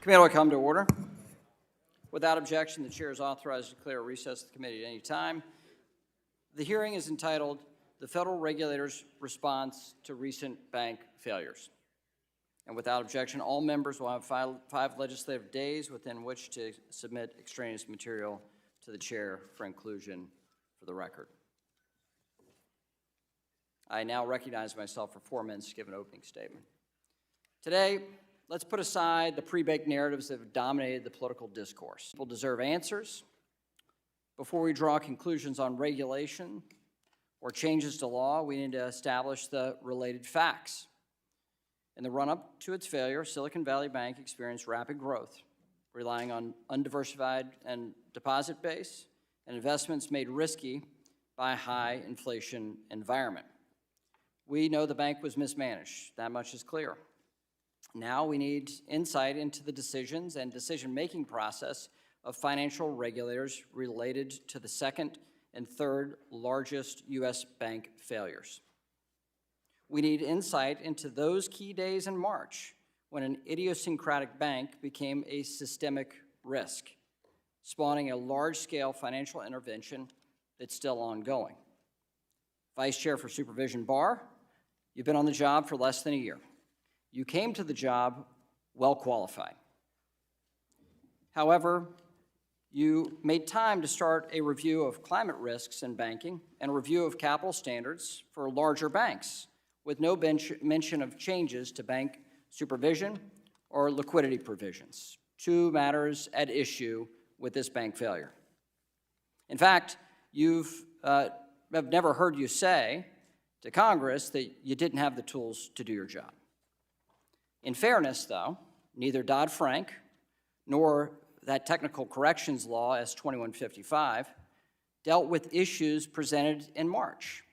Committee will come to order. Without objection, the chair is authorized to declare a recess of the committee at any time. The hearing is entitled, "The Federal Regulators' Response to Recent Bank Failures." And without objection, all members will have five legislative days within which to submit extraneous material to the chair for inclusion for the record. I now recognize myself for 4 minutes to give an opening statement. Today, let's put aside the pre-baked narratives that have dominated the political discourse. People deserve answers. Before we draw conclusions on regulation or changes to law, we need to establish the related facts. In the run-up to its failure, Silicon Valley Bank experienced rapid growth, relying on undiversified and deposit base and investments made risky by a high inflation environment. We know the bank was mismanaged. That much is clear. Now we need insight into the decisions and decision-making process of financial regulators related to the second and third largest U.S. bank failures. We need insight into those key days in March when an idiosyncratic bank became a systemic risk, spawning a large-scale financial intervention that's still ongoing. Vice Chair for Supervision Barr, you've been on the job for less than a year. You came to the job well qualified. However, you made time to start a review of climate risks in banking and a review of capital standards for larger banks, with no mention of changes to bank supervision or liquidity provisions, two matters at issue with this bank failure. In fact, I've never heard you say to Congress that you didn't have the tools to do your job. In fairness, though, neither Dodd-Frank nor that technical corrections law, S-2155, dealt with issues presented in March.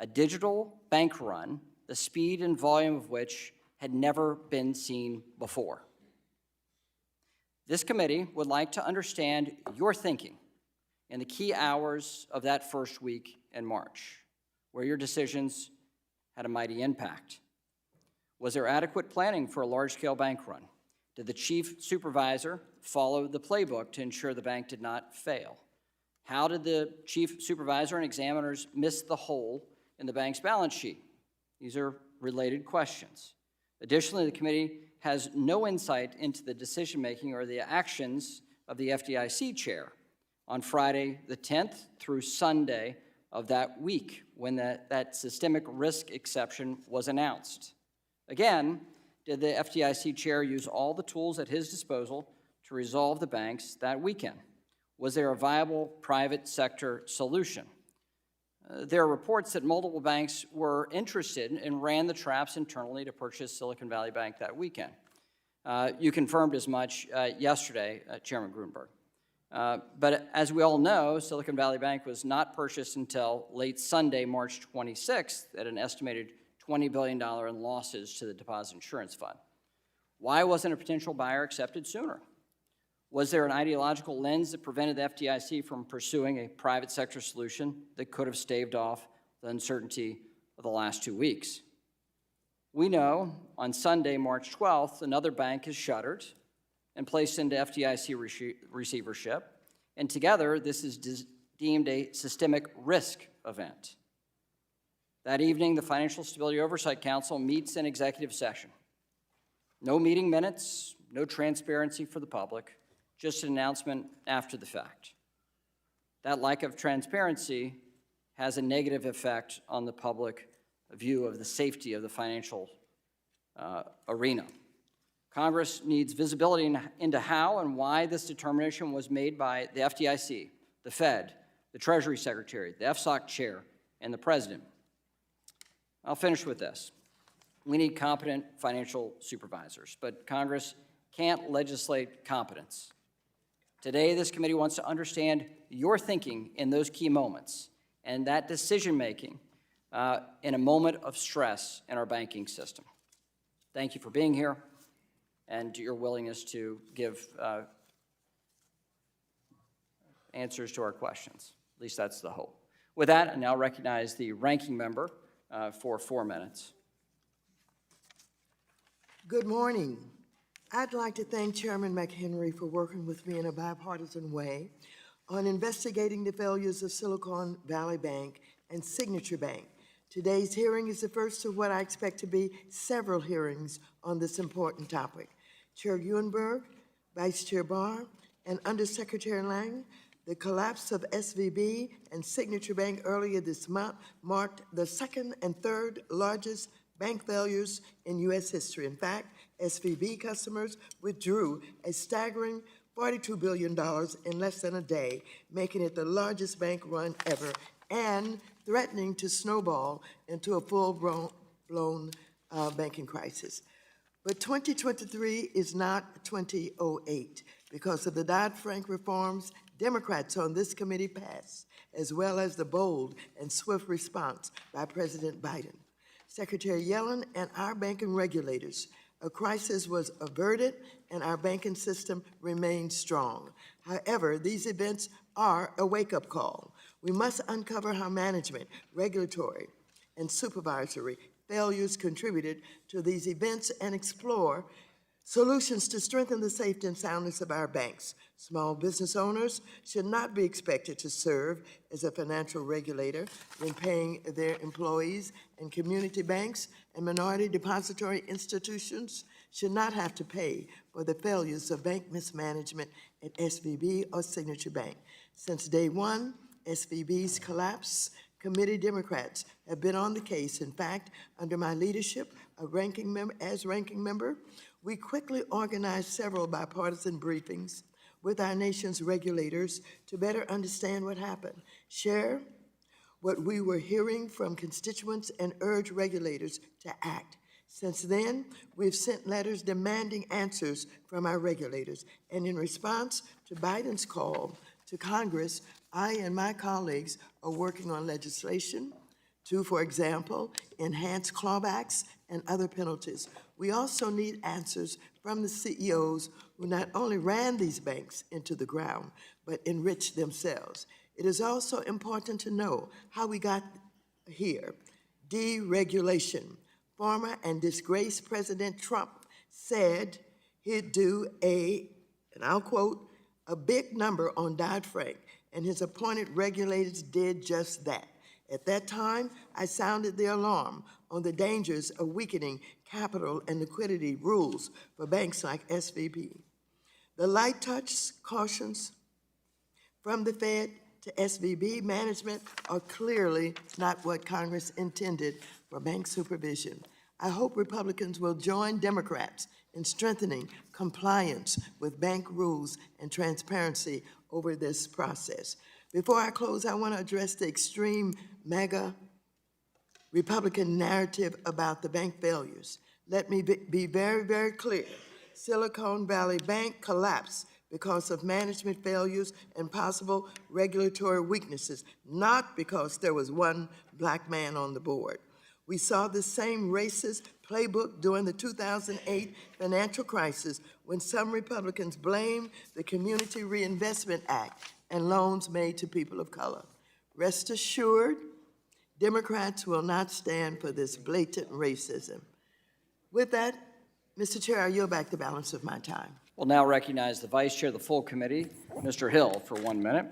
A digital bank run, the speed and volume of which had never been seen before. This committee would like to understand your thinking in the key hours of that first week in March, where your decisions had a mighty impact. Was there adequate planning for a large-scale bank run? Did the chief supervisor follow the playbook to ensure the bank did not fail? How did the chief supervisor and examiners miss the hole in the bank's balance sheet? These are related questions. Additionally, the committee has no insight into the decision-making or the actions of the FDIC chair on Friday the 10th through Sunday of that week when that systemic risk exception was announced. Again, did the FDIC chair use all the tools at his disposal to resolve the banks that weekend? Was there a viable private sector solution? There are reports that multiple banks were interested and ran the traps internally to purchase Silicon Valley Bank that weekend. You confirmed as much yesterday, Chairman Gruenberg. But as we all know, Silicon Valley Bank was not purchased until late Sunday, March 26th, at an estimated $20 billion in losses to the Deposit Insurance Fund. Why wasn't a potential buyer accepted sooner? Was there an ideological lens that prevented the FDIC from pursuing a private sector solution that could have staved off the uncertainty of the last 2 weeks? We know on Sunday, March 12th, another bank is shuttered and placed into FDIC receivership, and together this is deemed a systemic risk event. That evening, the Financial Stability Oversight Council meets in executive session. No meeting minutes, no transparency for the public, just an announcement after the fact. That lack of transparency has a negative effect on the public view of the safety of the financial arena. Congress needs visibility into how and why this determination was made by the FDIC, the Fed, the Treasury Secretary, the FSOC chair, and the President. I'll finish with this. We need competent financial supervisors, but Congress can't legislate competence. Today, this committee wants to understand your thinking in those key moments and that decision-making in a moment of stress in our banking system. Thank you for being here and your willingness to give answers to our questions. At least that's the hope. With that, I now recognize the ranking member for 4 minutes. Good morning. I'd like to thank Chairman McHenry for working with me in a bipartisan way on investigating the failures of Silicon Valley Bank and Signature Bank. Today's hearing is the first of what I expect to be several hearings on this important topic. Chair Euenberg, Vice Chair Barr, and Undersecretary Lang, the collapse of SVB and Signature Bank earlier this month marked the second and third largest bank failures in U.S. history. In fact, SVB customers withdrew a staggering $42 billion in less than a day, making it the largest bank run ever and threatening to snowball into a full-blown banking crisis. But 2023 is not 2008 because of the Dodd-Frank reforms Democrats on this committee passed, as well as the bold and swift response by President Biden. Secretary Yellen and our banking regulators, a crisis was averted and our banking system remains strong. However, these events are a wake-up call. We must uncover how management, regulatory, and supervisory failures contributed to these events and explore solutions to strengthen the safety and soundness of our banks. Small business owners should not be expected to serve as a financial regulator when paying their employees, and community banks and minority depository institutions should not have to pay for the failures of bank mismanagement at SVB or Signature Bank. Since day one, SVB's collapse, committee Democrats have been on the case. In fact, under my leadership as ranking member, we quickly organized several bipartisan briefings with our nation's regulators to better understand what happened, share what we were hearing from constituents, and urge regulators to act. Since then, we've sent letters demanding answers from our regulators, and in response to Biden's call to Congress, I and my colleagues are working on legislation to, for example, enhance clawbacks and other penalties. We also need answers from the CEOs who not only ran these banks into the ground, but enriched themselves. It is also important to know how we got here. Deregulation. Former and disgraced President Trump said he'd do and I'll quote, a big number on Dodd-Frank, and his appointed regulators did just that. At that time, I sounded the alarm on the dangers of weakening capital and liquidity rules for banks like SVB. The light touch cautions from the Fed to SVB management are clearly not what Congress intended for bank supervision. I hope Republicans will join Democrats in strengthening compliance with bank rules and transparency over this process. Before I close, I want to address the extreme mega Republican narrative about the bank failures. Let me be very, very clear. Silicon Valley Bank collapsed because of management failures and possible regulatory weaknesses, not because there was one black man on the board. We saw the same racist playbook during the 2008 financial crisis when some Republicans blamed the Community Reinvestment Act and loans made to people of color. Rest assured, Democrats will not stand for this blatant racism. With that, Mr. Chair, I yield back the balance of my time. We'll now recognize the Vice Chair of the full committee, Mr. Hill, for 1 minute.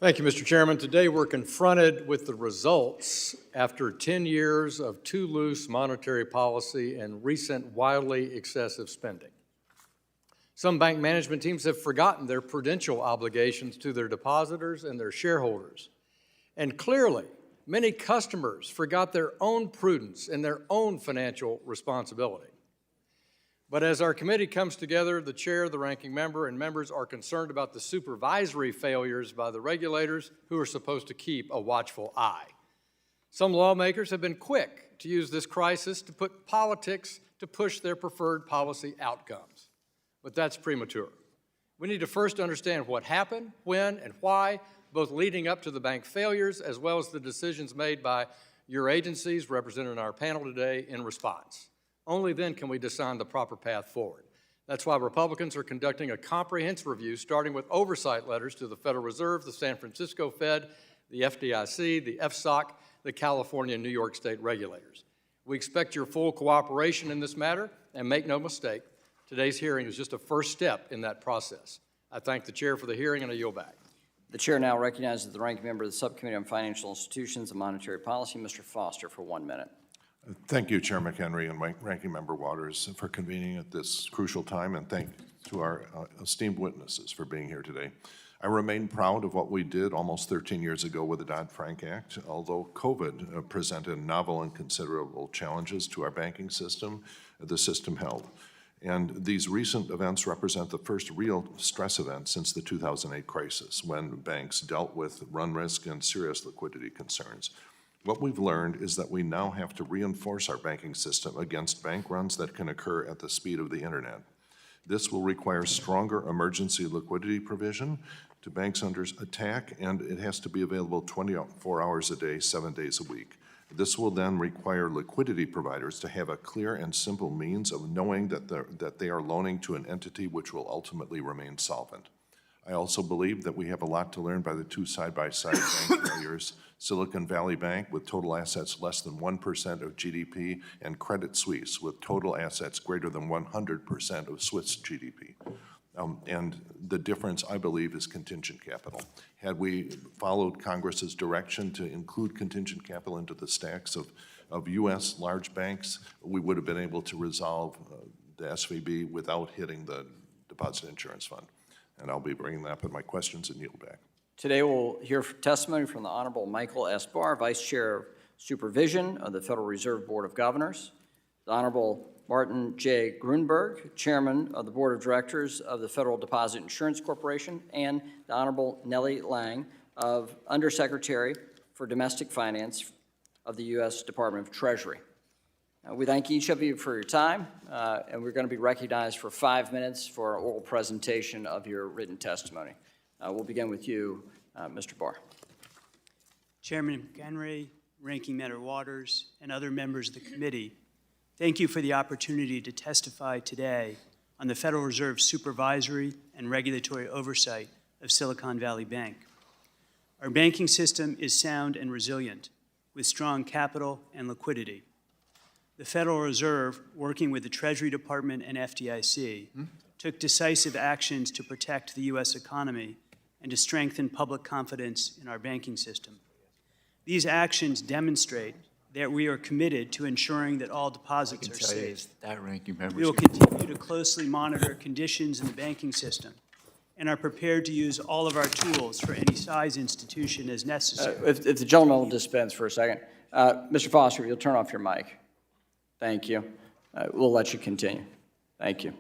Thank you, Mr. Chairman. Today we're confronted with the results after 10 years of too loose monetary policy and recent wildly excessive spending. Some bank management teams have forgotten their prudential obligations to their depositors and their shareholders. And clearly, many customers forgot their own prudence and their own financial responsibility. But as our committee comes together, the chair, the ranking member, and members are concerned about the supervisory failures by the regulators who are supposed to keep a watchful eye. Some lawmakers have been quick to use this crisis to put politics to push their preferred policy outcomes. But that's premature. We need to first understand what happened, when, and why, both leading up to the bank failures as well as the decisions made by your agencies represented in our panel today in response. Only then can we decide the proper path forward. That's why Republicans are conducting a comprehensive review, starting with oversight letters to the Federal Reserve, the San Francisco Fed, the FDIC, the FSOC, the California and New York State regulators. We expect your full cooperation in this matter, and make no mistake, Today's hearing is just a first step in that process. I thank the chair for the hearing, and I yield back. The chair now recognizes the ranking member of the Subcommittee on Financial Institutions and Monetary Policy, Mr. Foster, for 1 minute. Thank you, Chair McHenry and Ranking Member Waters, for convening at this crucial time, and thank to our esteemed witnesses for being here today. I remain proud of what we did almost 13 years ago with the Dodd-Frank Act. Although COVID presented novel and considerable challenges to our banking system, the system held. And these recent events represent the first real stress event since the 2008 crisis, when banks dealt with run risk and serious liquidity concerns. What we've learned is that we now have to reinforce our banking system against bank runs that can occur at the speed of the internet. This will require stronger emergency liquidity provision to banks under attack, and it has to be available 24 hours a day, 7 days a week. This will then require liquidity providers to have a clear and simple means of knowing that they are loaning to an entity which will ultimately remain solvent. I also believe that we have a lot to learn by the two side-by-side bank failures, Silicon Valley Bank with total assets less than 1% of GDP, and Credit Suisse with total assets greater than 100% of Swiss GDP. And the difference, I believe, is contingent capital. Had we followed Congress's direction to include contingent capital into the stacks of U.S. large banks, we would have been able to resolve the SVB without hitting the Deposit Insurance Fund. And I'll be bringing that up in my questions and yield back. Today we'll hear testimony from the Honorable Michael S. Barr, Vice Chair of Supervision of the Federal Reserve Board of Governors, the Honorable Martin J. Grunberg, Chairman of the Board of Directors of the Federal Deposit Insurance Corporation, and the Honorable Nellie Lang, Undersecretary for Domestic Finance of the U.S. Department of Treasury. We thank each of you for your time, and we're going to be recognized for 5 minutes for an oral presentation of your written testimony. We'll begin with you, Mr. Barr. Chairman McHenry, Ranking Member Waters, and other members of the committee, thank you for the opportunity to testify today on the Federal Reserve's supervisory and regulatory oversight of Silicon Valley Bank. Our banking system is sound and resilient, with strong capital and liquidity. The Federal Reserve, working with the Treasury Department and FDIC, took decisive actions to protect the U.S. economy and to strengthen public confidence in our banking system. These actions demonstrate that we are committed to ensuring that all deposits are safe. We will continue to closely monitor conditions in the banking system and are prepared to use all of our tools for any size institution as necessary. If the gentleman will dispense for a second. Mr. Foster, you'll turn off your mic. Thank you. We'll let you continue. Thank you.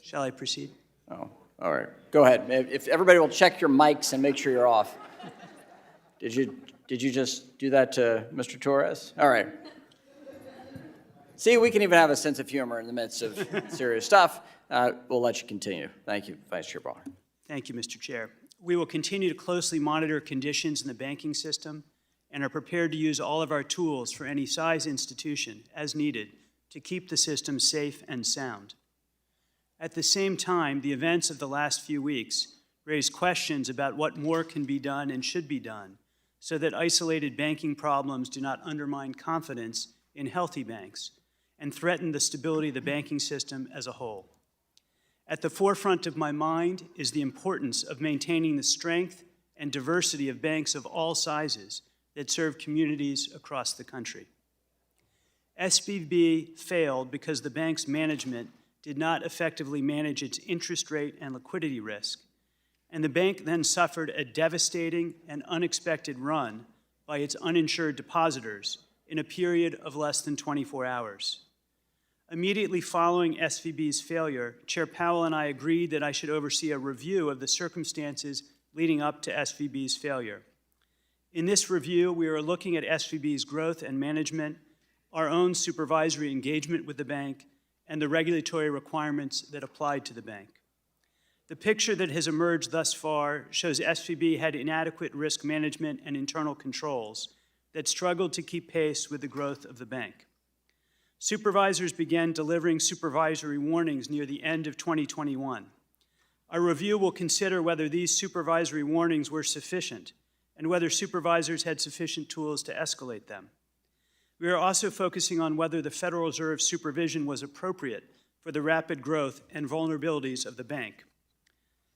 Shall I proceed? Oh, all right. Go ahead. If everybody will check your mics and make sure you're off. Did you just do that to Mr. Torres? All right. See, we can even have a sense of humor in the midst of serious stuff. We'll let you continue. Thank you, Vice Chair Barr. Thank you, Mr. Chair. We will continue to closely monitor conditions in the banking system and are prepared to use all of our tools for any size institution as needed to keep the system safe and sound. At the same time, the events of the last few weeks raise questions about what more can be done and should be done so that isolated banking problems do not undermine confidence in healthy banks and threaten the stability of the banking system as a whole. At the forefront of my mind is the importance of maintaining the strength and diversity of banks of all sizes that serve communities across the country. SVB failed because the bank's management did not effectively manage its interest rate and liquidity risk, and the bank then suffered a devastating and unexpected run by its uninsured depositors in a period of less than 24 hours. Immediately following SVB's failure, Chair Powell and I agreed that I should oversee a review of the circumstances leading up to SVB's failure. In this review, we are looking at SVB's growth and management, our own supervisory engagement with the bank, and the regulatory requirements that applied to the bank. The picture that has emerged thus far shows SVB had inadequate risk management and internal controls that struggled to keep pace with the growth of the bank. Supervisors began delivering supervisory warnings near the end of 2021. Our review will consider whether these supervisory warnings were sufficient and whether supervisors had sufficient tools to escalate them. We are also focusing on whether the Federal Reserve's supervision was appropriate for the rapid growth and vulnerabilities of the bank.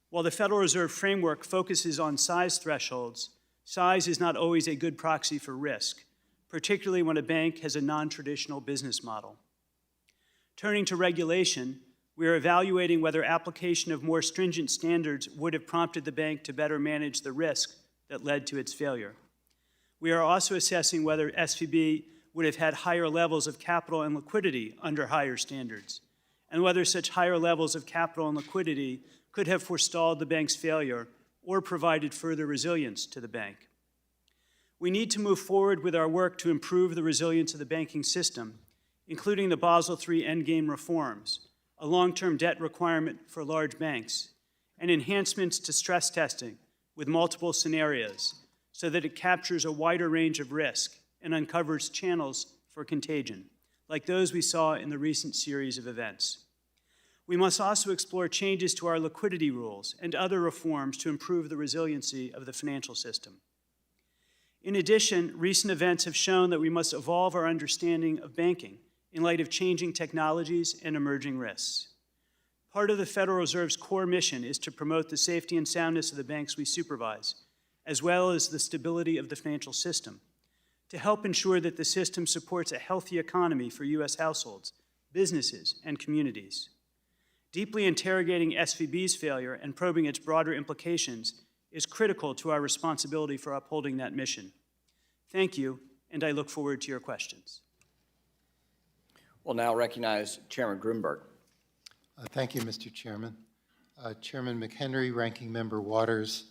While the Federal Reserve framework focuses on size thresholds, size is not always a good proxy for risk, particularly when a bank has a non-traditional business model. Turning to regulation, we are evaluating whether application of more stringent standards would have prompted the bank to better manage the risk that led to its failure. We are also assessing whether SVB would have had higher levels of capital and liquidity under higher standards, and whether such higher levels of capital and liquidity could have forestalled the bank's failure or provided further resilience to the bank. We need to move forward with our work to improve the resilience of the banking system, including the Basel III endgame reforms, a long-term debt requirement for large banks, and enhancements to stress testing with multiple scenarios so that it captures a wider range of risk and uncovers channels for contagion, like those we saw in the recent series of events. We must also explore changes to our liquidity rules and other reforms to improve the resiliency of the financial system. In addition, recent events have shown that we must evolve our understanding of banking in light of changing technologies and emerging risks. Part of the Federal Reserve's core mission is to promote the safety and soundness of the banks we supervise, as well as the stability of the financial system, to help ensure that the system supports a healthy economy for U.S. households, businesses, and communities. Deeply interrogating SVB's failure and probing its broader implications is critical to our responsibility for upholding that mission. Thank you, and I look forward to your questions. We'll now recognize Chairman Grunberg. Thank you, Mr. Chairman. Chairman McHenry, Ranking Member Waters,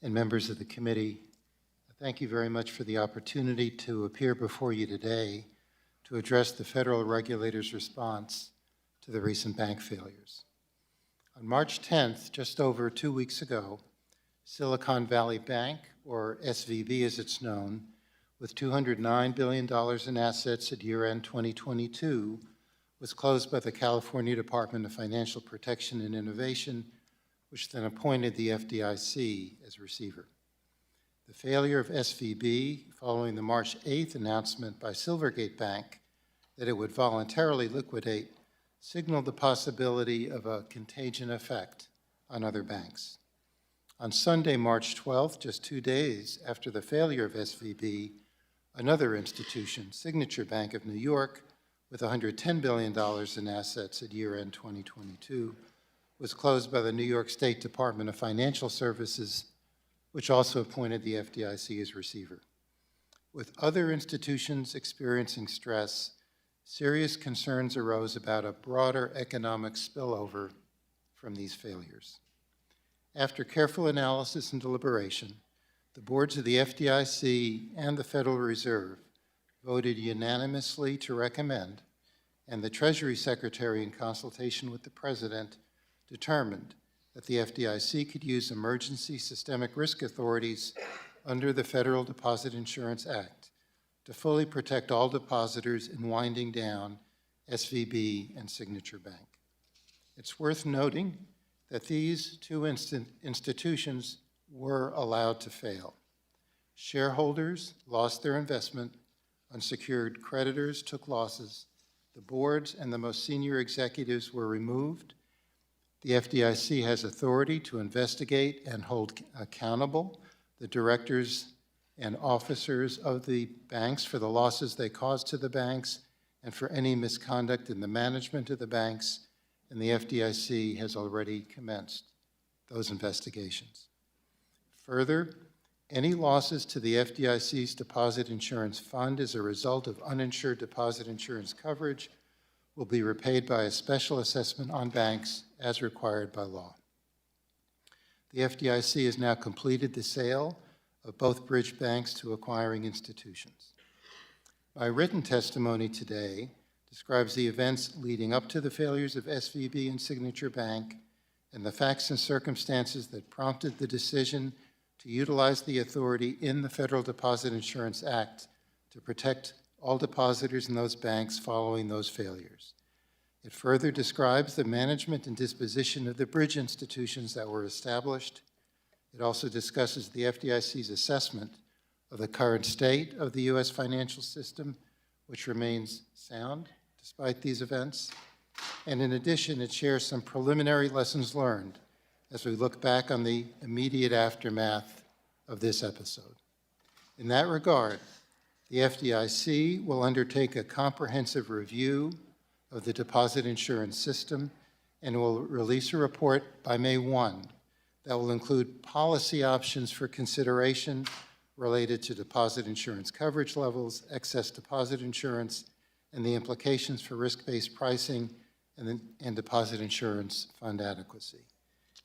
and members of the committee, thank you very much for the opportunity to appear before you today to address the federal regulators' response to the recent bank failures. On March 10th, just over 2 weeks ago, Silicon Valley Bank, or SVB as it's known, with $209 billion in assets at year-end 2022, was closed by the California Department of Financial Protection and Innovation, which then appointed the FDIC as receiver. The failure of SVB, following the March 8th announcement by Silvergate Bank that it would voluntarily liquidate, signaled the possibility of a contagion effect on other banks. On Sunday, March 12th, just 2 days after the failure of SVB, another institution, Signature Bank of New York, with $110 billion in assets at year-end 2022, was closed by the New York State Department of Financial Services, which also appointed the FDIC as receiver. With other institutions experiencing stress, serious concerns arose about a broader economic spillover from these failures. After careful analysis and deliberation, the boards of the FDIC and the Federal Reserve voted unanimously to recommend, and the Treasury Secretary, in consultation with the President, determined that the FDIC could use emergency systemic risk authorities under the Federal Deposit Insurance Act to fully protect all depositors in winding down SVB and Signature Bank. It's worth noting that these two institutions were allowed to fail. Shareholders lost their investment, unsecured creditors took losses, the boards and the most senior executives were removed. The FDIC has authority to investigate and hold accountable the directors and officers of the banks for the losses they caused to the banks and for any misconduct in the management of the banks, and the FDIC has already commenced those investigations. Further, any losses to the FDIC's Deposit Insurance Fund as a result of uninsured deposit insurance coverage will be repaid by a special assessment on banks as required by law. The FDIC has now completed the sale of both bridge banks to acquiring institutions. My written testimony today describes the events leading up to the failures of SVB and Signature Bank and the facts and circumstances that prompted the decision to utilize the authority in the Federal Deposit Insurance Act to protect all depositors in those banks following those failures. It further describes the management and disposition of the bridge institutions that were established. It also discusses the FDIC's assessment of the current state of the U.S. financial system, which remains sound despite these events. And in addition, it shares some preliminary lessons learned as we look back on the immediate aftermath of this episode. In that regard, the FDIC will undertake a comprehensive review of the deposit insurance system and will release a report by May 1 that will include policy options for consideration related to deposit insurance coverage levels, excess deposit insurance, and the implications for risk-based pricing and deposit insurance fund adequacy.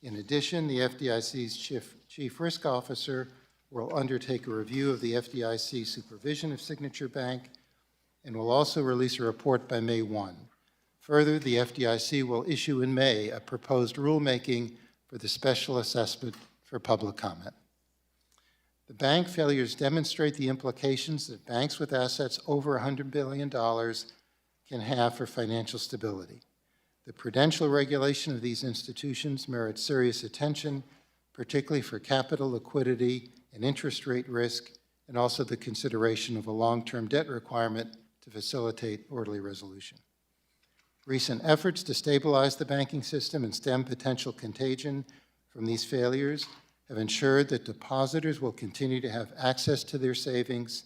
In addition, the FDIC's Chief Risk Officer will undertake a review of the FDIC supervision of Signature Bank and will also release a report by May 1. Further, the FDIC will issue in May a proposed rulemaking for the special assessment for public comment. The bank failures demonstrate the implications that banks with assets over $100 billion can have for financial stability. The prudential regulation of these institutions merits serious attention, particularly for capital liquidity and interest rate risk, and also the consideration of a long-term debt requirement to facilitate orderly resolution. Recent efforts to stabilize the banking system and stem potential contagion from these failures have ensured that depositors will continue to have access to their savings,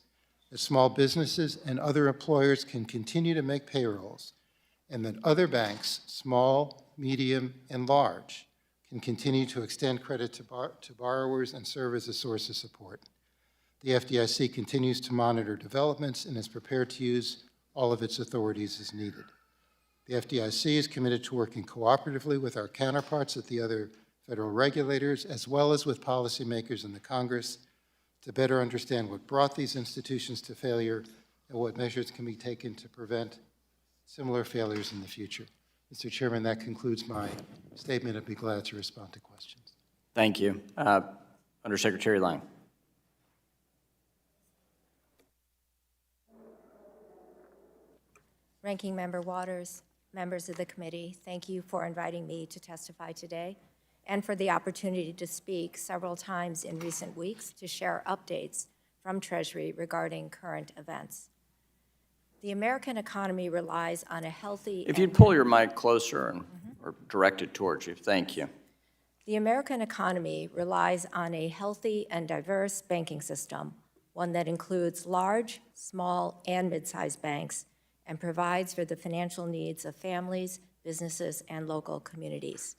that small businesses and other employers can continue to make payrolls, and that other banks, small, medium, and large, can continue to extend credit to borrowers and serve as a source of support. The FDIC continues to monitor developments and is prepared to use all of its authorities as needed. The FDIC is committed to working cooperatively with our counterparts at the other federal regulators, as well as with policymakers in the Congress, to better understand what brought these institutions to failure and what measures can be taken to prevent similar failures in the future. Mr. Chairman, that concludes my statement. I'd be glad to respond to questions. Thank you. Undersecretary Lang. Ranking Member Waters, members of the committee, thank you for inviting me to testify today and for the opportunity to speak several times in recent weeks to share updates from Treasury regarding current events. The American economy relies on a healthy— If you'd pull your mic closer and, or direct it towards you, thank you. The American economy relies on a healthy and diverse banking system, one that includes large, small, and mid-sized banks, and provides for the financial needs of families, businesses, and local communities.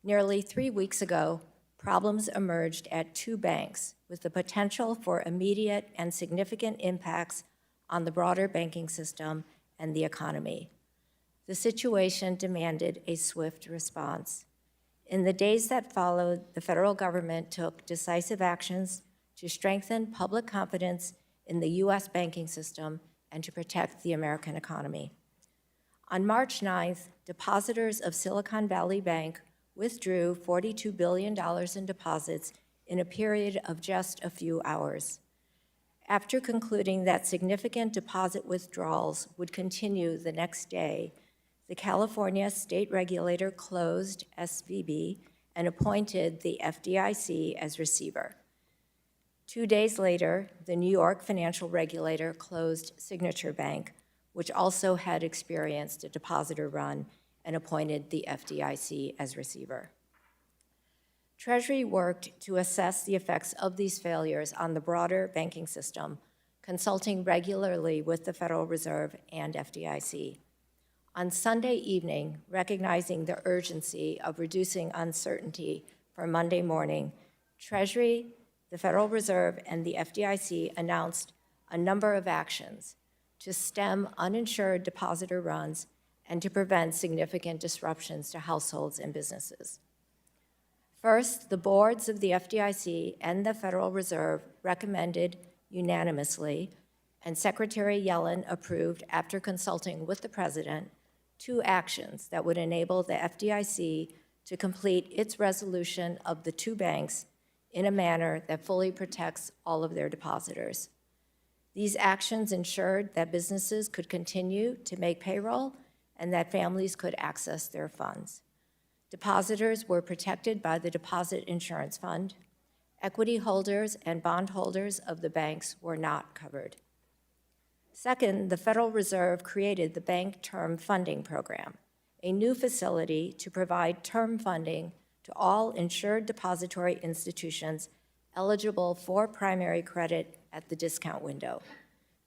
Nearly 3 weeks ago, problems emerged at 2 banks with the potential for immediate and significant impacts on the broader banking system and the economy. The situation demanded a swift response. In the days that followed, the federal government took decisive actions to strengthen public confidence in the U.S. banking system and to protect the American economy. On March 9th, depositors of Silicon Valley Bank withdrew $42 billion in deposits in a period of just a few hours. After concluding that significant deposit withdrawals would continue the next day, the California state regulator closed SVB and appointed the FDIC as receiver. 2 days later, the New York financial regulator closed Signature Bank, which also had experienced a depositor run, and appointed the FDIC as receiver. Treasury worked to assess the effects of these failures on the broader banking system, consulting regularly with the Federal Reserve and FDIC. On Sunday evening, recognizing the urgency of reducing uncertainty for Monday morning, Treasury, the Federal Reserve, and the FDIC announced a number of actions to stem uninsured depositor runs and to prevent significant disruptions to households and businesses. First, the boards of the FDIC and the Federal Reserve recommended unanimously, and Secretary Yellen approved after consulting with the President, 2 actions that would enable the FDIC to complete its resolution of the 2 banks in a manner that fully protects all of their depositors. These actions ensured that businesses could continue to make payroll and that families could access their funds. Depositors were protected by the Deposit Insurance Fund. Equity holders and bondholders of the banks were not covered. Second, the Federal Reserve created the Bank Term Funding Program, a new facility to provide term funding to all insured depository institutions eligible for primary credit at the discount window,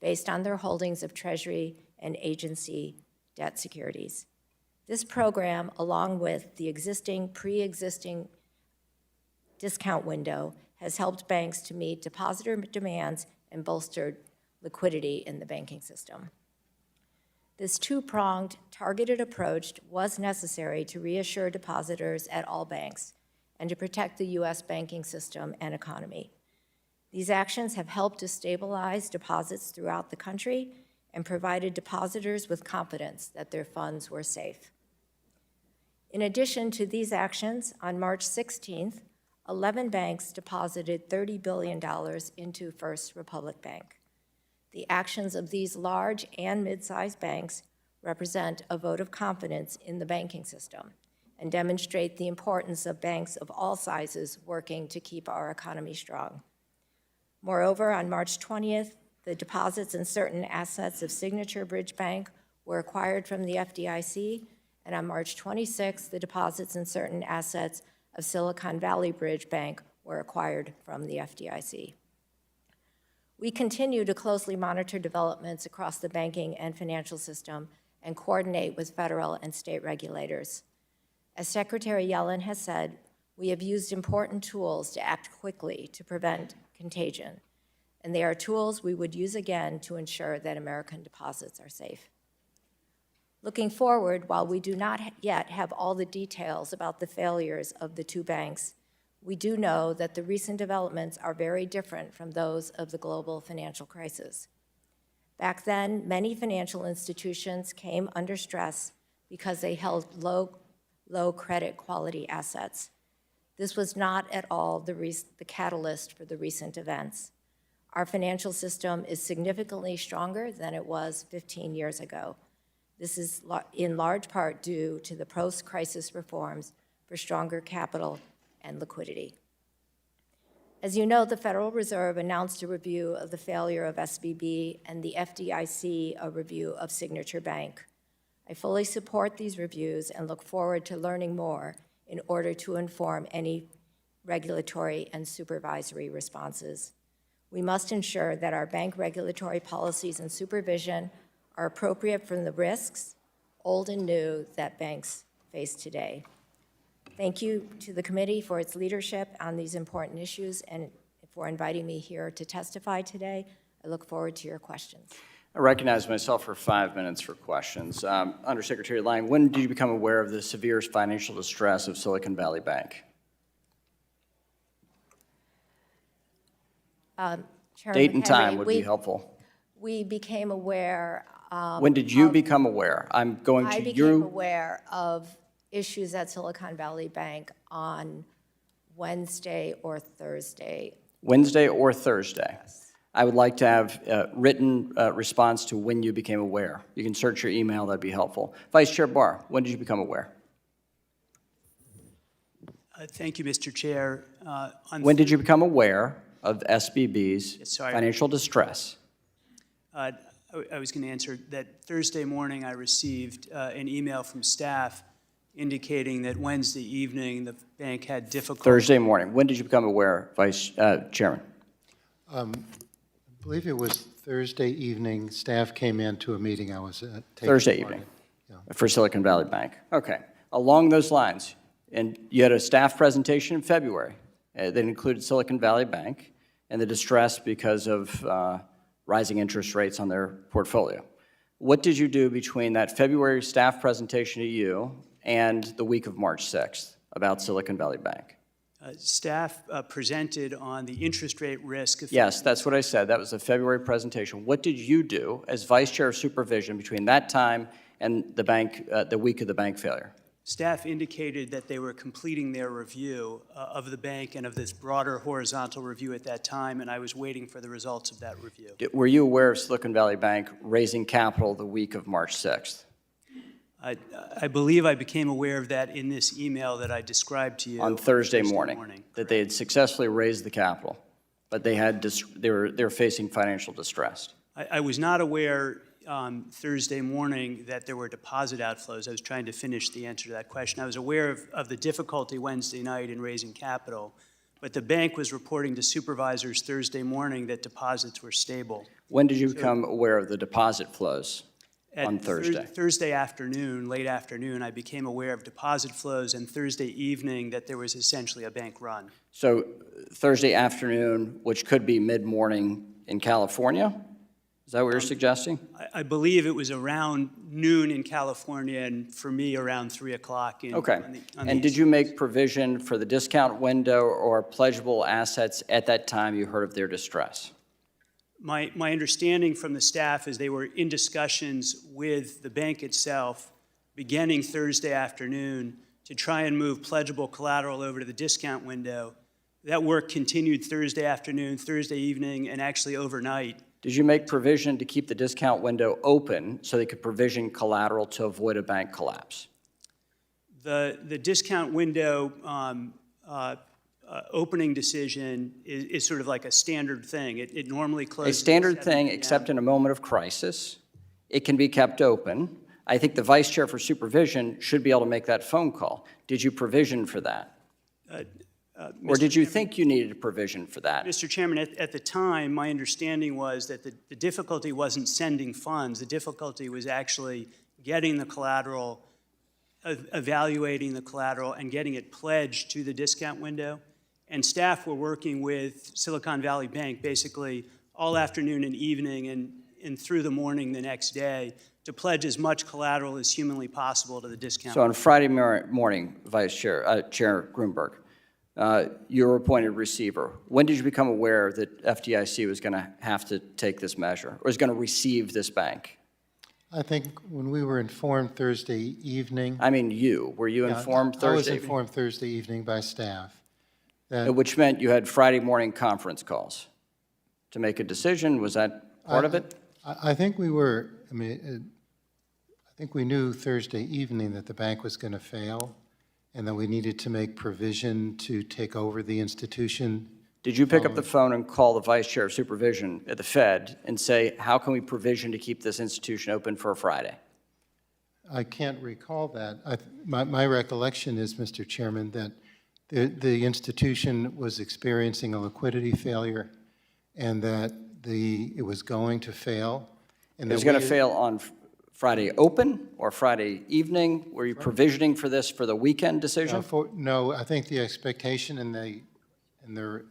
based on their holdings of Treasury and agency debt securities. This program, along with the pre-existing discount window, has helped banks to meet depositor demands and bolstered liquidity in the banking system. This two-pronged, targeted approach was necessary to reassure depositors at all banks and to protect the U.S. banking system and economy. These actions have helped to stabilize deposits throughout the country and provided depositors with confidence that their funds were safe. In addition to these actions, on March 16th, 11 banks deposited $30 billion into First Republic Bank. The actions of these large and mid-sized banks represent a vote of confidence in the banking system and demonstrate the importance of banks of all sizes working to keep our economy strong. Moreover, on March 20th, the deposits and certain assets of Signature Bridge Bank were acquired from the FDIC, and on March 26th, the deposits and certain assets of Silicon Valley Bridge Bank were acquired from the FDIC. We continue to closely monitor developments across the banking and financial system and coordinate with federal and state regulators. As Secretary Yellen has said, we have used important tools to act quickly to prevent contagion, and they are tools we would use again to ensure that American deposits are safe. Looking forward, while we do not yet have all the details about the failures of the two banks, we do know that the recent developments are very different from those of the global financial crisis. Back then, many financial institutions came under stress because they held low credit quality assets. This was not at all the catalyst for the recent events. Our financial system is significantly stronger than it was 15 years ago. This is in large part due to the post-crisis reforms for stronger capital and liquidity. As you know, the Federal Reserve announced a review of the failure of SVB and the FDIC a review of Signature Bank. I fully support these reviews and look forward to learning more in order to inform any regulatory and supervisory responses. We must ensure that our bank regulatory policies and supervision are appropriate for the risks, old and new, that banks face today. Thank you to the committee for its leadership on these important issues and for inviting me here to testify today. I look forward to your questions. I recognize myself for 5 minutes for questions. Undersecretary Lang, when did you become aware of the severe financial distress of Silicon Valley Bank? Chairman Date and time Henry, would be helpful. We became aware. When did you become aware? I'm going I to became you. aware of issues at Silicon Valley Bank on Wednesday or Thursday. Wednesday or Thursday? Yes. I would like to have a written response to when you became aware. You can search your email, that'd be helpful. Vice Chair Barr, when did you become aware? Thank you, Mr. Chair. When did you become aware of SVB's Yes, sorry. financial distress? I was going to answer that Thursday morning I received an email from staff indicating that Wednesday evening the bank had difficulty. Thursday morning. When did you become aware, Vice Chairman? I believe it was Thursday evening. Staff came into a meeting I was at. Thursday evening for Silicon Valley Bank. Okay. Along those lines, and you had a staff presentation in February that included Silicon Valley Bank and the distress because of rising interest rates on their portfolio. What did you do between that February staff presentation to you and the week of March 6th about Silicon Valley Bank? Staff presented on the interest rate risk. Yes, that's what I said. That was a February presentation. What did you do as Vice Chair of Supervision between that time and the bank, the week of the bank failure? Staff indicated that they were completing their review of the bank and of this broader horizontal review at that time, and I was waiting for the results of that review. Were you aware of Silicon Valley Bank raising capital the week of March 6th? I believe I became aware of that in this email that I described to you. On Thursday morning, that they had successfully raised the capital, but they were facing financial distress. I was not aware Thursday morning that there were deposit outflows. I was trying to finish the answer to that question. I was aware of the difficulty Wednesday night in raising capital, but the bank was reporting to supervisors Thursday morning that deposits were stable. When did you become aware of the deposit flows on At Thursday? Thursday afternoon, late afternoon, I became aware of deposit flows, and Thursday evening that there was essentially a bank run. So Thursday afternoon, which could be mid-morning in California? Is that what you're suggesting? I believe it was around noon in California, and for me, around 3 o'clock in. Okay. on the And did East. you make provision for the discount window or pledgeable assets at that time you heard of their distress? My understanding from the staff is they were in discussions with the bank itself beginning Thursday afternoon to try and move pledgeable collateral over to the discount window. That work continued Thursday afternoon, Thursday evening, and actually overnight. Did you make provision to keep the discount window open so they could provision collateral to avoid a bank collapse? The discount window opening decision is sort of like a standard thing. It normally A closes. standard at 7 thing, p.m. except in a moment of crisis. It can be kept open. I think the vice chair for supervision should be able to make that phone call. Did you provision for that? Or did you think you needed a provision for that? Mr. Chairman, at the time, my understanding was that the difficulty wasn't sending funds. The difficulty was actually getting the collateral, evaluating the collateral, and getting it pledged to the discount window. And staff were working with Silicon Valley Bank basically all afternoon and evening and through the morning the next day to pledge as much collateral as humanly possible to the discount. So on Friday morning, Vice Chair, Chair Grunberg, you were appointed receiver. When did you become aware that FDIC was going to have to take this measure or was going to receive this bank? I think when we were informed Thursday evening. I mean you. Were you informed Thursday? I was evening? informed Thursday evening by staff. That Which meant you had Friday morning conference calls to make a decision. Was that part of it? I think we were, I think we knew Thursday evening that the bank was going to fail and that we needed to make provision to take over the institution. Did you pick up the phone and call the vice chair of supervision at the Fed and say, how can we provision to keep this institution open for a Friday? I can't recall that. My recollection is, Mr. Chairman, that the institution was experiencing a liquidity failure and that it was going to fail. And It was going to fail on Friday open or Friday evening? Were you provisioning for this for the weekend decision? No, I think the expectation and their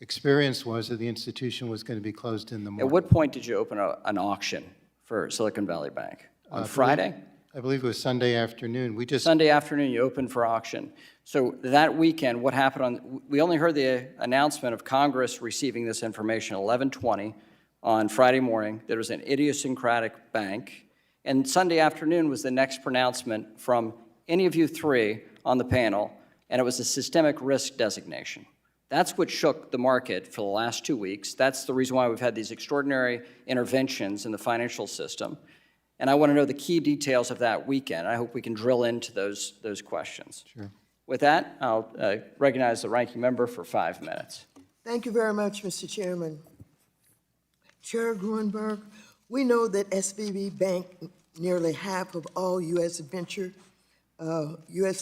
experience was that the institution was going to be closed in the morning. At what point did you open an auction for Silicon Valley Bank? On Friday? I believe it was Sunday afternoon. Sunday afternoon, you opened for auction. So that weekend, what happened we only heard the announcement of Congress receiving this information at 11:20 on Friday morning. There was an idiosyncratic bank. And Sunday afternoon was the next pronouncement from any of you three on the panel, and it was a systemic risk designation. That's what shook the market for the last 2 weeks. That's the reason why we've had these extraordinary interventions in the financial system. And I want to know the key details of that weekend. I hope we can drill into those questions. Sure. With that, I'll recognize the ranking member for 5 minutes. Thank you very much, Mr. Chairman. Chair Grunberg, we know that SVB Bank, nearly half of all U.S.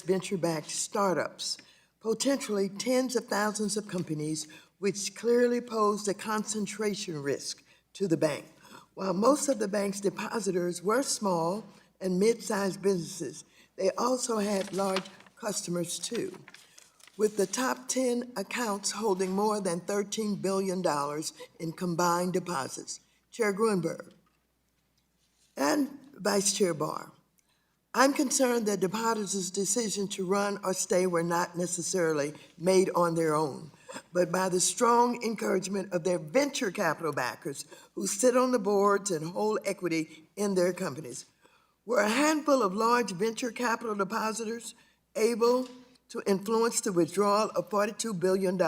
venture-backed startups, potentially tens of thousands of companies, which clearly posed a concentration risk to the bank. While most of the bank's depositors were small and mid-sized businesses, they also had large customers too, with the top 10 accounts holding more than $13 billion in combined deposits. Chair Grunberg and Vice Chair Barr, I'm concerned that depositors' decision to run or stay were not necessarily made on their own, but by the strong encouragement of their venture capital backers who sit on the boards and hold equity in their companies. Were a handful of large venture capital depositors able to influence the withdrawal of $42 billion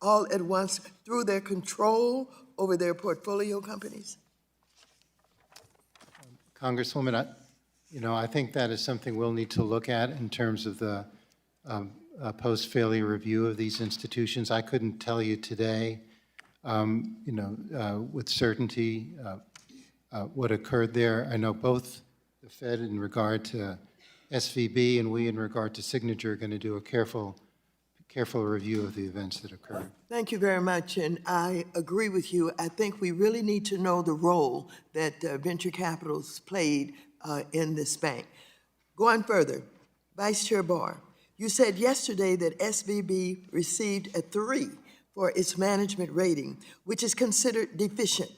all at once through their control over their portfolio companies? Congresswoman, I think that is something we'll need to look at in terms of the post-failure review of these institutions. I couldn't tell you today, with certainty what occurred there. I know both the Fed in regard to SVB and we in regard to Signature are going to do a careful review of the events that occurred. Thank you very much, and I agree with you. I think we really need to know the role that venture capitals played in this bank. Going further, Vice Chair Barr, you said yesterday that SVB received a 3 for its management rating, which is considered deficient,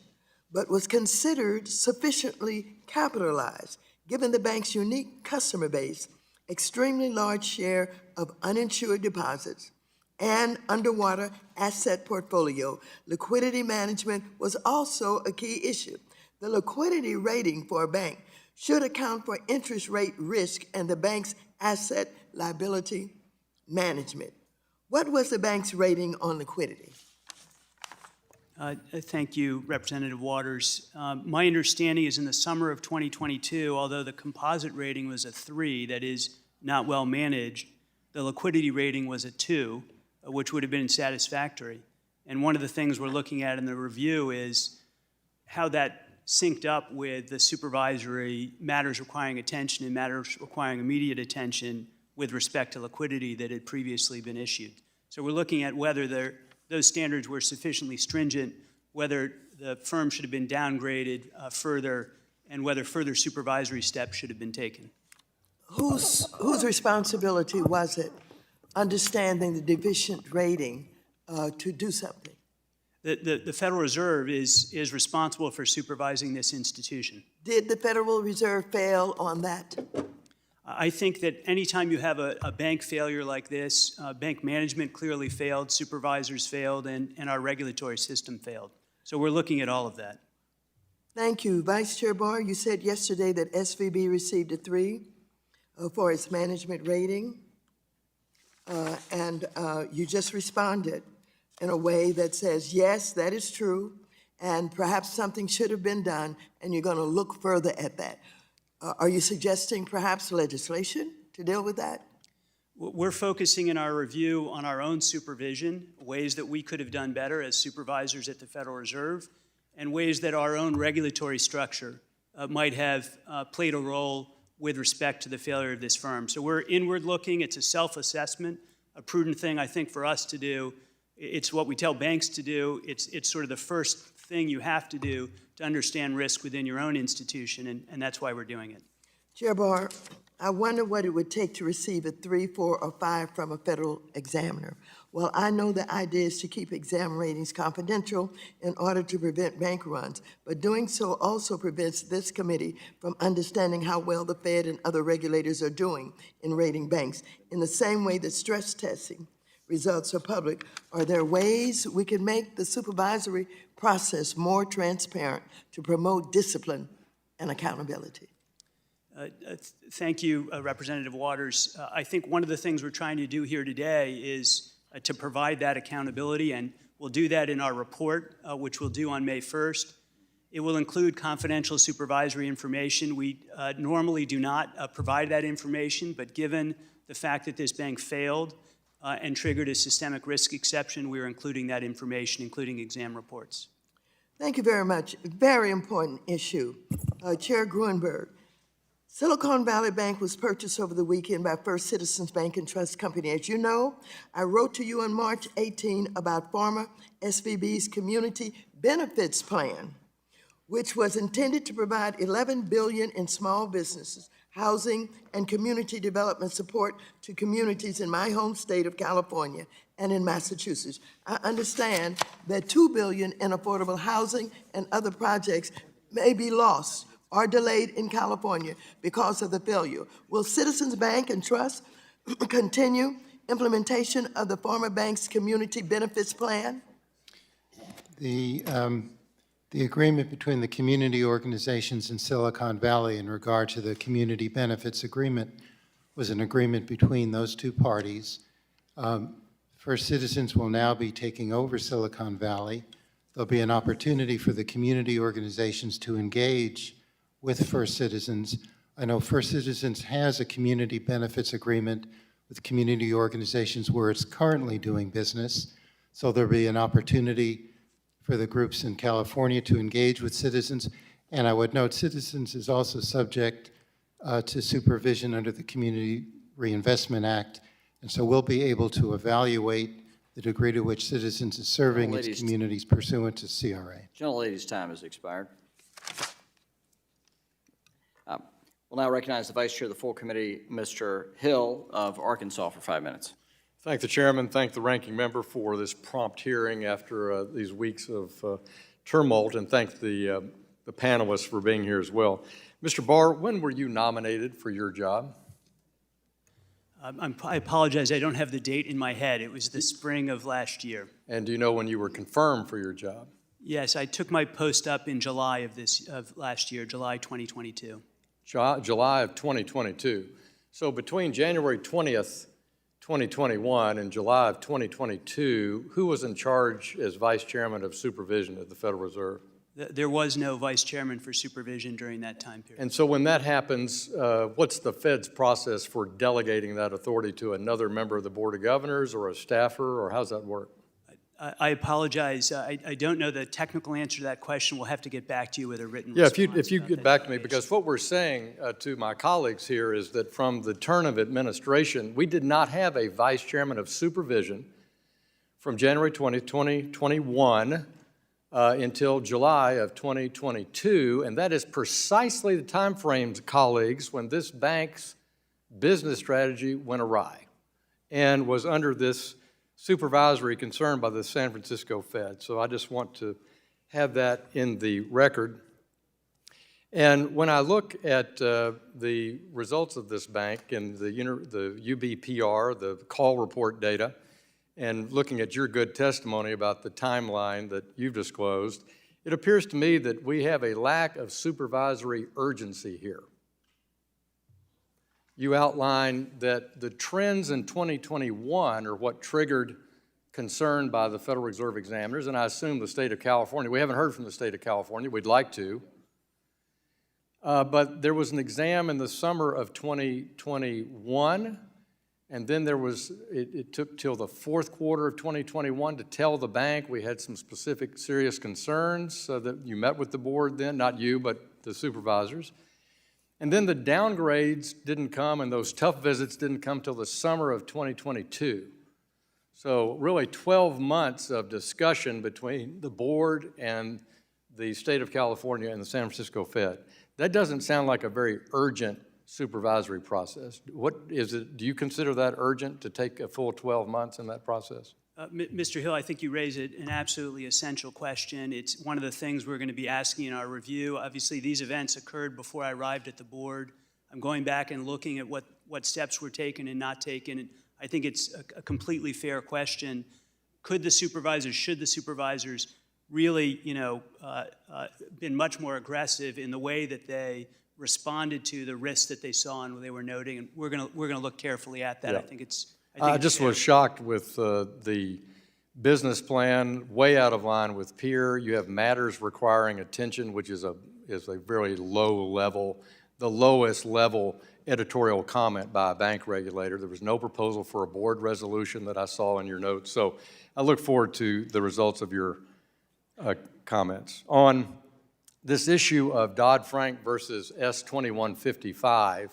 but was considered sufficiently capitalized, given the bank's unique customer base, extremely large share of uninsured deposits, and underwater asset portfolio. Liquidity management was also a key issue. The liquidity rating for a bank should account for interest rate risk and the bank's asset liability management. What was the bank's rating on liquidity? Thank you, Representative Waters. My understanding is in the summer of 2022, although the composite rating was a 3, that is not well managed, the liquidity rating was a 2, which would have been satisfactory. And one of the things we're looking at in the review is how that synced up with the supervisory matters requiring attention and matters requiring immediate attention with respect to liquidity that had previously been issued. So we're looking at whether those standards were sufficiently stringent, whether the firm should have been downgraded further, and whether further supervisory steps should have been taken. Whose responsibility was it, understanding the deficient rating, to do something? The Federal Reserve is responsible for supervising this institution. Did the Federal Reserve fail on that? I think that anytime you have a bank failure like this, bank management clearly failed, supervisors failed, and our regulatory system failed. So we're looking at all of that. Thank you. Vice Chair Barr, you said yesterday that SVB received a 3 for its management rating, and you just responded in a way that says, yes, that is true, and perhaps something should have been done, and you're going to look further at that. Are you suggesting perhaps legislation to deal with that? We're focusing in our review on our own supervision, ways that we could have done better as supervisors at the Federal Reserve, and ways that our own regulatory structure might have played a role with respect to the failure of this firm. So we're inward looking. It's a self-assessment, a prudent thing, I think, for us to do. It's what we tell banks to do. It's sort of the first thing you have to do to understand risk within your own institution, and that's why we're doing it. Chair Barr, I wonder what it would take to receive a 3, 4, or 5 from a federal examiner. Well, I know the idea is to keep exam ratings confidential in order to prevent bank runs, but doing so also prevents this committee from understanding how well the Fed and other regulators are doing in rating banks. In the same way that stress testing results are public, are there ways we can make the supervisory process more transparent to promote discipline and accountability? Thank you, Representative Waters. I think one of the things we're trying to do here today is to provide that accountability, and we'll do that in our report, which we'll do on May 1st. It will include confidential supervisory information. We normally do not provide that information, but given the fact that this bank failed and triggered a systemic risk exception, we're including that information, including exam reports. Thank you very much. Very important issue. Chair Gruenberg, Silicon Valley Bank was purchased over the weekend by First Citizens Bank and Trust Company. As you know, I wrote to you on March 18 about former SVB's Community Benefits Plan, which was intended to provide $11 billion in small businesses, housing, and community development support to communities in my home state of California and in Massachusetts. I understand that $2 billion in affordable housing and other projects may be lost or delayed in California because of the failure. Will Citizens Bank and Trust continue implementation of the former bank's community benefits plan? The agreement between the community organizations in Silicon Valley in regard to the community benefits agreement was an agreement between those two parties. First Citizens will now be taking over Silicon Valley. There'll be an opportunity for the community organizations to engage with First Citizens I know First Citizens has a community benefits agreement with community organizations where it's currently doing business. So there'll be an opportunity for the groups in California to engage with Citizens. And I would note Citizens is also subject to supervision under the Community Reinvestment Act. And so we'll be able to evaluate the degree to which Citizens is serving its communities pursuant to CRA. Gentlelady's time has expired. We'll now recognize the Vice Chair of the full committee, Mr. Hill of Arkansas, for 5 minutes. Thank the chairman, thank the ranking member for this prompt hearing after these weeks of tumult, and thank the panelists for being here as well. Mr. Barr, when were you nominated for your job? I apologize, I don't have the date in my head. It was the spring of last year. And do you know when you were confirmed for your job? Yes, I took my post up in July of last year, July 2022. July of 2022. So between January 20th, 2021 and July of 2022, who was in charge as Vice Chairman of Supervision at the Federal Reserve? There was no Vice Chairman for supervision during that time period. And so when that happens, what's the Fed's process for delegating that authority to another member of the Board of Governors or a staffer, or how's that work? I apologize. I don't know the technical answer to that question. We'll have to get back to you with a written Yeah, response. if you get back to me, because what we're saying to my colleagues here is that from the turn of administration, we did not have a Vice Chairman of Supervision from January 20, 2021 until July of 2022, and that is precisely the time frames, colleagues, when this bank's business strategy went awry and was under this supervisory concern by the San Francisco Fed. So I just want to have that in the record. And when I look at the results of this bank and the UBPR, the call report data, and looking at your good testimony about the timeline that you've disclosed, it appears to me that we have a lack of supervisory urgency here. You outline that the trends in 2021 are what triggered concern by the Federal Reserve examiners, and I assume the state of California. We haven't heard from the state of California. We'd like to. But there was an exam in the summer of 2021, and then it took till the fourth quarter of 2021 to tell the bank we had some specific serious concerns, so that you met with the board then, not you, but the supervisors. And then the downgrades didn't come, and those tough visits didn't come till the summer of 2022. So really 12 months of discussion between the board and the state of California and the San Francisco Fed. That doesn't sound like a very urgent supervisory process. What is it? Do you consider that urgent to take a full 12 months in that process? Mr. Hill, I think you raise an absolutely essential question. It's one of the things we're going to be asking in our review. Obviously, these events occurred before I arrived at the board. I'm going back and looking at what steps were taken and not taken. And I think it's a completely fair question. Should the supervisors really, been much more aggressive in the way that they responded to the risks that they saw and they were noting? And we're going to look carefully at that. Yeah. I just was shocked with the business plan, way out of line with peer. You have matters requiring attention, which is a very low level, the lowest level editorial comment by a bank regulator. There was no proposal for a board resolution that I saw in your notes. So I look forward to the results of your comments. On this issue of Dodd-Frank versus S-2155,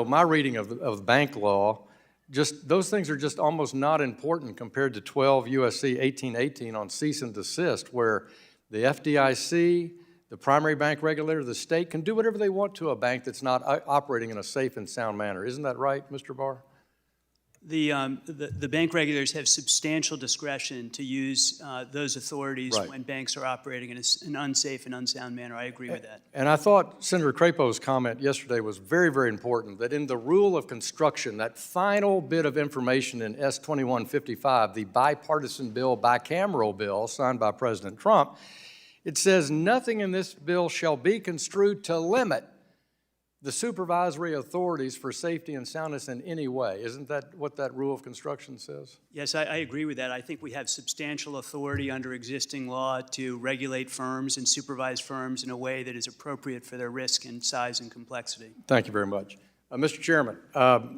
my reading of bank law, just those things are just almost not important compared to 12 U.S.C. 1818 on cease and desist, where the FDIC, the primary bank regulator, the state can do whatever they want to a bank that's not operating in a safe and sound manner. Isn't that right, Mr. Barr? The bank regulators have substantial discretion to use those authorities Right. when banks are operating in an unsafe and unsound manner. I agree with that. And I thought Senator Crapo's comment yesterday was very, very important, that in the rule of construction, that final bit of information in S-2155, the bipartisan bill, bicameral bill signed by President Trump, it says nothing in this bill shall be construed to limit the supervisory authorities for safety and soundness in any way. Isn't that what that rule of construction says? Yes, I agree with that. I think we have substantial authority under existing law to regulate firms and supervise firms in a way that is appropriate for their risk and size and complexity. Thank you very much. Mr. Chairman,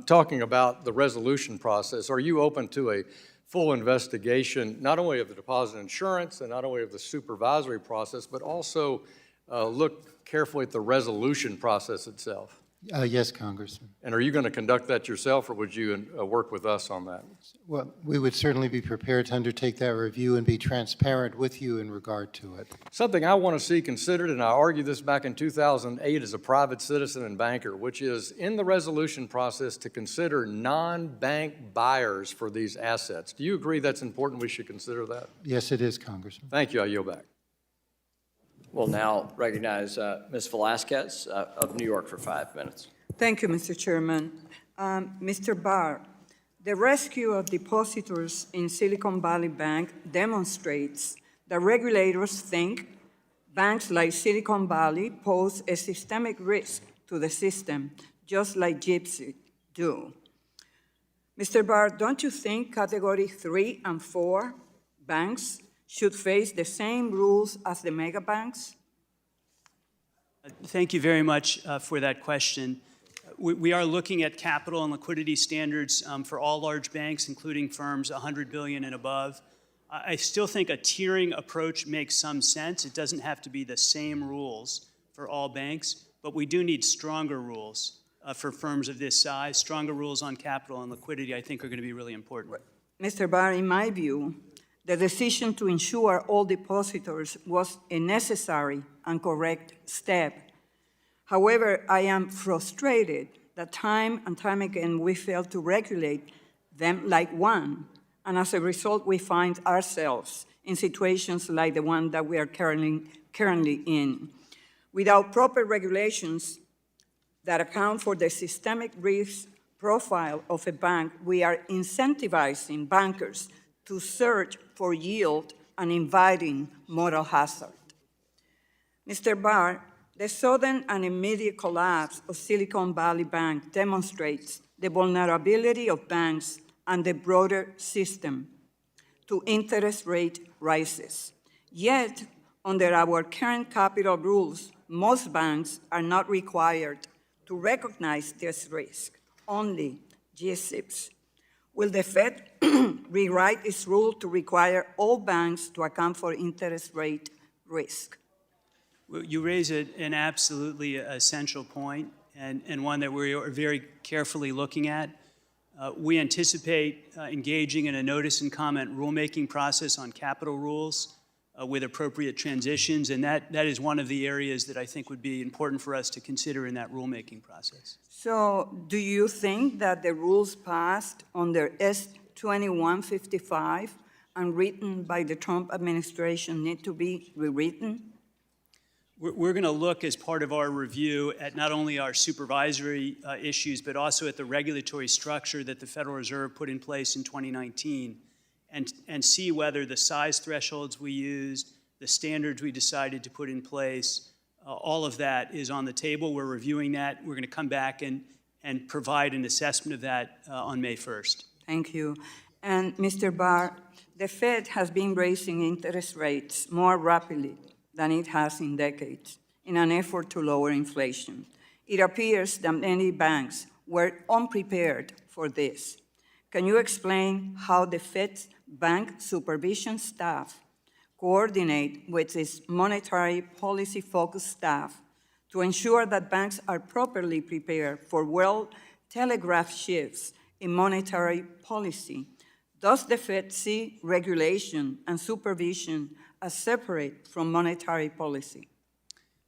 talking about the resolution process, are you open to a full investigation, not only of the deposit insurance and not only of the supervisory process, but also look carefully at the resolution process itself? Yes, Congressman. And are you going to conduct that yourself, or would you work with us on that? Well, we would certainly be prepared to undertake that review and be transparent with you in regard to it. Something I want to see considered, and I argued this back in 2008 as a private citizen and banker, which is in the resolution process to consider non-bank buyers for these assets. Do you agree that's important? We should consider that? Yes, it is, Congressman. Thank you. I yield back. We'll now recognize Ms. Velasquez of New York for 5 minutes. Thank you, Mr. Chairman. Mr. Barr, the rescue of depositors in Silicon Valley Bank demonstrates that regulators think banks like Silicon Valley pose a systemic risk to the system, just like Gypsy do. Mr. Barr, don't you think Category 3 and 4 banks should face the same rules as the mega banks? Thank you very much for that question. We are looking at capital and liquidity standards for all large banks, including firms 100 billion and above. I still think a tiering approach makes some sense. It doesn't have to be the same rules for all banks, but we do need stronger rules for firms of this size. Stronger rules on capital and liquidity, I think, are going to be really important. Mr. Barr, in my view, the decision to insure all depositors was a necessary and correct step. However, I am frustrated that time and time again we fail to regulate them like one, and as a result we find ourselves in situations like the one that we are currently in. Without proper regulations that account for the systemic risk profile of a bank, we are incentivizing bankers to search for yield and inviting moral hazard. Mr. Barr, the sudden and immediate collapse of Silicon Valley Bank demonstrates the vulnerability of banks and the broader system to interest rate rises. Yet, under our current capital rules, most banks are not required to recognize this risk, only GSIBs. Will the Fed rewrite its rule to require all banks to account for interest rate risk? Well, you raise an absolutely essential point, and one that we are very carefully looking at. We anticipate engaging in a notice and comment rulemaking process on capital rules with appropriate transitions, and that is one of the areas that I think would be important for us to consider in that rulemaking process. So do you think that the rules passed under S-2155 and written by the Trump administration need to be rewritten? We're going to look as part of our review at not only our supervisory issues, but also at the regulatory structure that the Federal Reserve put in place in 2019 and see whether the size thresholds we used, the standards we decided to put in place, all of that is on the table. We're reviewing that. We're going to come back and provide an assessment of that on May 1st. Thank you. And Mr. Barr, the Fed has been raising interest rates more rapidly than it has in decades in an effort to lower inflation. It appears that many banks were unprepared for this. Can you explain how the Fed's bank supervision staff coordinate with its monetary policy-focused staff to ensure that banks are properly prepared for well-telegraphed shifts in monetary policy? Does the Fed see regulation and supervision as separate from monetary policy?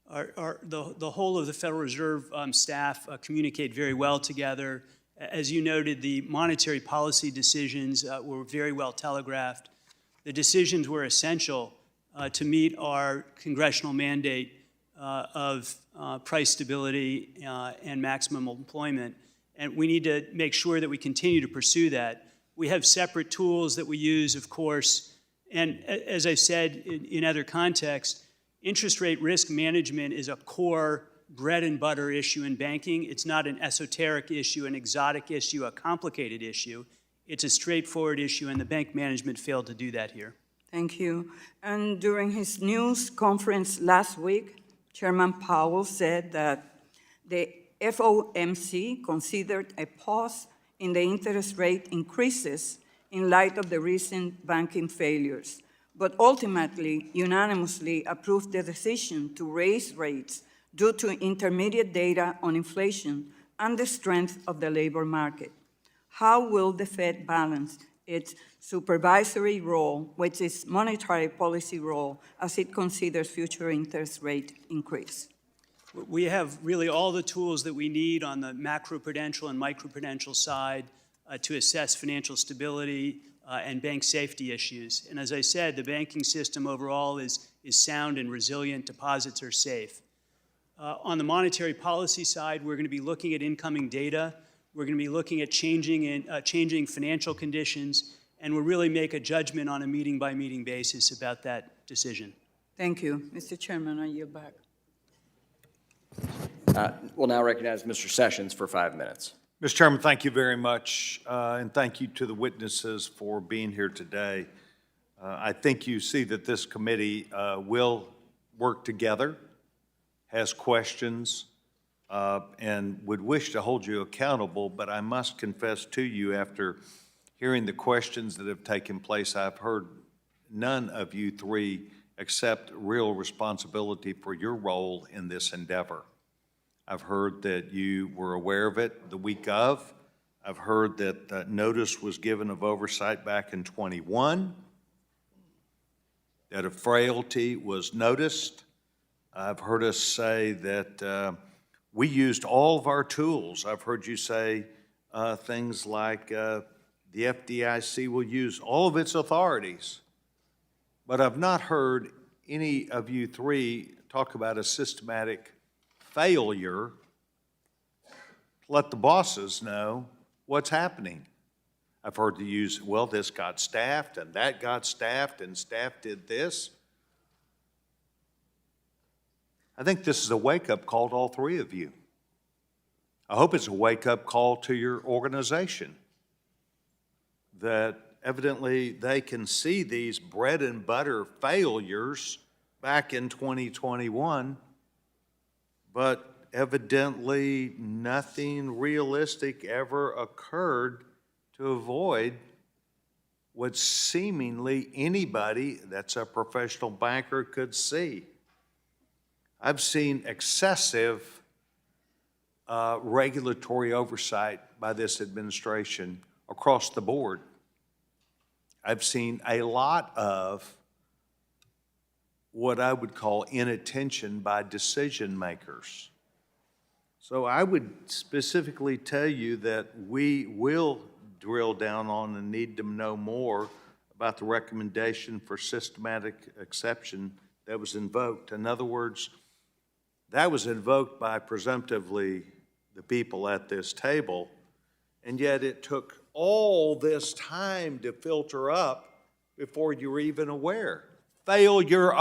The whole of the Federal Reserve staff communicate very well together. As you noted, the monetary policy decisions were very well telegraphed. The decisions were essential to meet our congressional mandate of price stability and maximum employment. And we need to make sure that we continue to pursue that. We have separate tools that we use, of course. And as I said in other contexts, interest rate risk management is a core bread and butter issue in banking. It's not an esoteric issue, an exotic issue, a complicated issue. It's a straightforward issue, and the bank management failed to do that here. Thank you. And during his news conference last week, Chairman Powell said that the FOMC considered a pause in the interest rate increases in light of the recent banking failures, but ultimately unanimously approved the decision to raise rates due to intermediate data on inflation and the strength of the labor market. How will the Fed balance its supervisory role with its monetary policy role as it considers future interest rate increase? We have really all the tools that we need on the macroprudential and microprudential side to assess financial stability and bank safety issues. And as I said, the banking system overall is sound and resilient. Deposits are safe. On the monetary policy side, we're going to be looking at incoming data. We're going to be looking at changing financial conditions, and we'll really make a judgment on a meeting-by-meeting basis about that decision. Thank you. Mr. Chairman, I yield back. We'll now recognize Mr. Sessions for 5 minutes. Mr. Chairman, thank you very much, and thank you to the witnesses for being here today. I think you see that this committee will work together, has questions, and would wish to hold you accountable, but I must confess to you, after hearing the questions that have taken place, I've heard none of you three accept real responsibility for your role in this endeavor. I've heard that you were aware of it the week of. I've heard that notice was given of oversight back in 21, that a frailty was noticed. I've heard us say that we used all of our tools. I've heard you say things like the FDIC will use all of its authorities. But I've not heard any of you three talk about a systematic failure to let the bosses know what's happening. I've heard you use, well, this got staffed, and that got staffed, and staff did this. I think this is a wake-up call to all three of you. I hope it's a wake-up call to your organization, that evidently they can see these bread and butter failures back in 2021, but evidently nothing realistic ever occurred to avoid what seemingly anybody that's a professional banker could see. I've seen excessive regulatory oversight by this administration across the board. I've seen a lot of what I would call inattention by decision makers. So I would specifically tell you that we will drill down on and need to know more about the recommendation for systematic exception that was invoked. In other words, that was invoked by presumptively the people at this table, and yet it took all this time to filter up before you were even aware. Failure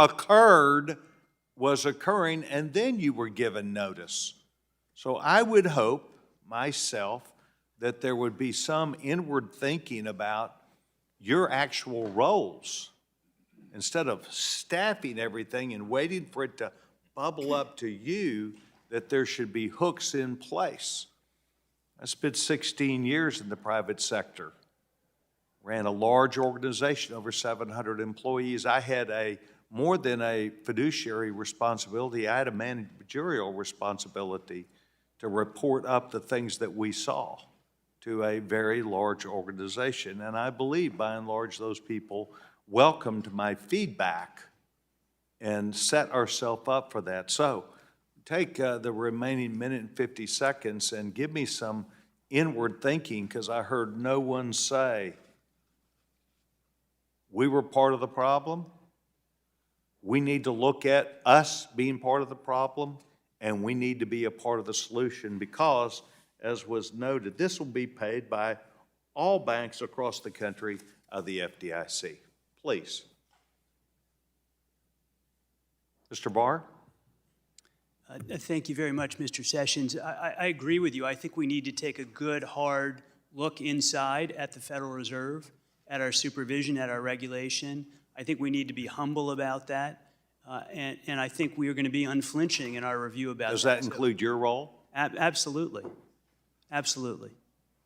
was occurring, and then you were given notice. So I would hope, myself, that there would be some inward thinking about your actual roles. Instead of staffing everything and waiting for it to bubble up to you, that there should be hooks in place. I spent 16 years in the private sector, ran a large organization, over 700 employees. I had more than a fiduciary responsibility, I had a managerial responsibility to report up the things that we saw to a very large organization. And I believe, by and large, those people welcomed my feedback and set ourselves up for that. So take the remaining minute and 50 seconds and give me some inward thinking, because I heard no one say, we were part of the problem, we need to look at us being part of the problem, and we need to be a part of the solution, because, as was noted, this will be paid by all banks across the country of the FDIC. Please. Mr. Barr? Thank you very much, Mr. Sessions. I agree with you. I think we need to take a good, hard look inside at the Federal Reserve, at our supervision, at our regulation. I think we need to be humble about that, and I think we are going to be unflinching in our review about that. Does that include your role? Absolutely. Absolutely.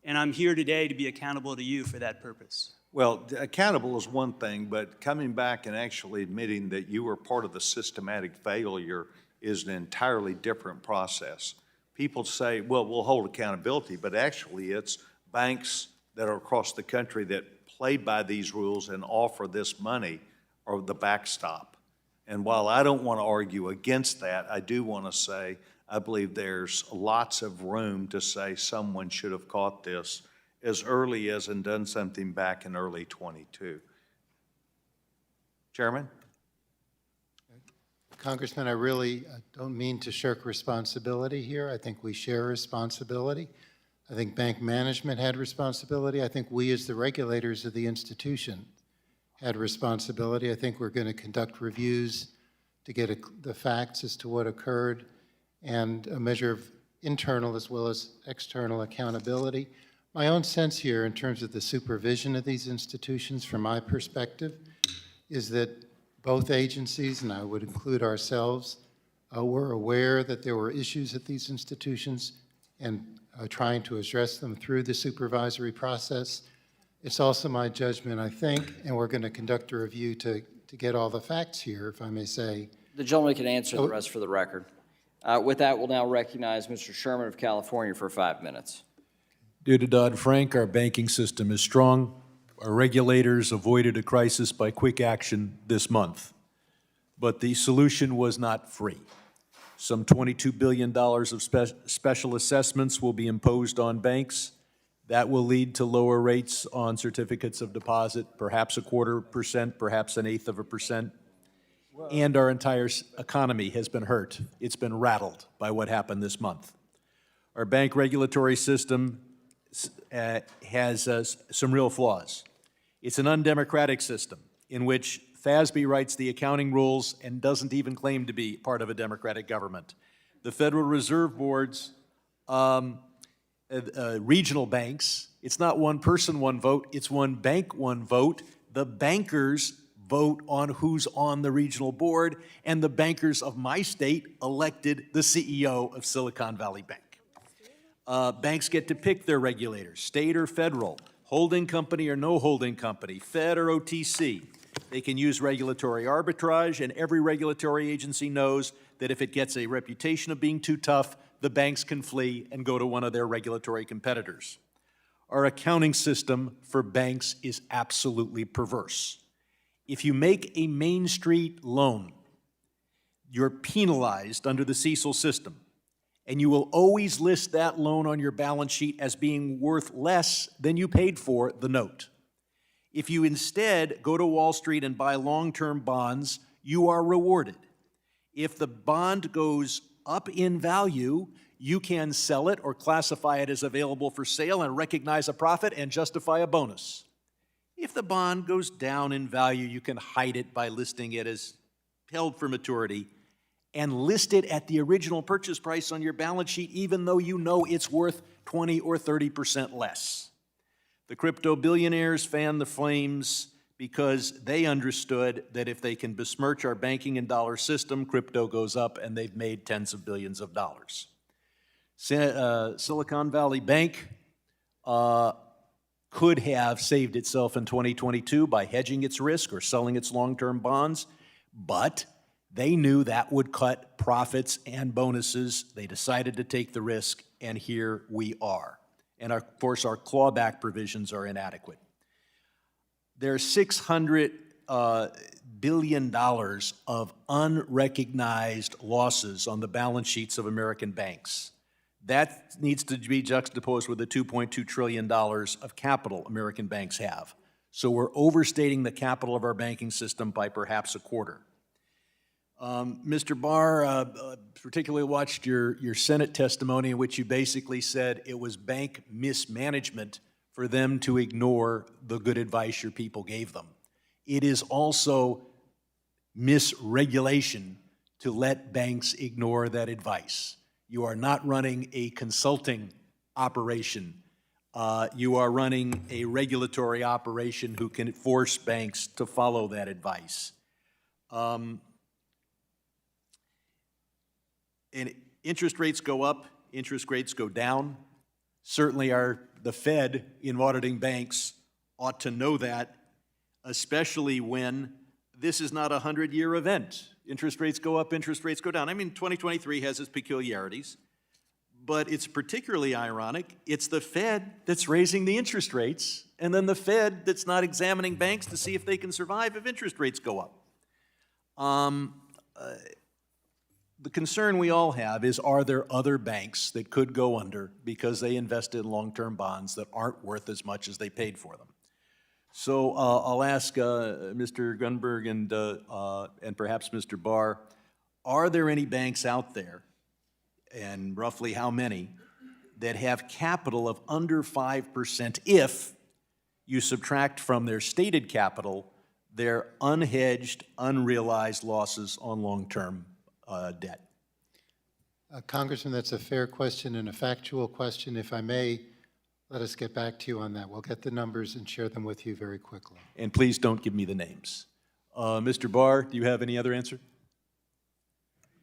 And I'm here today to be accountable to you for that purpose. Well, accountable is one thing, but coming back and actually admitting that you were part of the systematic failure is an entirely different process. People say, well, we'll hold accountability, but actually it's banks that are across the country that play by these rules and offer this money are the backstop. And while I don't want to argue against that, I do want to say I believe there's lots of room to say someone should have caught this as early as and done something back in early 22. Chairman? Congressman, I really don't mean to shirk responsibility here. I think we share responsibility. I think bank management had responsibility. I think we as the regulators of the institution had responsibility. I think we're going to conduct reviews to get the facts as to what occurred and a measure of internal as well as external accountability. My own sense here in terms of the supervision of these institutions from my perspective is that both agencies, and I would include ourselves, were aware that there were issues at these institutions and trying to address them through the supervisory process. It's also my judgment, I think, and we're going to conduct a review to get all the facts here, if I may say. The gentleman can answer the rest for the record. With that, we'll now recognize Mr. Sherman of California for 5 minutes. Due to Dodd-Frank, our banking system is strong. Our regulators avoided a crisis by quick action this month. But the solution was not free. Some $22 billion of special assessments will be imposed on banks. That will lead to lower rates on certificates of deposit, perhaps 0.25%, perhaps 0.1%. And our entire economy has been hurt. It's been rattled by what happened this month. Our bank regulatory system has some real flaws. It's an undemocratic system in which FASB writes the accounting rules and doesn't even claim to be part of a democratic government. The Federal Reserve Board's regional banks, it's not one person, one vote, it's one bank, one vote. The bankers vote on who's on the regional board, and the bankers of my state elected the CEO of Silicon Valley Bank. Banks get to pick their regulators, state or federal, holding company or no holding company, Fed or OTC. They can use regulatory arbitrage, and every regulatory agency knows that if it gets a reputation of being too tough, the banks can flee and go to one of their regulatory competitors. Our accounting system for banks is absolutely perverse. If you make a Main Street loan, you're penalized under the CECL system, and you will always list that loan on your balance sheet as being worth less than you paid for the note. If you instead go to Wall Street and buy long-term bonds, you are rewarded. If the bond goes up in value, you can sell it or classify it as available for sale and recognize a profit and justify a bonus. If the bond goes down in value, you can hide it by listing it as held for maturity and list it at the original purchase price on your balance sheet, even though you know it's worth 20 or 30% less. The crypto billionaires fanned the flames because they understood that if they can besmirch our banking and dollar system, crypto goes up, and they've made tens of billions of dollars. Silicon Valley Bank could have saved itself in 2022 by hedging its risk or selling its long-term bonds, but they knew that would cut profits and bonuses. They decided to take the risk, and here we are. And of course, our clawback provisions are inadequate. There's $600 billion of unrecognized losses on the balance sheets of American banks. That needs to be juxtaposed with the $2.2 trillion of capital American banks have. So we're overstating the capital of our banking system by perhaps a quarter. Mr. Barr, particularly watched your Senate testimony in which you basically said it was bank mismanagement for them to ignore the good advice your people gave them. It is also misregulation to let banks ignore that advice. You are not running a consulting operation. You are running a regulatory operation who can force banks to follow that advice. And interest rates go up, interest rates go down. Certainly the Fed in auditing banks ought to know that, especially when this is not a 100-year event. Interest rates go up, interest rates go down. I mean, 2023 has its peculiarities, but it's particularly ironic. It's the Fed that's raising the interest rates, and then the Fed that's not examining banks to see if they can survive if interest rates go up. The concern we all have is, are there other banks that could go under because they invested in long-term bonds that aren't worth as much as they paid for them? So I'll ask Mr. Gunberg and perhaps Mr. Barr, are there any banks out there, and roughly how many, that have capital of under 5% if you subtract from their stated capital their unhedged, unrealized losses on long-term debt? Congressman, that's a fair question and a factual question. If I may, let us get back to you on that. We'll get the numbers and share them with you very quickly. And please don't give me the names. Mr. Barr, do you have any other answer?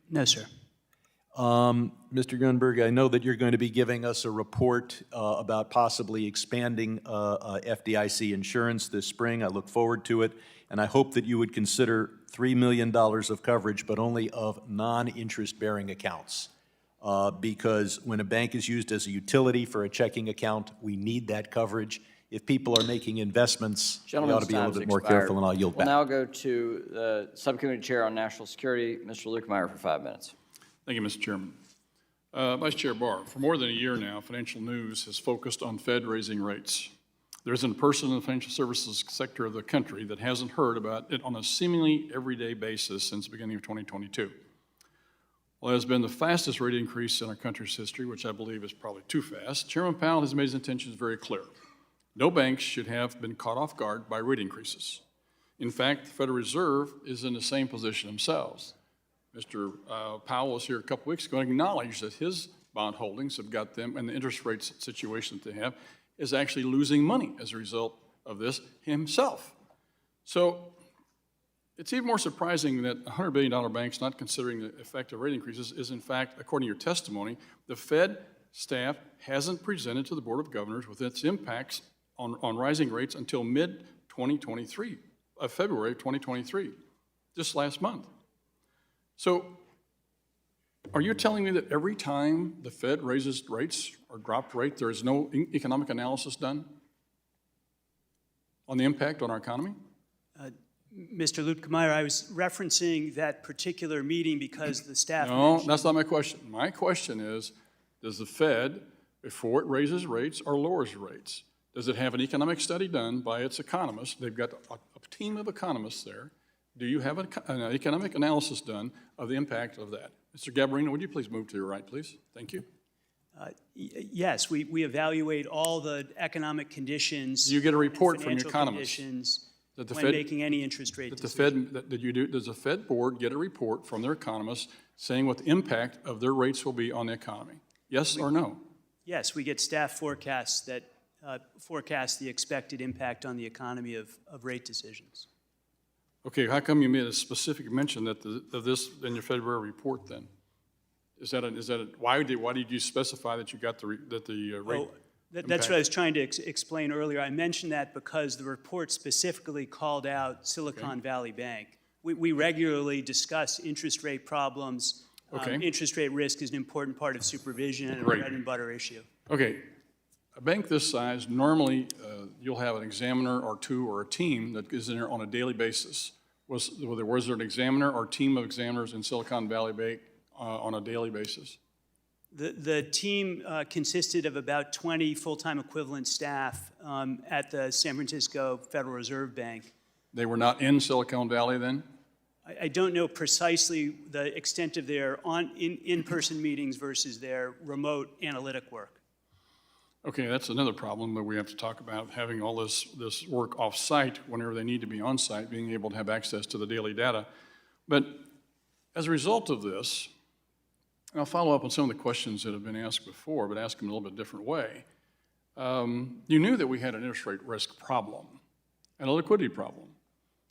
No, sir. Mr. Gunberg, I know that you're going to be giving us a report about possibly expanding FDIC insurance this spring. I look forward to it, and I hope that you would consider $3 million of coverage, but only of non-interest-bearing accounts. Because when a bank is used as a utility for a checking account, we need that coverage. If people are making investments, we ought to be a little bit more careful, and I'll yield back. We'll now go to the Subcommittee Chair on National Security, Mr. Lukemeyer, for 5 minutes. Thank you, Mr. Chairman. Vice Chair Barr, for more than a year now, Financial News has focused on Fed raising rates. There isn't a person in the financial services sector of the country that hasn't heard about it on a seemingly everyday basis since the beginning of 2022. Well, it has been the fastest rate increase in our country's history, which I believe is probably too fast. Chairman Powell has made his intentions very clear. No banks should have been caught off guard by rate increases. In fact, the Federal Reserve is in the same position themselves. Mr. Powell was here a couple weeks ago and acknowledged that his bond holdings have got them, and the interest rate situation that they have is actually losing money as a result of this himself. So it's even more surprising that a $100 billion bank's not considering the effect of rate increases is, in fact, according to your testimony, the Fed staff hasn't presented to the Board of Governors with its impacts on rising rates until mid-2023, February of 2023, just last month. So are you telling me that every time the Fed raises rates or drops rates, there is no economic analysis done on the impact on our economy? Mr. Lukemeyer, I was referencing that particular meeting because the staff No, mentioned— that's not my question. My question is, does the Fed, before it raises rates or lowers rates, does it have an economic study done by its economists? They've got a team of economists there. Do you have an economic analysis done of the impact of that? Mr. Gabarino, would you please move to your right, please? Thank you. Yes, we evaluate all the economic conditions. Do you get a report from your financial economists conditions that the when Fed, making any interest rate that the decision. Fed, that you do, does the Fed board get a report from their economists saying what the impact of their rates will be on the economy? Yes or no? Yes, we get staff forecasts that forecast the expected impact on the economy of rate decisions. Okay, how come you made a specific mention that of this in your February report then? Why did you specify that you got the rate? That's what I was trying to explain earlier. I mentioned that because the report specifically called out Silicon Valley Bank. We regularly discuss interest rate problems. Okay. Interest rate risk is an important part of supervision and a Great. bread and butter issue. Okay, a bank this size, normally you'll have an examiner or two or a team that is in there on a daily basis. Was there an examiner or team of examiners in Silicon Valley Bank on a daily basis? The team consisted of about 20 full-time equivalent staff at the San Francisco Federal Reserve Bank. They were not in Silicon Valley then? I don't know precisely the extent of their in-person meetings versus their remote analytic work. Okay, that's another problem that we have to talk about, having all this work off-site whenever they need to be on-site, being able to have access to the daily data. But As a result of this, and I'll follow up on some of the questions that have been asked before, but ask them in a little bit different way. You knew that we had an interest rate risk problem and a liquidity problem.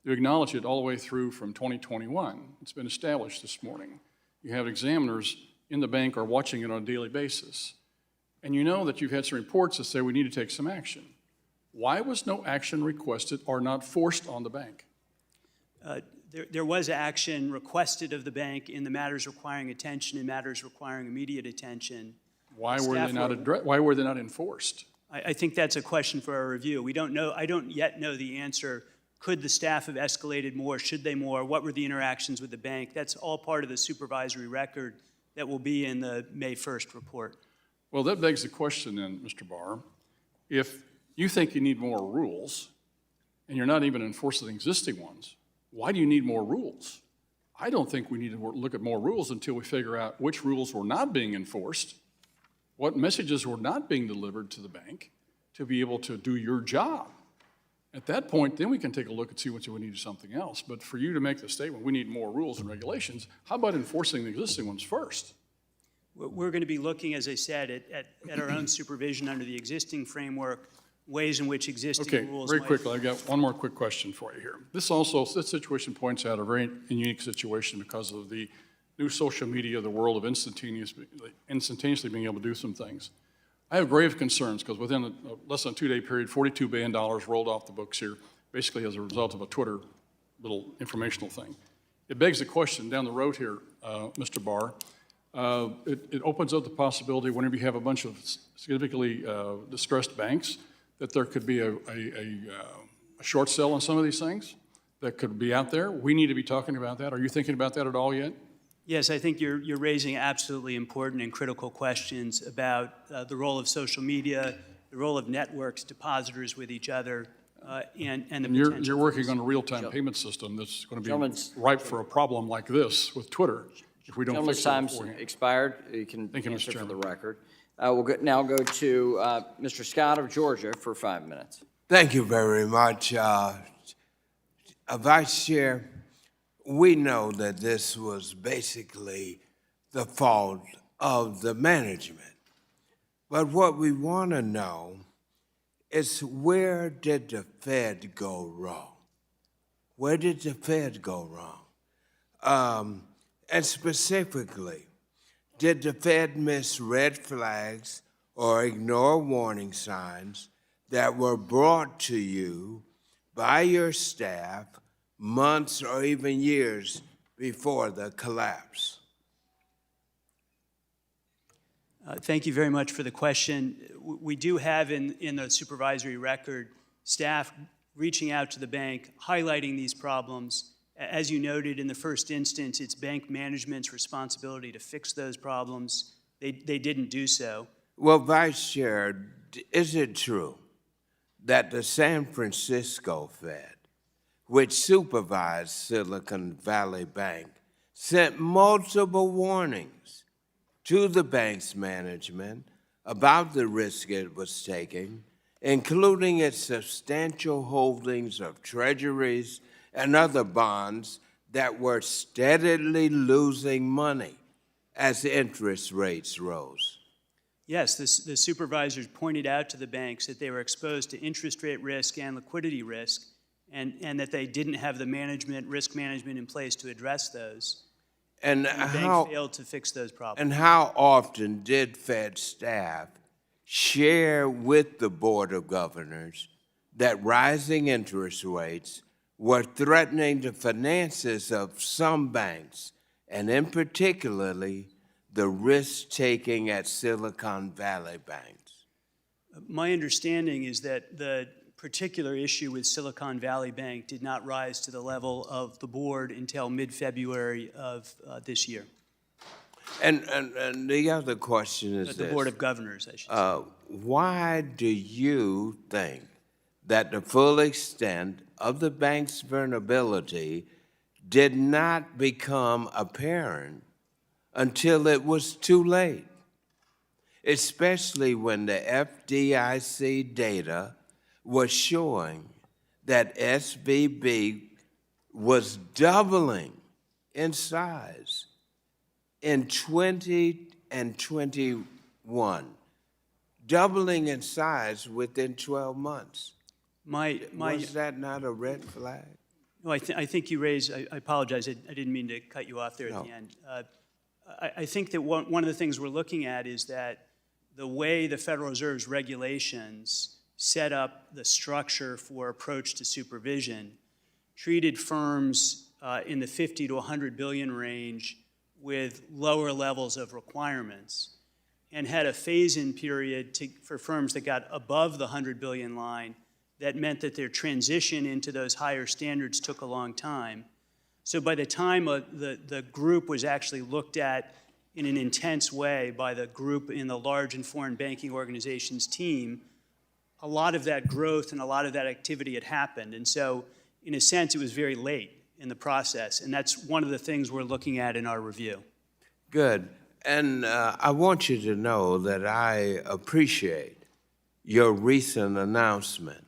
You acknowledged it all the way through from 2021. It's been established this morning. You have examiners in the bank are watching it on a daily basis. And you know that you've had some reports that say we need to take some action. Why was no action requested or not forced on the bank? There was action requested of the bank in the matters requiring attention and matters requiring immediate attention. Why were they not enforced? I think that's a question for our review. We don't know. I don't yet know the answer. Could the staff have escalated more? Should they more? What were the interactions with the bank? That's all part of the supervisory record that will be in the May 1st report. Well, that begs the question then, Mr. Barr. If you think you need more rules and you're not even enforcing existing ones, why do you need more rules? I don't think we need to look at more rules until we figure out which rules were not being enforced, what messages were not being delivered to the bank to be able to do your job. At that point, then we can take a look and see what we need to do something else. But for you to make the statement, we need more rules and regulations, how about enforcing the existing ones first? We're going to be looking, as I said, at our own supervision under the existing framework, ways in which existing rules very might... quickly, I've got one more quick question for you here. This situation points out a very unique situation because of the new social media, the world of instantaneously being able to do some things. I have grave concerns because within a less than a 2-day period, $42 billion rolled off the books here, basically as a result of a Twitter little informational thing. It begs the question down the road here, Mr. Barr, it opens up the possibility whenever you have a bunch of significantly distressed banks that there could be a short sale on some of these things that could be out there. We need to be talking about that. Are you thinking about that at all yet? Yes, I think you're raising absolutely important and critical questions about the role of social media, the role of networks, depositors with each other, and the potential. You're working on a real-time payment system that's going to be ripe for a problem like this with Twitter if we don't fix it Gentleman's beforehand. time's expired. You can Thank you, Mr. answer for the Chairman. record. We'll now go to Mr. Scott of Georgia for 5 minutes. Thank you very much. Vice Chair, we know that this was basically the fault of the management. But what we want to know is where did the Fed go wrong? Where did the Fed go wrong? And specifically, did the Fed miss red flags or ignore warning signs that were brought to you by your staff months or even years before the collapse? Thank you very much for the question. We do have in the supervisory record staff reaching out to the bank, highlighting these problems. As you noted, in the first instance, it's bank management's responsibility to fix those problems. They didn't do so. Well, Vice Chair, is it true that the San Francisco Fed, which supervised Silicon Valley Bank, sent multiple warnings to the bank's management about the risk it was taking, including its substantial holdings of treasuries and other bonds that were steadily losing money as interest rates rose? Yes, the supervisors pointed out to the banks that they were exposed to interest rate risk and liquidity risk, and that they didn't have the risk management in place to address those. And the bank failed to fix those problems. And how often did Fed staff share with the Board of Governors that rising interest rates were threatening the finances of some banks, and in particularly the risk-taking at Silicon Valley banks? My understanding is that the particular issue with Silicon Valley Bank did not rise to the level of the board until mid-February of this year. And the other question is The this. Board of Governors, I should say. Why do you think that the full extent of the bank's vulnerability did not become apparent until it was too late, especially when the FDIC data was showing that SVB was doubling in size in 20 and 21, doubling in size within 12 months. Was that not a red flag? No, I think you raised, I apologize, I didn't mean to cut you off there at No. the end. I think that one of the things we're looking at is that the way the Federal Reserve's regulations set up the structure for approach to supervision treated firms in the 50 to 100 billion range with lower levels of requirements, and had a phase-in period for firms that got above the 100 billion line. That meant that their transition into those higher standards took a long time. So by the time the group was actually looked at in an intense way by the group in the large and foreign banking organizations team, a lot of that growth and a lot of that activity had happened. And so in a sense, it was very late in the process. And that's one of the things we're looking at in our review. Good. And I want you to know that I appreciate your recent announcement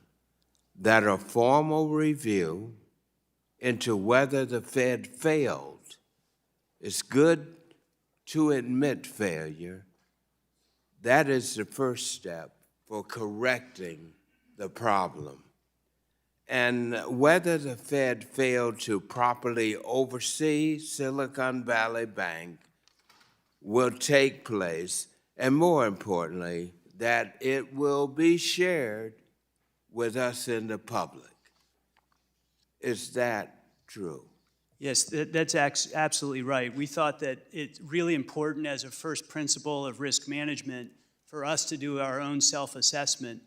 that a formal review into whether the Fed failed. It's good to admit failure. That is the first step for correcting the problem. And whether the Fed failed to properly oversee Silicon Valley Bank will take place, and more importantly, that it will be shared with us in the public. Is that true? Yes, that's absolutely right. We thought that it's really important as a first principle of risk management for us to do our own self-assessment.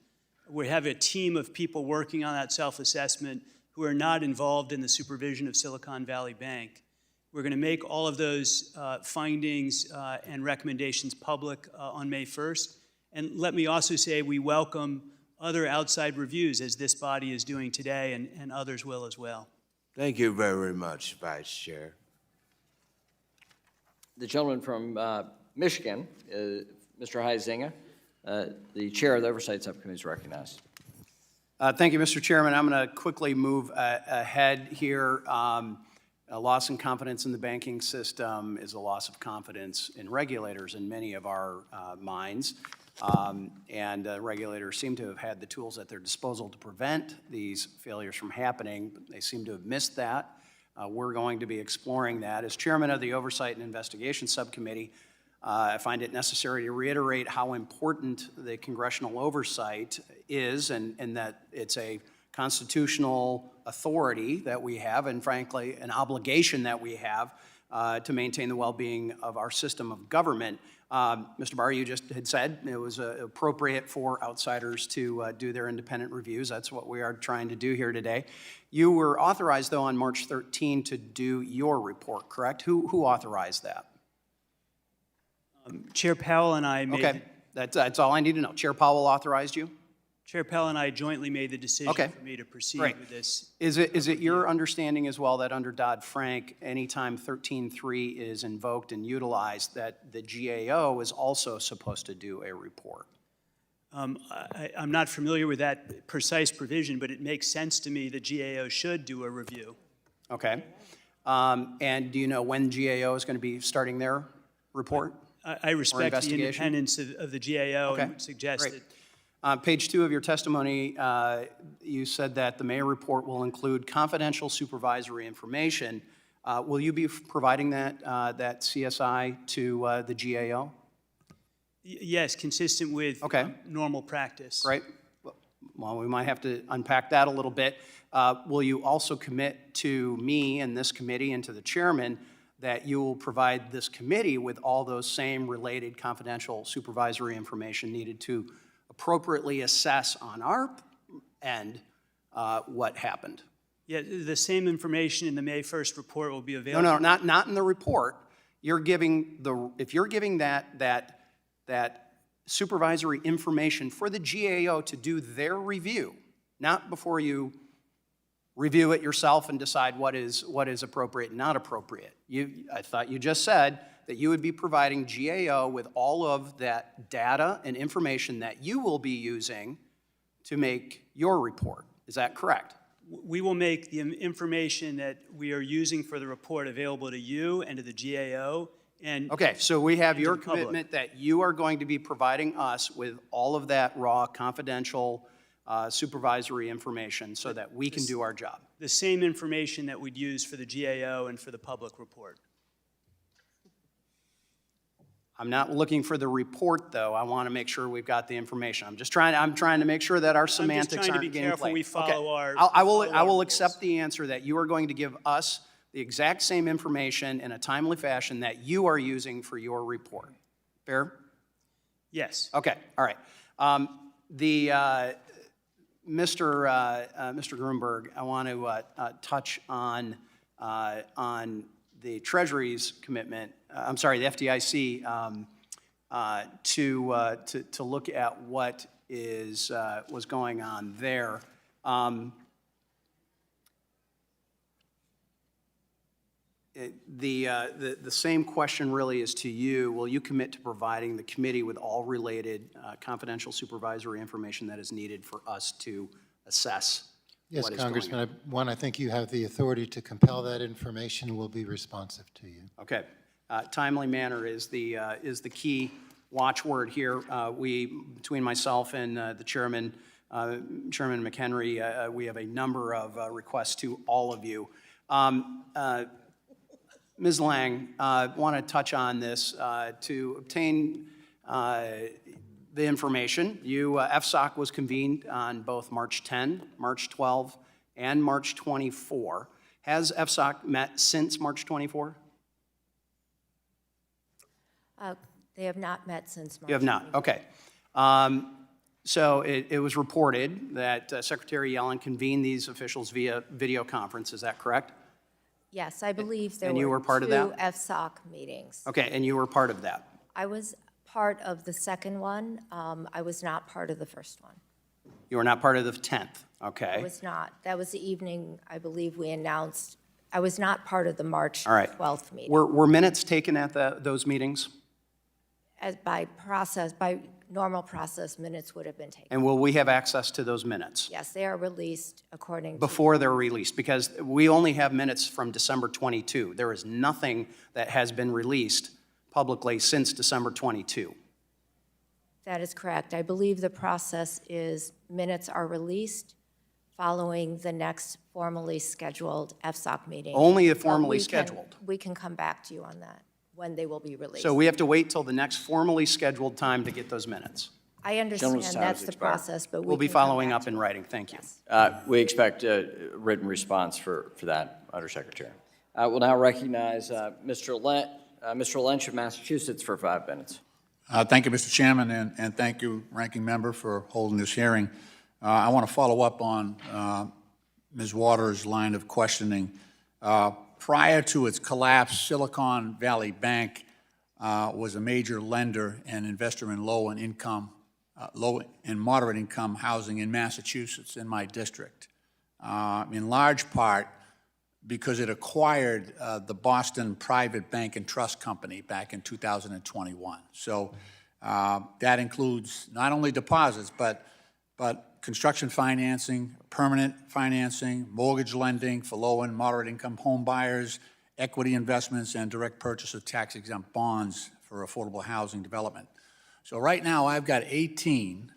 We have a team of people working on that self-assessment who are not involved in the supervision of Silicon Valley Bank. We're going to make all of those findings and recommendations public on May 1st. And let me also say we welcome other outside reviews, as this body is doing today, and others will as well. Thank you very much, Vice Chair. The gentleman from Michigan, Mr. Huizinga, the chair of the Oversight Subcommittee, is recognized. Thank you, Mr. Chairman. I'm going to quickly move ahead here. A loss in confidence in the banking system is a loss of confidence in regulators in many of our minds. And regulators seem to have had the tools at their disposal to prevent these failures from happening, but they seem to have missed that. We're going to be exploring that. As chairman of the Oversight and Investigation Subcommittee, I find it necessary to reiterate how important the congressional oversight is, and that it's a constitutional authority that we have, and frankly, an obligation that we have to maintain the well-being of our system of government. Mr. Barr, you just had said it was appropriate for outsiders to do their independent reviews. That's what we are trying to do here today. You were authorized, though, on March 13 to do your report, correct? Who authorized that? Chair Powell and I made... Okay, that's all I need to know. Chair Powell authorized you? Chair Powell and I jointly made the decision Okay. for me to proceed Great. with this. Is it your understanding as well that under Dodd-Frank, anytime 13.3 is invoked and utilized, that the GAO is also supposed to do a report? I'm not familiar with that precise provision, but it makes sense to me that GAO should do a review. Okay. And do you know when GAO is going to be starting their report? I respect the investigation? independence of the GAO Okay, and would suggest great. that Page 2 of your testimony, you said that the May report will include confidential supervisory information. Will you be providing that CSI to the GAO? yes, consistent with Okay. normal practice. Right? Well, we might have to unpack that a little bit. Will you also commit to me and this committee and to the chairman that you will provide this committee with all those same related confidential supervisory information needed to appropriately assess on our end what happened? Yeah, the same information in the May 1st report will be available. No, not in the report. You're giving if you're giving that supervisory information for the GAO to do their review, not before you review it yourself and decide what is appropriate and not appropriate. I thought you just said that you would be providing GAO with all of that data and information that you will be using to make your report. Is that correct? We will make the information that we are using for the report available to you and to the GAO and. Okay, so we have and to your the public. commitment that you are going to be providing us with all of that raw, confidential, supervisory information so that we can do our job. The same information that we'd use for the GAO and for the public report. I'm not looking for the report, though. I want to make sure we've got the information. I'm trying to make sure that our semantics trying to aren't be getting careful played. we follow our- I will follow our rules. accept the answer that you are going to give us the exact same information in a timely fashion that you are using for your report. Fair? Yes. Okay, all right. Mr. Grunberg, I want to touch on the Treasury's commitment, the FDIC, to look at what was going on there. The same question really is to you. Will you commit to providing the committee with all related confidential supervisory information that is needed for us to assess Yes, what is going Congressman. on? One, I think you have the authority to compel that information. We'll be responsive to you. Okay. Timely manner is the key watchword here. Between myself and the chairman, Chairman McHenry, we have a number of requests to all of you. Ms. Lang, want to touch on this. To obtain the information, FSOC was convened on both March 10, March 12, and March 24. Has FSOC met since March 24? They have not met since March. You have not, okay. So it was reported that Secretary Yellen convened these officials via video conference, is that correct? Yes, I believe there And you were were part of two that? FSOC meetings. Okay, and you were part of that? I was part of the second one. I was not part of the first one. You were not part of the 10th, I okay. was not. That was the evening, I believe, we announced. I was not part of the March All right. 12th meeting. Were minutes taken at those meetings? By normal process, minutes would have been taken. And will we have access to those minutes? Yes, they are released according to. Before they're released, because we only have minutes from December 22. There is nothing that has been released publicly since December 22. That is correct. I believe the process is minutes are released following the next formally scheduled FSOC meeting. Only the But formally we can- scheduled. We can come back to you on that, when they will be released. So we have to wait till the next formally scheduled time to get those minutes. I understand Gentleman's time that's has the expired. process, but we We'll be can come following back up to in you. writing. Thank you. Yes. We expect a written response for that, Undersecretary. We'll now recognize Mr. Lynch of Massachusetts for 5 minutes. Thank you, Mr. Chairman, and thank you, Ranking Member, for holding this hearing. I want to follow up on Ms. Waters' line of questioning. Prior to its collapse, Silicon Valley Bank was a major lender and investor in low and moderate income housing in Massachusetts, in my district, in large part because it acquired the Boston Private Bank and Trust Company back in 2021. So that includes not only deposits, but construction financing, permanent financing, mortgage lending for low and moderate income home buyers, equity investments, and direct purchase of tax-exempt bonds for affordable housing development. So right now, I've got 18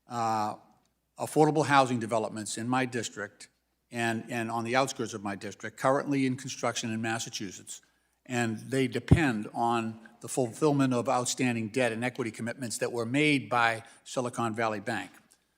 affordable housing developments in my district and on the outskirts of my district, currently in construction in Massachusetts, and they depend on the fulfillment of outstanding debt and equity commitments that were made by Silicon Valley Bank.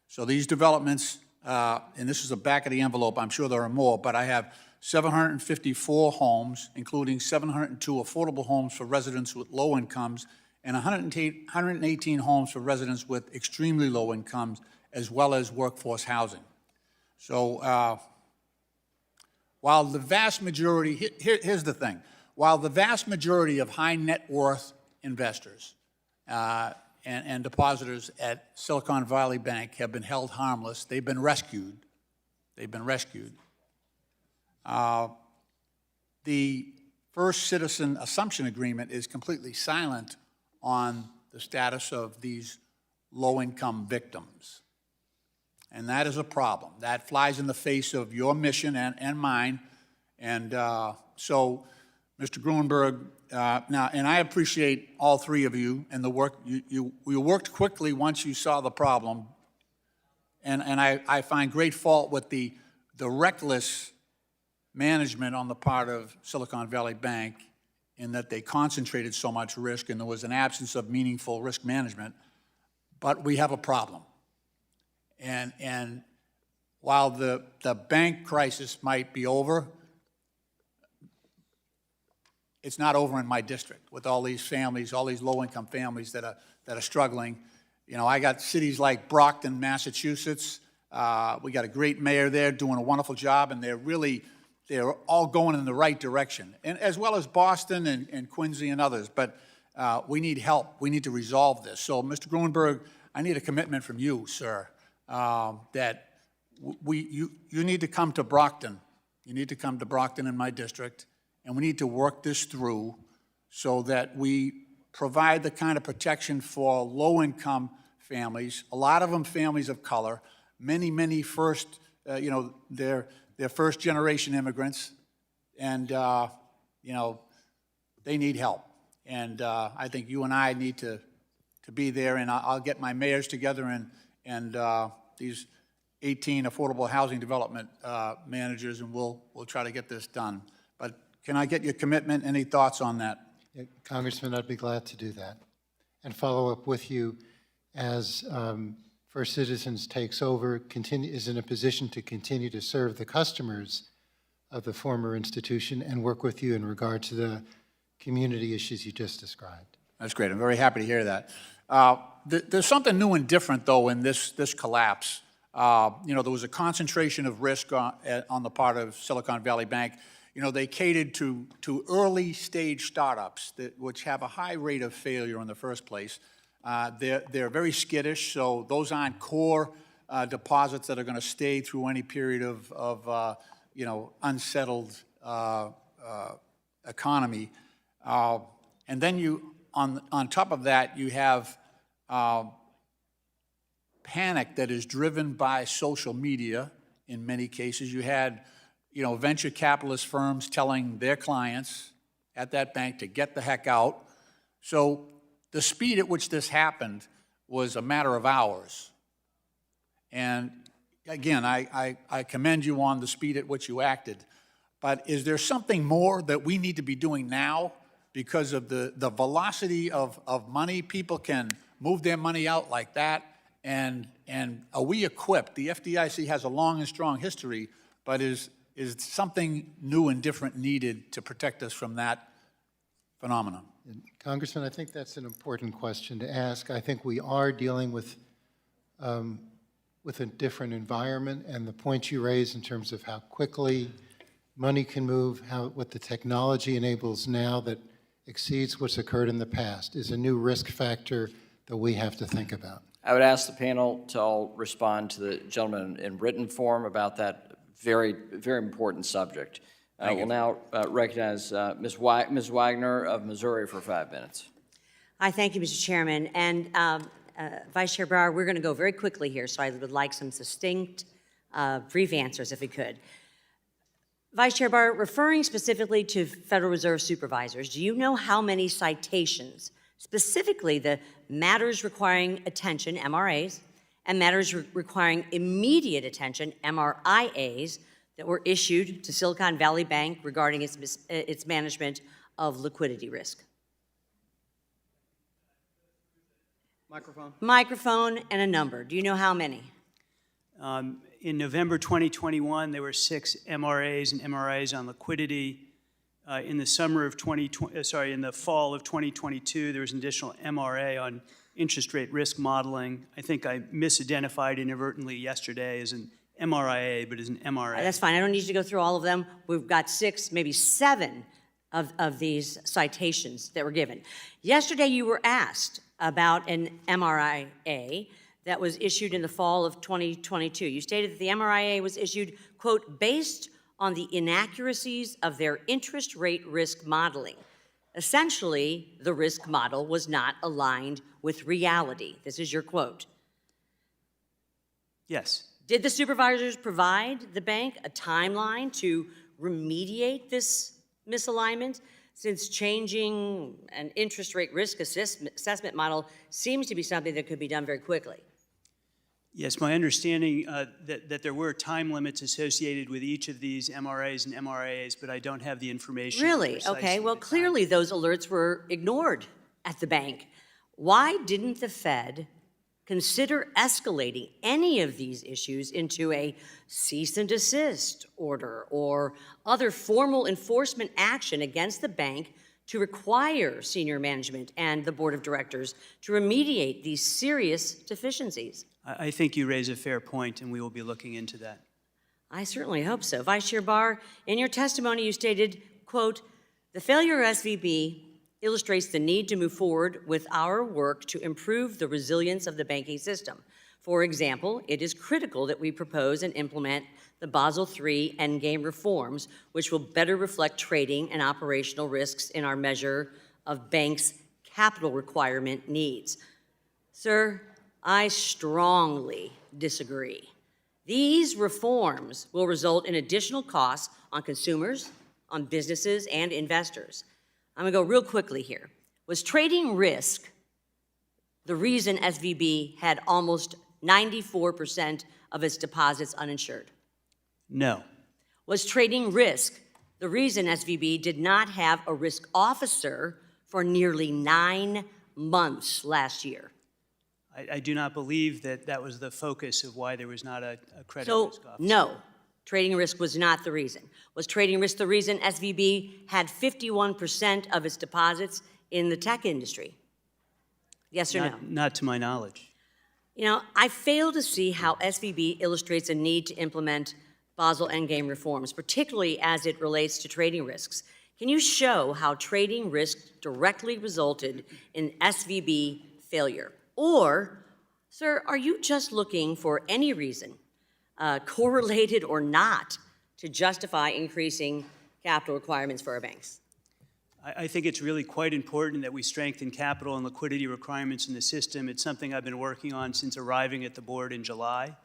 So these developments, and this is the back of the envelope, I'm sure there are more, but I have 754 homes, including 702 affordable homes for residents with low incomes, and 118 homes for residents with extremely low incomes, as well as workforce housing. So while the vast majority, here's the thing, while the vast majority of high net worth investors and depositors at Silicon Valley Bank have been held harmless, they've been rescued. The First Citizen Assumption Agreement is completely silent on the status of these low-income victims. and that is a problem. That flies in the face of your mission and mine. And so, Mr. Gruenberg, now, and I appreciate all three of you and the work. You worked quickly once you saw the problem. And I find great fault with the reckless management on the part of Silicon Valley Bank in that they concentrated so much risk and there was an absence of meaningful risk management. But we have a problem. And while the bank crisis might be over, it's not over in my district with all these families, all these low-income families that are struggling. You know, I got cities like Brockton, Massachusetts. We got a great mayor there doing a wonderful job, and they're all going in the right direction, and as well as Boston and Quincy and others. But we need help. We need to resolve this. So, Mr. Gruenberg, I need a commitment from you, sir, that you need to come to Brockton. You need to come to Brockton in my district, and we need to work this through so that we provide the kind of protection for low-income families, a lot of them families of color, many first, they're first-generation immigrants, and, they need help. And I think you and I need to be there, and I'll get my mayors together and these 18 affordable housing development managers, and we'll try to get this done. But can I get your commitment? Any thoughts on that? Yeah, Congressman, I'd be glad to do that and follow up with you as First Citizens takes over, is in a position to continue to serve the customers of the former institution and work with you in regard to the community issues you just described. That's great. I'm very happy to hear that. There's something new and different, though, in this collapse. There was a concentration of risk on the part of Silicon Valley Bank. They catered to early-stage startups which have a high rate of failure in the first place. They're very skittish, so those aren't core deposits that are going to stay through any period of unsettled economy. And then on top of that, you have panic that is driven by social media in many cases. You had venture capitalist firms telling their clients at that bank to get the heck out. So the speed at which this happened was a matter of hours. And again, I commend you on the speed at which you acted. But is there something more that we need to be doing now because of the velocity of money? People can move their money out like that. And are we equipped? The FDIC has a long and strong history, but is something new and different needed to protect us from that phenomenon? Congressman, I think that's an important question to ask. I think we are dealing with a different environment, and the point you raise in terms of how quickly money can move, what the technology enables now that exceeds what's occurred in the past is a new risk factor that we have to think about. I would ask the panel to all respond to the gentleman in written form about that very, very important subject. We'll now recognize Ms. Wagner of Missouri for 5 minutes. Hi, thank you, Mr. Chairman. And Vice Chair Brower, we're going to go very quickly here, so I would like some succinct, brief answers if we could. Vice Chair Brower, referring specifically to Federal Reserve supervisors, do you know how many citations, specifically the matters requiring attention, MRAs, and matters requiring immediate attention, MRIAs, that were issued to Silicon Valley Bank regarding its management of liquidity risk? Microphone. Microphone and a number. Do you know how many? In November 2021, there were 6 MRAs and MRIs on liquidity. In the in the fall of 2022, there was an additional MRA on interest rate risk modeling. I think I misidentified inadvertently yesterday as an MRIA, but as an MRA. That's fine. I don't need you to go through all of them. We've got 6, maybe 7 of these citations that were given. Yesterday, you were asked about an MRIA that was issued in the fall of 2022. You stated that the MRIA was issued, quote, based on the inaccuracies of their interest rate risk modeling. Essentially, the risk model was not aligned with reality. This is your quote. Yes. Did the supervisors provide the bank a timeline to remediate this misalignment? Since changing an interest rate risk assessment model seems to be something that could be done very quickly. Yes, my understanding that there were time limits associated with each of these MRAs and MRAs, but I don't have the information. Really? precisely Okay, well, the time. clearly those alerts were ignored at the bank. Why didn't the Fed consider escalating any of these issues into a cease and desist order or other formal enforcement action against the bank to require senior management and the board of directors to remediate these serious deficiencies? I think you raise a fair point, and we will be looking into that. I certainly hope so. Vice Chair Barr, in your testimony you stated, quote, "The failure of SVB illustrates the need to move forward with our work to improve the resilience of the banking system. For example, it is critical that we propose and implement the Basel III endgame reforms, which will better reflect trading and operational risks in our measure of banks' capital requirement needs." Sir, I strongly disagree. These reforms will result in additional costs on consumers, on businesses, and investors. I'm gonna go real quickly here. Was trading risk the reason SVB had almost 94% of its deposits uninsured? No. Was trading risk the reason SVB did not have a risk officer for nearly 9 months last year? I do not believe that that was the focus of why there was not a credit So, risk officer. no, trading risk was not the reason. Was trading risk the reason SVB had 51% of its deposits in the tech industry? Yes or no? Not to my knowledge. You know, I fail to see how SVB illustrates a need to implement Basel endgame reforms, particularly as it relates to trading risks. Can you show how trading risk directly resulted in SVB failure? Or, sir, are you just looking for any reason, correlated or not, to justify increasing capital requirements for our banks? I think it's really quite important that we strengthen capital and liquidity requirements in the system. It's something I've been working on since arriving at the board in July.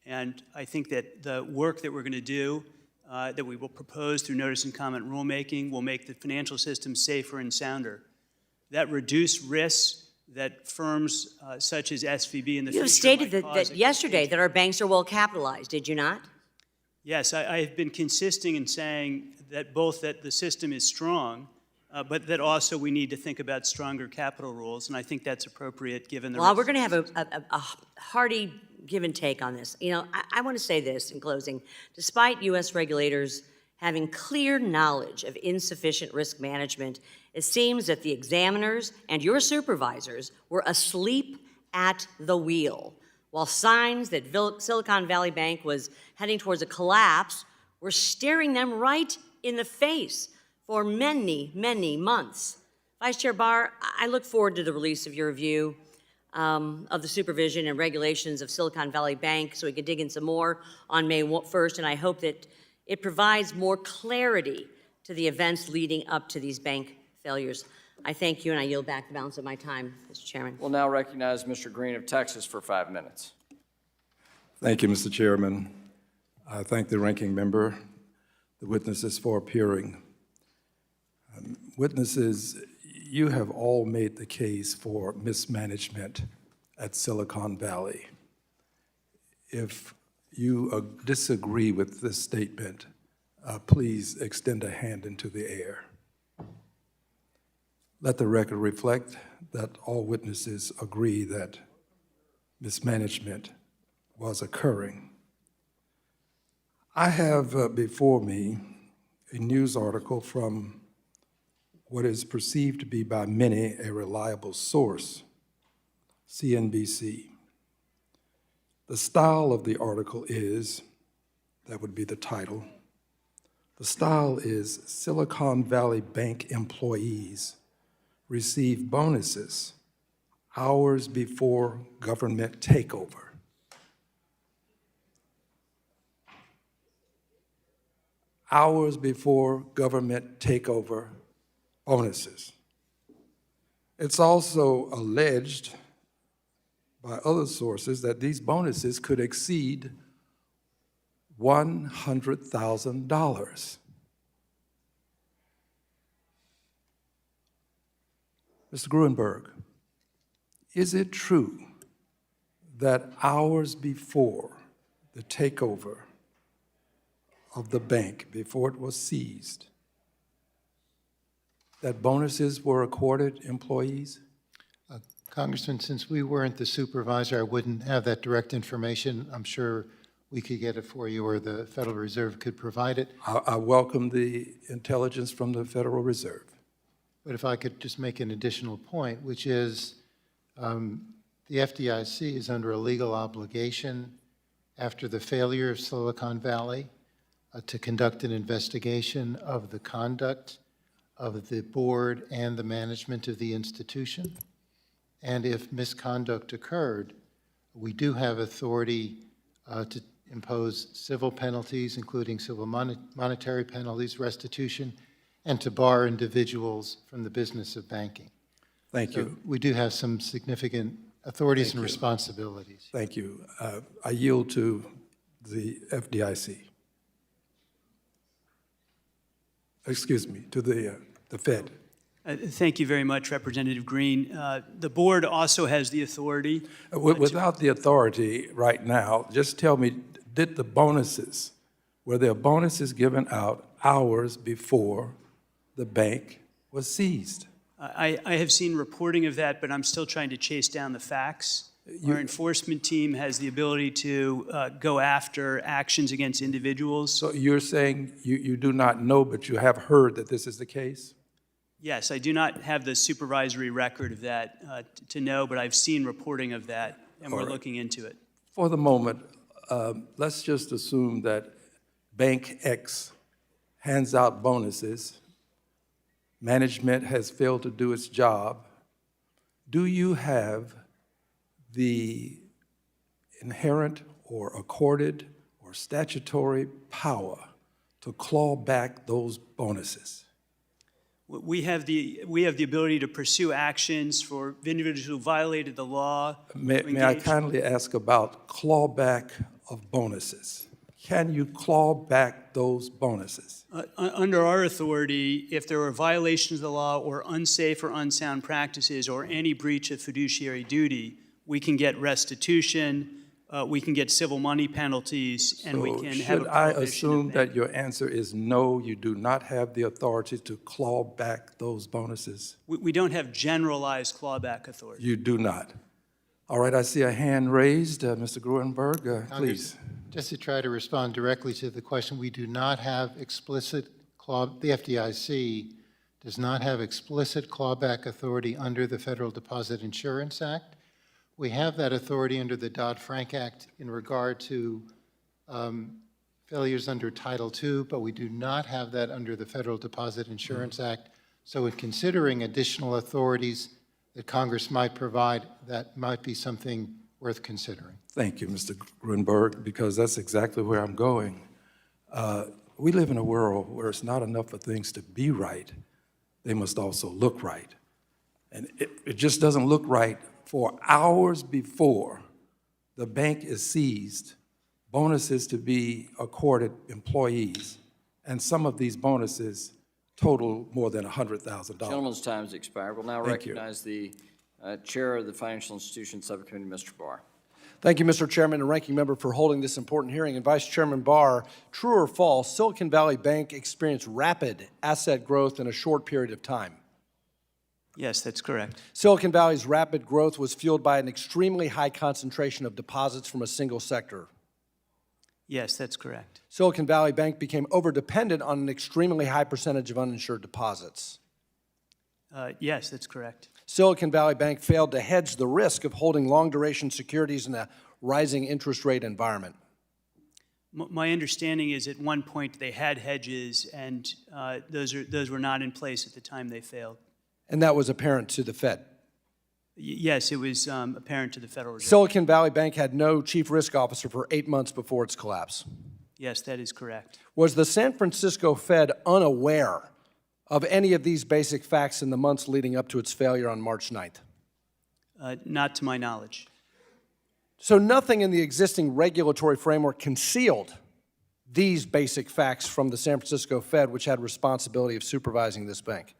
And I think that the work that we're going to do, that we will propose through notice and comment rulemaking, will make the financial system safer and sounder. That reduced risks that firms such as SVB in the future You stated might cause that yesterday that our banks are well capitalized, did you not? Yes, I have been consisting in saying that both that the system is strong, but that also we need to think about stronger capital rules, and I think that's appropriate given the Well, risks. we're going to have a hearty give and take on this. You know, I want to say this in closing. Despite U.S. regulators having clear knowledge of insufficient risk management, it seems that the examiners and your supervisors were asleep at the wheel, while signs that Silicon Valley Bank was heading towards a collapse were staring them right in the face for many, many months. Vice Chair Barr, I look forward to the release of your review of the supervision and regulations of Silicon Valley Bank so we can dig in some more on May 1st, and I hope that it provides more clarity to the events leading up to these bank failures. I thank you, and I yield back the balance of my time, Mr. Chairman. We'll now recognize Mr. Green of Texas for 5 minutes. Thank you, Mr. Chairman. I thank the ranking member, the witnesses for appearing. Witnesses, you have all made the case for mismanagement at Silicon Valley. If you disagree with this statement, please extend a hand into the air. Let the record reflect that all witnesses agree that mismanagement was occurring. I have before me a news article from what is perceived to be by many a reliable source, CNBC. The style of the article is, that would be the title, the style is Silicon Valley Bank employees receive bonuses hours before government takeover. Hours before government takeover bonuses. It's also alleged by other sources that these bonuses could exceed $100,000. Mr. Gruenberg, is it true that hours before the takeover of the bank, before it was seized, that bonuses were accorded employees? Congressman, since we weren't the supervisor, I wouldn't have that direct information. I'm sure we could get it for you, or the Federal Reserve could provide it. I welcome the intelligence from the Federal Reserve. But if I could just make an additional point, which is the FDIC is under a legal obligation after the failure of Silicon Valley to conduct an investigation of the conduct of the board and the management of the institution. And if misconduct occurred, we do have authority to impose civil penalties, including civil monetary penalties, restitution, and to bar individuals from the business of banking. Thank you. We do have some significant authorities and you. responsibilities. Thank you. I yield to the FDIC. Excuse me, to the Fed. Thank you very much, Representative Green. The board also has the authority. Without the authority right now, just tell me, were there bonuses given out hours before the bank was seized? I have seen reporting of that, but I'm still trying to chase down the facts. Our enforcement team has the ability to go after actions against individuals. So you're saying you do not know, but you have heard that this is the case? Yes, I do not have the supervisory record of that to know, but I've seen reporting of that, and we're looking into it. For the moment, let's just assume that Bank X hands out bonuses. Management has failed to do its job. Do you have the inherent or accorded or statutory power to claw back those bonuses? We have the ability to pursue actions for individuals who violated the law. May I kindly ask about clawback of bonuses? Can you claw back those bonuses? Under our authority, if there are violations of the law or unsafe or unsound practices or any breach of fiduciary duty, we can get restitution, we can get civil money penalties, and we can have a should I prohibition assume of that your answer is no, you do not have the authority to claw back those bonuses? We don't have generalized clawback authority. You do not. All right, I see a hand raised. Mr. Gruenberg, please. Just to try to respond directly to the question, we do not have explicit the FDIC does not have explicit clawback authority under the Federal Deposit Insurance Act. We have that authority under the Dodd-Frank Act in regard to failures under Title II, but we do not have that under the Federal Deposit Insurance Act. So in considering additional authorities that Congress might provide, that might be something worth considering. Thank you, Mr. Gruenberg, because that's exactly where I'm going. We live in a world where it's not enough for things to be right, they must also look right. And it just doesn't look right for hours before the bank is seized, bonuses to be accorded employees, and some of these bonuses total more than $100,000. Gentleman's time has expired. We'll now Thank you. recognize the Chair of the Financial Institutions Subcommittee, Mr. Barr. Thank you, Mr. Chairman and Ranking Member, for holding this important hearing. And Vice Chairman Barr, true or false, Silicon Valley Bank experienced rapid asset growth in a short period of time? Yes, that's correct. Silicon Valley's rapid growth was fueled by an extremely high concentration of deposits from a single sector. Yes, that's correct. Silicon Valley Bank became overdependent on an extremely high percentage of uninsured deposits. Yes, that's correct. Silicon Valley Bank failed to hedge the risk of holding long-duration securities in a rising interest rate environment. My understanding is at one point they had hedges, and those were not in place at the time they failed. And that was apparent to the Fed. Yes, it was apparent to the Federal Reserve. Silicon Valley Bank had no chief risk officer for 8 months before its collapse. Yes, that is correct. Was the San Francisco Fed unaware of any of these basic facts in the months leading up to its failure on March 9th? Not to my knowledge. So nothing in the existing regulatory framework concealed these basic facts from the San Francisco Fed, which had responsibility of supervising this bank?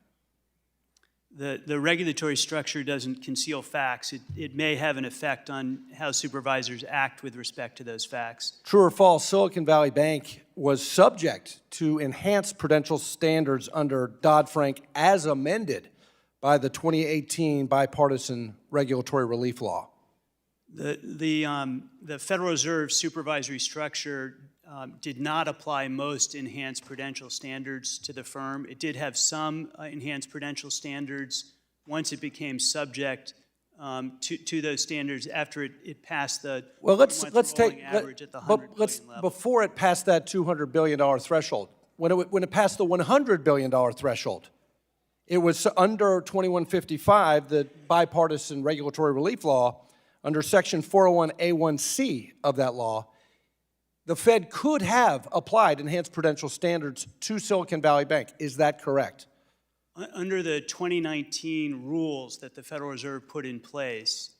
The regulatory structure doesn't conceal facts. It may have an effect on how supervisors act with respect to those facts. True or false, Silicon Valley Bank was subject to enhanced prudential standards under Dodd-Frank as amended by the 2018 bipartisan regulatory relief law. The Federal Reserve supervisory structure did not apply most enhanced prudential standards to the firm. It did have some enhanced prudential standards once it became subject to those standards after it passed the let's take average at the $100 billion level. Before it passed that $200 billion threshold, when it passed the $100 billion threshold, it was under 2155, the bipartisan regulatory relief law, under Section 401A1C of that law. The Fed could have applied enhanced prudential standards to Silicon Valley Bank. Is that correct? Under the 2019 rules that the Federal Reserve put in place,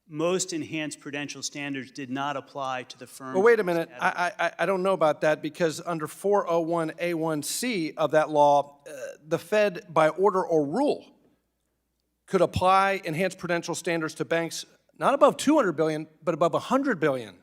most enhanced prudential standards did not apply to the firm. Well, wait a minute. I don't know about that, because under 401A1C of that law, the Fed, by order or rule, could apply enhanced prudential standards to banks not above $200 billion, but above $100 billion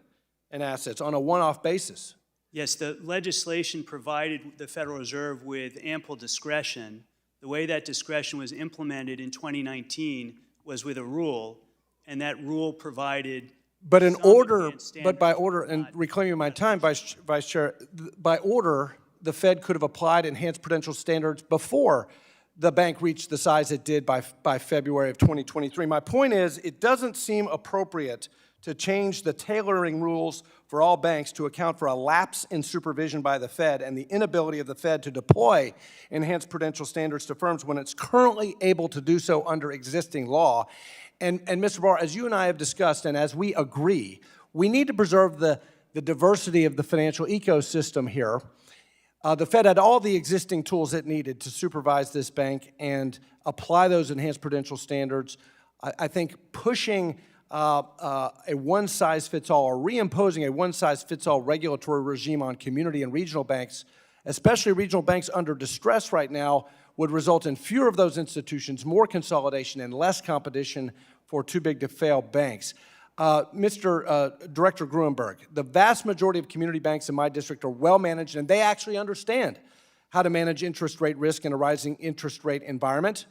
in assets on a one-off basis. Yes, the legislation provided the Federal Reserve with ample discretion. The way that discretion was implemented in 2019 was with a rule, and that rule provided But in order, but by order, and reclaiming my time, Vice Chair, by order, the Fed could have applied enhanced prudential standards before the bank reached the size it did by February of 2023. My point is, it doesn't seem appropriate to change the tailoring rules for all banks to account for a lapse in supervision by the Fed and the inability of the Fed to deploy enhanced prudential standards to firms when it's currently able to do so under existing law. And Mr. Barr, as you and I have discussed, and as we agree, we need to preserve the diversity of the financial ecosystem here. The Fed had all the existing tools it needed to supervise this bank and apply those enhanced prudential standards. I think pushing a one-size-fits-all or reimposing a one-size-fits-all regulatory regime on community and regional banks, especially regional banks under distress right now, would result in fewer of those institutions, more consolidation, and less competition for too-big-to-fail banks. Mr. Director Gruenberg, the vast majority of community banks in my district are well-managed, and they actually understand how to manage interest rate risk in a rising interest rate environment.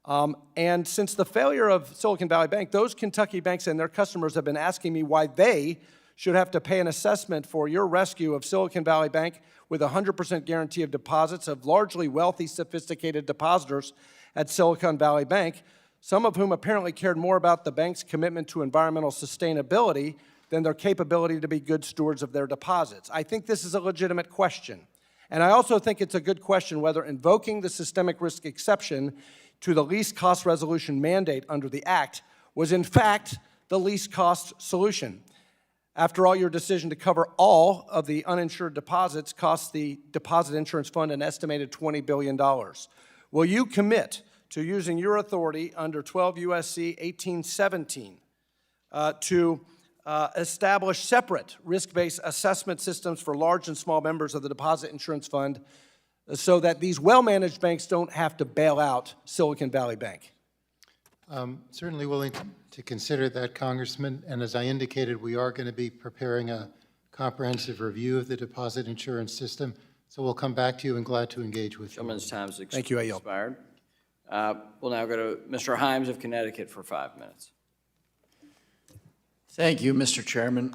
And since the failure of Silicon Valley Bank, those Kentucky banks and their customers have been asking me why they should have to pay an assessment for your rescue of Silicon Valley Bank with a 100% guarantee of deposits of largely wealthy, sophisticated depositors at Silicon Valley Bank, some of whom apparently cared more about the bank's commitment to environmental sustainability than their capability to be good stewards of their deposits. I think this is a legitimate question. And I also think it's a good question whether invoking the systemic risk exception to the least cost resolution mandate under the Act was in fact the least cost solution. After all, your decision to cover all of the uninsured deposits cost the Deposit Insurance Fund an estimated $20 billion. Will you commit to using your authority under 12 U.S.C. 1817 to establish separate risk-based assessment systems for large and small members of the Deposit Insurance Fund so that these well-managed banks don't have to bail out Silicon Valley Bank? Certainly willing to consider that, Congressman. And as I indicated, we are going to be preparing a comprehensive review of the deposit insurance system. So we'll come back to you and glad to engage with you. Gentleman's time has Thank you, I yield. expired. We'll now go to Mr. Himes of Connecticut for 5 minutes. Thank you, Mr. Chairman.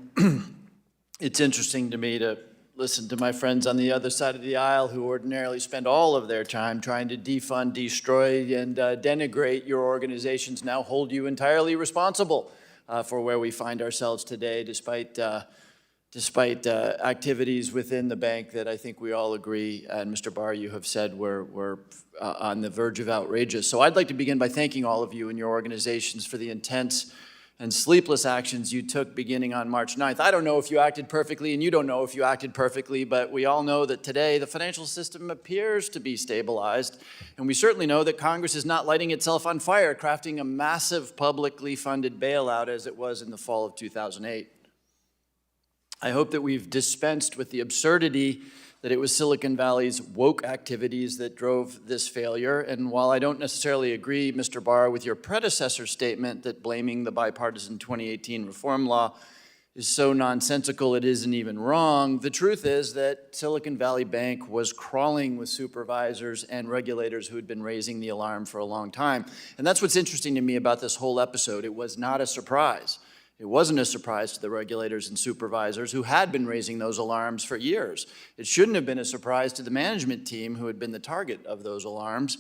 It's interesting to me to listen to my friends on the other side of the aisle who ordinarily spend all of their time trying to defund, destroy, and denigrate your organizations, now hold you entirely responsible for where we find ourselves today, despite activities within the bank that I think we all agree, and Mr. Barr, you have said were on the verge of outrageous. So I'd like to begin by thanking all of you and your organizations for the intense and sleepless actions you took beginning on March 9th. I don't know if you acted perfectly, and you don't know if you acted perfectly, but we all know that today the financial system appears to be stabilized, and we certainly know that Congress is not lighting itself on fire, crafting a massive publicly funded bailout as it was in the fall of 2008. I hope that we've dispensed with the absurdity that it was Silicon Valley's woke activities that drove this failure. And while I don't necessarily agree, Mr. Barr, with your predecessor's statement that blaming the bipartisan 2018 reform law is so nonsensical it isn't even wrong, the truth is that Silicon Valley Bank was crawling with supervisors and regulators who had been raising the alarm for a long time. And that's what's interesting to me about this whole episode. It was not a surprise. It wasn't a surprise to the regulators and supervisors who had been raising those alarms for years. It shouldn't have been a surprise to the management team who had been the target of those alarms.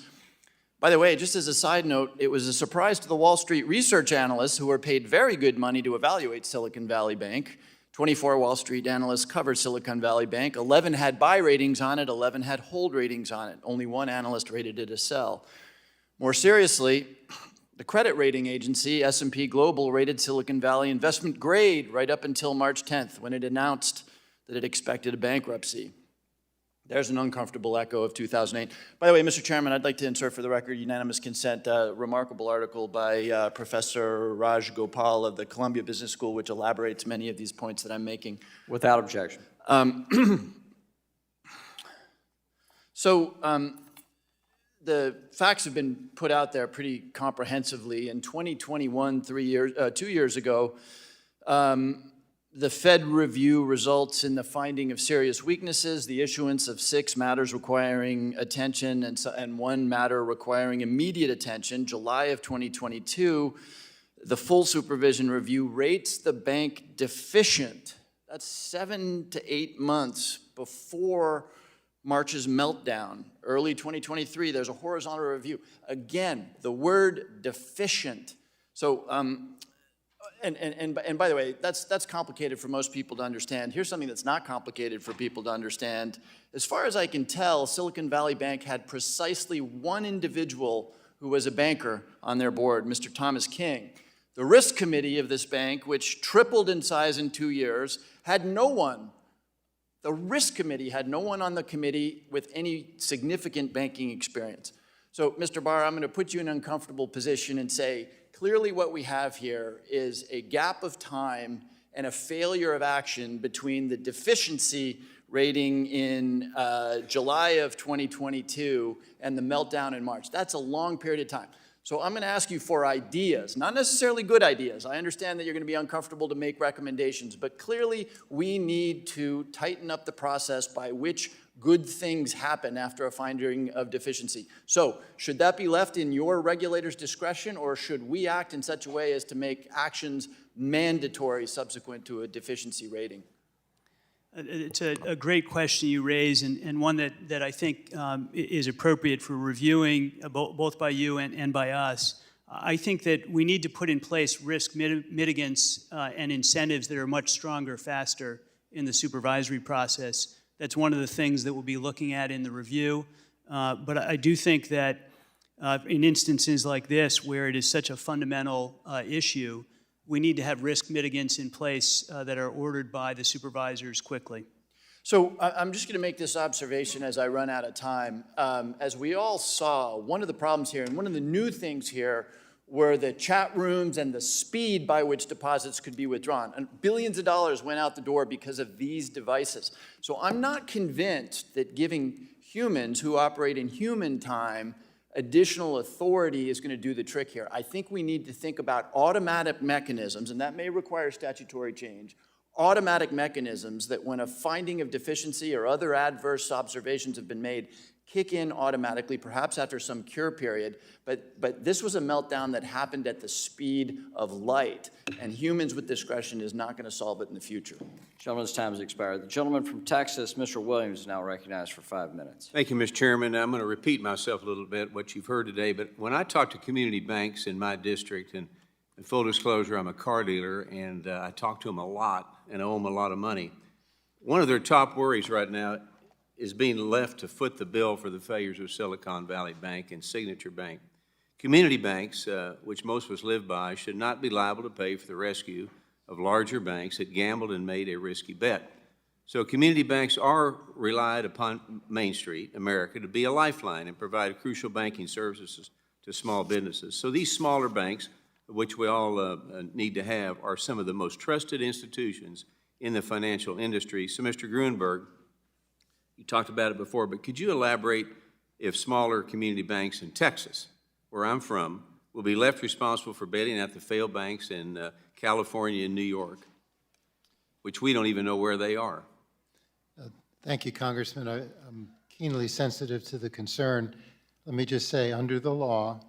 By the way, just as a side note, it was a surprise to the Wall Street research analysts who were paid very good money to evaluate Silicon Valley Bank. 24 Wall Street analysts covered Silicon Valley Bank. 11 had buy ratings on it, 11 had hold ratings on it. Only one analyst rated it a sell. More seriously, the credit rating agency, S&P Global, rated Silicon Valley investment grade right up until March 10th, when it announced that it expected a bankruptcy. There's an uncomfortable echo of 2008. By the way, Mr. Chairman, I'd like to insert for the record unanimous consent, a remarkable article by Professor Raj Gopal of the Columbia Business School, which elaborates many of these points that I'm making. Without objection. The facts have been put out there pretty comprehensively. In 2021, 2 years ago, the Fed review results in the finding of serious weaknesses, the issuance of 6 matters requiring attention and 1 matter requiring immediate attention. July of 2022, the full supervision review rates the bank deficient. That's 7 to 8 months before March's meltdown. Early 2023, there's a horizontal review. Again, the word deficient. So, and by the way, that's complicated for most people to understand. Here's something that's not complicated for people to understand. As far as I can tell, Silicon Valley Bank had precisely 1 individual who was a banker on their board, Mr. Thomas King. The risk committee of this bank, which tripled in size in 2 years, had no one. The risk committee had no one on the committee with any significant banking experience. So, Mr. Barr, I'm going to put you in an uncomfortable position and say, clearly what we have here is a gap of time and a failure of action between the deficiency rating in July of 2022 and the meltdown in March. That's a long period of time. So I'm going to ask you for ideas, not necessarily good ideas. I understand that you're going to be uncomfortable to make recommendations, but clearly we need to tighten up the process by which good things happen after a finding of deficiency. So should that be left in your regulator's discretion, or should we act in such a way as to make actions mandatory subsequent to a deficiency rating? It's a great question you raise, and one that I think is appropriate for reviewing both by you and by us. I think that we need to put in place risk mitigants and incentives that are much stronger, faster in the supervisory process. That's one of the things that we'll be looking at in the review. But I do think that in instances like this, where it is such a fundamental issue, we need to have risk mitigants in place that are ordered by the supervisors quickly. So I'm just going to make this observation as I run out of time. As we all saw, one of the problems here, and one of the new things here, were the chat rooms and the speed by which deposits could be withdrawn. And billions of dollars went out the door because of these devices. So I'm not convinced that giving humans who operate in human time additional authority is going to do the trick here. I think we need to think about automatic mechanisms, and that may require statutory change, automatic mechanisms that when a finding of deficiency or other adverse observations have been made, kick in automatically, perhaps after some cure period. But this was a meltdown that happened at the speed of light, and humans with discretion is not going to solve it in the future. Gentleman's time has expired. The gentleman from Texas, Mr. Williams, is now recognized for 5 minutes. Thank you, Mr. Chairman. I'm going to repeat myself a little bit, what you've heard today, but when I talk to community banks in my district, and in full disclosure, I'm a car dealer, and I talk to them a lot, and I owe them a lot of money. One of their top worries right now is being left to foot the bill for the failures of Silicon Valley Bank and Signature Bank. Community banks, which most of us live by, should not be liable to pay for the rescue of larger banks that gambled and made a risky bet. So community banks are relied upon Main Street, America, to be a lifeline and provide crucial banking services to small businesses. So these smaller banks, which we all need to have, are some of the most trusted institutions in the financial industry. So, Mr. Grunberg, you talked about it before, but could you elaborate if smaller community banks in Texas, where I'm from, will be left responsible for bailing out the failed banks in California and New York, which we don't even know where they are? Thank you, Congressman. I'm keenly sensitive to the concern. Let me just say, under the law,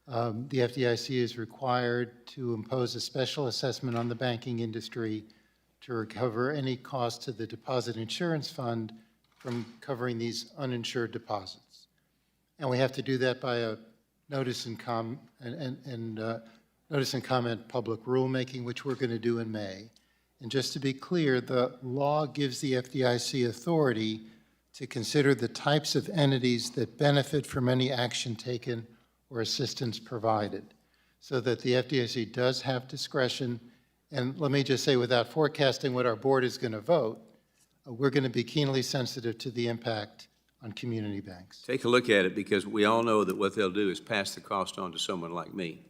the FDIC is required to impose a special assessment on the banking industry to recover any cost to the Deposit Insurance Fund from covering these uninsured deposits. And we have to do that by a notice and comment public rulemaking, which we're going to do in May. And just to be clear, the law gives the FDIC authority to consider the types of entities that benefit from any action taken or assistance provided, so that the FDIC does have discretion. And let me just say, without forecasting what our board is going to vote, we're going to be keenly sensitive to the impact on community banks. Take a look at it, because we all know that what they'll do is pass the cost on to someone like me.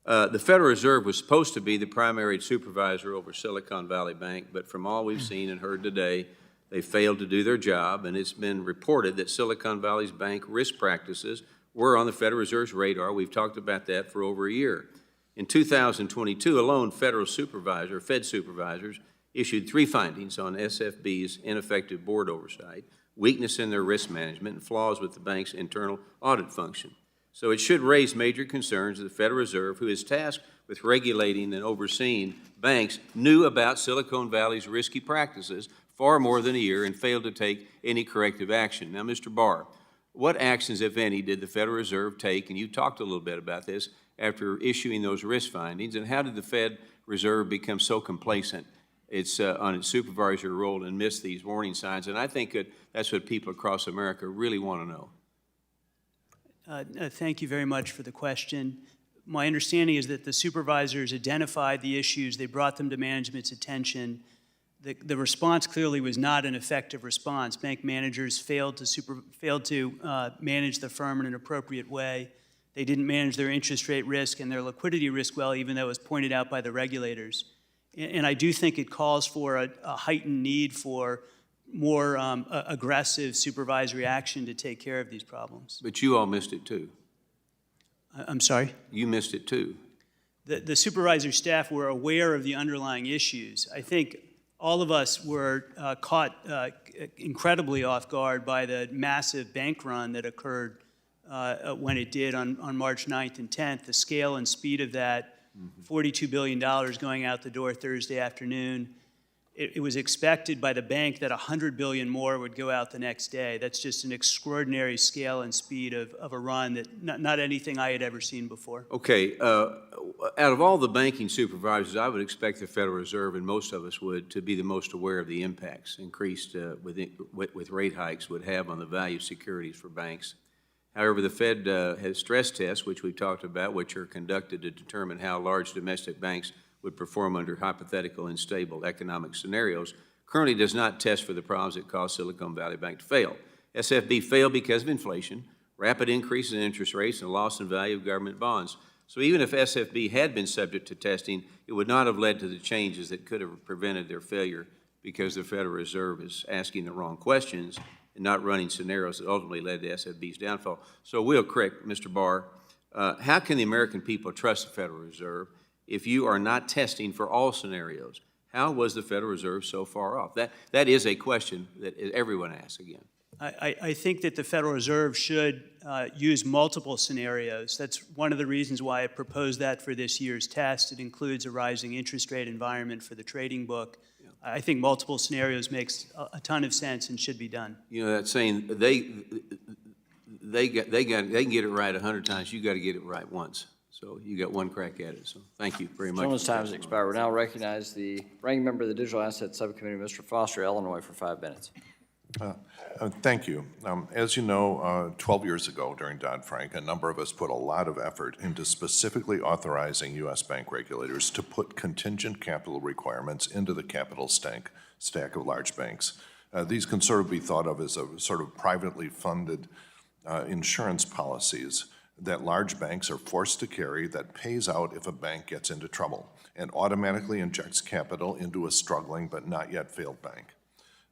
The Federal Reserve was supposed to be the primary supervisor over Silicon Valley Bank, but from all we've seen and heard today, they failed to do their job, and it's been reported that Silicon Valley's bank risk practices were on the Federal Reserve's radar. We've talked about that for over a year. In 2022 alone, Fed supervisors issued 3 findings on SFB's ineffective board oversight, weakness in their risk management, and flaws with the bank's internal audit function. So it should raise major concerns that the Federal Reserve, who is tasked with regulating and overseeing banks, knew about Silicon Valley's risky practices far more than a year and failed to take any corrective action. Now, Mr. Barr, what actions, if any, did the Federal Reserve take, and you talked a little bit about this, after issuing those risk findings, and how did the Fed Reserve become so complacent on its supervisory role and miss these warning signs? And I think that's what people across America really want to know. Thank you very much for the question. My understanding is that the supervisors identified the issues, they brought them to management's attention. The response clearly was not an effective response. Bank managers failed to manage the firm in an appropriate way. They didn't manage their interest rate risk and their liquidity risk well, even though it was pointed out by the regulators. And I do think it calls for a heightened need for more aggressive supervisory action to take care of these problems. But you all missed it too. I'm sorry? You missed it too. The supervisor staff were aware of the underlying issues. I think all of us were caught incredibly off guard by the massive bank run that occurred when it did on March 9th and 10th. The scale and speed of that, $42 billion going out the door Thursday afternoon. It was expected by the bank that $100 billion more would go out the next day. That's just an extraordinary scale and speed of a run that not anything I had ever seen before. Okay, out of all the banking supervisors, I would expect the Federal Reserve, and most of us would, to be the most aware of the impacts increased with rate hikes would have on the value of securities for banks. However, the Fed has stress tests, which we've talked about, which are conducted to determine how large domestic banks would perform under hypothetical and stable economic scenarios, currently does not test for the problems that caused Silicon Valley Bank to fail. SFB failed because of inflation, rapid increases in interest rates, and loss in value of government bonds. So even if SFB had been subject to testing, it would not have led to the changes that could have prevented their failure, because the Federal Reserve is asking the wrong questions and not running scenarios that ultimately led to SFB's downfall. So we'll correct, Mr. Barr, how can the American people trust the Federal Reserve if you are not testing for all scenarios? How was the Federal Reserve so far off? That is a question that everyone asks again. I think that the Federal Reserve should use multiple scenarios. That's one of the reasons why I proposed that for this year's test. It includes a rising interest rate environment for the trading book. Yeah. I think multiple scenarios makes a ton of sense and should be done. You know, that saying, they can get it right 100 times. You got to get it right once. So you got one crack at it. So thank you very much. Gentleman's time has expired. We now recognize the ranking member of the Digital Assets Subcommittee, Mr. Foster, Illinois, for 5 minutes. Thank you. As you know, 12 years ago during Dodd-Frank, a number of us put a lot of effort into specifically authorizing U.S. bank regulators to put contingent capital requirements into the capital stack of large banks. These can sort of be thought of as a sort of privately funded insurance policies that large banks are forced to carry that pays out if a bank gets into trouble and automatically injects capital into a struggling but not yet failed bank.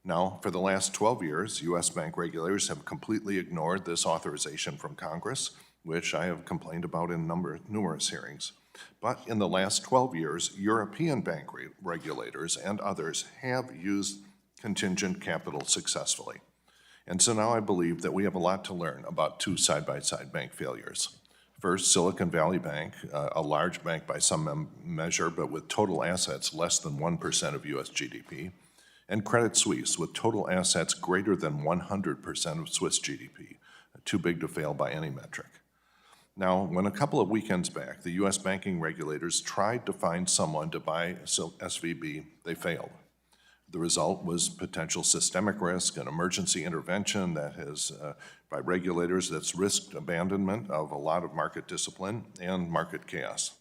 Now, for the last 12 years, U.S. bank regulators have completely ignored this authorization from Congress, which I have complained about in numerous hearings. But in the last 12 years, European bank regulators and others have used contingent capital successfully. And so now I believe that we have a lot to learn about two side-by-side bank failures. First, Silicon Valley Bank, a large bank by some measure, but with total assets less than 1% of U.S. GDP, and Credit Suisse, with total assets greater than 100% of Swiss GDP, too big to fail by any metric. Now, when a couple of weekends back, the U.S. banking regulators tried to find someone to buy SVB, they failed. The result was potential systemic risk and emergency intervention that has, by regulators, that's risked abandonment of a lot of market discipline and market chaos.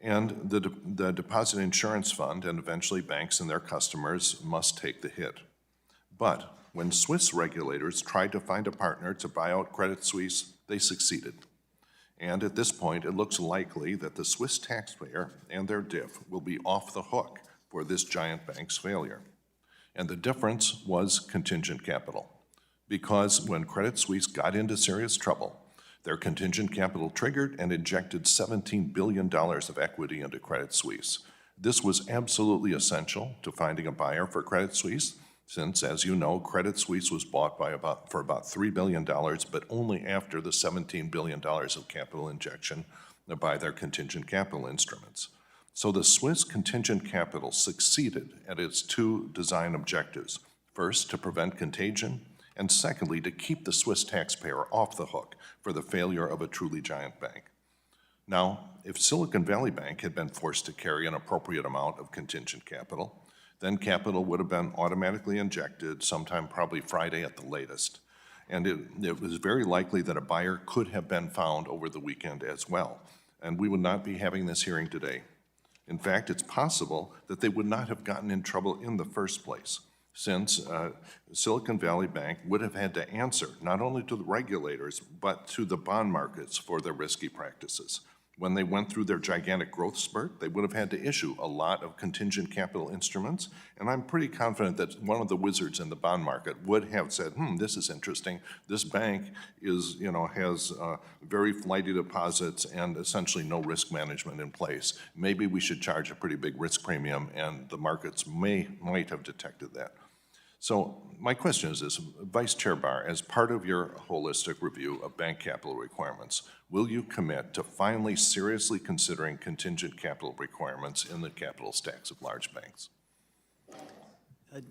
And the Deposit Insurance Fund and eventually banks and their customers must take the hit. But when Swiss regulators tried to find a partner to buy out Credit Suisse, they succeeded. And at this point, it looks likely that the Swiss taxpayer and their DIF will be off the hook for this giant bank's failure. And the difference was contingent capital. Because when Credit Suisse got into serious trouble, their contingent capital triggered and injected $17 billion of equity into Credit Suisse. This was absolutely essential to finding a buyer for Credit Suisse, since, as you know, Credit Suisse was bought for about $3 billion, but only after the $17 billion of capital injection by their contingent capital instruments. So the Swiss contingent capital succeeded at its two design objectives. First, to prevent contagion, and secondly, to keep the Swiss taxpayer off the hook for the failure of a truly giant bank. Now, if Silicon Valley Bank had been forced to carry an appropriate amount of contingent capital, then capital would have been automatically injected sometime probably Friday at the latest. And it was very likely that a buyer could have been found over the weekend as well. And we would not be having this hearing today. In fact, it's possible that they would not have gotten in trouble in the first place, since Silicon Valley Bank would have had to answer not only to the regulators, but to the bond markets for their risky practices. When they went through their gigantic growth spurt, they would have had to issue a lot of contingent capital instruments, and I'm pretty confident that one of the wizards in the bond market would have said, this is interesting. This bank is, has very flighty deposits and essentially no risk management in place. Maybe we should charge a pretty big risk premium, and the markets might have detected that. So my question is this, Vice Chair Barr, as part of your holistic review of bank capital requirements, will you commit to finally seriously considering contingent capital requirements in the capital stacks of large banks?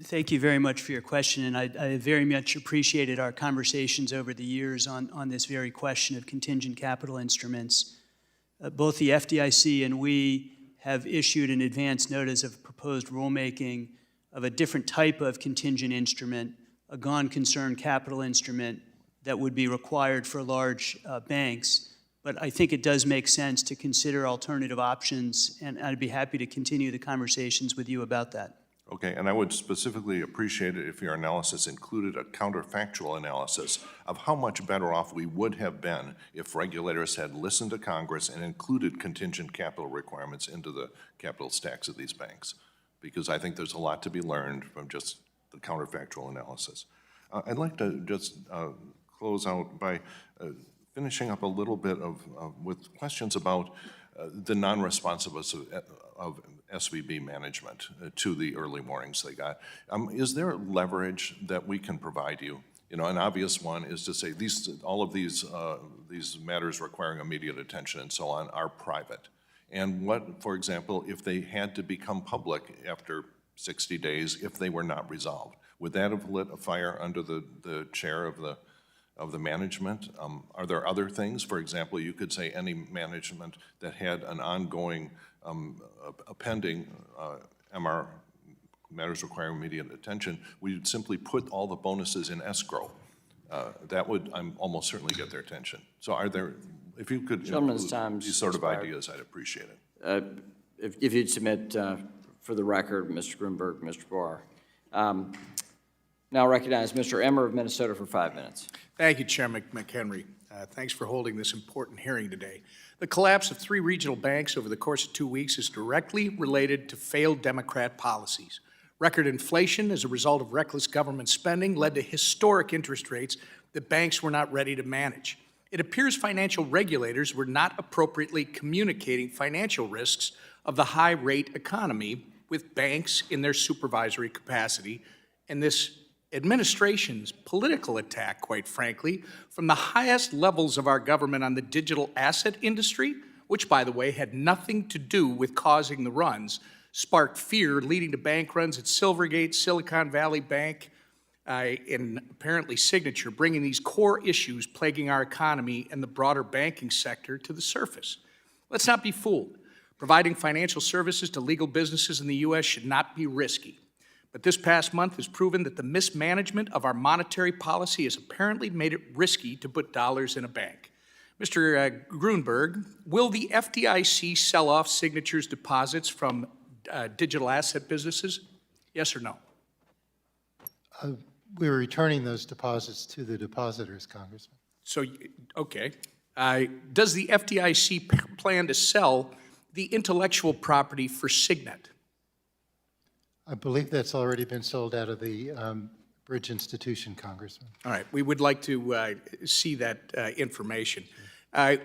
Thank you very much for your question, and I very much appreciated our conversations over the years on this very question of contingent capital instruments. Both the FDIC and we have issued an advance notice of proposed rulemaking of a different type of contingent instrument, a gone concern capital instrument that would be required for large banks. But I think it does make sense to consider alternative options, and I'd be happy to continue the conversations with you about that. Okay, and I would specifically appreciate it if your analysis included a counterfactual analysis of how much better off we would have been if regulators had listened to Congress and included contingent capital requirements into the capital stacks of these banks, because I think there's a lot to be learned from just the counterfactual analysis. I'd like to just close out by finishing up a little bit with questions about the non-responsiveness of SVB management to the early warnings they got. Is there leverage that we can provide you? An obvious one is to say all of these matters requiring immediate attention and so on are private. And what, for example, if they had to become public after 60 days if they were not resolved? Would that have lit a fire under the chair of the management? Are there other things? For example, you could say any management that had an ongoing, a pending MR, matters requiring immediate attention, we'd simply put all the bonuses in escrow. That would almost certainly get their attention. So are there, if you could include these sort of ideas, I'd appreciate it. If you'd submit for the record, Mr. Grunberg, Mr. Barr. Now recognize Mr. Emmer of Minnesota for 5 minutes. Thank you, Chairman McHenry. Thanks for holding this important hearing today. The collapse of 3 regional banks over the course of 2 weeks is directly related to failed Democrat policies. Record inflation as a result of reckless government spending led to historic interest rates that banks were not ready to manage. It appears financial regulators were not appropriately communicating financial risks of the high-rate economy with banks in their supervisory capacity, and this administration's political attack, quite frankly, from the highest levels of our government on the digital asset industry, which, by the way, had nothing to do with causing the runs, sparked fear, leading to bank runs at Silvergate, Silicon Valley Bank, and apparently Signature, bringing these core issues plaguing our economy and the broader banking sector to the surface. Let's not be fooled. Providing financial services to legal businesses in the U.S. should not be risky. But this past month has proven that the mismanagement of our monetary policy has apparently made it risky to put dollars in a bank. Mr. Grunberg, will the FDIC sell off Signature's deposits from digital asset businesses? Yes or no? We're returning those deposits to the depositors, Congressman. So, okay. Does the FDIC plan to sell the intellectual property for Signet? I believe that's already been sold out of the Bridge Institution, Congressman. All right, we would like to see that information.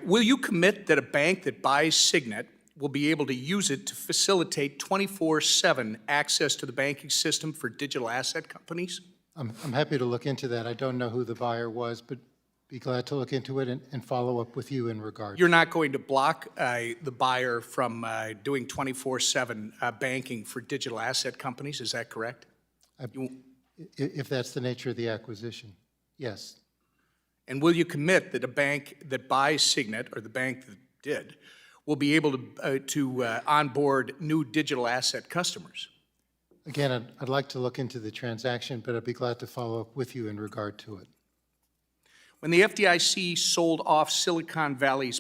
Will you commit that a bank that buys Signet will be able to use it to facilitate 24/7 access to the banking system for digital asset companies? I'm happy to look into that. I don't know who the buyer was, but be glad to look into it and follow up with you in regard. You're not going to block the buyer from doing 24/7 banking for digital asset companies, is that correct? If that's the nature of the acquisition, yes. And will you commit that a bank that buys Signet, or the bank that did, will be able to onboard new digital asset customers? Again, I'd like to look into the transaction, but I'd be glad to follow up with you in regard to it. When the FDIC sold off Silicon Valley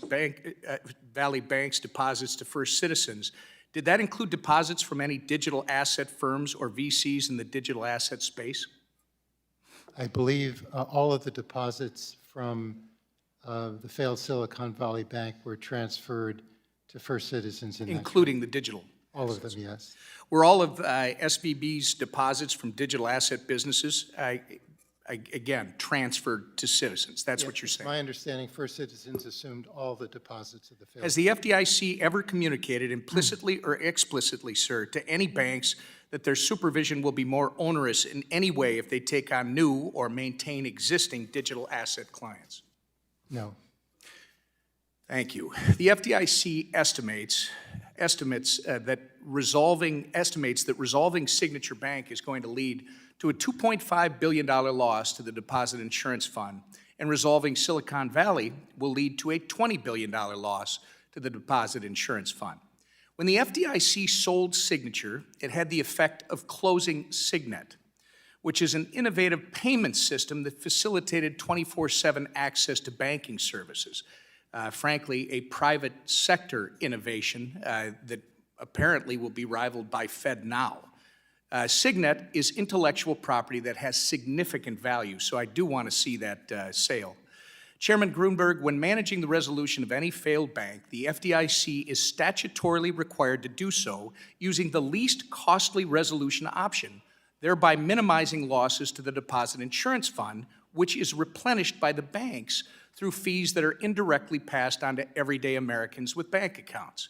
Bank's deposits to First Citizens, did that include deposits from any digital asset firms or VCs in the digital asset space? I believe all of the deposits from the failed Silicon Valley Bank were transferred to First Citizens in including the digital. All of them, yes. Were all of SVB's deposits from digital asset businesses, again, transferred to Citizens? That's what you're saying? My understanding, First Citizens assumed all the deposits of the failed. Has the FDIC ever communicated implicitly or explicitly, sir, to any banks that their supervision will be more onerous in any way if they take on new or maintain existing digital asset clients? No. Thank you. The FDIC estimates that resolving Signature Bank is going to lead to a $2.5 billion loss to the Deposit Insurance Fund, and resolving Silicon Valley will lead to a $20 billion loss to the Deposit Insurance Fund. When the FDIC sold Signature, it had the effect of closing Signet, which is an innovative payment system that facilitated 24/7 access to banking services. Frankly, a private sector innovation that apparently will be rivaled by FedNow. Signet is intellectual property that has significant value, so I do want to see that sale. Chairman Grunberg, when managing the resolution of any failed bank, the FDIC is statutorily required to do so using the least costly resolution option, thereby minimizing losses to the Deposit Insurance Fund, which is replenished by the banks through fees that are indirectly passed on to everyday Americans with bank accounts.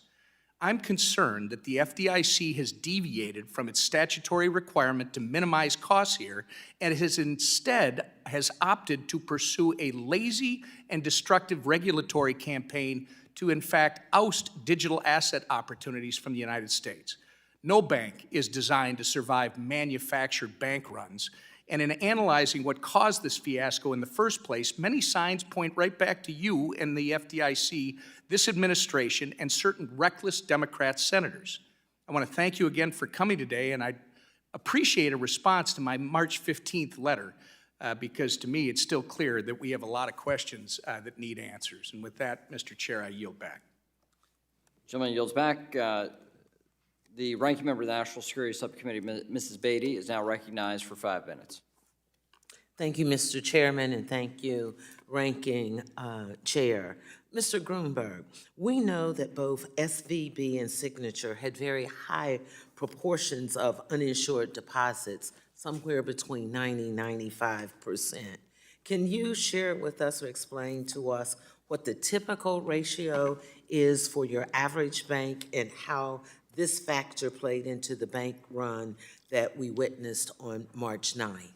I'm concerned that the FDIC has deviated from its statutory requirement to minimize costs here and instead opted to pursue a lazy and destructive regulatory campaign to in fact oust digital asset opportunities from the United States. No bank is designed to survive manufactured bank runs, and in analyzing what caused this fiasco in the first place, many signs point right back to you and the FDIC, this administration, and certain reckless Democrat senators. I want to thank you again for coming today, and I appreciate a response to my March 15th letter, because to me it's still clear that we have a lot of questions that need answers. And with that, Mr. Chair, I yield back. Gentleman yields back. The ranking member of the National Security Subcommittee, Mrs. Beatty, is now recognized for 5 minutes. Thank you, Mr. Chairman, and thank you, Ranking Chair. Mr. Grunberg, we know that both SVB and Signature had very high proportions of uninsured deposits, somewhere between 90–95%. Can you share with us or explain to us what the typical ratio is for your average bank and how this factor played into the bank run that we witnessed on March 9th?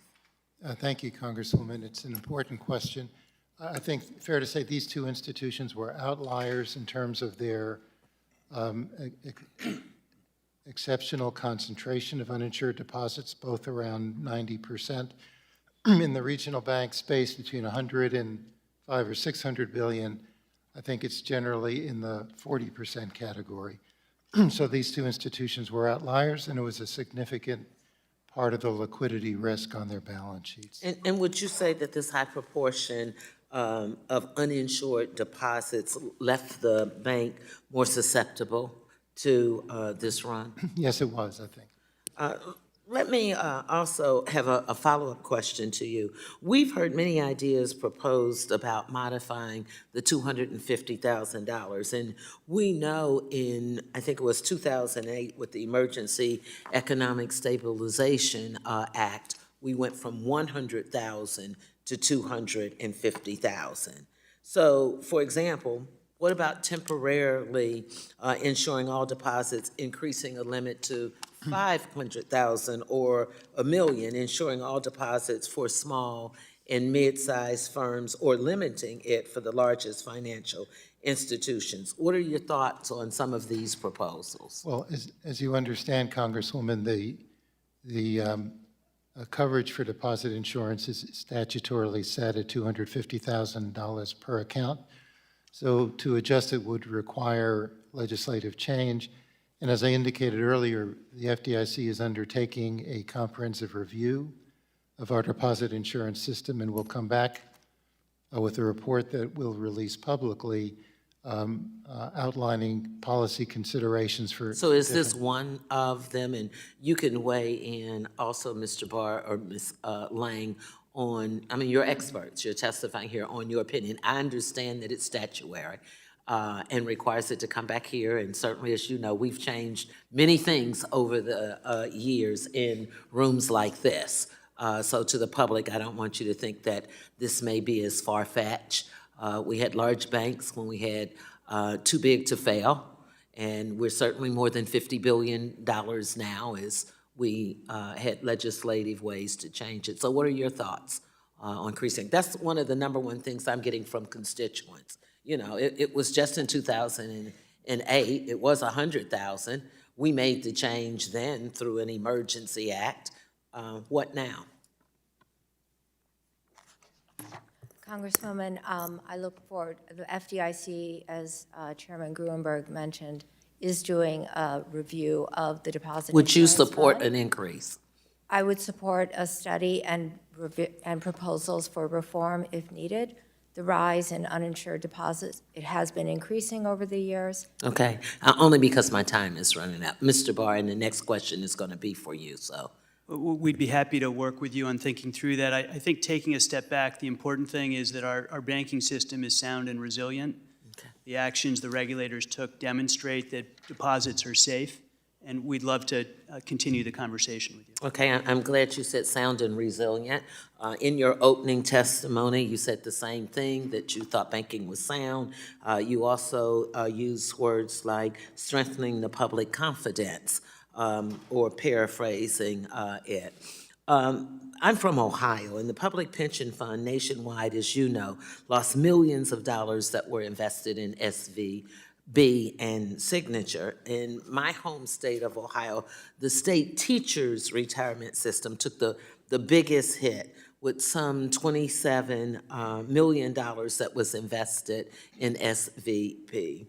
Thank you, Congresswoman. It's an important question. I think fair to say these two institutions were outliers in terms of their exceptional concentration of uninsured deposits, both around 90%. In the regional bank space, between 100 and 500 or 600 billion, I think it's generally in the 40% category. So these two institutions were outliers, and it was a significant part of the liquidity risk on their balance sheets. And would you say that this high proportion of uninsured deposits left the bank more susceptible to this run? Yes, it was, I think. Let me also have a follow-up question to you. We've heard many ideas proposed about modifying the $250,000, and we know in, I think it was 2008, with the Emergency Economic Stabilization Act, we went from $100,000 to $250,000. So, for example, what about temporarily insuring all deposits, increasing a limit to $500,000 or $1 million, ensuring all deposits for small and mid-sized firms, or limiting it for the largest financial institutions? What are your thoughts on some of these proposals? Well, as you understand, Congresswoman, the coverage for deposit insurance is statutorily set at $250,000 per account. So to adjust it would require legislative change. And as I indicated earlier, the FDIC is undertaking a comprehensive review of our deposit insurance system, and we'll come back with a report that we'll release publicly outlining policy considerations for. So is this one of them? And you can weigh in also, Mr. Barr or Ms. Lang, on, I mean, you're experts, you're testifying here on your opinion. I understand that it's statutory and requires it to come back here, and certainly, as you know, we've changed many things over the years in rooms like this. So to the public, I don't want you to think that this may be as far-fetched. We had large banks when we had too big to fail, and we're certainly more than $50 billion now as we had legislative ways to change it. So what are your thoughts on increasing? That's one of the number one things I'm getting from constituents. You know, it was just in 2008, it was 100,000. We made the change then through an emergency act. What now? Congresswoman, I look forward, the FDIC, as Chairman Gruenberg mentioned, is doing a review of the deposit Would you insurance support fund. an increase? I would support a study and proposals for reform if needed. The rise in uninsured deposits, it has been increasing over the years. Okay, only because my time is running out. Mr. Barr, and the next question is going to be for you, so. We'd be happy to work with you on thinking through that. I think taking a step back, the important thing is that our banking system is sound and resilient. Okay. The actions the regulators took demonstrate that deposits are safe, and we'd love to continue the conversation with you. Okay, I'm glad you said sound and resilient. In your opening testimony, you said the same thing, that you thought banking was sound. You also used words like strengthening the public confidence, or paraphrasing it. I'm from Ohio, and the Public Pension Fund nationwide, as you know, lost millions of dollars that were invested in SVB and Signature. In my home state of Ohio, the state teachers' retirement system took the biggest hit, with some $27 million that was invested in SVB.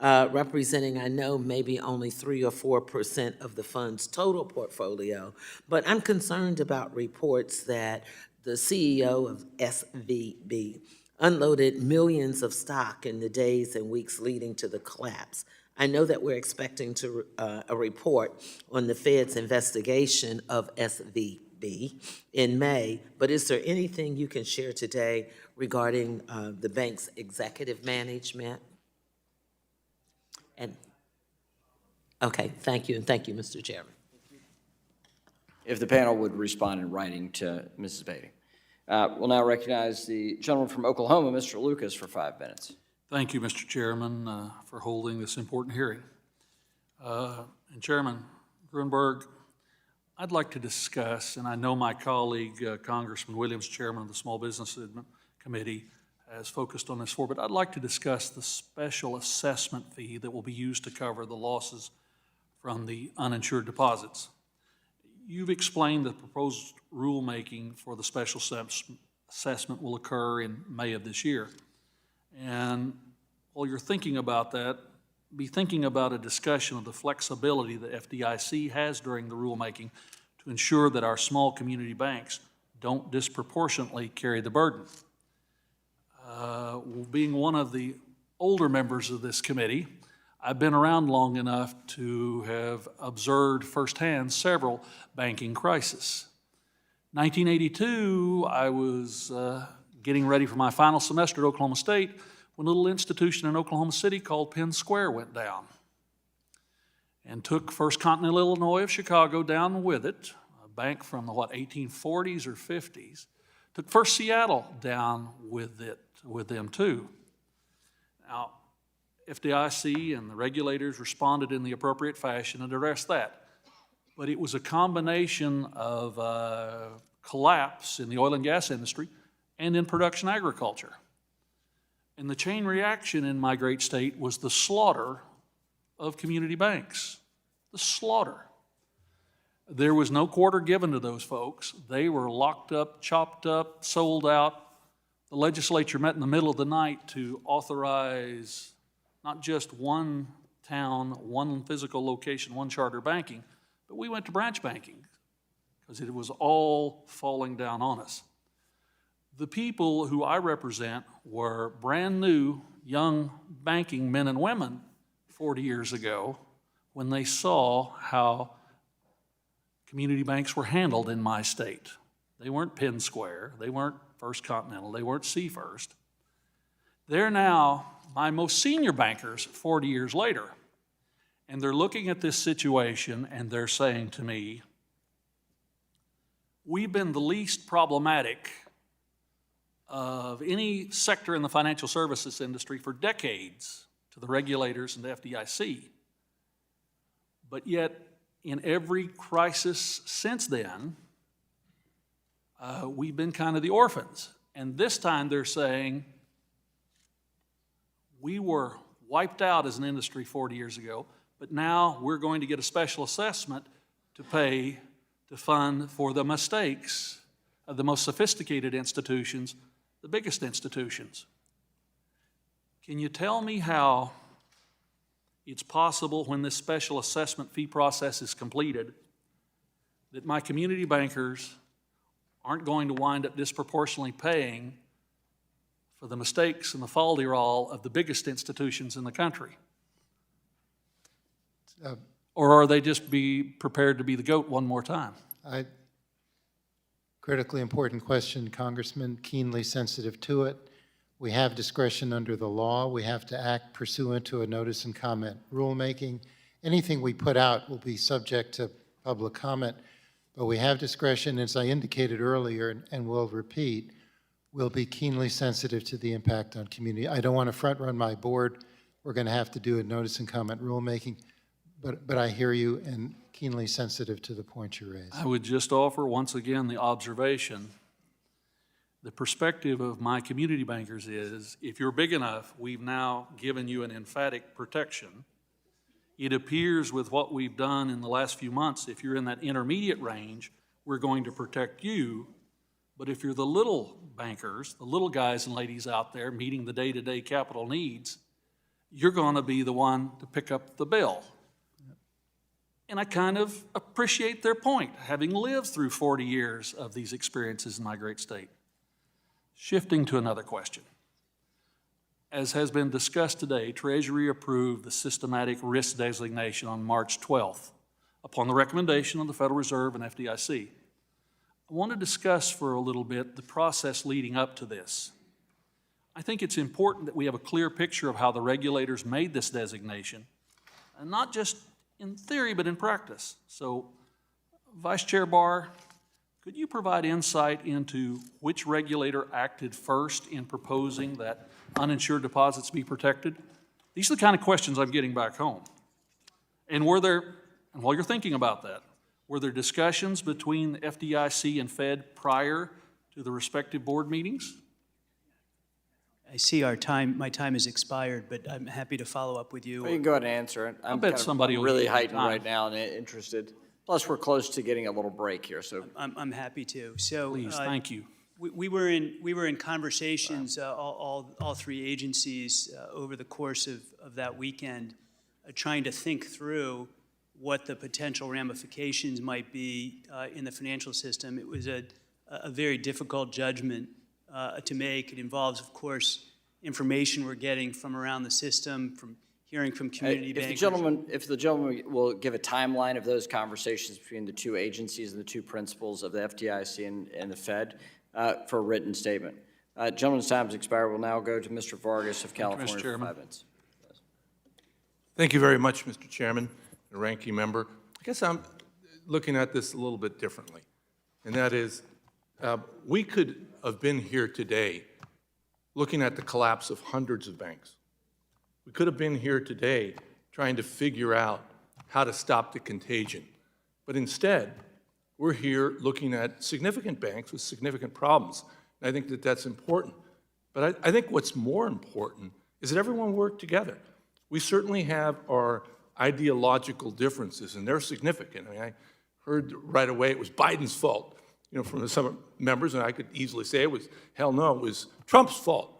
Representing, I know, maybe only 3 or 4% of the fund's total portfolio, but I'm concerned about reports that the CEO of SVB unloaded millions of stock in the days and weeks leading to the collapse. I know that we're expecting a report on the Fed's investigation of SVB. be in May, but is there anything you can share today regarding the bank's executive management? And, okay, thank you, and thank you, Mr. Chairman. If the panel would respond in writing to Mrs. Beatty. We'll now recognize the gentleman from Oklahoma, Mr. Lucas, for 5 minutes. Thank you, Mr. Chairman, for holding this important hearing. And Chairman Grunberg, I'd like to discuss, and I know my colleague, Congressman Williams, Chairman of the Small Business Committee, has focused on this before, but I'd like to discuss the special assessment fee that will be used to cover the losses from the uninsured deposits. You've explained the proposed rulemaking for the special assessment will occur in May of this year. And while you're thinking about that, be thinking about a discussion of the flexibility the FDIC has during the rulemaking to ensure that our small community banks don't disproportionately carry the burden. Being one of the older members of this committee, I've been around long enough to have observed firsthand several banking crises. 1982, I was getting ready for my final semester at Oklahoma State when a little institution in Oklahoma City called Penn Square went down and took First Continental Illinois of Chicago down with it, a bank from the, 1840s or 50s. Took First Seattle down with them too. Now, FDIC and the regulators responded in the appropriate fashion and addressed that. But it was a combination of collapse in the oil and gas industry and in production agriculture. And the chain reaction in my great state was the slaughter of community banks. The slaughter. There was no quarter given to those folks. They were locked up, chopped up, sold out. The legislature met in the middle of the night to authorize not just one town, one physical location, one charter banking, but we went to branch banking because it was all falling down on us. The people who I represent were brand new young banking men and women 40 years ago when they saw how community banks were handled in my state. They weren't Penn Square, they weren't First Continental, they weren't Seafirst. They're now my most senior bankers 40 years later. And they're looking at this situation and they're saying to me, we've been the least problematic of any sector in the financial services industry for decades to the regulators and the FDIC. But yet, in every crisis since then, we've been kind of the orphans. And this time they're saying, we were wiped out as an industry 40 years ago, but now we're going to get a special assessment to pay to fund for the mistakes of the most sophisticated institutions, the biggest institutions. Can you tell me how it's possible when this special assessment fee process is completed that my community bankers aren't going to wind up disproportionately paying for the mistakes and the folderol of the biggest institutions in the country? Or are they just be prepared to be the goat one more time? Critically important question, Congressman, keenly sensitive to it. We have discretion under the law. We have to act pursuant to a notice and comment rulemaking. Anything we put out will be subject to public comment, but we have discretion, as I indicated earlier, and will repeat, we'll be keenly sensitive to the impact on community. I don't want to front run my board. We're going to have to do a notice and comment rulemaking, but I hear you and keenly sensitive to the point you raised. I would just offer once again the observation. The perspective of my community bankers is, if you're big enough, we've now given you an emphatic protection. It appears with what we've done in the last few months, if you're in that intermediate range, we're going to protect you. But if you're the little bankers, the little guys and ladies out there meeting the day-to-day capital needs, you're going to be the one to pick up the bill. And I kind of appreciate their point, having lived through 40 years of these experiences in my great state. Shifting to another question. As has been discussed today, Treasury approved the systematic risk designation on March 12th upon the recommendation of the Federal Reserve and FDIC. I want to discuss for a little bit the process leading up to this. I think it's important that we have a clear picture of how the regulators made this designation, and not just in theory, but in practice. So, Vice Chair Barr, could you provide insight into which regulator acted first in proposing that uninsured deposits be protected? These are the kind of questions I'm getting back home. And while you're thinking about that, were there discussions between the FDIC and Fed prior to the respective board meetings? I see my time has expired, but I'm happy to follow up with you. You can go ahead and answer it. I bet somebody will give really you heightened time. right now and interested. Plus, we're close to getting a little break here, so. I'm happy to. So, Please, thank you. We were in conversations, all three agencies, over the course of that weekend, trying to think through what the potential ramifications might be in the financial system. It was a very difficult judgment to make. It involves, of course, information we're getting from around the system, from hearing from community bankers. If the gentleman will give a timeline of those conversations between the two agencies and the two principals of the FDIC and the Fed for a written statement. Gentleman's time has expired. We'll now go to Mr. Vargas of California for 5 minutes. Thank you very much, Mr. Chairman and Ranking Member. I guess I'm looking at this a little bit differently, and that is we could have been here today looking at the collapse of hundreds of banks. We could have been here today trying to figure out how to stop the contagion. But instead, we're here looking at significant banks with significant problems. And I think that that's important. But I think what's more important is that everyone worked together. We certainly have our ideological differences, and they're significant. I mean, I heard right away it was Biden's fault, from some members, and I could easily say it was, hell no, it was Trump's fault.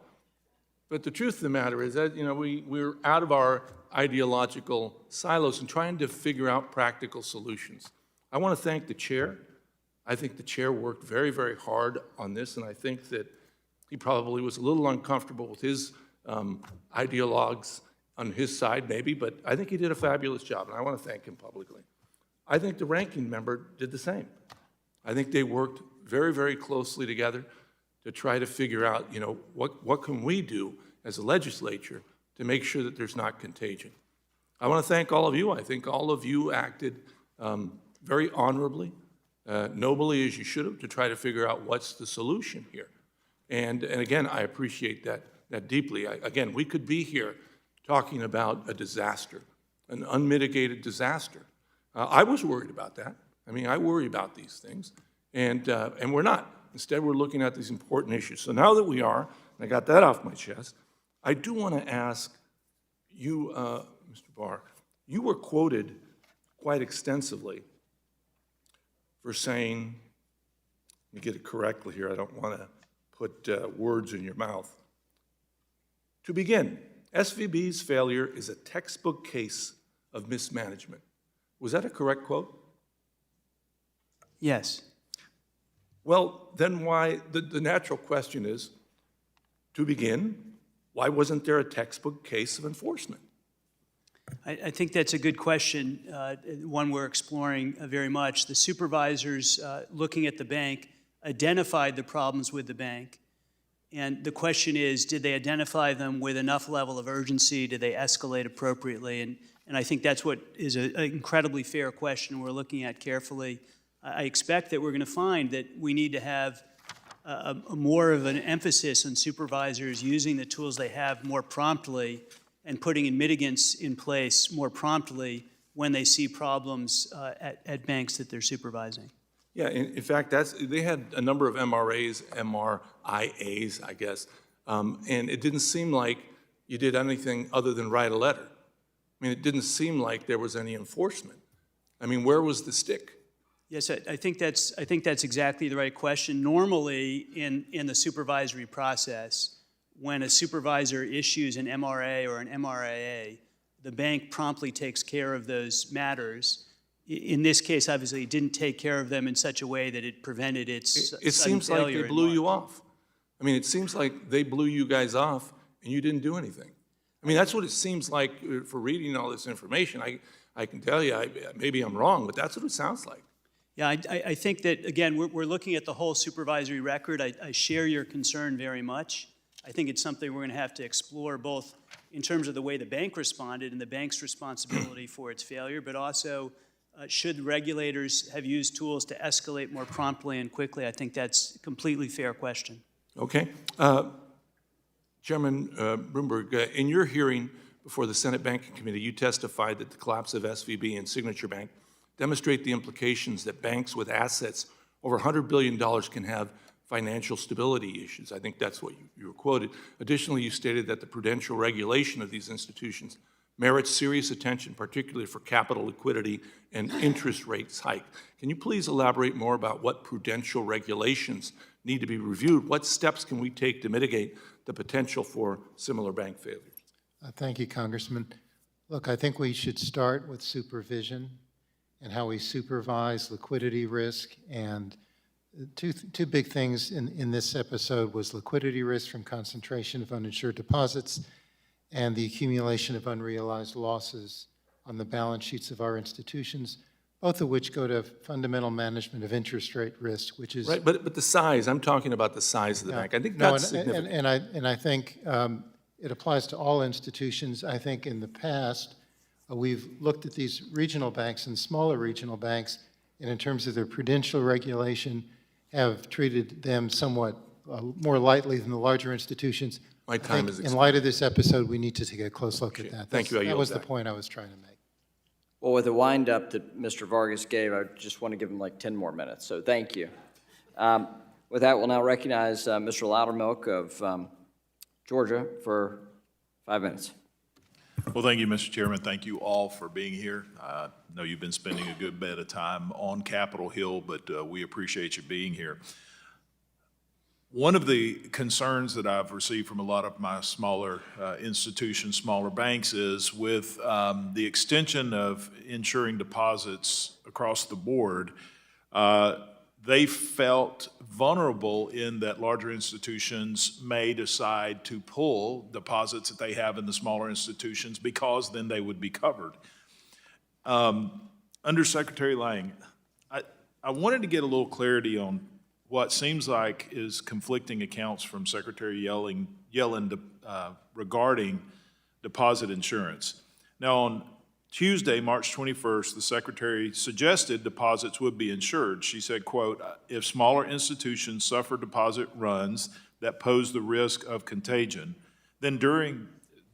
But the truth of the matter is that, we're out of our ideological silos and trying to figure out practical solutions. I want to thank the chair. I think the chair worked very, very hard on this, and I think that he probably was a little uncomfortable with his ideologues on his side, maybe, but I think he did a fabulous job, and I want to thank him publicly. I think the ranking member did the same. I think they worked very, very closely together to try to figure out, what can we do as a legislature to make sure that there's not contagion. I want to thank all of you. I think all of you acted very honorably, nobly as you should have, to try to figure out what's the solution here. And again, I appreciate that deeply. Again, we could be here talking about a disaster, an unmitigated disaster. I was worried about that. I mean, I worry about these things, and we're not. Instead, we're looking at these important issues. So now that we are, and I got that off my chest, I do want to ask you, Mr. Barr, you were quoted quite extensively for saying, let me get it correctly here, I don't want to put words in your mouth. To begin, SVB's failure is a textbook case of mismanagement. Was that a correct quote? Yes. Well, then why, the natural question is, to begin, why wasn't there a textbook case of enforcement? I think that's a good question, one we're exploring very much. The supervisors looking at the bank identified the problems with the bank. And the question is, did they identify them with enough level of urgency? Did they escalate appropriately? And I think that's what is an incredibly fair question we're looking at carefully. I expect that we're going to find that we need to have more of an emphasis on supervisors using the tools they have more promptly and putting in mitigants in place more promptly when they see problems at banks that they're supervising. Yeah, in fact, they had a number of MRAs, MRIAs, I guess, and it didn't seem like you did anything other than write a letter. I mean, it didn't seem like there was any enforcement. I mean, where was the stick? Yes, I think that's exactly the right question. Normally, in the supervisory process, when a supervisor issues an MRA or an MRIA, the bank promptly takes care of those matters. In this case, obviously, it didn't take care of them in such a way that it prevented its It seems like they blew you off. I mean, it seems like they blew you guys off and you didn't do anything. I mean, that's what it seems like for reading all this information. I can tell you, maybe I'm wrong, but that's what it sounds like. Yeah, I think that, again, we're looking at the whole supervisory record. I share your concern very much. I think it's something we're going to have to explore both in terms of the way the bank responded and the bank's responsibility for its failure, but also should regulators have used tools to escalate more promptly and quickly? I think that's a completely fair question. Okay. Chairman Bloomberg, in your hearing before the Senate Banking Committee, you testified that the collapse of SVB and Signature Bank demonstrate the implications that banks with assets over $100 billion can have financial stability issues. I think that's what you were quoted. Additionally, you stated that the prudential regulation of these institutions merits serious attention, particularly for capital liquidity and interest rates hike. Can you please elaborate more about what prudential regulations need to be reviewed? What steps can we take to mitigate the potential for similar bank failures? Thank you, Congressman. Look, I think we should start with supervision and how we supervise liquidity risk. And two big things in this episode was liquidity risk from concentration of uninsured deposits and the accumulation of unrealized losses on the balance sheets of our institutions, both of which go to fundamental management of interest rate risk, which is... Right, but the size, I'm talking about the size of the bank. I think that's significant. And I think it applies to all institutions. I think in the past, we've looked at these regional banks and smaller regional banks, and in terms of their prudential regulation, have treated them somewhat more lightly than the larger institutions. My time is expired. In light of this episode, we need to take a close look at that. Thank you. That was the point I was trying to make. Well, with the wind-up that Mr. Vargas gave, I just want to give him like 10 more minutes, so thank you. With that, we'll now recognize Mr. Loudermilk of Georgia for 5 minutes. Well, thank you, Mr. Chairman. Thank you all for being here. I know you've been spending a good bit of time on Capitol Hill, but we appreciate you being here. One of the concerns that I've received from a lot of my smaller institutions, smaller banks, is with the extension of insuring deposits across the board, they felt vulnerable in that larger institutions may decide to pull deposits that they have in the smaller institutions because then they would be covered. Under Secretary Lang, I wanted to get a little clarity on what seems like is conflicting accounts from Secretary Yellen regarding deposit insurance. Now, on Tuesday, March 21st, the Secretary suggested deposits would be insured. She said, quote, if smaller institutions suffer deposit runs that pose the risk of contagion, then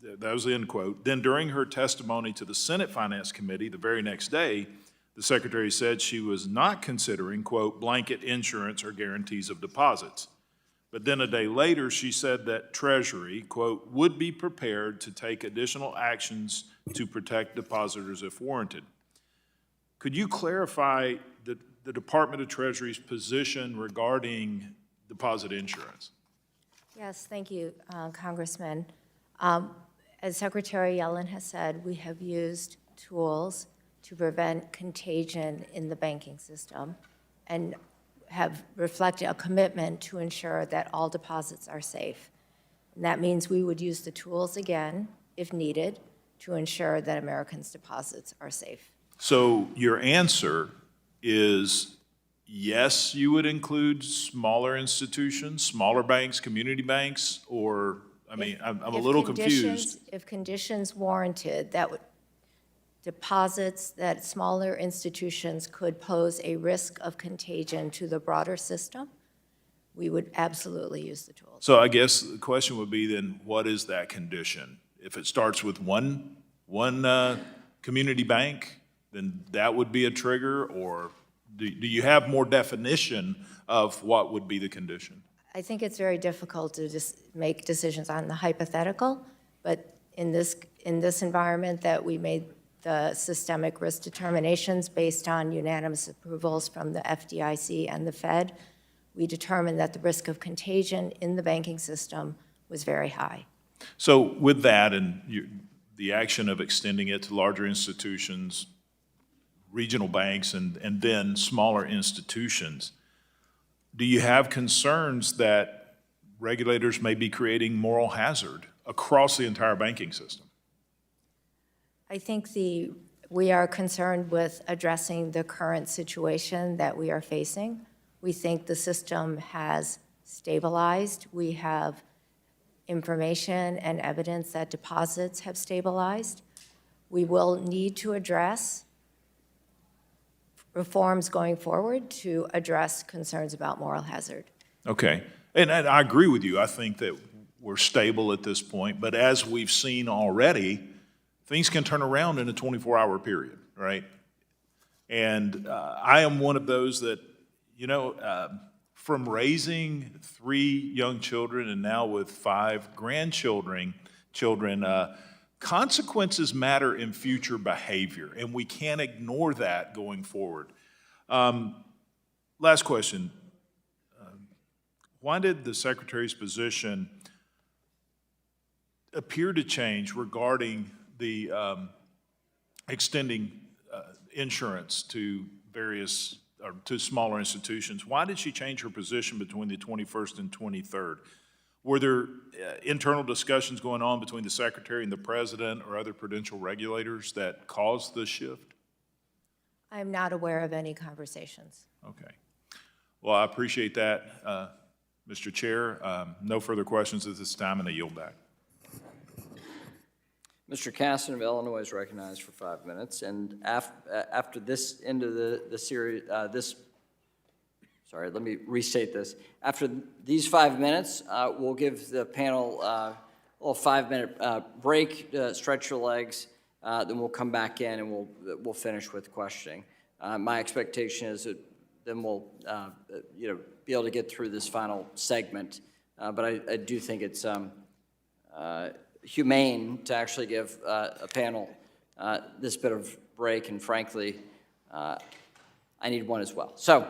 that was the end quote, then during her testimony to the Senate Finance Committee the very next day, the Secretary said she was not considering, quote, blanket insurance or guarantees of deposits. But then a day later, she said that Treasury, quote, would be prepared to take additional actions to protect depositors if warranted. Could you clarify the Department of Treasury's position regarding deposit insurance? Yes, thank you, Congressman. As Secretary Yellen has said, we have used tools to prevent contagion in the banking system and have reflected a commitment to ensure that all deposits are safe. And that means we would use the tools again, if needed, to ensure that Americans' deposits are safe. So your answer is yes, you would include smaller institutions, smaller banks, community banks, or, I mean, I'm a little confused. If conditions warranted, deposits that smaller institutions could pose a risk of contagion to the broader system, we would absolutely use the tools. So I guess the question would be then, what is that condition? If it starts with one community bank, then that would be a trigger, or do you have more definition of what would be the condition? I think it's very difficult to just make decisions on the hypothetical, but in this environment that we made the systemic risk determinations based on unanimous approvals from the FDIC and the Fed, we determined that the risk of contagion in the banking system was very high. So with that and the action of extending it to larger institutions, regional banks, and then smaller institutions, do you have concerns that regulators may be creating moral hazard across the entire banking system? I think the We are concerned with addressing the current situation that we are facing. We think the system has stabilized. We have information and evidence that deposits have stabilized. We will need to address reforms going forward to address concerns about moral hazard. Okay. And I agree with you. I think that we're stable at this point, but as we've seen already, things can turn around in a 24-hour period, right? And I am one of those that, from raising 3 young children and now with 5 grandchildren, consequences matter in future behavior, and we can't ignore that going forward. Last question. Why did the Secretary's position appear to change regarding the extending insurance to various, or to smaller institutions? Why did she change her position between the 21st and 23rd? Were there internal discussions going on between the Secretary and the President or other prudential regulators that caused the shift? I'm not aware of any conversations. Okay. Well, I appreciate that, Mr. Chair. No further questions at this time, and I yield back. Mr. Caston of Illinois is recognized for 5 minutes, and after this end of the series, let me restate this. After these 5 minutes, we'll give the panel a little 5-minute break, stretch your legs, then we'll come back in and we'll finish with questioning. My expectation is that then we'll be able to get through this final segment, but I do think it's humane to actually give a panel this bit of break, and frankly, I need one as well. So,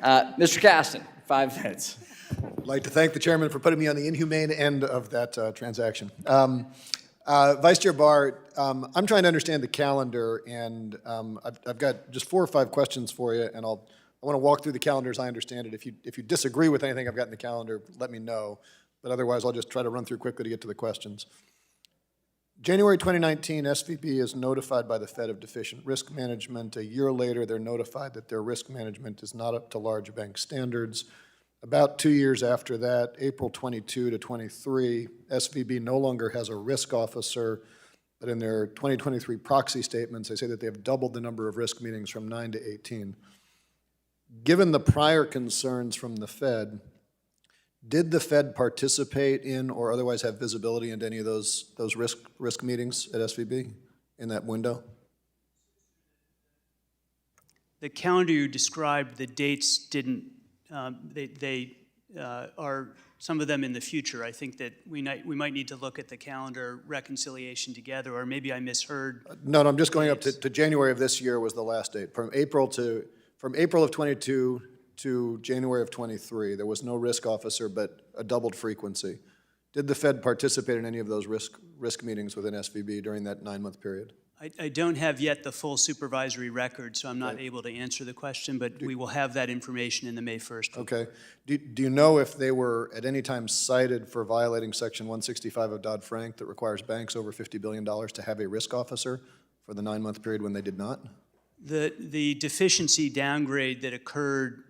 Mr. Caston, 5 minutes. I'd like to thank the chairman for putting me on the inhumane end of that transaction. Vice Chair Barr, I'm trying to understand the calendar, and I've got just 4 or 5 questions for you, and I want to walk through the calendar as I understand it. If you disagree with anything I've got in the calendar, let me know. But otherwise, I'll just try to run through quickly to get to the questions. January 2019, SVB is notified by the Fed of deficient risk management. A year later, they're notified that their risk management is not up to large bank standards. About 2 years after that, April 22 to 23, SVB no longer has a risk officer, but in their 2023 proxy statements, they say that they have doubled the number of risk meetings from 9 to 18. Given the prior concerns from the Fed, did the Fed participate in or otherwise have visibility into any of those risk meetings at SVB in that window? The calendar you described, the dates didn't, they are some of them in the future. I think that we might need to look at the calendar reconciliation together, or maybe I misheard. No, I'm just going up to January of this year was the last date. From April of 22 to January of 23, there was no risk officer, but a doubled frequency. Did the Fed participate in any of those risk meetings within SVB during that 9-month period? I don't have yet the full supervisory record, so I'm not able to answer the question, but we will have that information in the May 1st. Okay. Do you know if they were at any time cited for violating Section 165 of Dodd-Frank that requires banks over $50 billion to have a risk officer for the 9-month period when they did not? The deficiency downgrade that occurred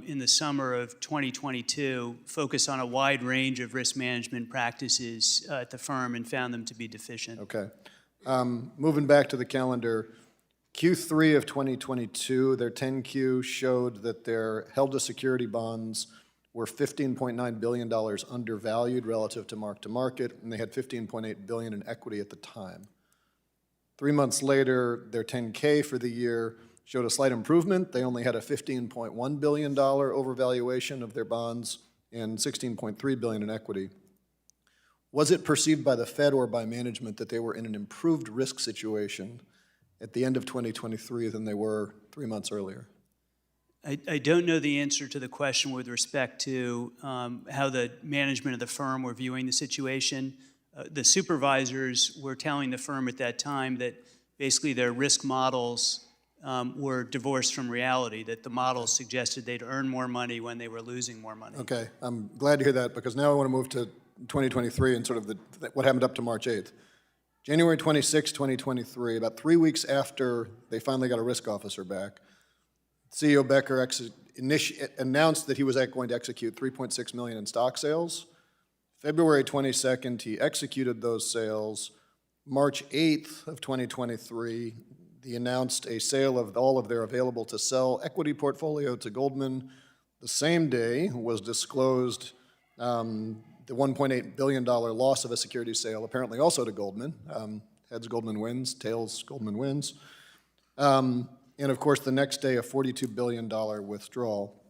in the summer of 2022 focused on a wide range of risk management practices at the firm and found them to be deficient. Okay. Moving back to the calendar, Q3 of 2022, their 10Q showed that their held-to-security bonds were $15.9 billion undervalued relative to mark-to-market, and they had $15.8 billion in equity at the time. 3 months later, their 10K for the year showed a slight improvement. They only had a $15.1 billion overvaluation of their bonds and $16.3 billion in equity. Was it perceived by the Fed or by management that they were in an improved risk situation at the end of 2023 than they were 3 months earlier? I don't know the answer to the question with respect to how the management of the firm were viewing the situation. The supervisors were telling the firm at that time that basically their risk models were divorced from reality, that the models suggested they'd earn more money when they were losing more money. Okay, I'm glad to hear that, because now I want to move to 2023 and sort of what happened up to March 8th. January 26, 2023, about 3 weeks after they finally got a risk officer back, CEO Becker announced that he was going to execute $3.6 million in stock sales. February 22nd, he executed those sales. March 8th of 2023, he announced a sale of all of their available to sell equity portfolio to Goldman. The same day was disclosed the $1.8 billion loss of a security sale, apparently also to Goldman. Heads, Goldman wins, tails, Goldman wins. And of course, the next day, a $42 billion withdrawal.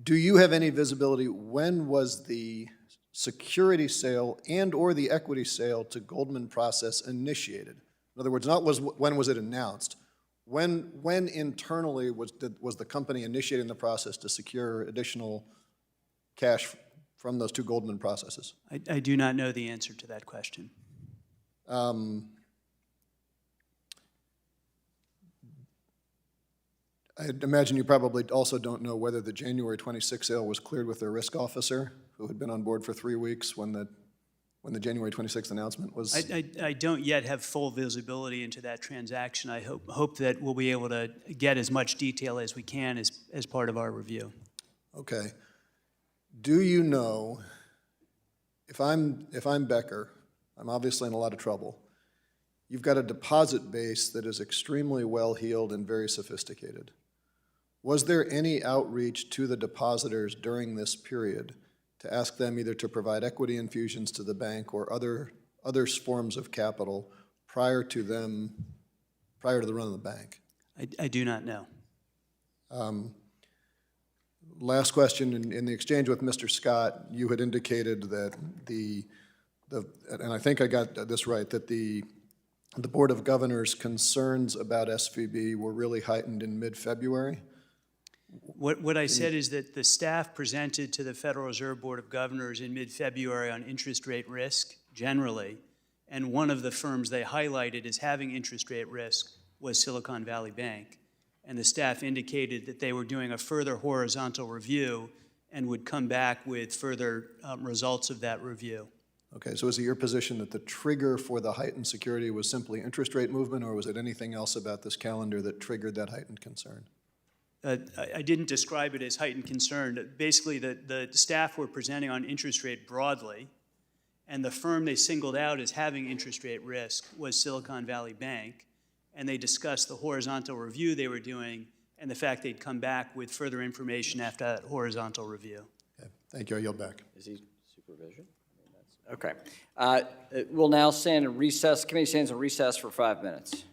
Do you have any visibility, when was the security sale and/or the equity sale to Goldman process initiated? In other words, not when was it announced. When internally was the company initiating the process to secure additional cash from those two Goldman processes? I do not know the answer to that question. I imagine you probably also don't know whether the January 26 sale was cleared with their risk officer, who had been on board for 3 weeks when the January 26th announcement was. I don't yet have full visibility into that transaction. I hope that we'll be able to get as much detail as we can as part of our review. Okay. Do you know, if I'm Becker, I'm obviously in a lot of trouble. You've got a deposit base that is extremely well-heeled and very sophisticated. Was there any outreach to the depositors during this period to ask them either to provide equity infusions to the bank or other forms of capital prior to the run of the bank? I do not know. Last question, in the exchange with Mr. Scott, you had indicated that and I think I got this right, that the Board of Governors' concerns about SVB were really heightened in mid-February? What I said is that the staff presented to the Federal Reserve Board of Governors in mid-February on interest rate risk generally, and one of the firms they highlighted as having interest rate risk was Silicon Valley Bank. And the staff indicated that they were doing a further horizontal review and would come back with further results of that review. Okay, so is it your position that the trigger for the heightened security was simply interest rate movement, or was it anything else about this calendar that triggered that heightened concern? I didn't describe it as heightened concern. Basically, the staff were presenting on interest rate broadly, and the firm they singled out as having interest rate risk was Silicon Valley Bank, and they discussed the horizontal review they were doing and the fact they'd come back with further information after that horizontal review. Okay, thank you. I yield back. Is he supervision? Okay. We'll now stand in recess. Committee stands in recess for 5 minutes.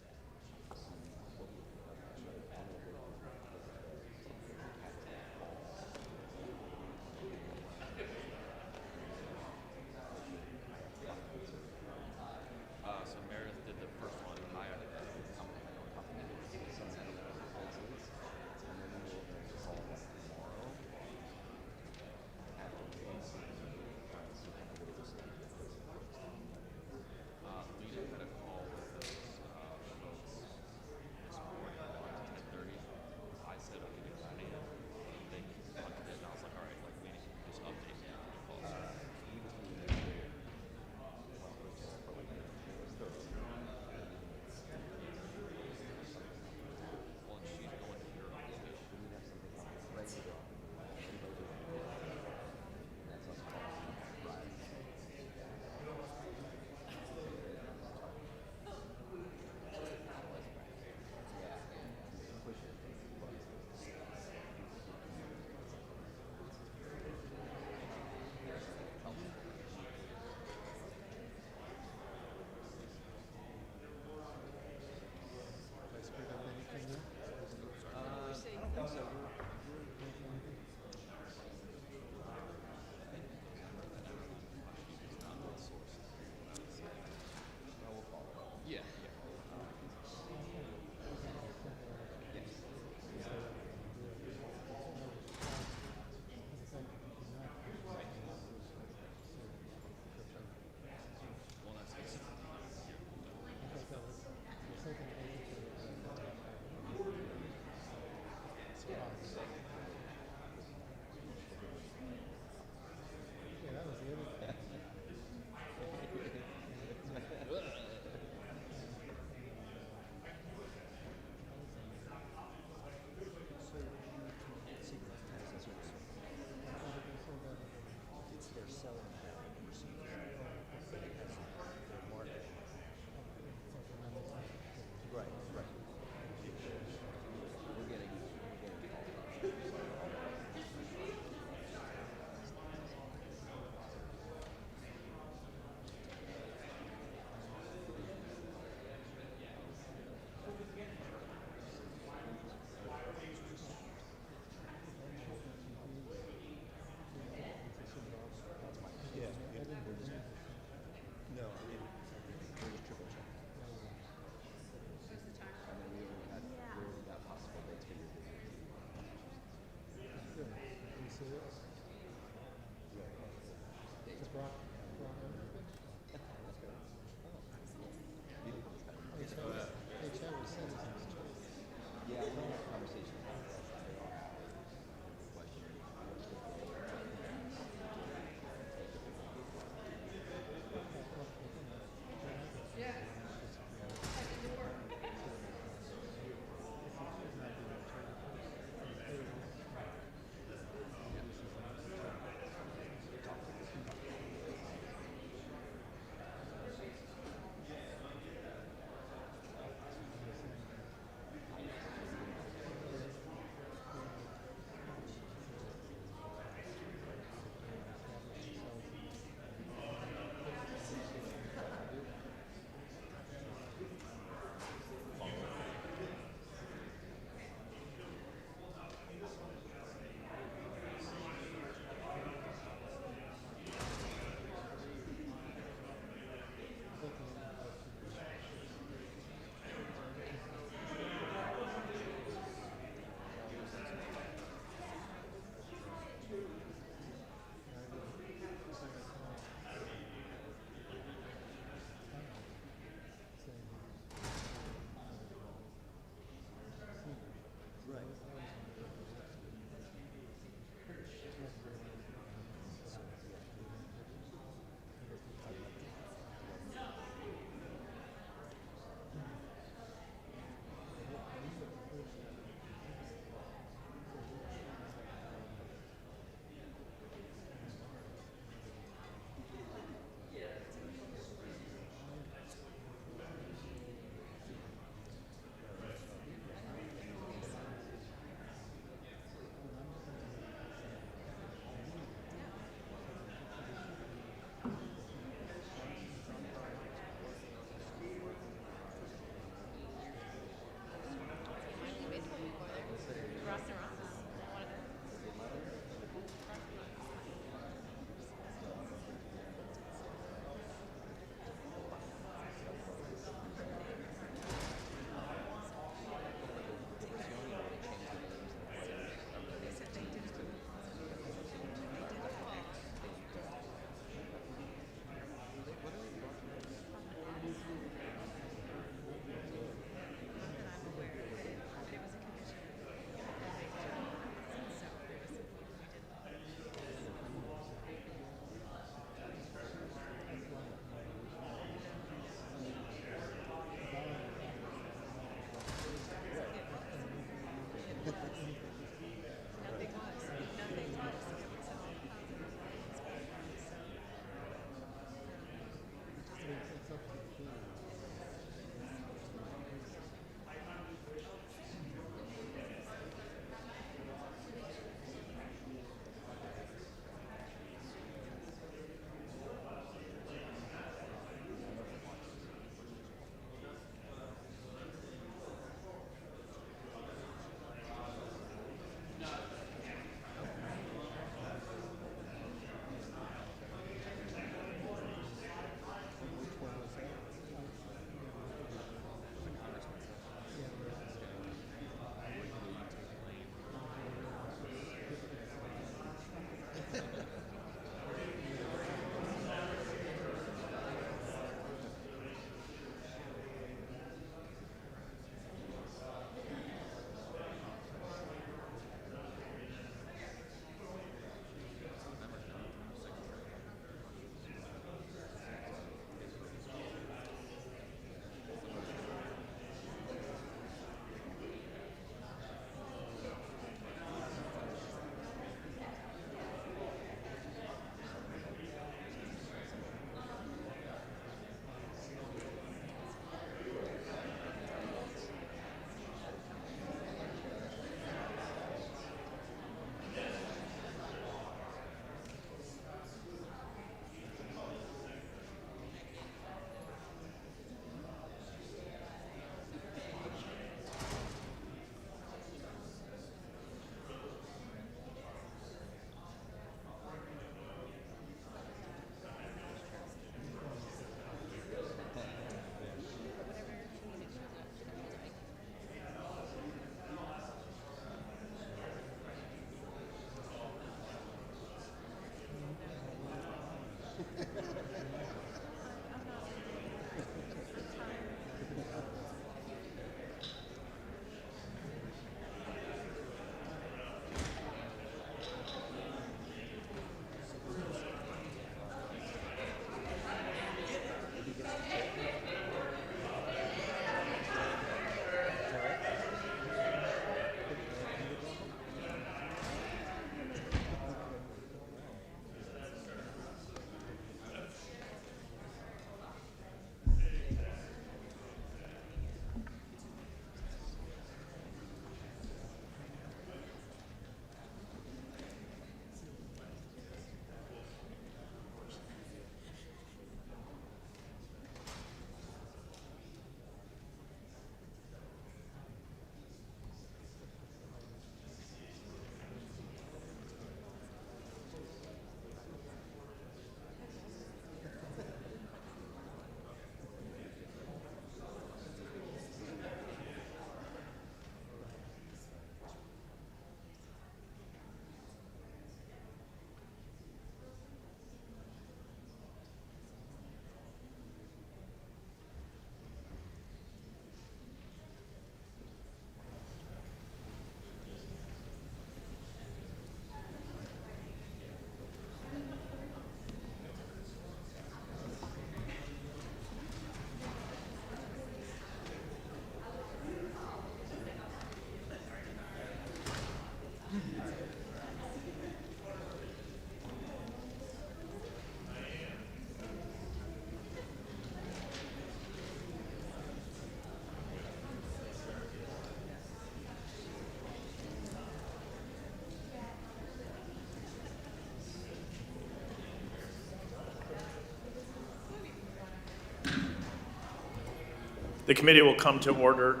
The committee will come to order.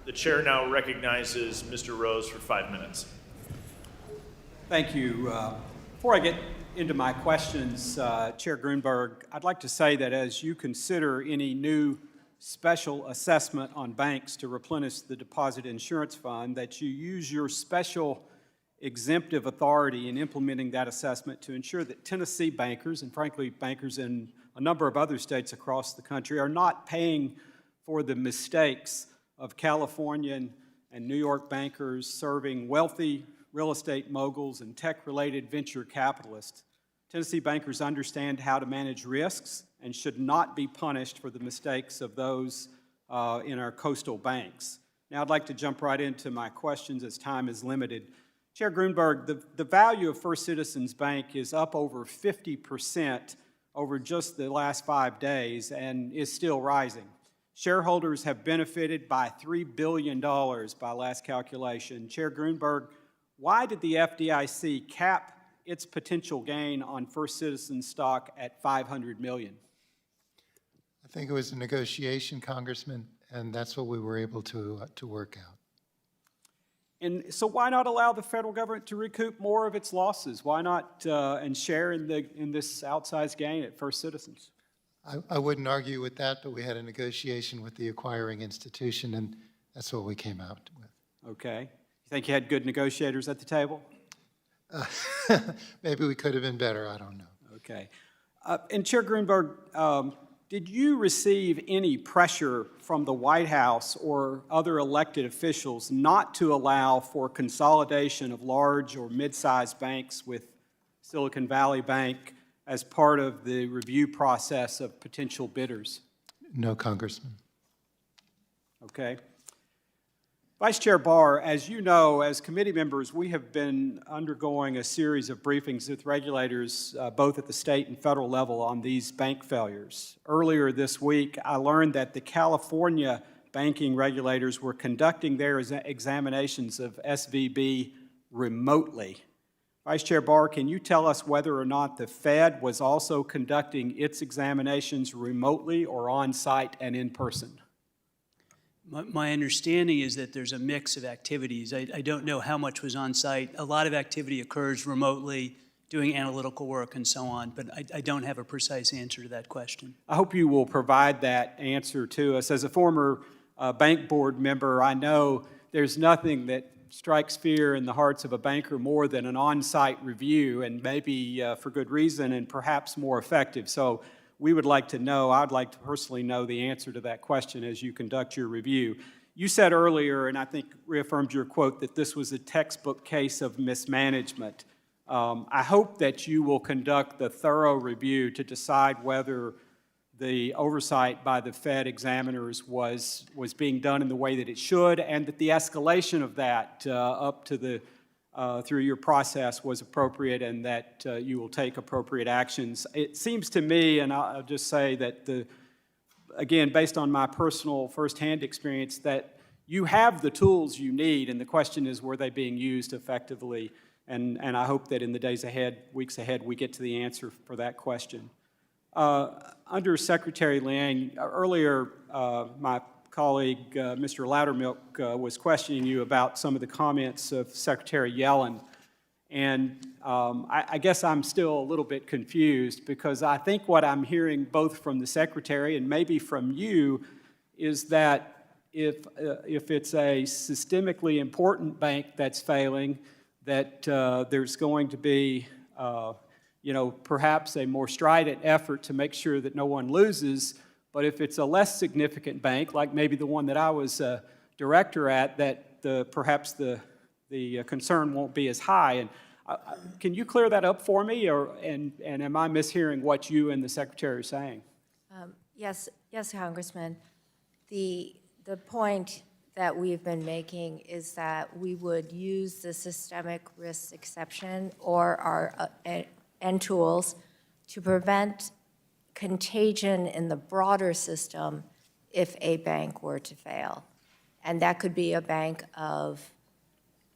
The chair now recognizes Mr. Rose for 5 minutes. Thank you. Before I get into my questions, Chair Grunberg, I'd like to say that as you consider any new special assessment on banks to replenish the deposit insurance fund, that you use your special exemptive authority in implementing that assessment to ensure that Tennessee bankers, and frankly bankers in a number of other states across the country, are not paying for the mistakes of Californian and New York bankers serving wealthy real estate moguls and tech-related venture capitalists. Tennessee bankers understand how to manage risks and should not be punished for the mistakes of those in our coastal banks. Now I'd like to jump right into my questions as time is limited. Chair Grunberg, the value of First Citizens Bank is up over 50% over just the last 5 days and is still rising. Shareholders have benefited by $3 billion by last calculation. Chair Grunberg, why did the FDIC cap its potential gain on First Citizens stock at $500 million? I think it was a negotiation, Congressman, and that's what we were able to work out. And so why not allow the federal government to recoup more of its losses? Why not and share in this outsized gain at First Citizens? I wouldn't argue with that, but we had a negotiation with the acquiring institution, and that's what we came out with. Okay. You think you had good negotiators at the table? Maybe we could have been better. I don't know. Okay. And Chair Grunberg, did you receive any pressure from the White House or other elected officials not to allow for consolidation of large or mid-sized banks with Silicon Valley Bank as part of the review process of potential bidders? No, Congressman. Okay. Vice Chair Barr, as you know, as committee members, we have been undergoing a series of briefings with regulators, both at the state and federal level, on these bank failures. Earlier this week, I learned that the California banking regulators were conducting their examinations of SVB remotely. Vice Chair Barr, can you tell us whether or not the Fed was also conducting its examinations remotely or on-site and in person? My understanding is that there's a mix of activities. I don't know how much was on site. A lot of activity occurs remotely, doing analytical work and so on, but I don't have a precise answer to that question. I hope you will provide that answer to us. As a former bank board member, I know there's nothing that strikes fear in the hearts of a banker more than an on-site review, and maybe for good reason and perhaps more effective. So we would like to know, I'd like to personally know the answer to that question as you conduct your review. You said earlier, and I think reaffirmed your quote, that this was a textbook case of mismanagement. I hope that you will conduct the thorough review to decide whether the oversight by the Fed examiners was being done in the way that it should, and that the escalation of that up to the through your process was appropriate, and that you will take appropriate actions. It seems to me, and I'll just say that, again, based on my personal firsthand experience, that you have the tools you need, and the question is, were they being used effectively? And I hope that in the days ahead, weeks ahead, we get to the answer for that question. Under Secretary Liang, earlier my colleague, Mr. Loudermilk, was questioning you about some of the comments of Secretary Yellen. And I guess I'm still a little bit confused, because I think what I'm hearing both from the Secretary and maybe from you is that if it's a systemically important bank that's failing, that there's going to be perhaps a more strident effort to make sure that no one loses. But if it's a less significant bank, like maybe the one that I was a director at, that perhaps the concern won't be as high. And can you clear that up for me, and am I mishearing what you and the Secretary are saying? Yes, Congressman. The point that we've been making is that we would use the systemic risk exception or our and tools to prevent contagion in the broader system if a bank were to fail. And that could be a bank of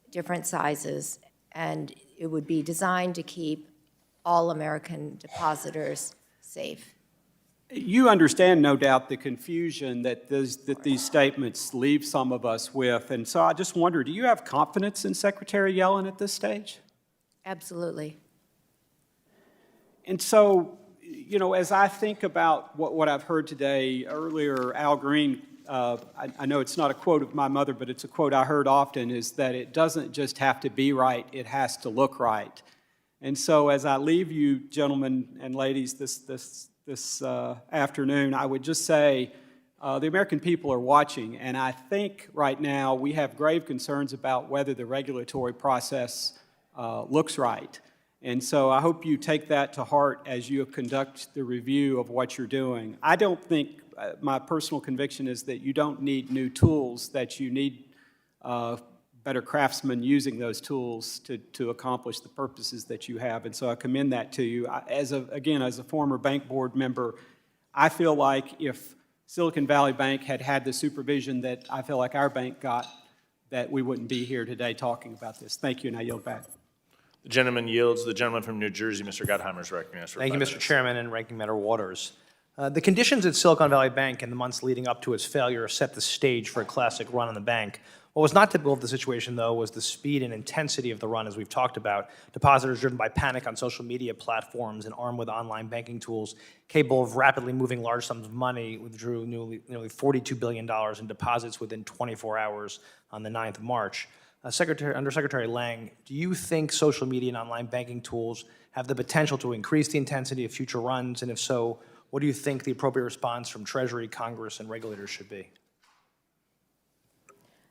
different sizes, and it would be designed to keep all American depositors safe. You understand, no doubt, the confusion that these statements leave some of us with. And so I just wonder, do you have confidence in Secretary Yellen at this stage? Absolutely. And so, you know, as I think about what I've heard today, earlier, Al Green, I know it's not a quote of my mother, but it's a quote I heard often, is that it doesn't just have to be right, it has to look right. And so as I leave you, gentlemen and ladies, this afternoon, I would just say the American people are watching, and I think right now we have grave concerns about whether the regulatory process looks right. And so I hope you take that to heart as you conduct the review of what you're doing. I don't think, my personal conviction is that you don't need new tools, that you need better craftsmen using those tools to accomplish the purposes that you have. And so I commend that to you. As a former bank board member, I feel like if Silicon Valley Bank had had the supervision that I feel like our bank got, that we wouldn't be here today talking about this. Thank you, and I yield back. The gentleman yields. The gentleman from New Jersey, Mr. Gottheimer, is recognized for 5 Thank you, minutes. Mr. Chairman and Ranking Member Waters. The conditions at Silicon Valley Bank in the months leading up to its failure set the stage for a classic run on the bank. What was not typical of the situation, though, was the speed and intensity of the run, as we've talked about. Depositors driven by panic on social media platforms and armed with online banking tools capable of rapidly moving large sums of money withdrew nearly $42 billion in deposits within 24 hours on the 9th of March. Under Secretary Lang, do you think social media and online banking tools have the potential to increase the intensity of future runs? And if so, what do you think the appropriate response from Treasury, Congress, and regulators should be?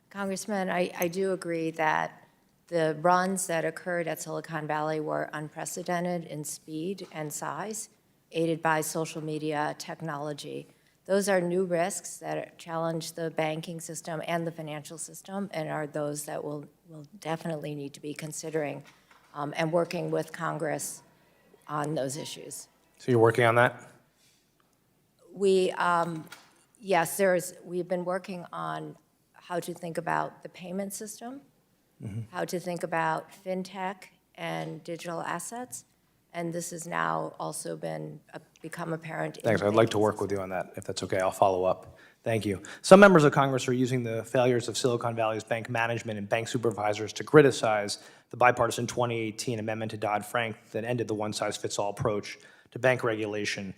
Congressman, I do agree that the runs that occurred at Silicon Valley were unprecedented in speed and size, aided by social media technology. Those are new risks that challenge the banking system and the financial system, and are those that we'll definitely need to be considering and working with Congress on those issues. So you're working on that? Yes, we've been working on how to think about the payment system, how to think about fintech and digital assets, and this has now also become apparent. Thanks. I'd like to work with you on that. If that's okay, I'll follow up. Thank you. Some members of Congress are using the failures of Silicon Valley's bank management and bank supervisors to criticize the bipartisan 2018 amendment to Dodd-Frank that ended the one-size-fits-all approach to bank regulation.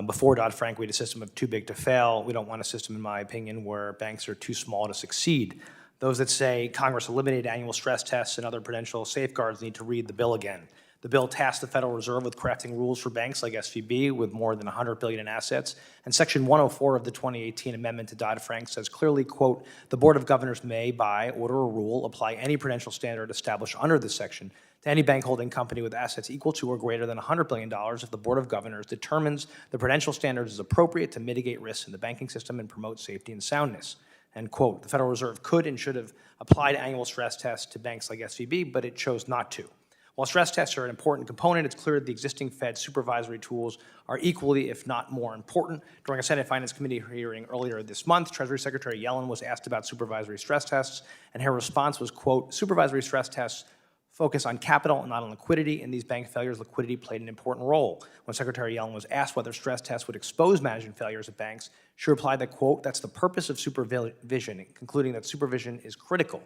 Before Dodd-Frank, we had a system of too big to fail. We don't want a system, in my opinion, where banks are too small to succeed. Those that say Congress eliminated annual stress tests and other prudential safeguards need to read the bill again. The bill tasked the Federal Reserve with crafting rules for banks like SVB with more than $100 billion in assets. And Section 104 of the 2018 amendment to Dodd-Frank says clearly, quote, the Board of Governors may, by order or rule, apply any prudential standard established under this section to any bank holding company with assets equal to or greater than $100 billion if the Board of Governors determines the prudential standards is appropriate to mitigate risks in the banking system and promote safety and soundness. And, quote, the Federal Reserve could and should have applied annual stress tests to banks like SVB, but it chose not to. While stress tests are an important component, it's clear that the existing Fed supervisory tools are equally, if not more important. During a Senate Finance Committee hearing earlier this month, Treasury Secretary Yellen was asked about supervisory stress tests, and her response was, quote, supervisory stress tests focus on capital and not on liquidity. In these bank failures, liquidity played an important role. When Secretary Yellen was asked whether stress tests would expose management failures at banks, she replied that, quote, that's the purpose of supervision, concluding that supervision is critical.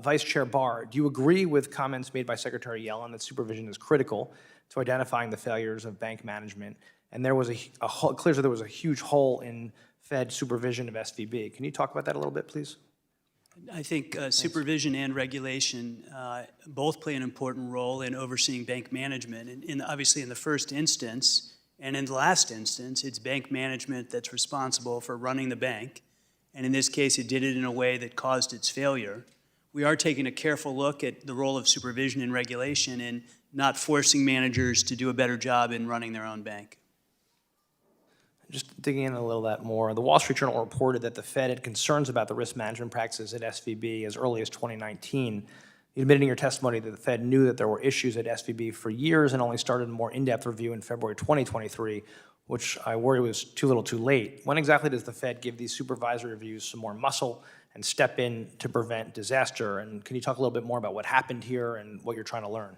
Vice Chair Barr, do you agree with comments made by Secretary Yellen that supervision is critical to identifying the failures of bank management? And there was clearly there was a huge hole in Fed supervision of SVB. Can you talk about that a little bit, please? I think supervision and regulation both play an important role in overseeing bank management. And obviously in the first instance, and in the last instance, it's bank management that's responsible for running the bank. And in this case, it did it in a way that caused its failure. We are taking a careful look at the role of supervision and regulation and not forcing managers to do a better job in running their own bank. Just digging in a little bit more, the Wall Street Journal reported that the Fed had concerns about the risk management practices at SVB as early as 2019. You admitted in your testimony that the Fed knew that there were issues at SVB for years and only started a more in-depth review in February 2023, which I worry was too little too late. When exactly does the Fed give these supervisory reviews some more muscle and step in to prevent disaster? And can you talk a little bit more about what happened here and what you're trying to learn?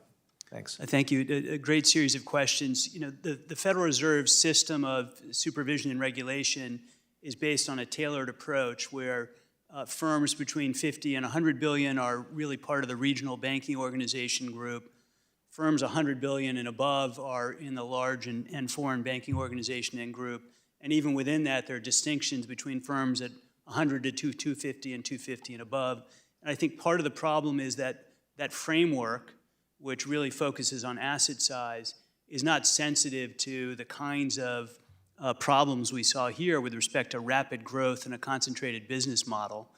Thanks. Thank you. A great series of questions. You know, the Federal Reserve's system of supervision and regulation is based on a tailored approach where firms between 50 and 100 billion are really part of the regional banking organization group. Firms 100 billion and above are in the large and foreign banking organization and group. And even within that, there are distinctions between firms at 100 to 250 and 250 and above. And I think part of the problem is that that framework, which really focuses on asset size, is not sensitive to the kinds of problems we saw here with respect to rapid growth and a concentrated business model.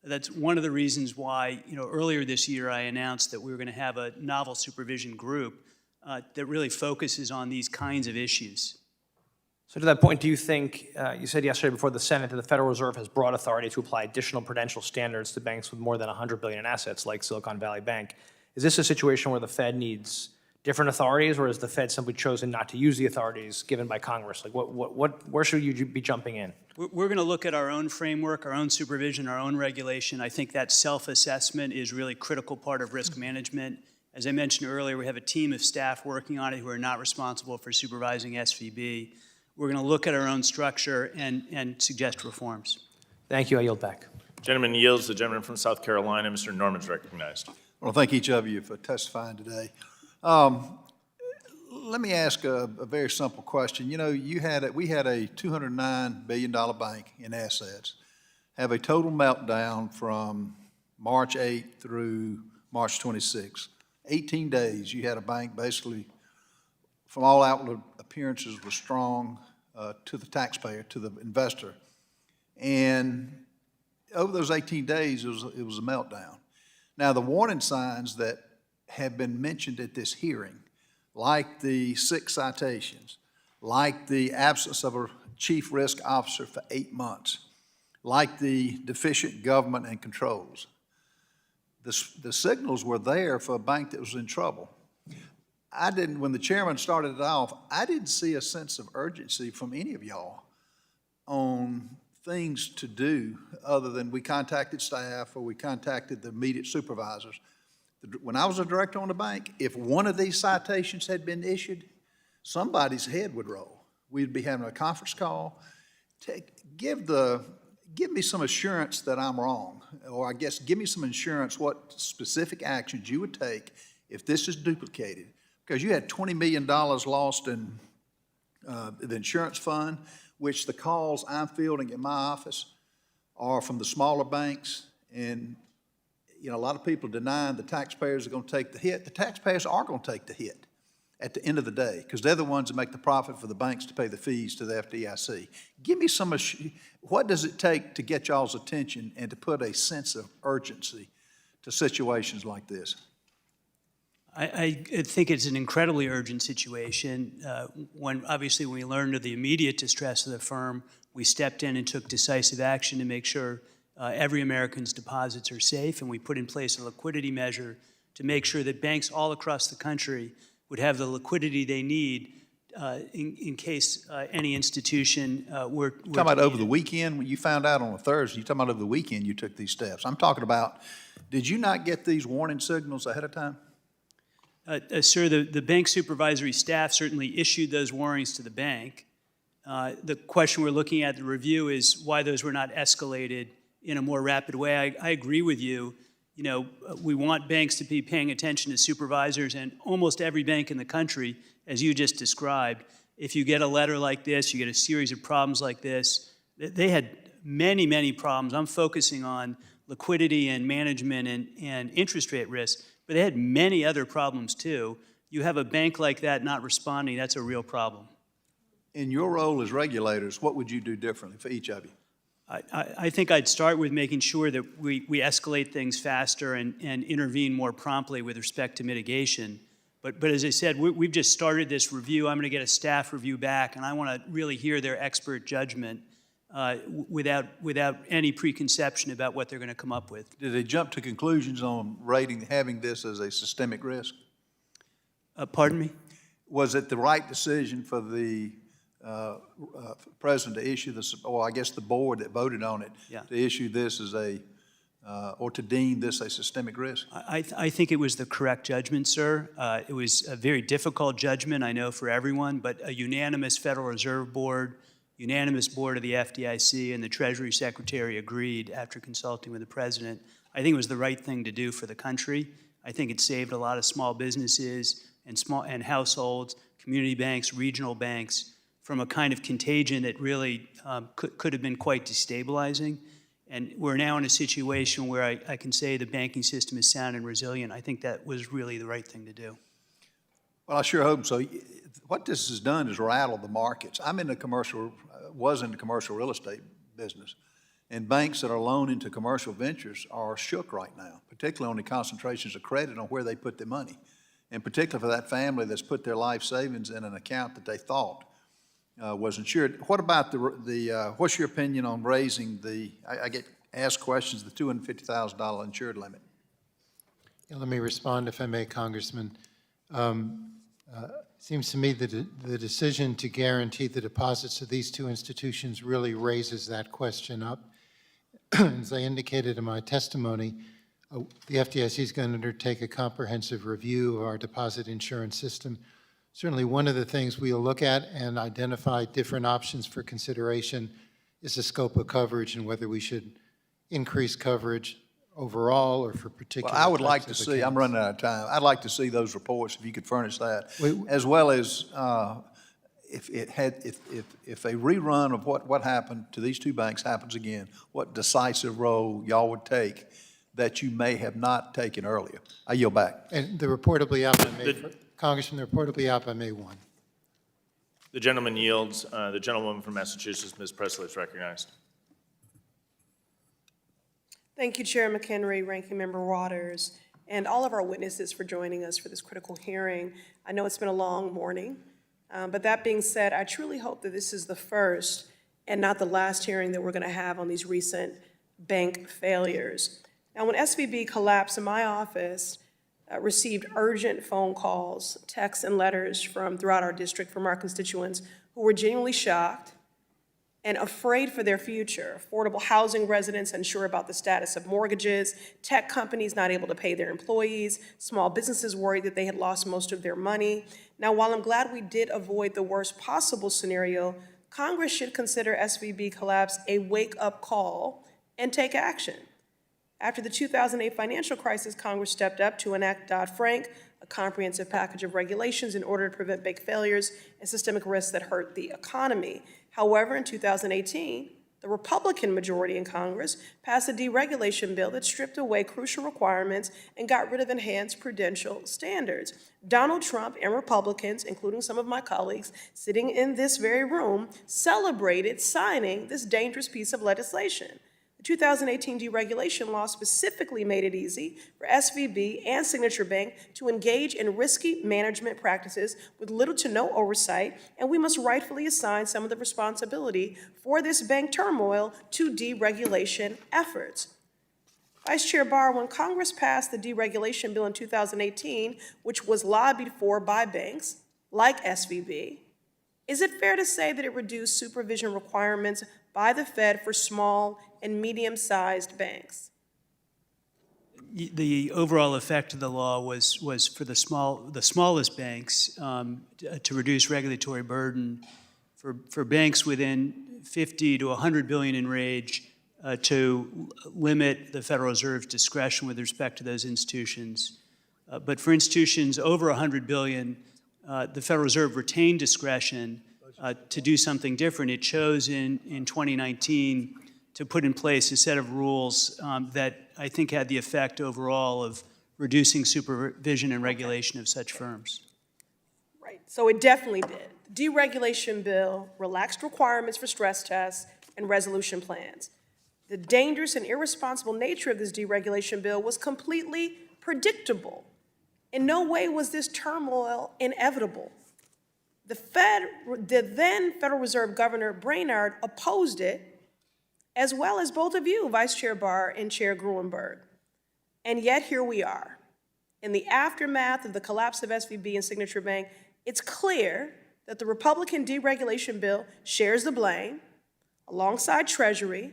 That's one of the reasons why, you know, earlier this year I announced that we were going to have a novel supervision group that really focuses on these kinds of issues. So to that point, do you think, you said yesterday before the Senate that the Federal Reserve has broad authority to apply additional prudential standards to banks with more than 100 billion in assets like Silicon Valley Bank. Is this a situation where the Fed needs different authorities, or has the Fed simply chosen not to use the authorities given by Congress? Like, where should you be jumping in? We're going to look at our own framework, our own supervision, our own regulation. I think that self-assessment is really a critical part of risk management. As I mentioned earlier, we have a team of staff working on it who are not responsible for supervising SVB. We're going to look at our own structure and suggest reforms. Thank you. I yield back. Gentleman yields. The gentleman from South Carolina, Mr. Norman's recognized. Well, thank each of you for testifying today. Let me ask a very simple question. You know, we had a $209 billion bank in assets, have a total meltdown from March 8th through March 26th. 18 days, you had a bank basically, from all outward appearances, was strong to the taxpayer, to the investor. And over those 18 days, it was a meltdown. Now, the warning signs that have been mentioned at this hearing, like the 6 citations, like the absence of a chief risk officer for 8 months, like the deficient government and controls, the signals were there for a bank that was in trouble. When the chairman started it off, I didn't see a sense of urgency from any of y'all on things to do other than we contacted staff or we contacted the immediate supervisors. When I was a director on the bank, if one of these citations had been issued, somebody's head would roll. We'd be having a conference call. Give me some assurance that I'm wrong, or I guess give me some assurance what specific actions you would take if this is duplicated. Because you had $20 million lost in the insurance fund, which the calls I'm fielding in my office are from the smaller banks. And, you know, a lot of people denying the taxpayers are going to take the hit. The taxpayers are going to take the hit at the end of the day, because they're the ones that make the profit for the banks to pay the fees to the FDIC. Give me some, what does it take to get y'all's attention and to put a sense of urgency to situations like this? I think it's an incredibly urgent situation. Obviously, when we learned of the immediate distress of the firm, we stepped in and took decisive action to make sure every American's deposits are safe, and we put in place a liquidity measure to make sure that banks all across the country would have the liquidity they need in case any institution were You're talking about over the weekend, when you found out on a Thursday, you're talking about over the weekend you took these steps. I'm talking about, did you not get these warning signals ahead of time? Sir, the bank supervisory staff certainly issued those warnings to the bank. The question we're looking at, the review, is why those were not escalated in a more rapid way. I agree with you. You know, we want banks to be paying attention to supervisors, and almost every bank in the country, as you just described, if you get a letter like this, you get a series of problems like this. They had many, many problems. I'm focusing on liquidity and management and interest rate risk, but they had many other problems too. You have a bank like that not responding, that's a real problem. In your role as regulators, what would you do differently for each of you? I think I'd start with making sure that we escalate things faster and intervene more promptly with respect to mitigation. But as I said, we've just started this review. I'm going to get a staff review back, and I want to really hear their expert judgment without any preconception about what they're going to come up with. Did they jump to conclusions on having this as a systemic risk? Pardon me? Was it the right decision for the president to issue this, or I guess the board that voted on it, to issue this as a or to deem this a systemic risk? I think it was the correct judgment, sir. It was a very difficult judgment, I know, for everyone, but a unanimous Federal Reserve Board, unanimous board of the FDIC, and the Treasury Secretary agreed after consulting with the President. I think it was the right thing to do for the country. I think it saved a lot of small businesses and households, community banks, regional banks, from a kind of contagion that really could have been quite destabilizing. And we're now in a situation where I can say the banking system is sound and resilient. I think that was really the right thing to do. Well, I sure hope so. What this has done is rattled the markets. I'm in the commercial, was in the commercial real estate business, and banks that are loaning to commercial ventures are shook right now, particularly on the concentrations of credit on where they put their money, and particularly for that family that's put their life savings in an account that they thought was insured. What about what's your opinion on raising I get asked questions, the $250,000 insured limit? Yeah, let me respond, if I may, Congressman. Seems to me that the decision to guarantee the deposits of these two institutions really raises that question up. As I indicated in my testimony, the FDIC is going to undertake a comprehensive review of our deposit insurance system. Certainly one of the things we'll look at and identify different options for consideration is the scope of coverage and whether we should increase coverage overall or for particular Well, I would like to types of see, I'm accounts. running out of time, I'd like to see those reports, if you could furnish that, as well as if a rerun of what happened to these two banks happens again, what decisive role y'all would take that you may have not taken earlier. I yield back. And the report will be out by May, Congressman, the report will be out by May 1. The gentleman yields. The gentlewoman from Massachusetts, Ms. Presley, is recognized. Thank you, Chair McHenry, Ranking Member Waters, and all of our witnesses for joining us for this critical hearing. I know it's been a long morning, but that being said, I truly hope that this is the first and not the last hearing that we're going to have on these recent bank failures. Now, when SVB collapsed, in my office received urgent phone calls, texts, and letters from throughout our district from our constituents who were genuinely shocked and afraid for their future. Affordable housing residents unsure about the status of mortgages, tech companies not able to pay their employees, small businesses worried that they had lost most of their money. Now, while I'm glad we did avoid the worst possible scenario, Congress should consider SVB collapse a wake-up call and take action. After the 2008 financial crisis, Congress stepped up to enact Dodd-Frank, a comprehensive package of regulations in order to prevent bank failures and systemic risks that hurt the economy. However, in 2018, the Republican majority in Congress passed a deregulation bill that stripped away crucial requirements and got rid of enhanced prudential standards. Donald Trump and Republicans, including some of my colleagues sitting in this very room, celebrated signing this dangerous piece of legislation. The 2018 deregulation law specifically made it easy for SVB and Signature Bank to engage in risky management practices with little to no oversight, and we must rightfully assign some of the responsibility for this bank turmoil to deregulation efforts. Vice Chair Barr, when Congress passed the deregulation bill in 2018, which was lobbied for by banks like SVB, is it fair to say that it reduced supervision requirements by the Fed for small and medium-sized banks? The overall effect of the law was for the smallest banks to reduce regulatory burden, for banks within 50 to 100 billion in range to limit the Federal Reserve's discretion with respect to those institutions. But for institutions over 100 billion, the Federal Reserve retained discretion to do something different. It chose in 2019 to put in place a set of rules that I think had the effect overall of reducing supervision and regulation of such firms. Right, so it definitely did. The deregulation bill relaxed requirements for stress tests and resolution plans. The dangerous and irresponsible nature of this deregulation bill was completely predictable. In no way was this turmoil inevitable. The then Federal Reserve Governor Brainard opposed it, as well as both of you, Vice Chair Barr and Chair Gruenberg. And yet here we are. In the aftermath of the collapse of SVB and Signature Bank, it's clear that the Republican deregulation bill shares the blame alongside Treasury,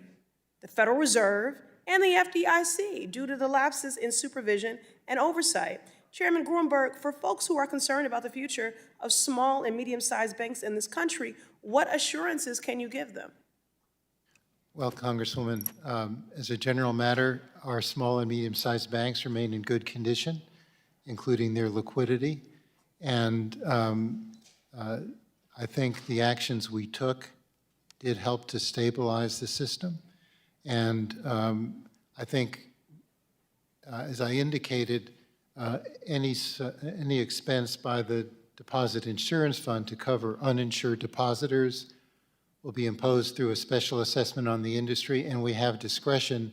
the Federal Reserve, and the FDIC due to the lapses in supervision and oversight. Chairman Gruenberg, for folks who are concerned about the future of small and medium-sized banks in this country, what assurances can you give them? Well, Congresswoman, as a general matter, our small and medium-sized banks remain in good condition, including their liquidity. And I think the actions we took did help to stabilize the system. And I think, as I indicated, any expense by the Deposit Insurance Fund to cover uninsured depositors will be imposed through a special assessment on the industry, and we have discretion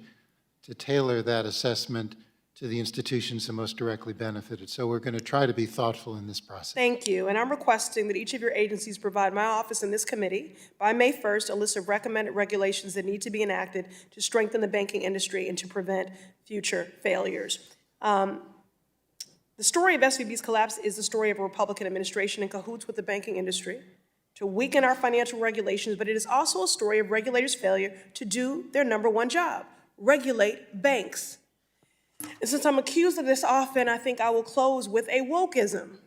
to tailor that assessment to the institutions that most directly benefited. So we're going to try to be thoughtful in this process. Thank you, and I'm requesting that each of your agencies provide my office and this committee by May 1st a list of recommended regulations that need to be enacted to strengthen the banking industry and to prevent future failures. The story of SVB's collapse is the story of a Republican administration in cahoots with the banking industry to weaken our financial regulations, but it is also a story of regulators' failure to do their #1 job, regulate banks. And since I'm accused of this often, I think I will close with a wokeism.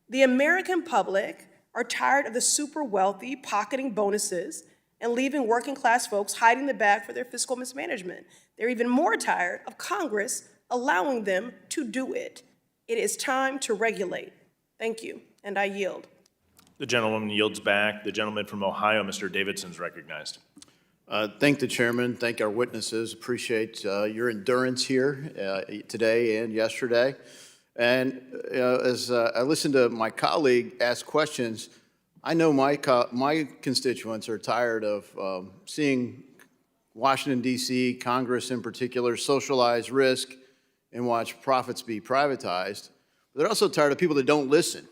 The American public are tired of the super wealthy pocketing bonuses and leaving working class folks hiding the bag for their fiscal mismanagement. They're even more tired of Congress allowing them to do it. It is time to regulate. Thank you, and I yield. The gentlewoman yields back. The gentleman from Ohio, Mr. Davidson, is recognized. Thank the chairman, thank our witnesses, appreciate your endurance here today and yesterday. And as I listened to my colleague ask questions, I know my constituents are tired of seeing Washington, D.C., Congress in particular, socialize risk and watch profits be privatized. But they're also tired of people that don't listen.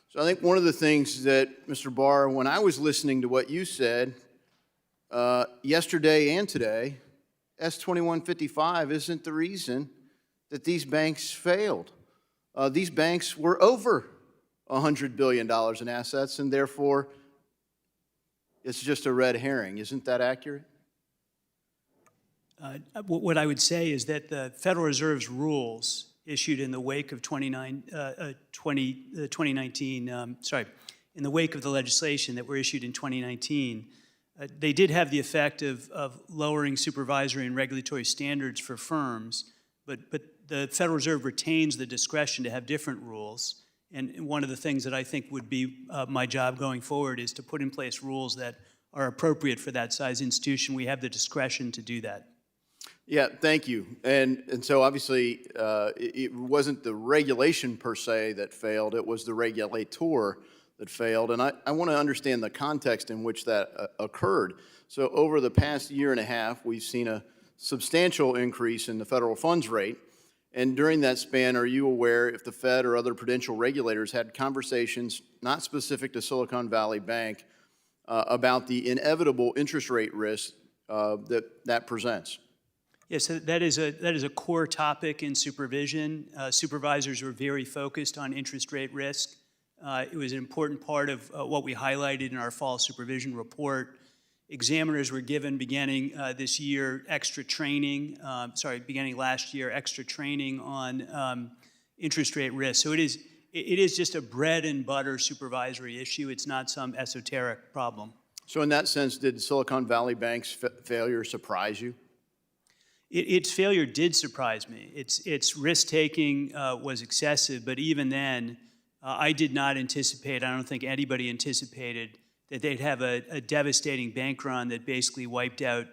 So I think one of the things that, Mr. Barr, when I was listening to what you said yesterday and today, S2155 isn't the reason that these banks failed. These banks were over $100 billion in assets, and therefore it's just a red herring. Isn't that accurate? What I would say is that the Federal Reserve's rules issued in the wake of 2019, in the wake of the legislation that were issued in 2019, they did have the effect of lowering supervisory and regulatory standards for firms, but the Federal Reserve retains the discretion to have different rules. And one of the things that I think would be my job going forward is to put in place rules that are appropriate for that size institution. We have the discretion to do that. Yeah, thank you. And so obviously it wasn't the regulation per se that failed, it was the regulator that failed. And I want to understand the context in which that occurred. So over the past year and a half, we've seen a substantial increase in the federal funds rate. And during that span, are you aware if the Fed or other prudential regulators had conversations, not specific to Silicon Valley Bank, about the inevitable interest rate risk that presents? Yes, that is a core topic in supervision. Supervisors were very focused on interest rate risk. It was an important part of what we highlighted in our fall supervision report. Examiners were given, beginning this year, beginning last year, extra training on interest rate risk. So it is just a bread and butter supervisory issue. It's not some esoteric problem. So in that sense, did Silicon Valley Bank's failure surprise you? Its failure did surprise me. Its risk-taking was excessive, but even then, I did not anticipate, I don't think anybody anticipated, that they'd have a devastating bank run that basically wiped out,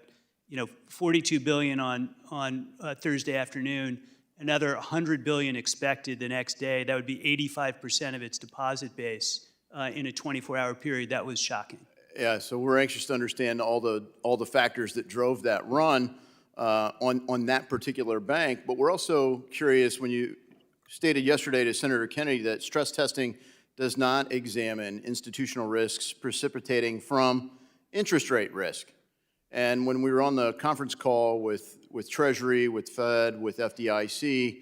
$42 billion on Thursday afternoon, another $100 billion expected the next day. That would be 85% of its deposit base in a 24-hour period. That was shocking. Yeah, so we're anxious to understand all the factors that drove that run on that particular bank, but we're also curious when you stated yesterday to Senator Kennedy that stress testing does not examine institutional risks precipitating from interest rate risk. And when we were on the conference call with Treasury, with Fed, with FDIC,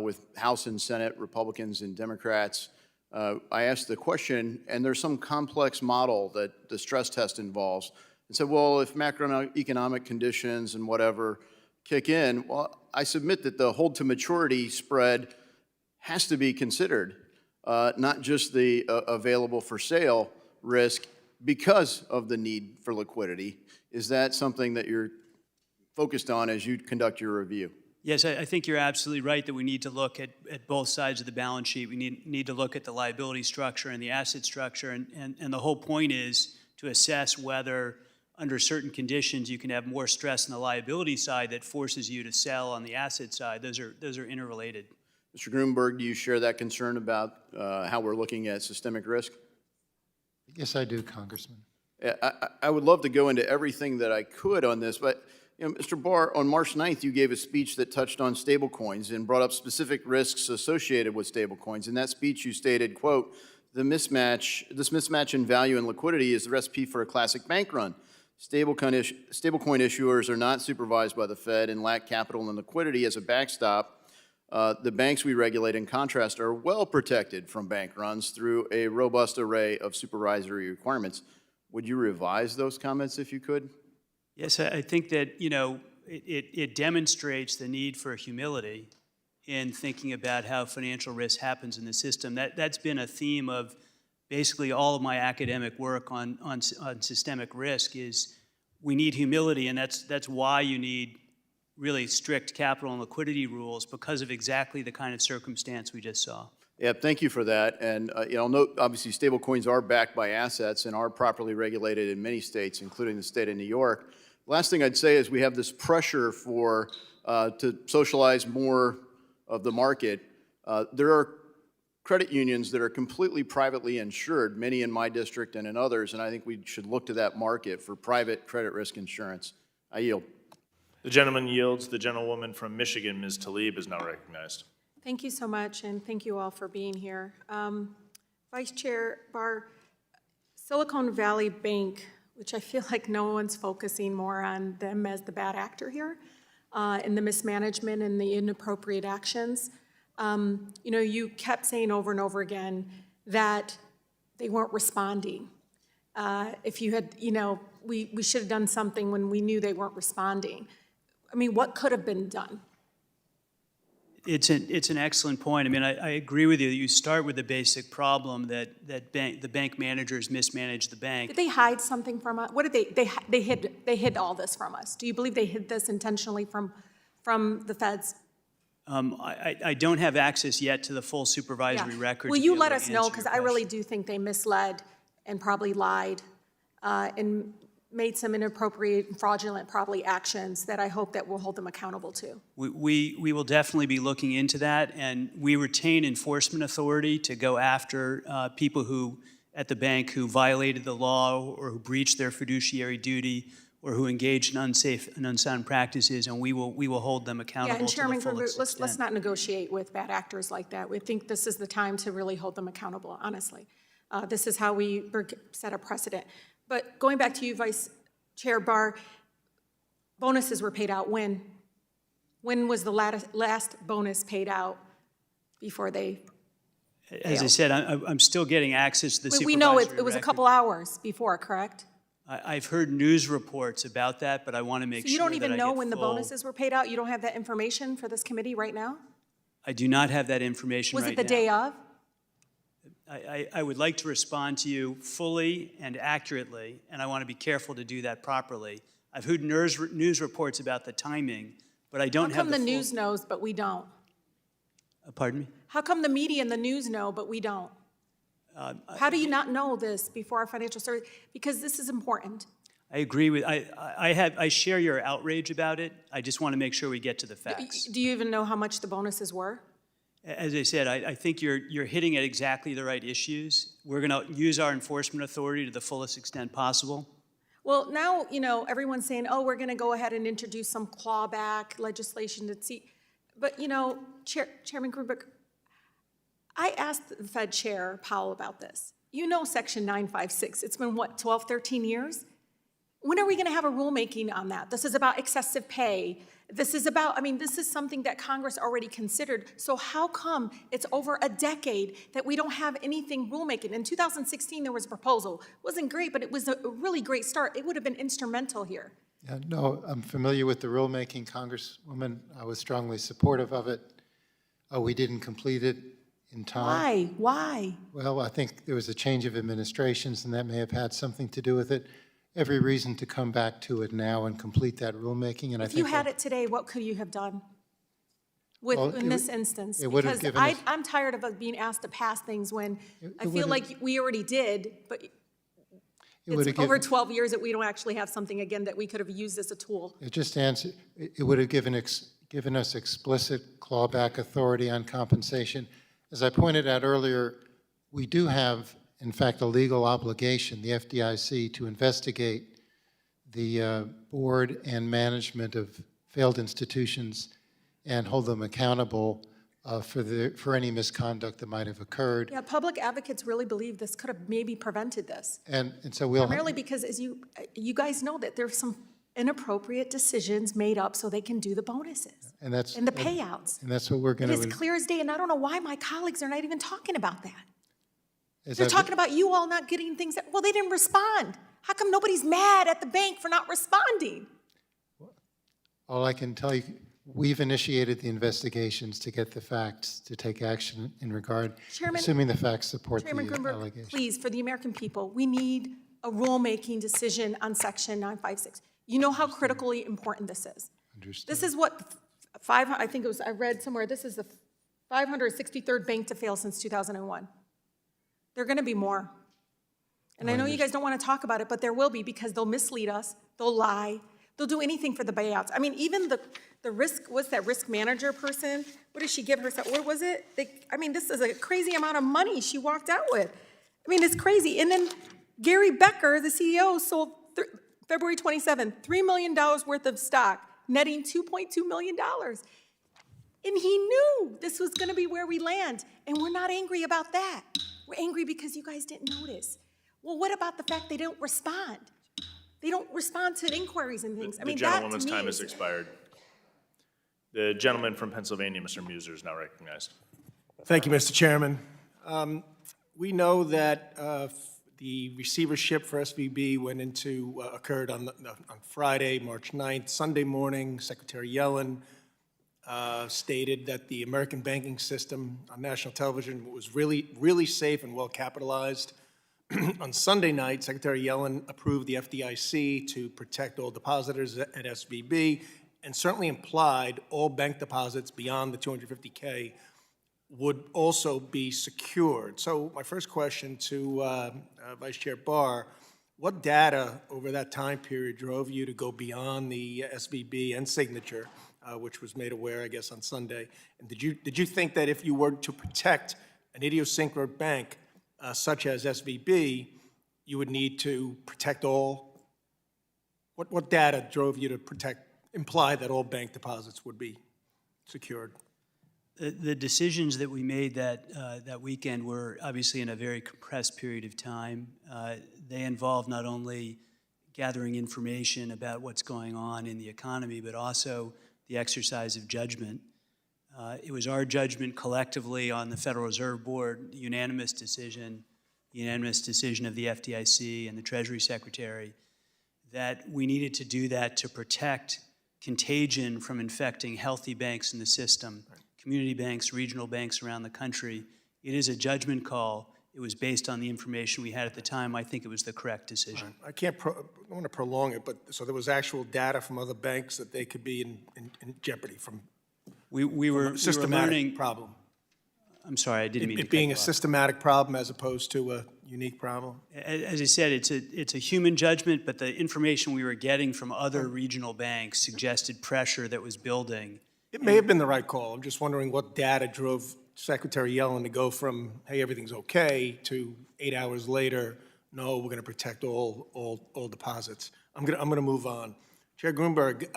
with House and Senate Republicans and Democrats, I asked the question, and there's some complex model that the stress test involves, and said, well, if macroeconomic conditions and whatever kick in, well, I submit that the hold to maturity spread has to be considered, not just the available for sale risk because of the need for liquidity. Is that something that you're focused on as you conduct your review? Yes, I think you're absolutely right that we need to look at both sides of the balance sheet. We need to look at the liability structure and the asset structure, and the whole point is to assess whether under certain conditions you can have more stress on the liability side that forces you to sell on the asset side. Those are interrelated. Mr. Grunberg, do you share that concern about how we're looking at systemic risk? Yes, I do, Congressman. I would love to go into everything that I could on this, but Mr. Barr, on March 9th, you gave a speech that touched on stablecoins and brought up specific risks associated with stablecoins. In that speech, you stated, quote, this mismatch in value and liquidity is the recipe for a classic bank run. Stablecoin issuers are not supervised by the Fed and lack capital and liquidity as a backstop. The banks we regulate, in contrast, are well protected from bank runs through a robust array of supervisory requirements. Would you revise those comments if you could? Yes, I think that, it demonstrates the need for humility in thinking about how financial risk happens in the system. That's been a theme of basically all of my academic work on systemic risk is we need humility, and that's why you need really strict capital and liquidity rules because of exactly the kind of circumstance we just saw. Yeah, thank you for that. And note, obviously, stablecoins are backed by assets and are properly regulated in many states, including the state of New York. Last thing I'd say is we have this pressure to socialize more of the market. There are credit unions that are completely privately insured, many in my district and in others, and I think we should look to that market for private credit risk insurance. I yield. The gentleman yields. The gentlewoman from Michigan, Ms. Tlaib, is now recognized. Thank you so much, and thank you all for being here. Vice Chair Barr, Silicon Valley Bank, which I feel like no one's focusing more on them as the bad actor here, in the mismanagement and the inappropriate actions. You kept saying over and over again that they weren't responding. If you had, we should have done something when we knew they weren't responding. I mean, what could have been done? It's an excellent point. I mean, I agree with you. You start with the basic problem that the bank managers mismanaged the bank. Did they hide something from us? What did they hid all this from us? Do you believe they hid this intentionally from the feds? I don't have access yet to the full supervisory record. Will you let us know? Because I really do think they misled and probably lied and made some inappropriate, fraudulent, probably actions that I hope that we'll hold them accountable to. We will definitely be looking into that, and we retain enforcement authority to go after people who, at the bank, who violated the law or who breached their fiduciary duty or who engaged in unsafe and unsound practices, and we will hold them accountable. Yeah, and Chairman to the fullest Gruber, let's extent. not negotiate with bad actors like that. We think this is the time to really hold them accountable, honestly. This is how we set a precedent. But going back to you, Vice Chair Barr, bonuses were paid out when? When was the last bonus paid out before they As I said, I'm still getting access to the supervisory We know it was a record. couple hours before, correct? I've heard news reports about that, but I want to make So sure you don't that even I know get when the full- bonuses were paid out? You don't have that information for this committee right now? I do not have that information Was right it the now. day of? I would like to respond to you fully and accurately, and I want to be careful to do that properly. I've heard news reports about the timing, but I don't How have come the the full... news knows, but we don't? Pardon me? How come the media and the news know, but we don't? How do you not know this before our financial service? Because this is important. I agree with... I share your outrage about it. I just want to make sure we get to the facts. Do you even know how much the bonuses were? As I said, I think you're hitting at exactly the right issues. We're going to use our enforcement authority to the fullest extent possible. Well, now, everyone's saying, oh, we're going to go ahead and introduce some clawback legislation to see. But, Chairman Gruber, I asked the Fed Chair Powell about this. Section 956, it's been, 12, 13 years? When are we going to have a rulemaking on that? This is about excessive pay. This is this is something that Congress already considered. So how come it's over a decade that we don't have anything rulemaking? In 2016, there was a proposal. It wasn't great, but it was a really great start. It would have been instrumental here. Yeah, no, I'm familiar with the rulemaking, Congresswoman. I was strongly supportive of it. We didn't complete it in time. Why? Well, I think there was a change of administrations, and that may have had something to do with it. Every reason to come back to it now and complete that rulemaking, and I If think you had it today, what could you have done in this instance? it would have Because given us- I'm tired of us being asked to pass things when I would feel have- like we already did, but would it's have over given- 12 years that we don't actually have something again that we could have used as a tool. It just answered, it would have given us explicit clawback authority on compensation. As I pointed out earlier, we do have, in fact, a legal obligation, the FDIC, to investigate the board and management of failed institutions and hold them accountable for any misconduct that might have occurred. Yeah, public advocates really believe this could have maybe prevented this. And so we'll. Primarily because, as you guys know, that there's some inappropriate decisions made up so they can do the bonuses And that's. and the payouts. And that's what we're going It to. is clear as day, and I don't know why my colleagues are not even talking about that. As They're I've- talking about you all not getting things well, they didn't respond. How come nobody's mad at the bank for not responding? All I can tell you, we've initiated the investigations to get the facts, to take action in regard, Chairman- assuming the facts support the Chairman Grunberg, allegation. please, for the American people, we need a rulemaking decision on Section 956. You know how critically important this is. Understood. This is what I think it was, I read somewhere, this is the 563rd bank to fail since 2001. There are going to be more. And I know you guys don't want to talk about it, but there will be, because they'll mislead us, they'll lie, they'll do anything for the buyouts. I mean, even the risk, what's that risk manager person? What did she give herself? What was it? This is a crazy amount of money she walked out with. I mean, it's crazy. And then Gary Becker, the CEO, sold February 27th, $3 million worth of stock, netting $2.2 million. And he knew this was going to be where we land. And we're not angry about that. We're angry because you guys didn't notice. Well, what about the fact they don't respond? They don't respond to inquiries and things. I mean, The that to gentlewoman's me time has is- expired. The gentleman from Pennsylvania, Mr. Muser, is now recognized. Thank you, Mr. Chairman. We know that the receivership for SVB occurred on Friday, March 9th. Sunday morning, Secretary Yellen stated that the American banking system on national television was really, really safe and well capitalized. On Sunday night, Secretary Yellen approved the FDIC to protect all depositors at SVB, and certainly implied all bank deposits beyond the $250K would also be secured. So my first question to Vice Chair Barr, what data over that time period drove you to go beyond the SVB and Signature, which was made aware, I guess, on Sunday? And did you think that if you were to protect an idiosyncratic bank such as SVB, you would need to protect all? What data drove you to imply that all bank deposits would be secured? The decisions that we made that weekend were obviously in a very compressed period of time. They involved not only gathering information about what's going on in the economy, but also the exercise of judgment. It was our judgment collectively on the Federal Reserve Board, unanimous decision of the FDIC and the Treasury Secretary, that we needed to do that to protect contagion from infecting healthy banks in the system, community banks, regional banks around the country. It is a judgment call. It was based on the information we had at the time. I think it was the correct decision. I don't want to prolong it, but so there was actual data from other banks that they could be in jeopardy from we were a systematic learning, problem. I'm sorry, I didn't mean to It being cut a you off. systematic problem as opposed to a unique problem? As I said, it's a human judgment, but the information we were getting from other regional banks suggested pressure that was building. It may have been the right call. I'm just wondering what data drove Secretary Yellen to go from, hey, everything's okay, to 8 hours later, no, we're going to protect all deposits. I'm going to move on. Chair Grunberg,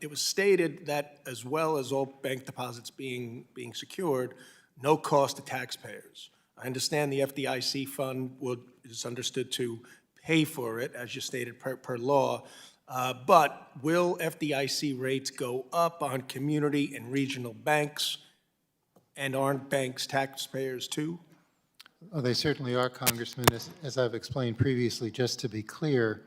it was stated that as well as all bank deposits being secured, no cost to taxpayers. I understand the FDIC fund is understood to pay for it, as you stated, per law. But will FDIC rates go up on community and regional banks? And aren't banks taxpayers too? Oh, they certainly are, Congressman. As I've explained previously, just to be clear,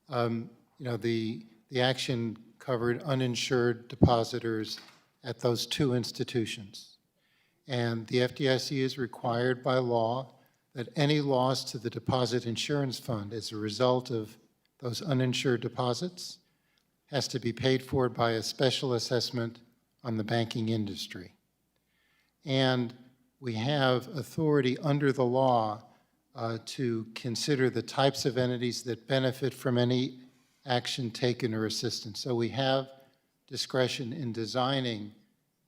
the the action covered uninsured depositors at those two institutions. And the FDIC is required by law that any loss to the deposit insurance fund as a result of those uninsured deposits has to be paid for by a special assessment on the banking industry. And we have authority under the law to consider the types of entities that benefit from any action taken or assistance. So we have discretion in designing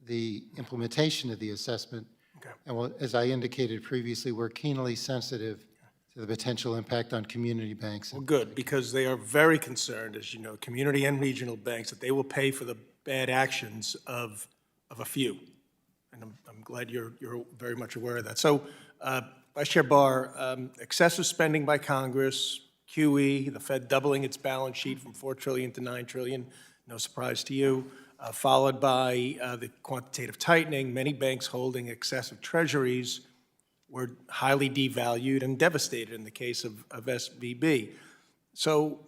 the implementation of the assessment. Okay. And as I indicated previously, we're keenly sensitive to the potential impact on community banks. Well, good, because they are very concerned, as you know, community and regional banks, that they will pay for the bad actions of a few. And I'm glad you're very much aware of that. So, Vice Chair Barr, excessive spending by Congress, QE, the Fed doubling its balance sheet from $4 trillion to $9 trillion, no surprise to you, followed by the quantitative tightening, many banks holding excessive treasuries were highly devalued and devastated in the case of SVB. So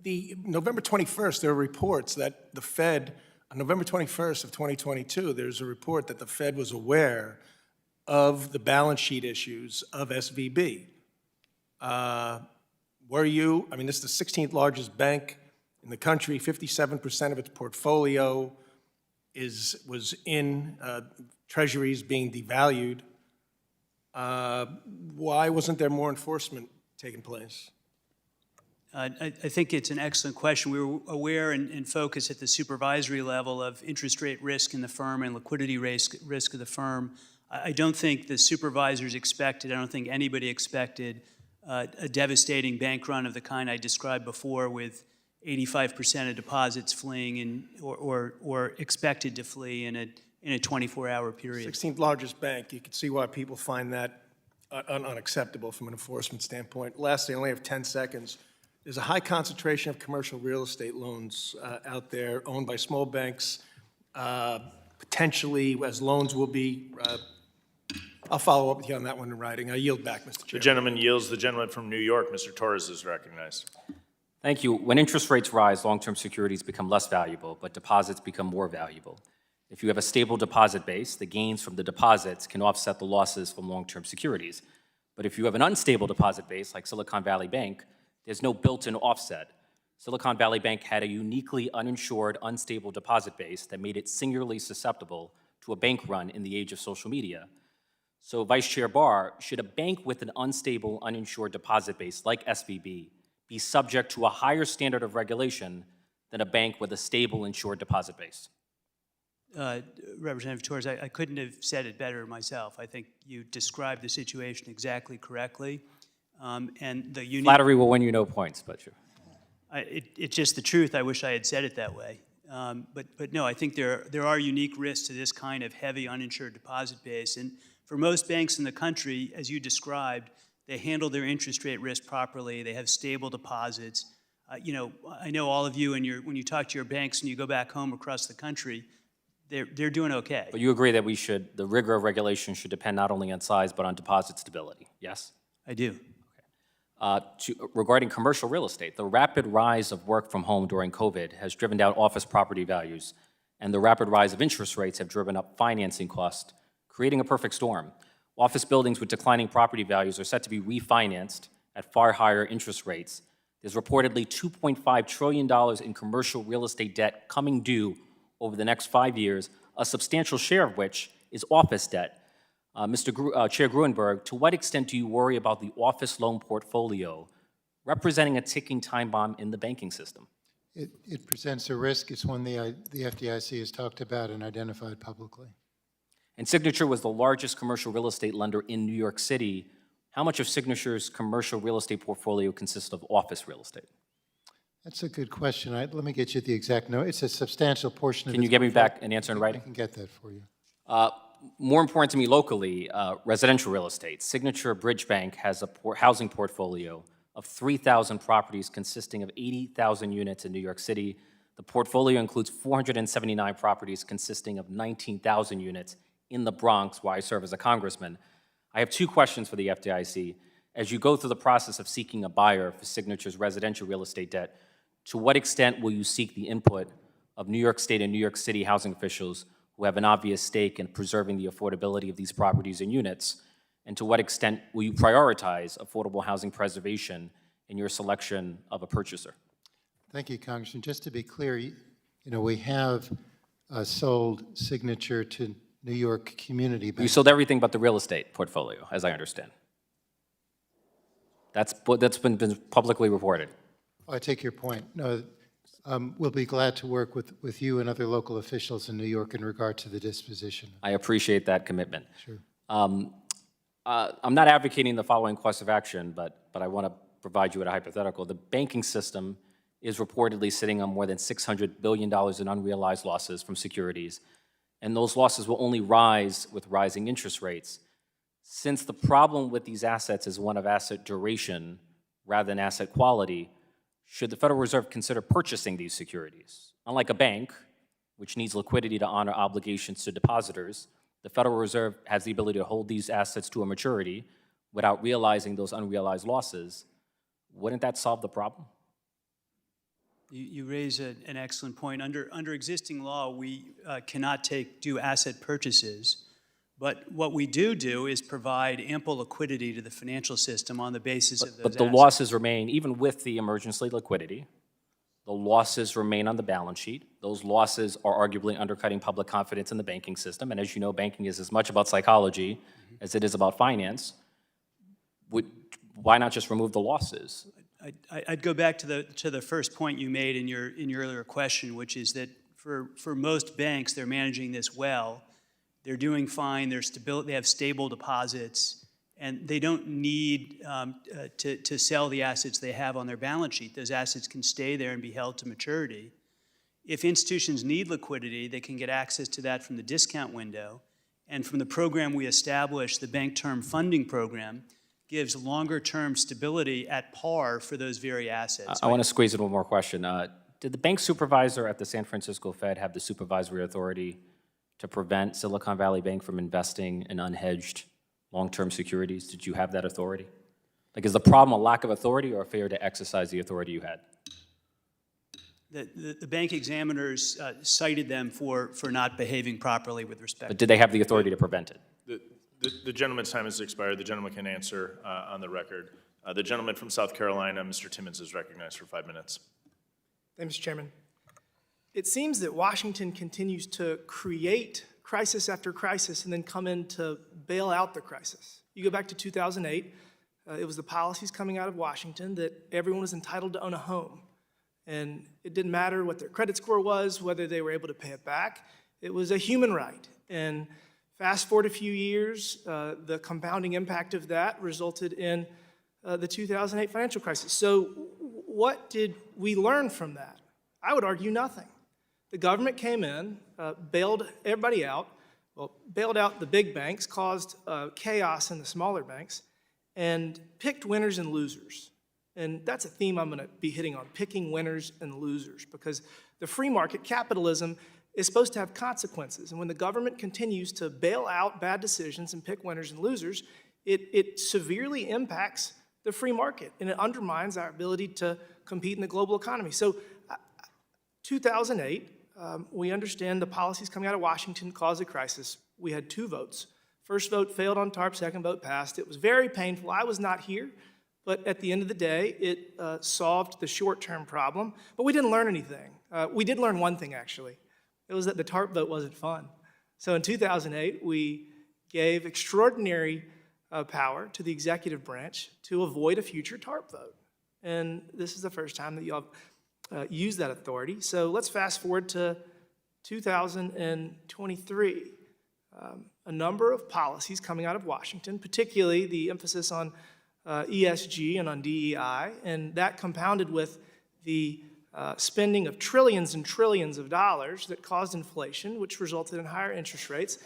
the November 21st, there are reports that the Fed, on November 21st of 2022, there's a report that the Fed was aware of the balance sheet issues of SVB. Were you, I mean, this is the 16th largest bank in the country, 57% of its portfolio was in treasuries being devalued. Why wasn't there more enforcement taking place? I think it's an excellent question. We were aware and focused at the supervisory level of interest rate risk in the firm and liquidity risk of the firm. I don't think the supervisors expected, I don't think anybody expected a devastating bank run of the kind I described before, with 85% of deposits fleeing or expected to flee in a 24-hour period. 16th largest bank, you can see why people find that unacceptable from an enforcement standpoint. Lastly, I only have 10 seconds. There's a high concentration of commercial real estate loans out there owned by small banks, potentially as loans will be. I'll follow up with you on that one in writing. I yield back, Mr. Chairman. The gentleman yields. The gentleman from New York, Mr. Torres, is recognized. Thank you. When interest rates rise, long-term securities become less valuable, but deposits become more valuable. If you have a stable deposit base, the gains from the deposits can offset the losses from long-term securities. But if you have an unstable deposit base, like Silicon Valley Bank, there's no built-in offset. Silicon Valley Bank had a uniquely uninsured, unstable deposit base that made it singularly susceptible to a bank run in the age of social media. So, Vice Chair Barr, should a bank with an unstable, uninsured deposit base like SVB be subject to a higher standard of regulation than a bank with a stable, insured deposit base? Representative Torres, I couldn't have said it better myself. I think you described the situation exactly correctly. And the unique... Flattery will win you no points, but sure. It's just the truth. I wish I had said it that way. But no, I think there are unique risks to this kind of heavy uninsured deposit base. And for most banks in the country, as you described, they handle their interest rate risk properly. They have stable deposits. You know, I know all of you, and when you talk to your banks and you go back home across the country, they're doing okay. But you agree that the rigor of regulation should depend not only on size, but on deposit stability, yes? I do. Regarding commercial real estate, the rapid rise of work from home during COVID has driven down office property values, and the rapid rise of interest rates have driven up financing costs, creating a perfect storm. Office buildings with declining property values are set to be refinanced at far higher interest rates. There's reportedly $2.5 trillion in commercial real estate debt coming due over the next 5 years, a substantial share of which is office debt. Chair Gruenberg, to what extent do you worry about the office loan portfolio representing a ticking time bomb in the banking system? It presents a risk. It's one the FDIC has talked about and identified publicly. And Signature was the largest commercial real estate lender in New York City. How much of Signature's commercial real estate portfolio consists of office real estate? That's a good question. Let me get you the exact note. It's a substantial portion of it. Can you get me back an answer in writing? I can get that for you. More important to me locally, residential real estate. Signature Bridge Bank has a housing portfolio of 3,000 properties consisting of 80,000 units in New York City. The portfolio includes 479 properties consisting of 19,000 units in the Bronx, where I serve as a congressman. I have two questions for the FDIC. as you go through the process of seeking a buyer for Signature's residential real estate debt, to what extent will you seek the input of New York State and New York City housing officials who have an obvious stake in preserving the affordability of these properties and units? And to what extent will you prioritize affordable housing preservation in your selection of a purchaser? Thank you, Congressman. Just to be clear, we have sold Signature to New York Community Bank. You sold everything but the real estate portfolio, as I understand. That's been publicly reported. I take your point. No, we'll be glad to work with you and other local officials in New York in regard to the disposition. I appreciate that commitment. Sure. I'm not advocating the following course of action, but I want to provide you with a hypothetical. The banking system is reportedly sitting on more than $600 billion in unrealized losses from securities, and those losses will only rise with rising interest rates. Since the problem with these assets is one of asset duration rather than asset quality, should the Federal Reserve consider purchasing these securities? Unlike a bank, which needs liquidity to honor obligations to depositors, the Federal Reserve has the ability to hold these assets to a maturity without realizing those unrealized losses. Wouldn't that solve the problem? You raise an excellent point. Under existing law, we cannot do asset purchases, but what we do is provide ample liquidity to the financial system on the basis of those But the assets. losses remain, even with the emergency liquidity, the losses remain on the balance sheet. Those losses are arguably undercutting public confidence in the banking system, and as you know, banking is as much about psychology as it is about finance. Why not just remove the losses? I'd go back to the first point you made in your earlier question, which is that for most banks, they're managing this well. They're doing fine. They have stable deposits, and they don't need to sell the assets they have on their balance sheet. Those assets can stay there and be held to maturity. If institutions need liquidity, they can get access to that from the discount window, and from the program we established, the Bank Term Funding Program, gives longer-term stability at par for those very assets. I want to squeeze in one more question. Did the bank supervisor at the San Francisco Fed have the supervisory authority to prevent Silicon Valley Bank from investing in unhedged long-term securities? Did you have that authority? Like, is the problem a lack of authority or a failure to exercise the authority you had? The bank examiners cited them for not behaving properly with respect. But did they have the authority to prevent it? The gentleman's time has expired. The gentleman can answer on the record. The gentleman from South Carolina, Mr. Timmons, is recognized for 5 minutes. Thank you, Mr. Chairman. It seems that Washington continues to create crisis after crisis and then come in to bail out the crisis. You go back to 2008, it was the policies coming out of Washington that everyone was entitled to own a home. And it didn't matter what their credit score was, whether they were able to pay it back. It was a human right. And fast forward a few years, the compounding impact of that resulted in the 2008 financial crisis. So what did we learn from that? I would argue nothing. The government came in, bailed everybody out, bailed out the big banks, caused chaos in the smaller banks, and picked winners and losers. And that's a theme I'm going to be hitting on, picking winners and losers, because the free market capitalism is supposed to have consequences. And when the government continues to bail out bad decisions and pick winners and losers, it severely impacts the free market, and it undermines our ability to compete in the global economy. So 2008, we understand the policies coming out of Washington caused a crisis. We had 2 votes. First vote failed on TARP, second vote passed. It was very painful. I was not here, but at the end of the day, it solved the short-term problem, but we didn't learn anything. We did learn one thing, actually. It was that the TARP vote wasn't fun. So in 2008, we gave extraordinary power to the executive branch to avoid a future TARP vote. And this is the first time that you have used that authority. So let's fast forward to 2023. A number of policies coming out of Washington, particularly the emphasis on ESG and on DEI, and that compounded with the spending of trillions and trillions of dollars that caused inflation, which resulted in higher interest rates,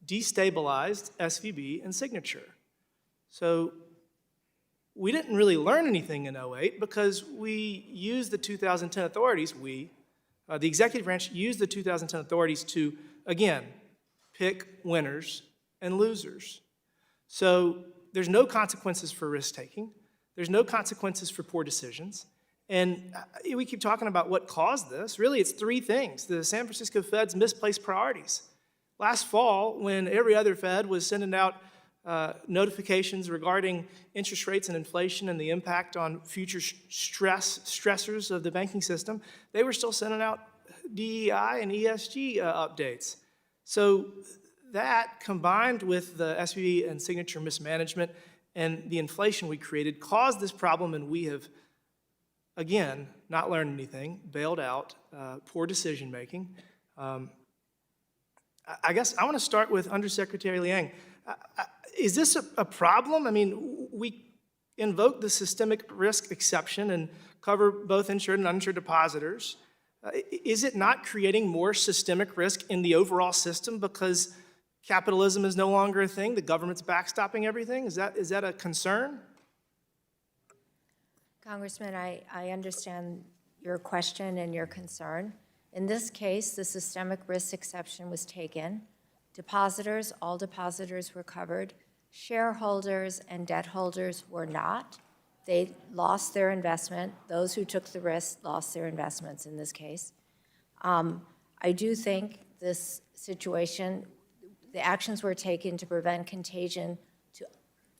destabilized SVB and Signature. So we didn't really learn anything in 2008 because we used the 2010 authorities, the executive branch used the 2010 authorities to, again, pick winners and losers. So there's no consequences for risk-taking. There's no consequences for poor decisions. And we keep talking about what caused this. Really, it's three things. The San Francisco Fed's misplaced priorities. Last fall, when every other Fed was sending out notifications regarding interest rates and inflation and the impact on future stressors of the banking system, they were still sending out DEI and ESG updates. So that, combined with the SVB and Signature mismanagement and the inflation we created, caused this problem, and we have, again, not learned anything, bailed out, poor decision-making. I guess I want to start with Undersecretary Liang. Is this a problem? I mean, we invoke the systemic risk exception and cover both insured and uninsured depositors. Is it not creating more systemic risk in the overall system because capitalism is no longer a thing? The government's backstopping everything? Is that a concern? Congressman, I understand your question and your concern. In this case, the systemic risk exception was taken. Depositors, all depositors were covered. Shareholders and debt holders were not. They lost their investment. Those who took the risk lost their investments in this case. I do think this situation, the actions were taken to prevent contagion to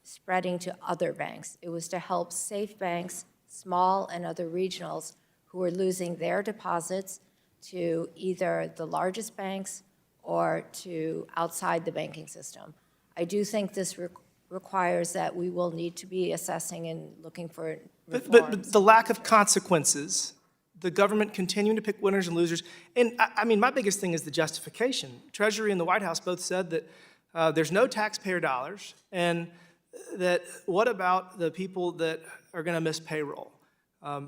spreading to other banks. It was to help safe banks, small and other regionals, who were losing their deposits to either the largest banks or to outside the banking system. I do think this requires that we will need to be assessing and looking for reforms. But the lack of consequences, the government continuing to pick winners and losers, and I mean, my biggest thing is the justification. Treasury and the White House both said that there's no taxpayer dollars, and that what about the people that are going to miss payroll?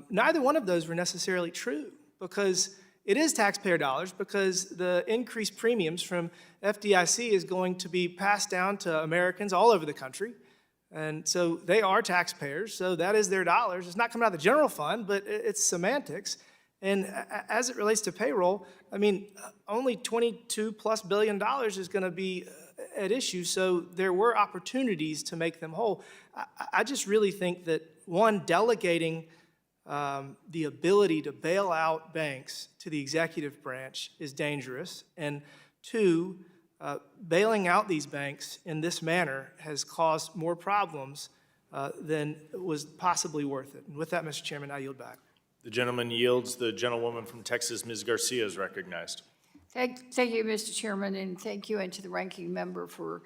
Neither one of those were necessarily true, because it is taxpayer dollars, because the increased premiums from FDIC is going to be passed down to Americans all over the country. And so they are taxpayers, so that is their dollars. It's not coming out of the general fund, but it's semantics. And as it relates to payroll, I mean, only $22+ billion is going to be at issue, so there were opportunities to make them whole. I just really think that, one, delegating the ability to bail out banks to the executive branch is dangerous, and two, bailing out these banks in this manner has caused more problems than was possibly worth it. And with that, Mr. Chairman, I yield back. The gentleman yields. The gentlewoman from Texas, Ms. Garcia, is recognized. Thank you, Mr. Chairman, and thank you and to the ranking member for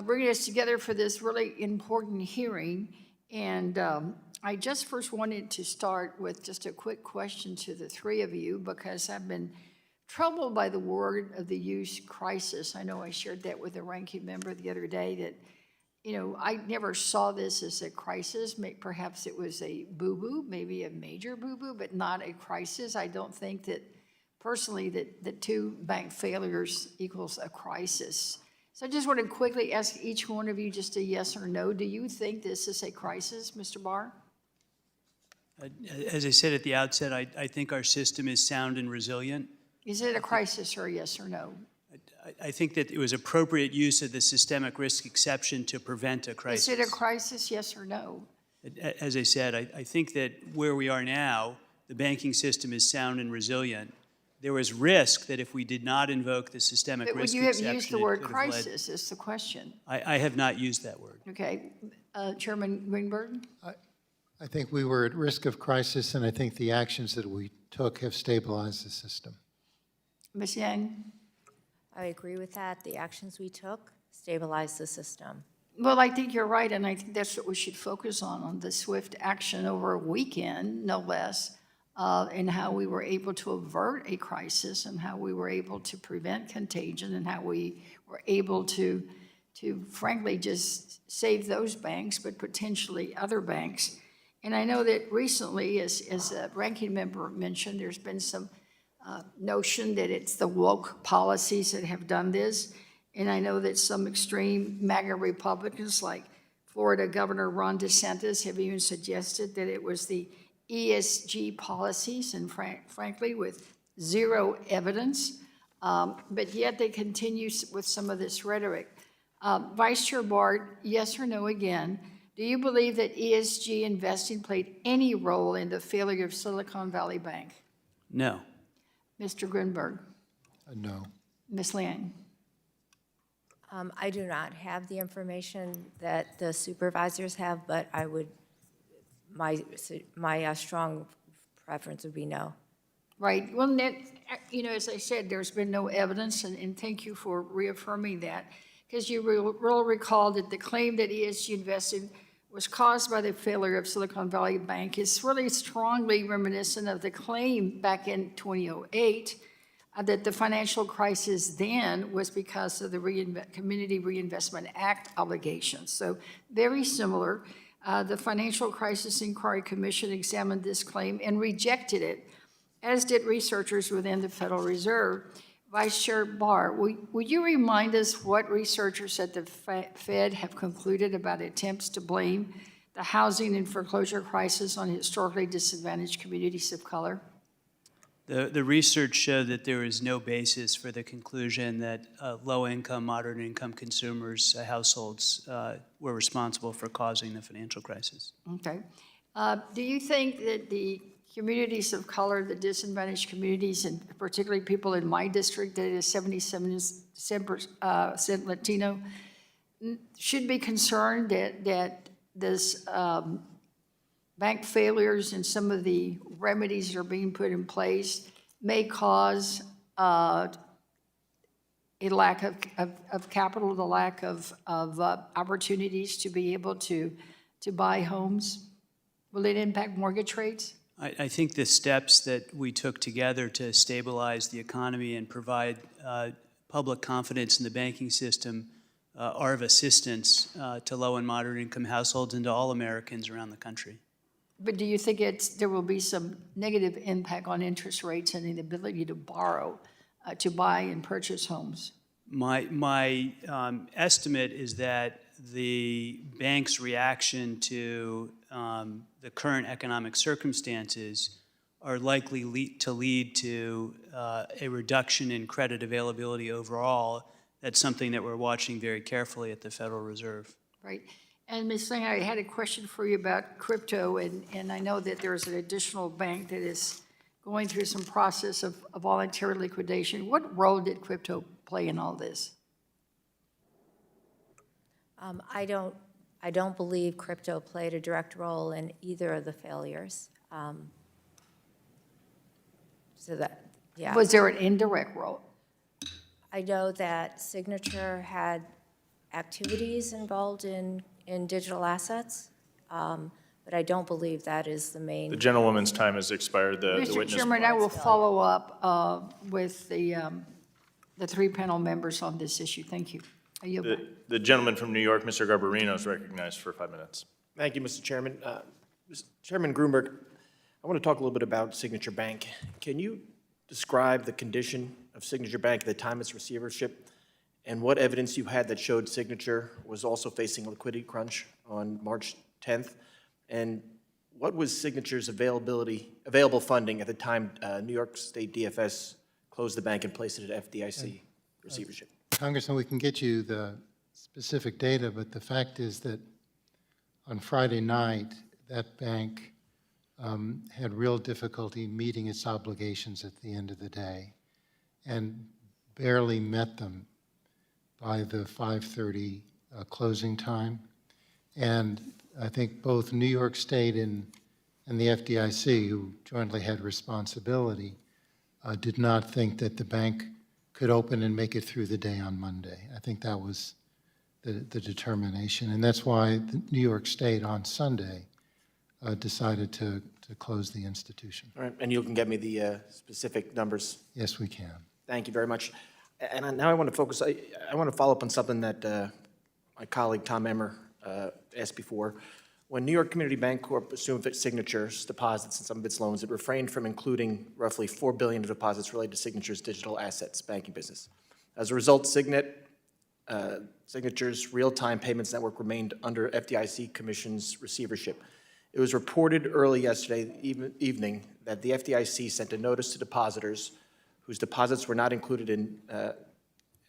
bringing us together for this really important hearing. And I just first wanted to start with just a quick question to the three of you, because I've been troubled by the word of the use crisis. I know I shared that with the ranking member the other day, that, you know, I never saw this as a crisis. Perhaps it was a boo-boo, maybe a major boo-boo, but not a crisis. I don't think that, personally, that two bank failures equals a crisis. So I just want to quickly ask each one of you just a yes or no. Do you think this is a crisis, Mr. Barr? As I said at the outset, I think our system is sound and resilient. Is it a crisis or a yes or no? I think that it was appropriate use of the systemic risk exception to prevent a crisis. Is it a crisis, yes or no? As I said, I think that where we are now, the banking system is sound and resilient. There was risk that if we did not invoke the systemic But risk you have exception, used the word crisis is the question. I have not used that word. Okay. Chairman Greenberg? I think we were at risk of crisis, and I think the actions that we took have stabilized the system. Ms. Yang? I agree with that. The actions we took stabilized the system. Well, I think you're right, and I think that's what we should focus on the swift action over a weekend, no less, and how we were able to avert a crisis, and how we were able to prevent contagion, and how we were able to frankly just save those banks, but potentially other banks. And I know that recently, as a ranking member mentioned, there's been some notion that it's the woke policies that have done this. And I know that some extreme MAGA Republicans, like Florida Governor Ron DeSantis, have even suggested that it was the ESG policies, and frankly, with zero evidence. But yet they continue with some of this rhetoric. Vice Chair Bart, yes or no again, do you believe that ESG investing played any role in the failure of Silicon Valley Bank? No. Mr. Grunberg? No. Ms. Liang? I do not have the information that the supervisors have, but I would, my strong preference would be no. Right. Well, as I said, there's been no evidence, and thank you for reaffirming that, because you will recall that the claim that ESG investing was caused by the failure of Silicon Valley Bank is really strongly reminiscent of the claim back in 2008 that the financial crisis then was because of the Community Reinvestment Act obligations. So very similar. The Financial Crisis Inquiry Commission examined this claim and rejected it, as did researchers within the Federal Reserve. Vice Chair Barr, will you remind us what researchers at the Fed have concluded about attempts to blame the housing and foreclosure crisis on historically disadvantaged communities of color? The research showed that there is no basis for the conclusion that low-income, moderate-income consumers, households, were responsible for causing the financial crisis. Okay. Do you think that the communities of color, the disadvantaged communities, and particularly people in my district that is 77% Latino, should be concerned that this bank failures and some of the remedies that are being put in place may cause a lack of capital, the lack of opportunities to be able to buy homes? Will it impact mortgage rates? I think the steps that we took together to stabilize the economy and provide public confidence in the banking system are of assistance to low and moderate income households and to all Americans around the country. But do you think there will be some negative impact on interest rates and the ability to borrow, to buy and purchase homes? My estimate is that the bank's reaction to the current economic circumstances are likely to lead to a reduction in credit availability overall. That's something that we're watching very carefully at the Federal Reserve. Right. And Ms. Singh, I had a question for you about crypto, and I know that there's an additional bank that is going through some process of voluntary liquidation. What role did crypto play in all this? I don't believe crypto played a direct role in either of the failures. So that, yeah. Was there an indirect role? I know that Signature had activities involved in digital assets, but I don't believe that is the main. The gentlewoman's time has expired. The Mr. witness. Chairman, I will follow up with the three panel members on this issue. Thank you. I yield back. The gentleman from New York, Mr. Garbarino, is recognized for 5 minutes. Thank you, Mr. Chairman. Mr. Chairman Grunberg, I want to talk a little bit about Signature Bank. Can you describe the condition of Signature Bank at the time of its receivership and what evidence you had that showed Signature was also facing a liquidity crunch on March 10th? And what was Signature's available funding at the time New York State DFS closed the bank and placed it at FDIC receivership? Congressman, we can get you the specific data, but the fact is that on Friday night, that bank had real difficulty meeting its obligations at the end of the day and barely met them by the 5:30 closing time. And I think both New York State and the FDIC, who jointly had responsibility, did not think that the bank could open and make it through the day on Monday. I think that was the determination. And that's why New York State on Sunday decided to close the institution. All right, and you can get me the specific numbers? Yes, we can. Thank you very much. And now I want to focus, I want to follow up on something that my colleague Tom Emmer asked before. When New York Community Bank Corp. assumed its Signature's deposits in some of its loans, it refrained from including roughly $4 billion of deposits related to Signature's digital assets banking business. As a result, Signature's real-time payments network remained under FDIC Commission's receivership. It was reported early yesterday evening that the FDIC sent a notice to depositors whose deposits were not included in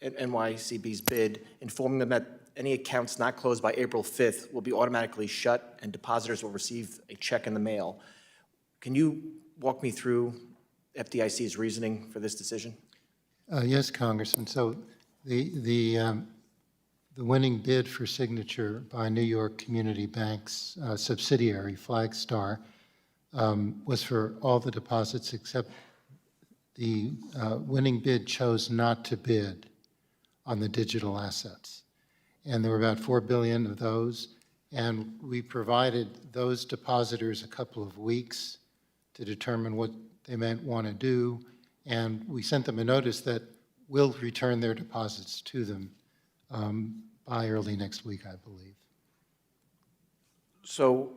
NYCB's bid, informing them that any accounts not closed by April 5th will be automatically shut and depositors will receive a check in the mail. Can you walk me through FDIC's reasoning for this decision? Yes, Congressman. So the winning bid for signature by New York Community Bank's subsidiary, Flagstar, was for all the deposits except the winning bid chose not to bid on the digital assets. And there were about 4 billion of those. And we provided those depositors a couple of weeks to determine what they might want to do. And we sent them a notice that we'll return their deposits to them by early next week, I believe. So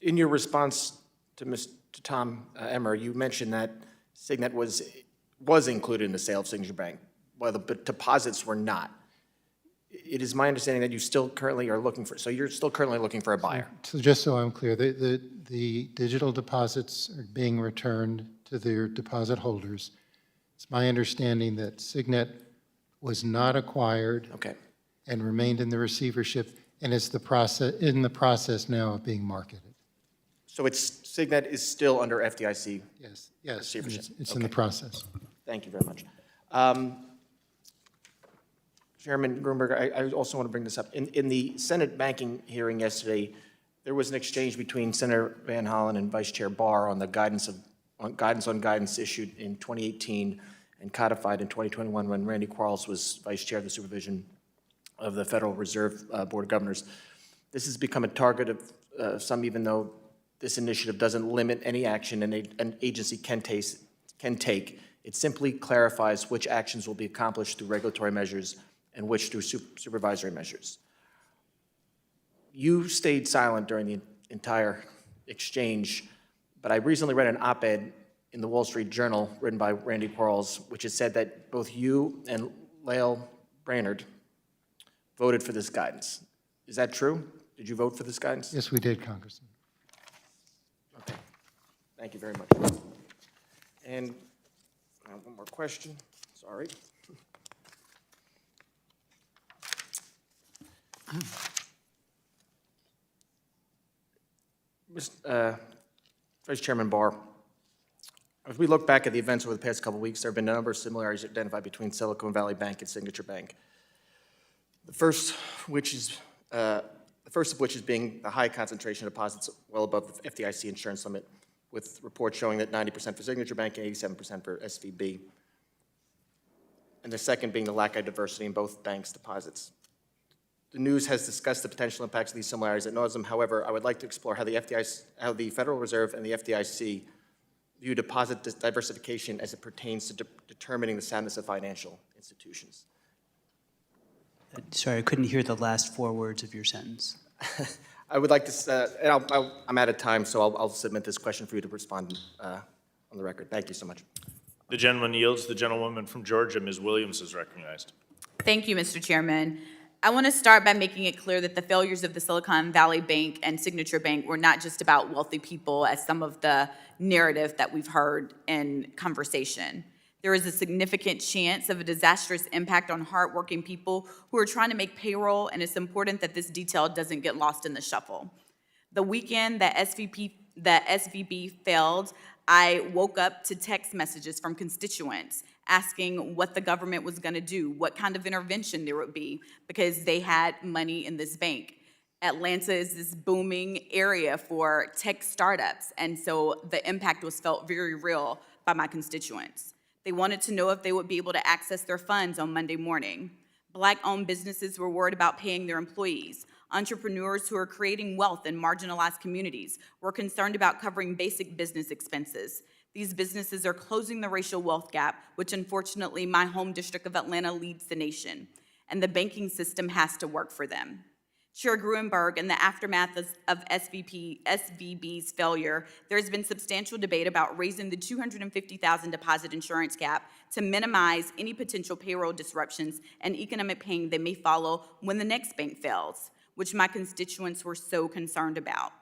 in your response to Tom Emmer, you mentioned that Signet was included in the sale of Signature Bank, while the deposits were not. It is my understanding that you still currently are looking for, so you're still currently looking for a buyer. So just so I'm clear, the digital deposits are being returned to their deposit holders. It's my understanding that Signet was not acquired and remained in the receivership and is in the process now of being marketed. So Signet is still under FDIC receivership? It's in the process. Thank you very much. Chairman Grunberg, I also want to bring this up. In the Senate banking hearing yesterday, there was an exchange between Senator Van Hollen and Vice Chair Barr on the guidance on guidance issued in 2018 and codified in 2021 when Randy Quarles was Vice Chair of the Supervision of the Federal Reserve Board of Governors. This has become a target of some, even though this initiative doesn't limit any action an agency can take. It simply clarifies which actions will be accomplished through regulatory measures and which through supervisory measures. You stayed silent during the entire exchange, but I recently read an op-ed in the Wall Street Journal written by Randy Quarles, which has said that both you and Lael Brainerd voted for this guidance. Is that true? Did you vote for this guidance? Yes, we did, Congressman. Okay. Thank you very much. And one more question. Sorry. Vice Chairman Barr, as we look back at the events over the past couple of weeks, there have been a number of similarities identified between Silicon Valley Bank and Signature Bank. The first of which is being the high concentration of deposits well above the FDIC insurance limit, with reports showing that 90% for Signature Bank and 87% for SVB. And the second being the lack of diversity in both banks' deposits. The news has discussed the potential impacts of these similarities ad nauseum. However, I would like to explore how how the Federal Reserve and the FDIC view deposit diversification as it pertains to determining the soundness of financial institutions. Sorry, I couldn't hear the last 4 words of your sentence. I would like to, and I'm out of time, so I'll submit this question for you to respond on the record. Thank you so much. The gentleman yields. The gentlewoman from Georgia, Ms. Williams, is recognized. Thank you, Mr. Chairman. I want to start by making it clear that the failures of the Silicon Valley Bank and Signature Bank were not just about wealthy people, as some of the narrative that we've heard in conversation. There is a significant chance of a disastrous impact on hardworking people who are trying to make payroll, and it's important that this detail doesn't get lost in the shuffle. The weekend that SVB failed, I woke up to text messages from constituents asking what the government was going to do, what kind of intervention there would be, because they had money in this bank. Atlanta is this booming area for tech startups, and so the impact was felt very real by my constituents. They wanted to know if they would be able to access their funds on Monday morning. Black-owned businesses were worried about paying their employees. Entrepreneurs who are creating wealth in marginalized communities were concerned about covering basic business expenses. These businesses are closing the racial wealth gap, which unfortunately my home district of Atlanta leads the nation, and the banking system has to work for them. Chair Gruenberg, in the aftermath of SVB's failure, there has been substantial debate about raising the $250,000 deposit insurance cap to minimize any potential payroll disruptions and economic pain that may follow when the next bank fails, which my constituents were so concerned about.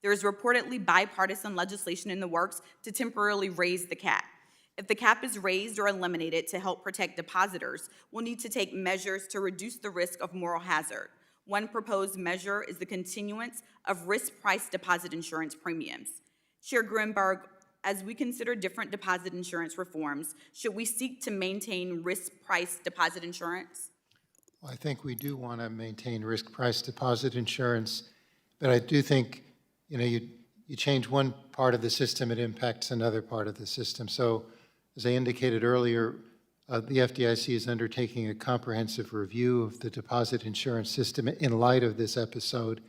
There is reportedly bipartisan legislation in the works to temporarily raise the cap. If the cap is raised or eliminated to help protect depositors, we'll need to take measures to reduce the risk of moral hazard. One proposed measure is the continuance of risk-priced deposit insurance premiums. Chair Grunberg, as we consider different deposit insurance reforms, should we seek to maintain risk-priced deposit insurance? Well, I think we do want to maintain risk-priced deposit insurance, but I do think, you change one part of the system, it impacts another part of the system. So, as I indicated earlier, the FDIC is undertaking a comprehensive review of the deposit insurance system in light of this episode,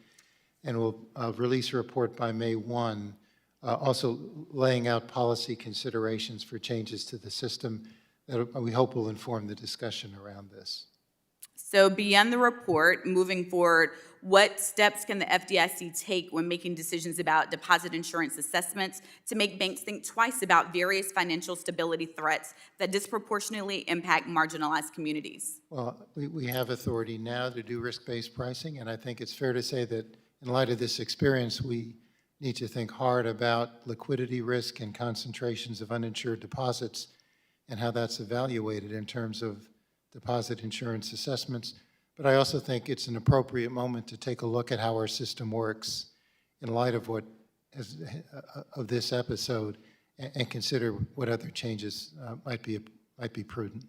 and will release a report by May 1, also laying out policy considerations for changes to the system that we hope will inform the discussion around this. So beyond the report, moving forward, what steps can the FDIC take when making decisions about deposit insurance assessments to make banks think twice about various financial stability threats that disproportionately impact marginalized communities? Well, we have authority now to do risk-based pricing, and I think it's fair to say that in light of this experience, we need to think hard about liquidity risk and concentrations of uninsured deposits and how that's evaluated in terms of deposit insurance assessments. But I also think it's an appropriate moment to take a look at how our system works in light of of this episode, and consider what other changes might be prudent.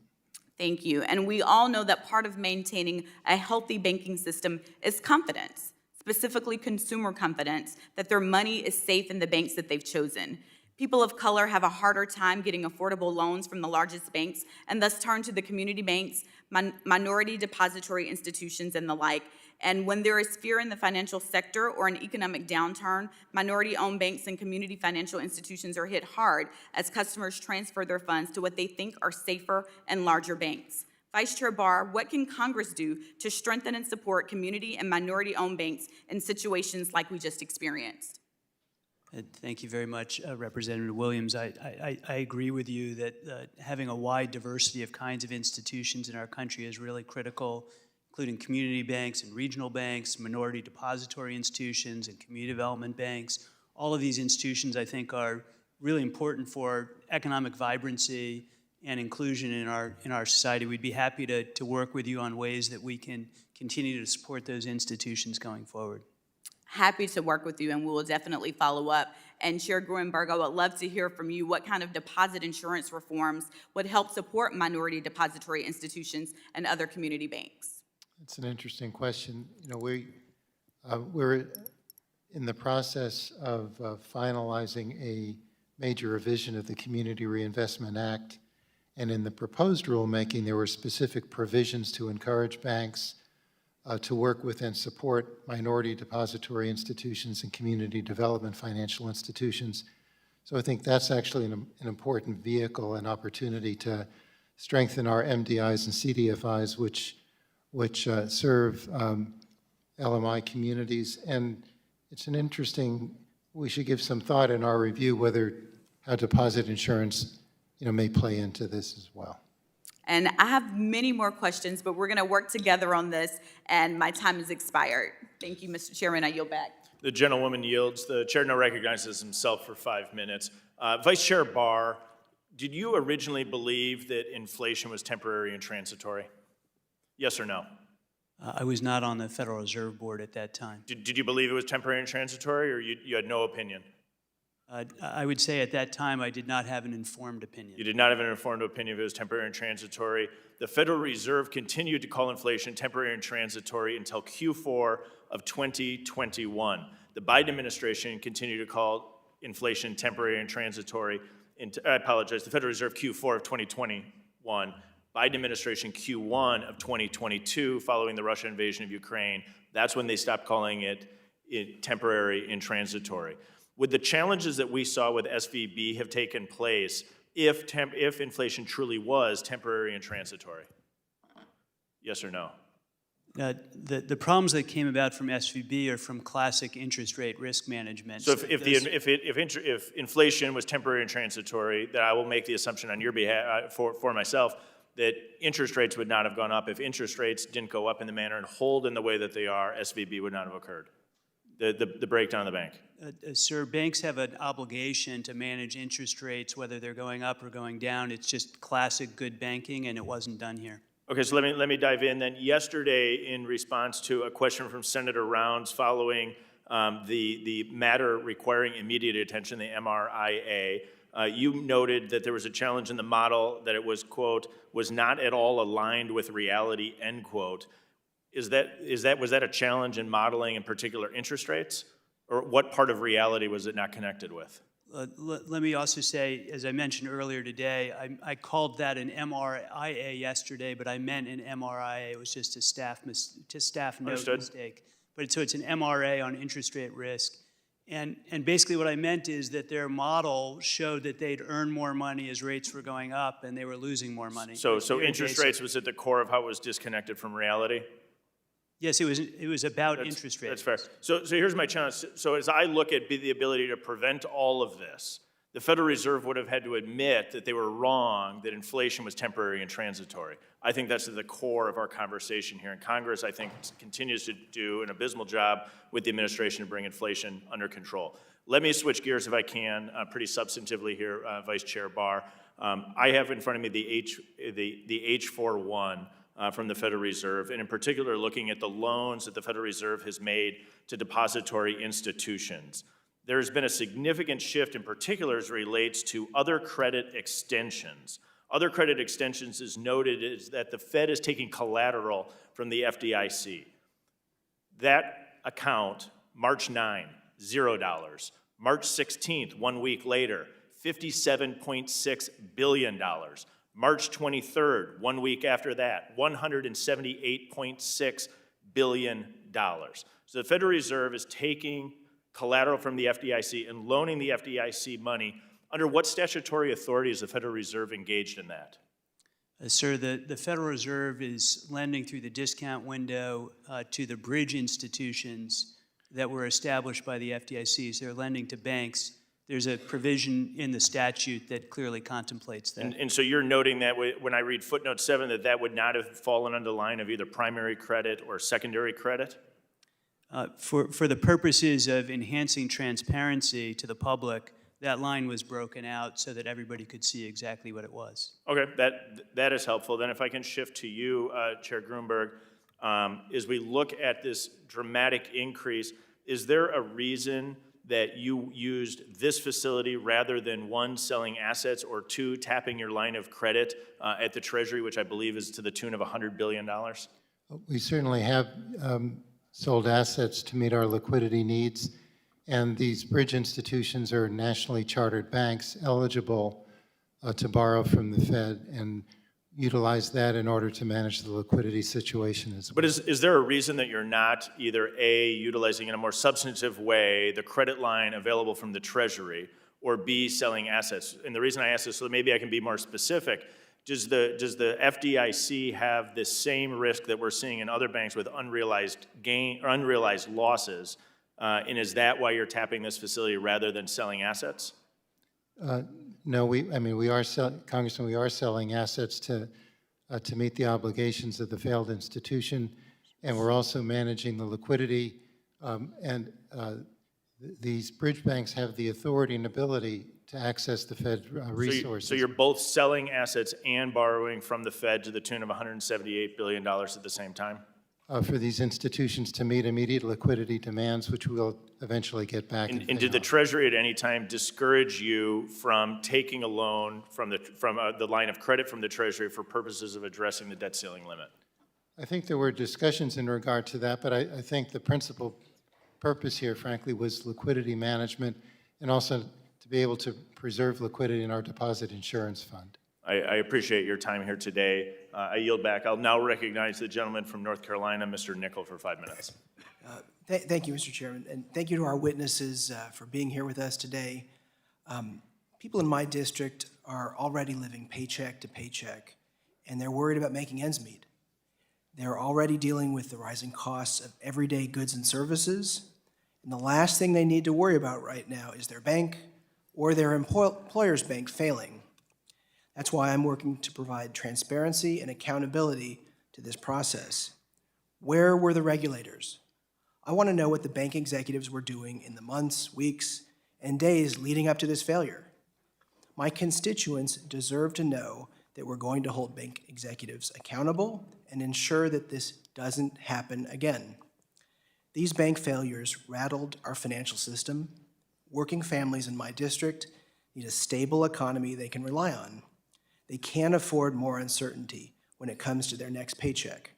Thank you. And we all know that part of maintaining a healthy banking system is confidence, specifically consumer confidence that their money is safe in the banks that they've chosen. People of color have a harder time getting affordable loans from the largest banks and thus turn to the community banks, minority depository institutions, and the like. And when there is fear in the financial sector or an economic downturn, minority-owned banks and community financial institutions are hit hard as customers transfer their funds to what they think are safer and larger banks. Vice Chair Barr, what can Congress do to strengthen and support community and minority-owned banks in situations like we just experienced? Thank you very much, Representative Williams. I agree with you that having a wide diversity of kinds of institutions in our country is really critical, including community banks and regional banks, minority depository institutions, and community development banks. All of these institutions, I think, are really important for economic vibrancy and inclusion in our society. We'd be happy to work with you on ways that we can continue to support those institutions going forward. Happy to work with you, and we will definitely follow up. And Chair Gruenberg, I would love to hear from you what kind of deposit insurance reforms would help support minority depository institutions and other community banks. It's an interesting question. We're in the process of finalizing a major revision of the Community Reinvestment Act, and in the proposed rulemaking, there were specific provisions to encourage banks to work with and support minority depository institutions and community development financial institutions. So I think that's actually an important vehicle and opportunity to strengthen our MDIs and CDFIs, which serve LMI communities. And it's an interesting, we should give some thought in our review how deposit insurance may play into this as well. And I have many more questions, but we're going to work together on this, and my time has expired. Thank you, Mr. Chairman. I yield back. The gentlewoman yields. The chair now recognizes himself for 5 minutes. Vice Chair Barr, did you originally believe that inflation was temporary and transitory? Yes or no? I was not on the Federal Reserve Board at that time. Did you believe it was temporary and transitory, or you had no opinion? I would say at that time I did not have an informed opinion. You did not have an informed opinion if it was temporary and transitory. The Federal Reserve continued to call inflation temporary and transitory until Q4 of 2021. The Biden administration continued to call inflation temporary and transitory. I apologize, the Federal Reserve Q4 of 2021. Biden administration Q1 of 2022, following the Russian invasion of Ukraine. That's when they stopped calling it temporary and transitory. Would the challenges that we saw with SVB have taken place if inflation truly was temporary and transitory? Yes or no? The problems that came about from SVB are from classic interest rate risk management. So if inflation was temporary and transitory, then I will make the assumption on your behalf, for myself, that interest rates would not have gone up. If interest rates didn't go up in the manner and hold in the way that they are, SVB would not have occurred. the breakdown of the bank? Sir, banks have an obligation to manage interest rates, whether they're going up or going down. It's just classic good banking, and it wasn't done here. Okay, so let me dive in then. Yesterday, in response to a question from Senator Rounds following the matter requiring immediate attention, the MRIA, you noted that there was a challenge in the model, that it was, quote, was not at all aligned with reality, end quote. Was that a challenge in modeling in particular interest rates? Or what part of reality was it not connected with? Let me also say, as I mentioned earlier today, I called that an MRIA yesterday, but I meant an MRIA. It was just a staff note Understood. mistake. But so it's an MRA on interest rate risk. And basically what I meant is that their model showed that they'd earn more money as rates were going up and they were losing more money. So Very interest basic. rates was at the core of how it was disconnected from reality? Yes, it was about interest rates. That's fair. So here's my challenge. So as I look at the ability to prevent all of this, the Federal Reserve would have had to admit that they were wrong, that inflation was temporary and transitory. I think that's at the core of our conversation here. And Congress, I think, continues to do an abysmal job with the administration to bring inflation under control. Let me switch gears if I can, pretty substantively here, Vice Chair Barr. I have in front of me the H41 from the Federal Reserve, and in particular looking at the loans that the Federal Reserve has made to depository institutions. There's been a significant shift in particular as relates to other credit extensions. Other credit extensions is noted is that the Fed is taking collateral from the FDIC. That account, March 9, $0. March 16th, 1 week later, $57.6 billion. March 23rd, 1 week after that, $178.6 billion. So the Federal Reserve is taking collateral from the FDIC and loaning the FDIC money. Under what statutory authority is the Federal Reserve engaged in that? Sir, the Federal Reserve is lending through the discount window to the bridge institutions that were established by the FDIC. So they're lending to banks. There's a provision in the statute that clearly contemplates that. And so you're noting that when I read footnote 7, that would not have fallen under the line of either primary credit or secondary credit? For the purposes of enhancing transparency to the public, that line was broken out so that everybody could see exactly what it was. Okay, that is helpful. Then if I can shift to you, Chair Grunberg, as we look at this dramatic increase, is there a reason that you used this facility rather than one, selling assets, or two, tapping your line of credit at the Treasury, which I believe is to the tune of $100 billion? We certainly have sold assets to meet our liquidity needs, and these bridge institutions are nationally chartered banks eligible to borrow from the Fed and utilize that in order to manage the liquidity situation as well. But is there a reason that you're not either A, utilizing in a more substantive way the credit line available from the Treasury, or B, selling assets? And the reason I ask this, so maybe I can be more specific, does the FDIC have the same risk that we're seeing in other banks with unrealized gain or unrealized losses? And is that why you're tapping this facility rather than selling assets? No, Congressman, we are selling assets to meet the obligations of the failed institution, and we're also managing the liquidity. These bridge banks have the authority and ability to access the Fed resources. So you're both selling assets and borrowing from the Fed to the tune of $178 billion at the same time? For these institutions to meet immediate liquidity demands, which we'll eventually get back. And did the Treasury at any time discourage you from taking a loan from the line of credit from the Treasury for purposes of addressing the debt ceiling limit? I think there were discussions in regard to that, but I think the principal purpose here, frankly, was liquidity management and also to be able to preserve liquidity in our deposit insurance fund. I appreciate your time here today. I yield back. I'll now recognize the gentleman from North Carolina, Mr. Nickel, for 5 minutes. Thank you, Mr. Chairman, and thank you to our witnesses for being here with us today. People in my district are already living paycheck to paycheck, and they're worried about making ends meet. They're already dealing with the rising costs of everyday goods and services, and the last thing they need to worry about right now is their bank or their employer's bank failing. That's why I'm working to provide transparency and accountability to this process. Where were the regulators? I want to know what the bank executives were doing in the months, weeks, and days leading up to this failure. My constituents deserve to know that we're going to hold bank executives accountable and ensure that this doesn't happen again. These bank failures rattled our financial system. Working families in my district need a stable economy they can rely on. They can't afford more uncertainty when it comes to their next paycheck.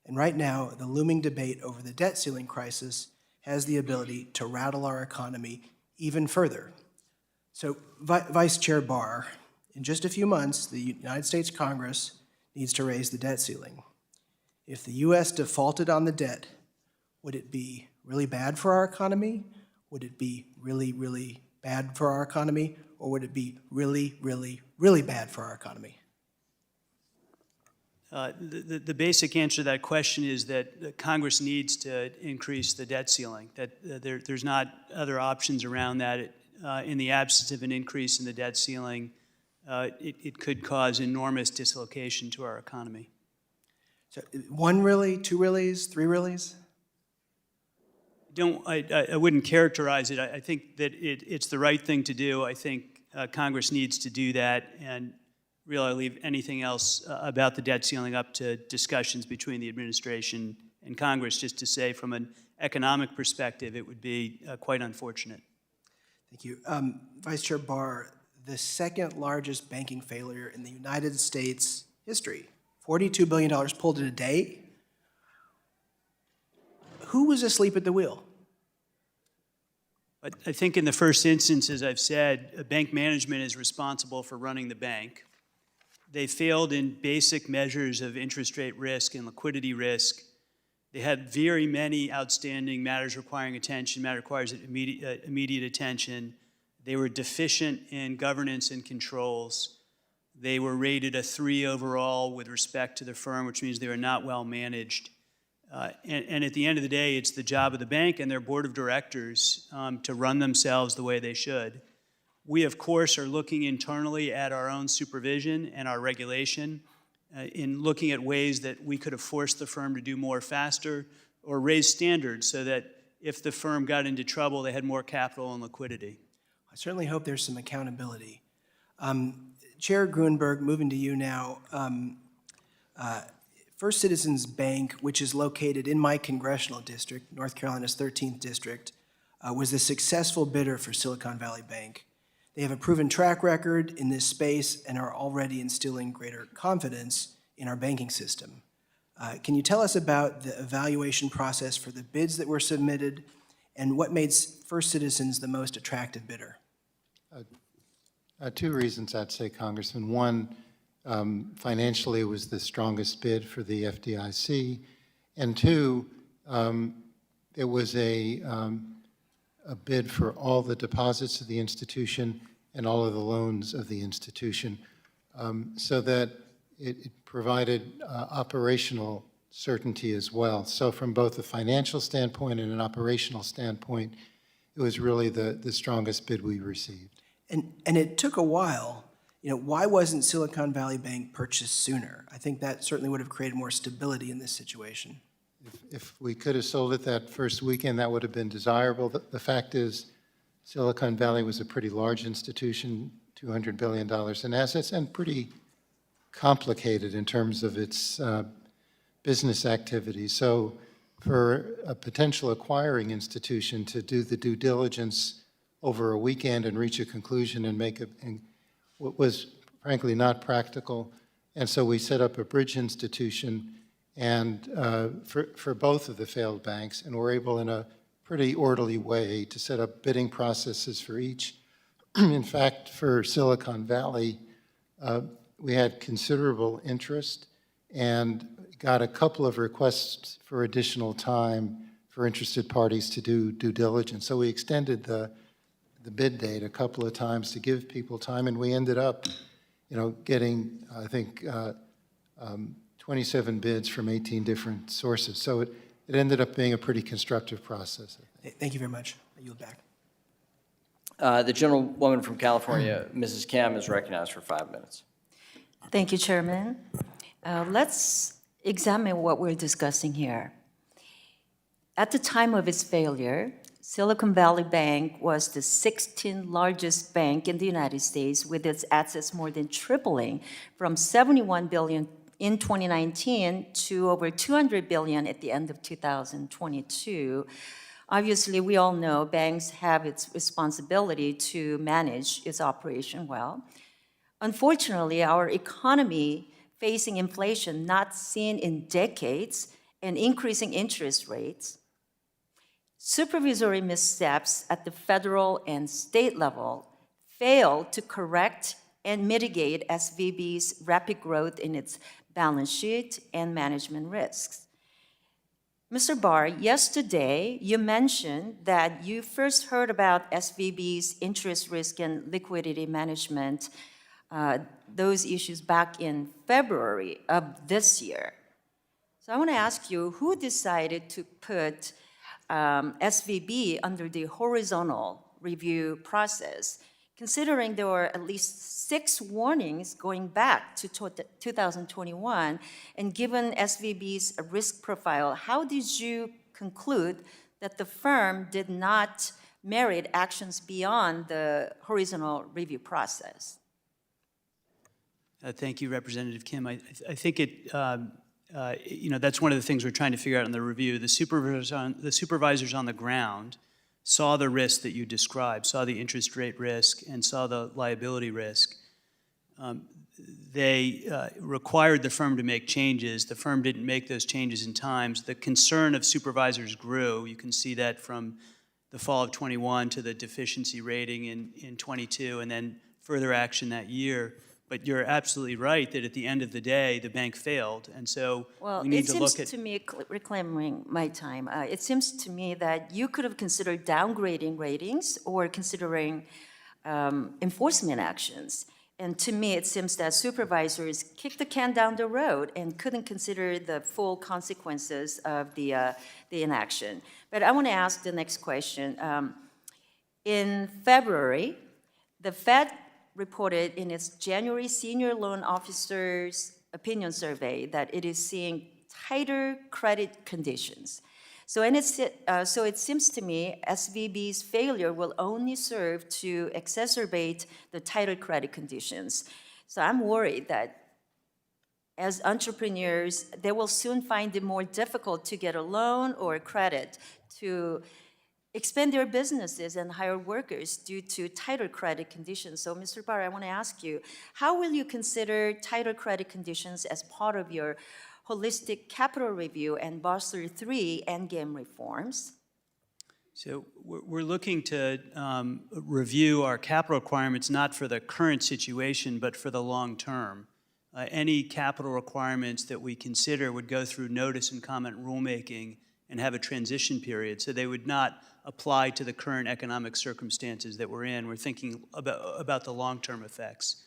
And right now, the looming debate over the debt ceiling crisis has the ability to rattle our economy even further. So, Vice Chair Barr, in just a few months, the United States Congress needs to raise the debt ceiling. If the U.S. defaulted on the debt, would it be really bad for our economy? Would it be really, really bad for our economy? Or would it be really, really, really bad for our economy? The basic answer to that question is that Congress needs to increase the debt ceiling, that there's not other options around that. In the absence of an increase in the debt ceiling, it could cause enormous dislocation to our economy. So, one really, two reallys, three reallys? I wouldn't characterize it. I think that it's the right thing to do. I think Congress needs to do that, and really I leave anything else about the debt ceiling up to discussions between the administration and Congress, just to say from an economic perspective, it would be quite unfortunate. Thank you. Vice Chair Barr, the second largest banking failure in the United States history, $42 billion pulled in a day. Who was asleep at the wheel? But I think in the first instance, as I've said, bank management is responsible for running the bank. They failed in basic measures of interest rate risk and liquidity risk. They had very many outstanding matters requiring attention, matter requires immediate attention. They were deficient in governance and controls. They were rated a 3 overall with respect to the firm, which means they were not well managed. And at the end of the day, it's the job of the bank and their board of directors to run themselves the way they should. We, of course, are looking internally at our own supervision and our regulation in looking at ways that we could have forced the firm to do more faster or raise standards so that if the firm got into trouble, they had more capital and liquidity. I certainly hope there's some accountability. Chair Grunberg, moving to you now. First Citizens Bank, which is located in my congressional district, North Carolina's 13th district, was the successful bidder for Silicon Valley Bank. They have a proven track record in this space and are already instilling greater confidence in our banking system. Can you tell us about the evaluation process for the bids that were submitted and what made First Citizens the most attractive bidder? Two reasons I'd say, Congressman. One, financially it was the strongest bid for the FDIC. And two, it was a bid for all the deposits of the institution and all of the loans of the institution, so that it provided operational certainty as well. So from both a financial standpoint and an operational standpoint, it was really the strongest bid we received. And it took a while. You know, why wasn't Silicon Valley Bank purchased sooner? I think that certainly would have created more stability in this situation. If we could have sold it that first weekend, that would have been desirable. The fact is, Silicon Valley was a pretty large institution, $200 billion in assets, and pretty complicated in terms of its business activities. So for a potential acquiring institution to do the due diligence over a weekend and reach a conclusion and make what was frankly not practical. And so we set up a bridge institution and for both of the failed banks, and we're able in a pretty orderly way to set up bidding processes for each. In fact, for Silicon Valley, we had considerable interest and got a couple of requests for additional time for interested parties to do due diligence. So we extended the bid date a couple of times to give people time, and we ended up, getting, I think, 27 bids from 18 different sources. So it ended up being a pretty constructive process. Thank you very much. I yield back. The gentlewoman from California, Mrs. Kim, is recognized for 5 minutes. Thank you, Chairman. Let's examine what we're discussing here. At the time of its failure, Silicon Valley Bank was the 16th largest bank in the United States, with its assets more than tripling from $71 billion in 2019 to over $200 billion at the end of 2022. Obviously, we all know banks have its responsibility to manage its operation well. Unfortunately, our economy facing inflation not seen in decades and increasing interest rates, supervisory missteps at the federal and state level failed to correct and mitigate SVB's rapid growth in its balance sheet and management risks. Mr. Barr, yesterday you mentioned that you first heard about SVB's interest risk and liquidity management, those issues back in February of this year. So I want to ask you, who decided to put SVB under the horizontal review process, considering there were at least 6 warnings going back to 2021, and given SVB's risk profile, how did you conclude that the firm did not merit actions beyond the horizontal review process? Thank you, Representative Kim. I think that's one of the things we're trying to figure out in the review. The supervisors on the ground saw the risk that you described, saw the interest rate risk, and saw the liability risk. They required the firm to make changes. The firm didn't make those changes in time. The concern of supervisors grew. You can see that from the fall of 21 to the deficiency rating in 22, and then further action that year. But you're absolutely right that at the end of the day, the bank failed, and so we need to look at... Well, it seems to me, reclaiming my time, it seems to me that you could have considered downgrading ratings or considering enforcement actions. And to me, it seems that supervisors kicked the can down the road and couldn't consider the full consequences of the inaction. But I want to ask the next question. In February, the Fed reported in its January Senior Loan Officers Opinion Survey that it is seeing tighter credit conditions. So it seems to me SVB's failure will only serve to exacerbate the tighter credit conditions. So I'm worried that as entrepreneurs, they will soon find it more difficult to get a loan or credit to expand their businesses and hire workers due to tighter credit conditions. So, Mr. Barr, I want to ask you, how will you consider tighter credit conditions as part of your holistic capital review and Basel III endgame reforms? So we're looking to review our capital requirements not for the current situation, but for the long term. Any capital requirements that we consider would go through notice and comment rulemaking and have a transition period, so they would not apply to the current economic circumstances that we're in. We're thinking about the long-term effects.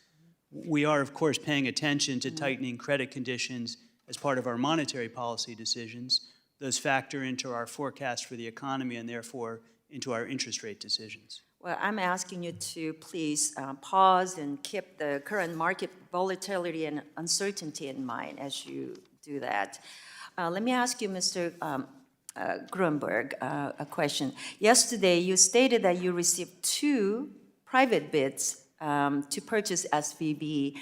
We are, of course, paying attention to tightening credit conditions as part of our monetary policy decisions. Those factor into our forecast for the economy and therefore into our interest rate decisions. Well, I'm asking you to please pause and keep the current market volatility and uncertainty in mind as you do that. Let me ask you, Mr. Grunberg, a question. Yesterday, you stated that you received 2 private bids to purchase SVB.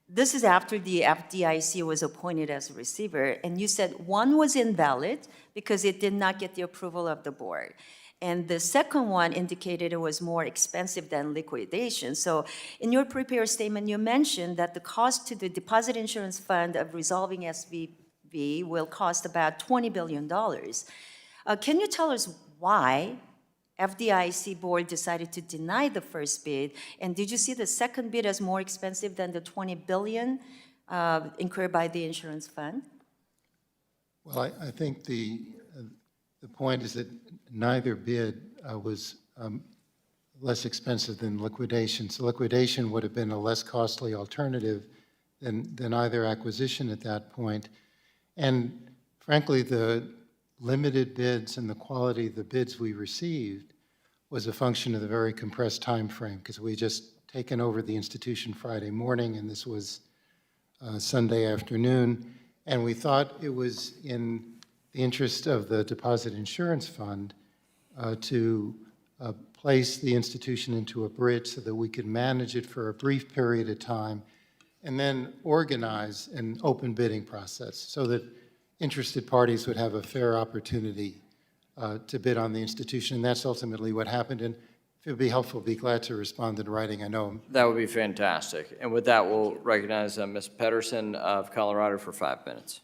This is after the FDIC was appointed as a receiver, and you said one was invalid because it did not get the approval of the board. And the second one indicated it was more expensive than liquidation. So in your prepared statement, you mentioned that the cost to the deposit insurance fund of resolving SVB will cost about $20 billion. Can you tell us why FDIC board decided to deny the first bid? And did you see the second bid as more expensive than the $20 billion incurred by the insurance fund? Well, I think the point is that neither bid was less expensive than liquidation. So liquidation would have been a less costly alternative than either acquisition at that point. And frankly, the limited bids and the quality of the bids we received was a function of the very compressed time frame, because we just taken over the institution Friday morning, and this was Sunday afternoon, and we thought it was in the interest of the Deposit Insurance Fund to place the institution into a bridge so that we could manage it for a brief period of time and then organize an open bidding process so that interested parties would have a fair opportunity to bid on the institution. And that's ultimately what happened. And if it would be helpful, I'd be glad to respond in writing. I know. That would be fantastic. And with that, we'll recognize Ms. Pedersen of Colorado for 5 minutes.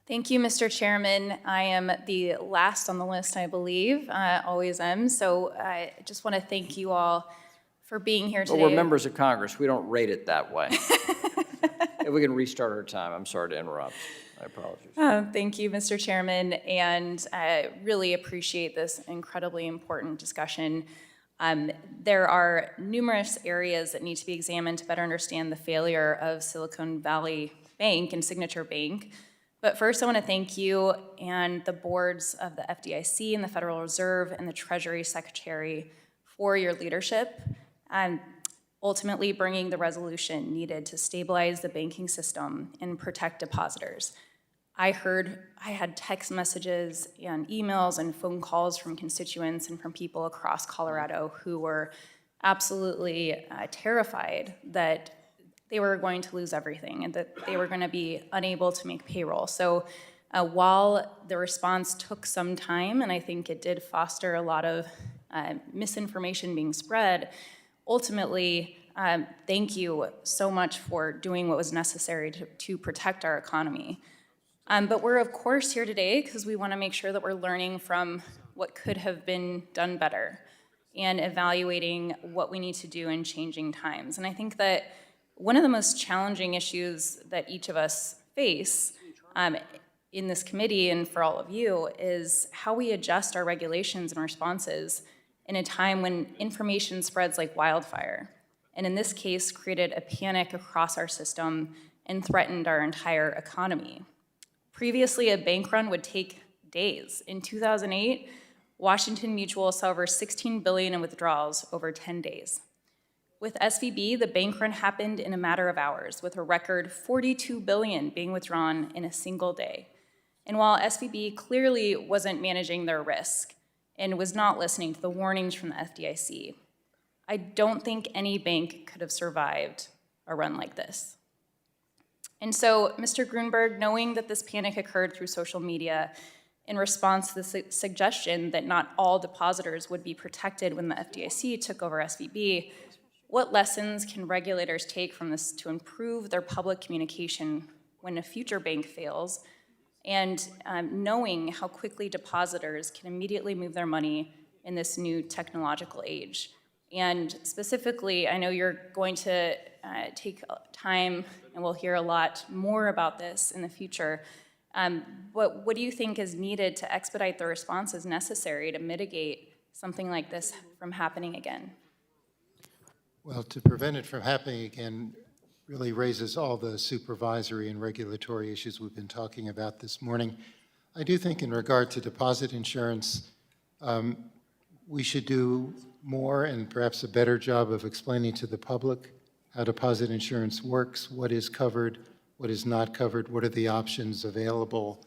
Thank you, Mr. Chairman. I am the last on the list, I believe. Always am. So I just want to thank you all for being here today. But we're members of Congress. We don't rate it that way. If we can restart our time. I'm sorry to interrupt. I apologize. Thank you, Mr. Chairman, and I really appreciate this incredibly important discussion. There are numerous areas that need to be examined to better understand the failure of Silicon Valley Bank and Signature Bank. But first, I want to thank you and the boards of the FDIC and the Federal Reserve and the Treasury Secretary for your leadership and ultimately bringing the resolution needed to stabilize the banking system and protect depositors. I had text messages and emails and phone calls from constituents and from people across Colorado who were absolutely terrified that they were going to lose everything and that they were going to be unable to make payroll. So while the response took some time, and I think it did foster a lot of misinformation being spread, ultimately, thank you so much for doing what was necessary to protect our economy. But we're, of course, here today because we want to make sure that we're learning from what could have been done better and evaluating what we need to do in changing times. And I think that one of the most challenging issues that each of us face in this committee and for all of you is how we adjust our regulations and responses in a time when information spreads like wildfire, and in this case created a panic across our system and threatened our entire economy. Previously, a bank run would take days. In 2008, Washington Mutual saw over $16 billion in withdrawals over 10 days. With SVB, the bank run happened in a matter of hours, with a record $42 billion being withdrawn in a single day. And while SVB clearly wasn't managing their risk and was not listening to the warnings from the FDIC, I don't think any bank could have survived a run like this. And so, Mr. Grunberg, knowing that this panic occurred through social media in response to the suggestion that not all depositors would be protected when the FDIC took over SVB, what lessons can regulators take from this to improve their public communication when a future bank fails, and knowing how quickly depositors can immediately move their money in this new technological age? And specifically, I know you're going to take time, and we'll hear a lot more about this in the future, but what do you think is needed to expedite the responses necessary to mitigate something like this from happening again? Well, to prevent it from happening again really raises all the supervisory and regulatory issues we've been talking about this morning. I do think in regard to deposit insurance, we should do more and perhaps a better job of explaining to the public how deposit insurance works, what is covered, what is not covered, what are the options available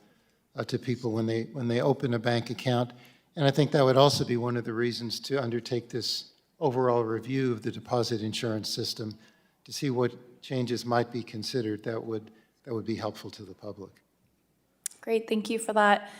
to people when they open a bank account. And I think that would also be one of the reasons to undertake this overall review of the deposit insurance system to see what changes might be considered that would be helpful to the public. Great, thank you for that.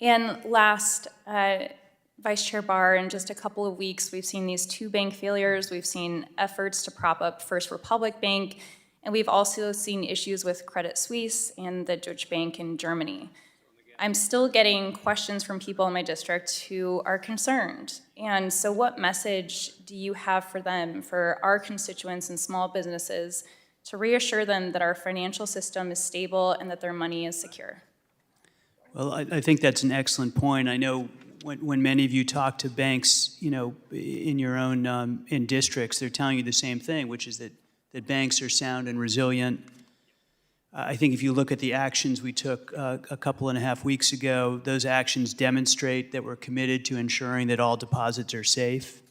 And last, Vice Chair Barr, in just a couple of weeks, we've seen these 2 bank failures. We've seen efforts to prop up First Republic Bank, and we've also seen issues with Credit Suisse and the Deutsche Bank in Germany. I'm still getting questions from people in my district who are concerned. And so what message do you have for them, for our constituents and small businesses, to reassure them that our financial system is stable and that their money is secure? Well, I think that's an excellent point. I know when many of you talk to banks, in your own in districts, they're telling you the same thing, which is that banks are sound and resilient. I think if you look at the actions we took a couple and a half weeks ago, those actions demonstrate that we're committed to ensuring that all deposits are safe.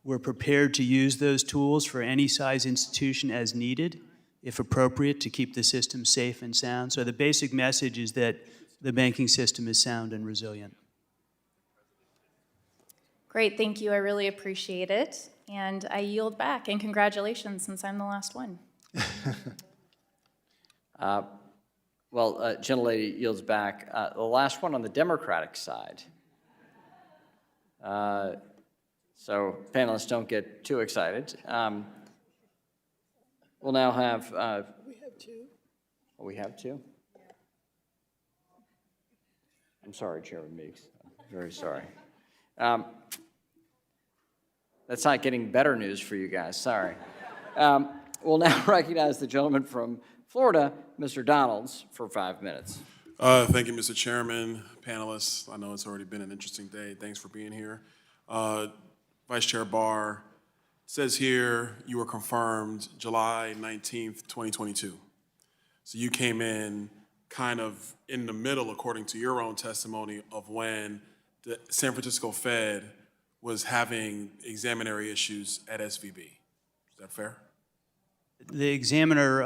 We're prepared to use those tools for any size institution as needed, if appropriate, to keep the system safe and sound. So the basic message is that the banking system is sound and resilient. Great, thank you. I really appreciate it. And I yield back, and congratulations, since I'm the last one. Gentlelady yields back. The last one on the Democratic side. So panelists don't get too excited. We'll now have... We have two. Oh, we have two? I'm sorry, Chairman Meeks. I'm very sorry. That's not getting better news for you guys, sorry. We'll now recognize the gentleman from Florida, Mr. Donalds, for 5 minutes. Thank you, Mr. Chairman, panelists. I know it's already been an interesting day. Thanks for being here. Vice Chair Barr, it says here you were confirmed July 19th, 2022. So you came in kind of in the middle, according to your own testimony, of when the San Francisco Fed was having examinatory issues at SVB. Is that fair? The examiner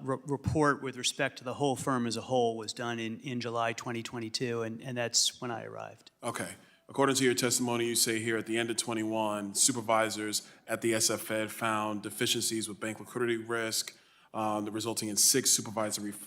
report with respect to the whole firm as a whole was done in July 2022, and that's when I arrived. Okay. According to your testimony, you say here at the end of 21, supervisors at the SF Fed found deficiencies with bank liquidity risk, resulting in 6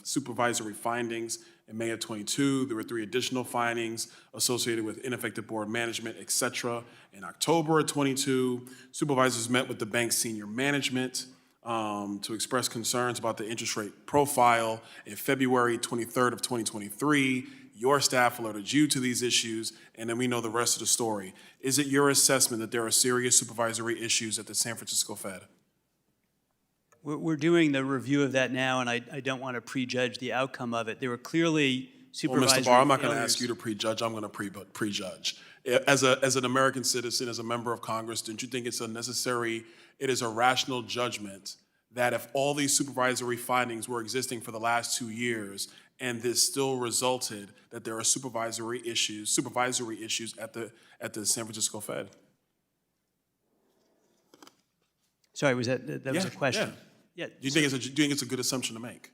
supervisory findings. In May of 22, there were 3 additional findings associated with ineffective board management, et cetera. In October of 22, supervisors met with the bank's senior management to express concerns about the interest rate profile. In February 23rd of 2023, your staff alerted you to these issues, and then we know the rest of the story. Is it your assessment that there are serious supervisory issues at the San Francisco Fed? We're doing the review of that now, and I don't want to prejudge the outcome of it. There were clearly supervisory Well, Mr. Barr, I'm not going to failures. ask you to prejudge. I'm going to prejudge. As an American citizen, as a member of Congress, don't you think it is a rational judgment that if all these supervisory findings were existing for the last 2 years, and this still resulted that there are supervisory issues at the San Francisco Fed? Sorry, was that was a question? Yeah. Do you think it's a good assumption to make?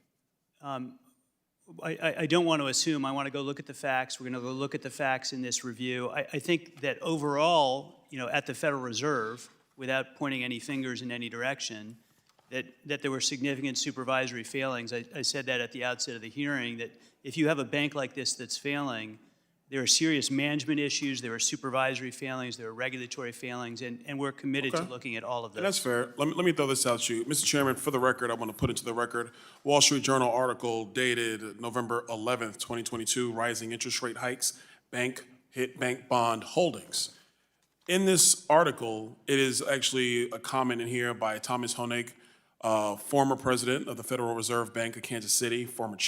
I don't want to assume. I want to go look at the facts. We're going to go look at the facts in this review. I think that overall, at the Federal Reserve, without pointing any fingers in any direction, that there were significant supervisory failings. I said that at the outset of the hearing, that if you have a bank like this that's failing, there are serious management issues, there are supervisory failings, there are regulatory failings, and we're committed to looking at all of those. And that's fair. Let me throw this out to you. Mr. Chairman, for the record, I want to put into the record, Wall Street Journal article dated November 11th, 2022, rising interest rate hikes, hit bank bond holdings. In this article, it is actually a comment in here by Thomas Honig, former president of the Federal Reserve Bank of Kansas City, former vice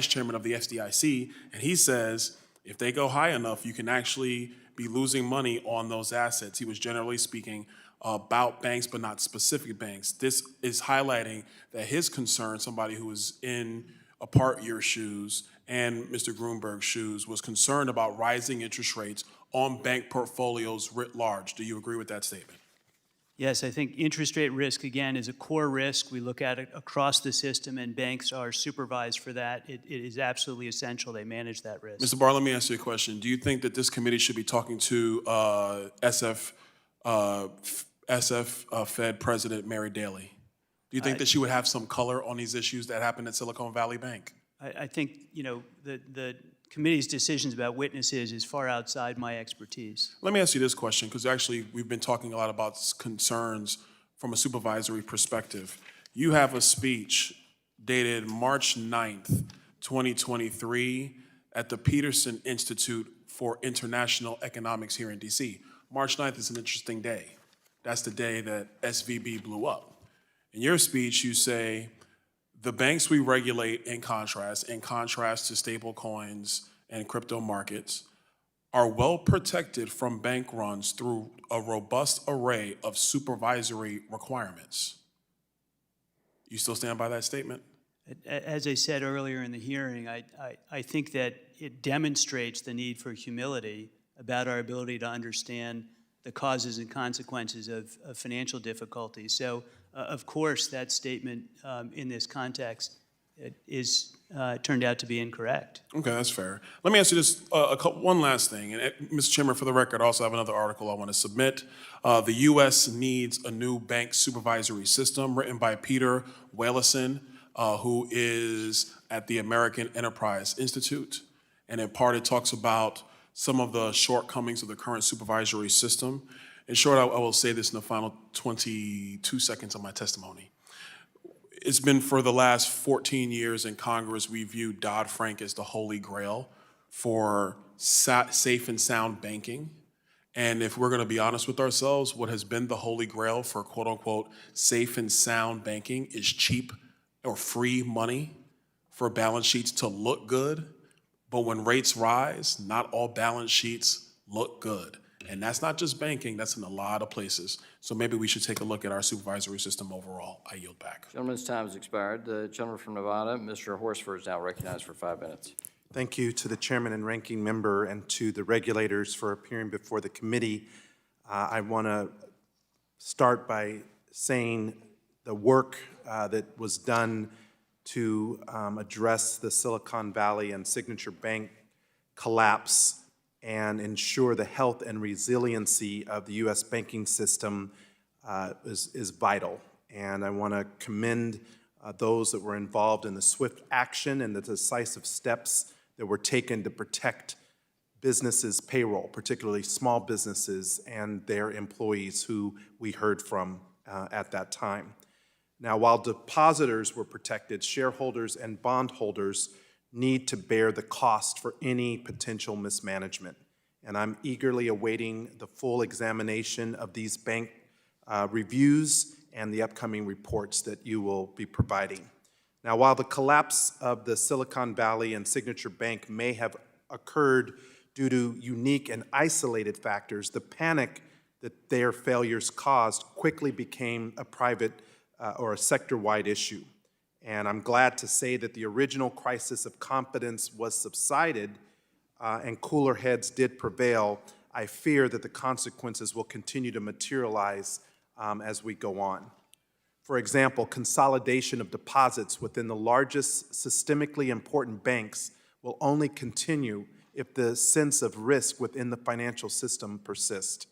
chairman of the FDIC, and he says if they go high enough, you can actually be losing money on those assets. He was generally speaking about banks, but not specific banks. This is highlighting that his concern, somebody who was in your shoes and Mr. Grunberg's shoes, was concerned about rising interest rates on bank portfolios writ large. Do you agree with that statement? Yes, I think interest rate risk, again, is a core risk. We look at it across the system, and banks are supervised for that. It is absolutely essential they manage that risk. Mr. Barr, let me ask you a question. Do you think that this committee should be talking to SF Fed President Mary Daly? Do you think that she would have some color on these issues that happened at Silicon Valley Bank? I think, the committee's decisions about witnesses is far outside my expertise. Let me ask you this question, because actually we've been talking a lot about concerns from a supervisory perspective. You have a speech dated March 9th, 2023 at the Peterson Institute for International Economics here in DC. March 9th is an interesting day. That's the day that SVB blew up. In your speech, you say, the banks we regulate in contrast to stable coins and crypto markets, are well protected from bank runs through a robust array of supervisory requirements. You still stand by that statement? As I said earlier in the hearing, I think that it demonstrates the need for humility about our ability to understand the causes and consequences of financial difficulties. So Of course, that statement in this context is turned out to be incorrect. Okay, that's fair. Let me ask you this, one last thing. And Mr. Chairman, for the record, I also have another article I want to submit. The U.S. needs a new bank supervisory system, written by Peter Whalison, who is at the American Enterprise Institute. And in part, it talks about some of the shortcomings of the current supervisory system. In short, I will say this in the final 22 seconds of my testimony. It's been for the last 14 years in Congress, we view Dodd-Frank as the holy grail for safe and sound banking. And if we're going to be honest with ourselves, what has been the holy grail for quote unquote safe and sound banking is cheap or free money for balance sheets to look good. But when rates rise, not all balance sheets look good. And that's not just banking, that's in a lot of places. So maybe we should take a look at our supervisory system overall. I yield back. Gentleman's time has expired. The gentleman from Nevada, Mr. Horsford, is now recognized for 5 minutes. Thank you to the chairman and ranking member and to the regulators for appearing before the committee. I want to start by saying the work that was done to address the Silicon Valley and Signature Bank collapse and ensure the health and resiliency of the U.S. banking system is vital. And I want to commend those that were involved in the swift action and the decisive steps that were taken to protect businesses' payroll, particularly small businesses and their employees who we heard from at that time. Now, while depositors were protected, shareholders and bondholders need to bear the cost for any potential mismanagement. And I'm eagerly awaiting the full examination of these bank reviews and the upcoming reports that you will be providing. Now, while the collapse of the Silicon Valley and Signature Bank may have occurred due to unique and isolated factors, the panic that their failures caused quickly became a private or a sector-wide issue. And I'm glad to say that the original crisis of confidence was subsided and cooler heads did prevail. I fear that the consequences will continue to materialize as we go on. For example, consolidation of deposits within the largest systemically important banks will only continue if the sense of risk within the financial system persists.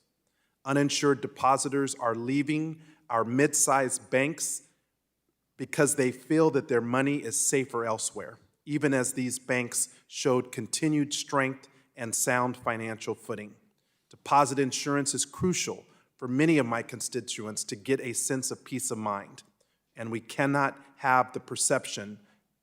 Uninsured depositors are leaving our mid-sized banks because they feel that their money is safer elsewhere, even as these banks showed continued strength and sound financial footing. Deposit insurance is crucial for many of my constituents to get a sense of peace of mind, and we cannot have the perception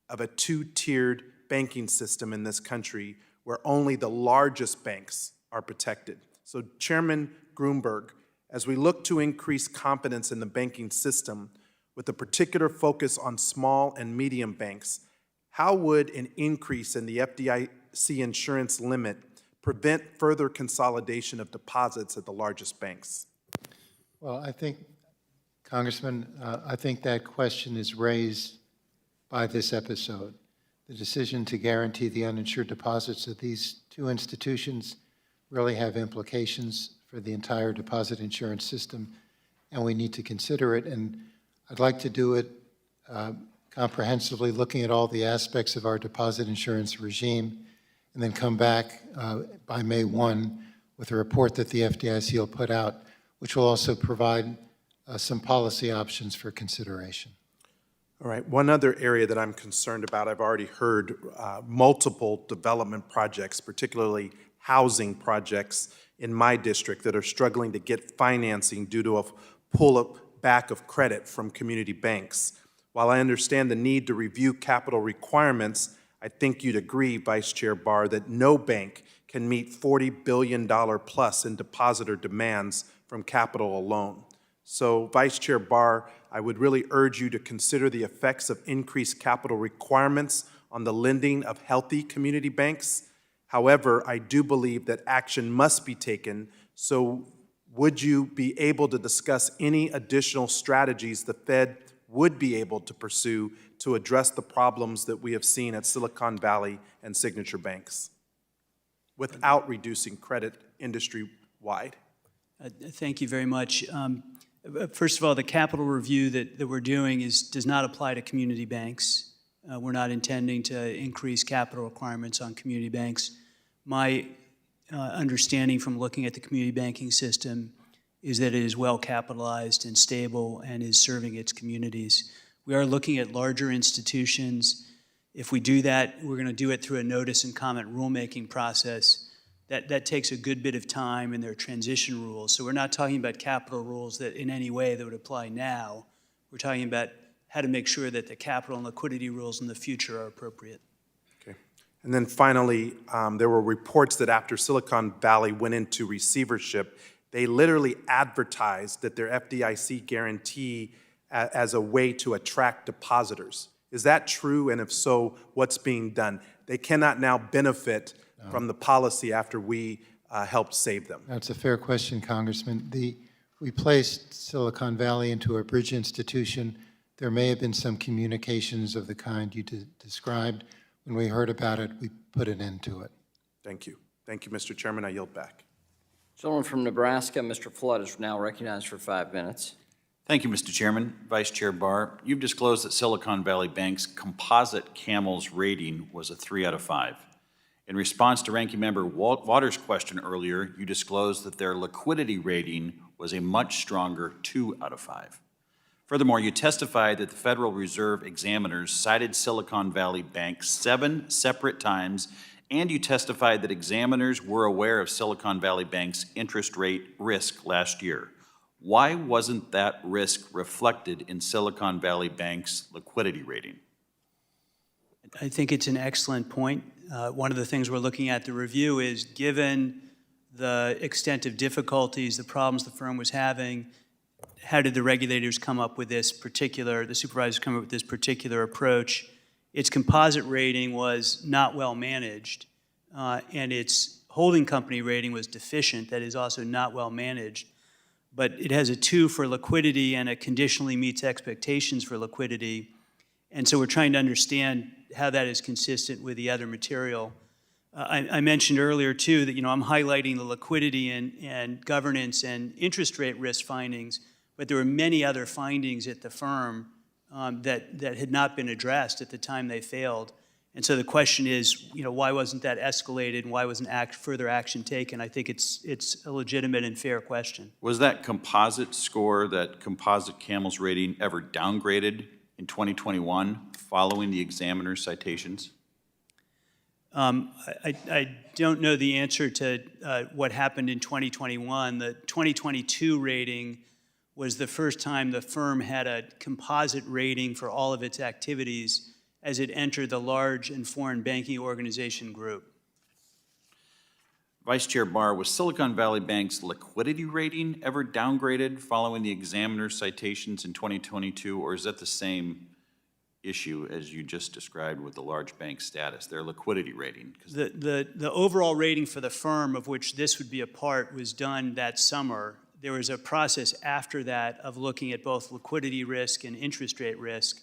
of a two-tiered banking system in this country where only the largest banks are protected. So, Chairman Grunberg, as we look to increase confidence in the banking system, with a particular focus on small and medium banks, how would an increase in the FDIC insurance limit prevent further consolidation of deposits at the largest banks? Well, I think, Congressman, I think that question is raised by this episode. The decision to guarantee the uninsured deposits of these two institutions really have implications for the entire deposit insurance system, and we need to consider it. And I'd like to do it comprehensively, looking at all the aspects of our deposit insurance regime, and then come back by May 1 with a report that the FDIC will put out, which will also provide some policy options for consideration. All right, one other area that I'm concerned about, I've already heard multiple development projects, particularly housing projects in my district that are struggling to get financing due to a pull-back of credit from community banks. While I understand the need to review capital requirements, I think you'd agree, Vice Chair Barr, that no bank can meet $40 billion plus in depositor demands from capital alone. So, Vice Chair Barr, I would really urge you to consider the effects of increased capital requirements on the lending of healthy community banks. However, I do believe that action must be taken. So would you be able to discuss any additional strategies the Fed would be able to pursue to address the problems that we have seen at Silicon Valley and Signature Banks without reducing credit industry-wide? Thank you very much. First of all, the capital review that we're doing does not apply to community banks. We're not intending to increase capital requirements on community banks. My understanding from looking at the community banking system is that it is well capitalized and stable and is serving its communities. We are looking at larger institutions. If we do that, we're going to do it through a notice and comment rulemaking process. That takes a good bit of time, and there are transition rules. So we're not talking about capital rules that in any way that would apply now. We're talking about how to make sure that the capital and liquidity rules in the future are appropriate. Okay. And then finally, there were reports that after Silicon Valley went into receivership, they literally advertised that their FDIC guarantee as a way to attract depositors. Is that true? And if so, what's being done? They cannot now benefit from the policy after we helped save them. That's a fair question, Congressman. We placed Silicon Valley into a bridge institution. There may have been some communications of the kind you described. When we heard about it, we put an end to it. Thank you. Thank you, Mr. Chairman. I yield back. Gentleman from Nebraska, Mr. Flood, is now recognized for 5 minutes. Thank you, Mr. Chairman. Vice Chair Barr, you've disclosed that Silicon Valley Bank's composite CAMELS rating was a 3 out of 5. In response to Ranking Member Waters' question earlier, you disclosed that their liquidity rating was a much stronger 2 out of 5. Furthermore, you testified that the Federal Reserve examiners cited Silicon Valley Bank 7 separate times, and you testified that examiners were aware of Silicon Valley Bank's interest rate risk last year. Why wasn't that risk reflected in Silicon Valley Bank's liquidity rating? I think it's an excellent point. One of the things we're looking at the review is, given the extent of difficulties, the problems the firm was having, how did the regulators come up with the supervisors come up with this particular approach? Its composite rating was not well managed, and its holding company rating was deficient, that is also not well managed. But it has a 2 for liquidity and it conditionally meets expectations for liquidity. And so we're trying to understand how that is consistent with the other material. I mentioned earlier, too, that I'm highlighting the liquidity and governance and interest rate risk findings, but there were many other findings at the firm that had not been addressed at the time they failed. And so the question is, why wasn't that escalated and why wasn't further action taken? I think it's a legitimate and fair question. Was that composite score, that composite CAMELS rating, ever downgraded in 2021 following the examiner's citations? I don't know the answer to what happened in 2021. The 2022 rating was the first time the firm had a composite rating for all of its activities as it entered the large and foreign banking organization group. Vice Chair Barr, was Silicon Valley Bank's liquidity rating ever downgraded following the examiner's citations in 2022, or is that the same issue as you just described with the large bank status, their liquidity rating? The overall rating for the firm, of which this would be a part, was done that summer. There was a process after that of looking at both liquidity risk and interest rate risk.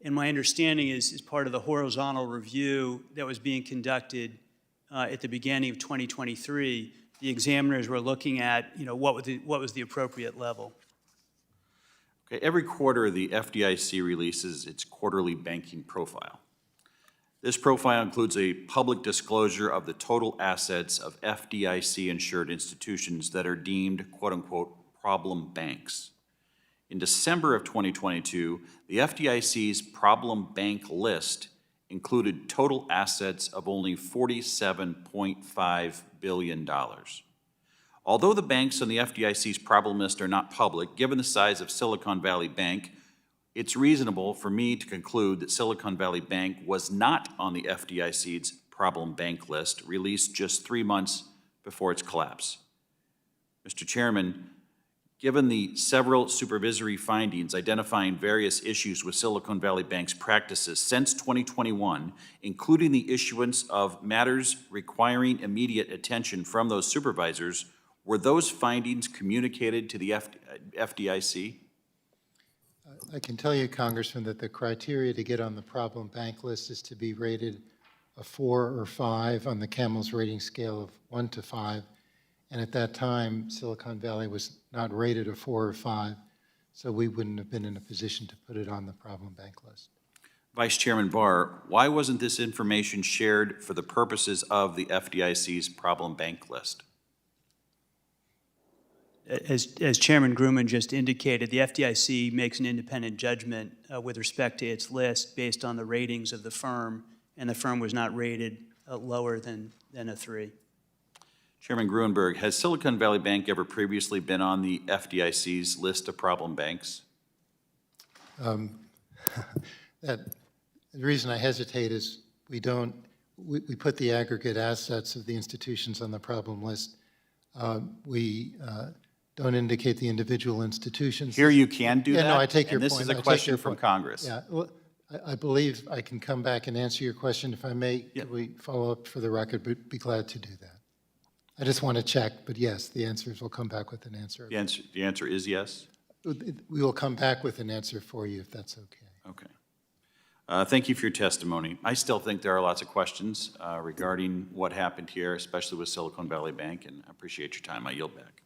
And my understanding is part of the horizontal review that was being conducted at the beginning of 2023, the examiners were looking at, what was the appropriate level. Okay, every quarter the FDIC releases its quarterly banking profile. This profile includes a public disclosure of the total assets of FDIC-insured institutions that are deemed, quote-unquote, problem banks. In December of 2022, the FDIC's problem bank list included total assets of only $47.5 billion. Although the banks on the FDIC's problem list are not public, given the size of Silicon Valley Bank, it's reasonable for me to conclude that Silicon Valley Bank was not on the FDIC's problem bank list, released just 3 months before its collapse. Mr. Chairman, given the several supervisory findings identifying various issues with Silicon Valley Bank's practices since 2021, including the issuance of matters requiring immediate attention from those supervisors, were those findings communicated to the FDIC? I can tell you, Congressman, that the criteria to get on the problem bank list is to be rated a 4 or 5 on the CAMELS rating scale of 1 to 5. And at that time, Silicon Valley was not rated a 4 or 5, so we wouldn't have been in a position to put it on the problem bank list. Vice Chairman Barr, why wasn't this information shared for the purposes of the FDIC's problem bank list? As Chairman Grumman just indicated, the FDIC makes an independent judgment with respect to its list based on the ratings of the firm, and the firm was not rated lower than a 3. Chairman Gruenberg, has Silicon Valley Bank ever previously been on the FDIC's list of problem banks? The reason I hesitate is we put the aggregate assets of the institutions on the problem list. We don't indicate the individual institutions. Here you can do that? Yeah, no, I take your point. And this is a question from Congress. Yeah, well, I believe I can come back and answer your question. If I may, Yeah. could we follow up for the record? But be glad to do that. I just want to check, but yes, the answers will come back with an answer. The answer is yes? We will come back with an answer for you if that's okay. Okay. Thank you for your testimony. I still think there are lots of questions regarding what happened here, especially with Silicon Valley Bank, and I appreciate your time. I yield back.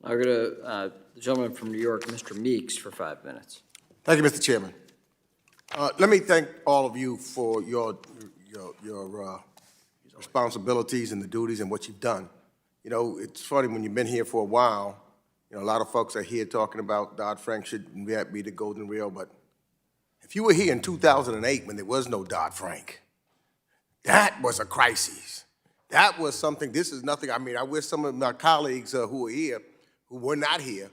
I'll go to the gentleman from New York, Mr. Meeks, for 5 minutes. Thank you, Mr. Chairman. Let me thank all of you for your responsibilities and the duties and what you've done. You know, it's funny when you've been here for a while, you know, a lot of folks are here talking about Dodd-Frank shouldn't be the golden rule, but if you were here in 2008 when there was no Dodd-Frank, that was a crisis. That was something, this is nothing, I mean, I wish some of my colleagues who are here, who were not here,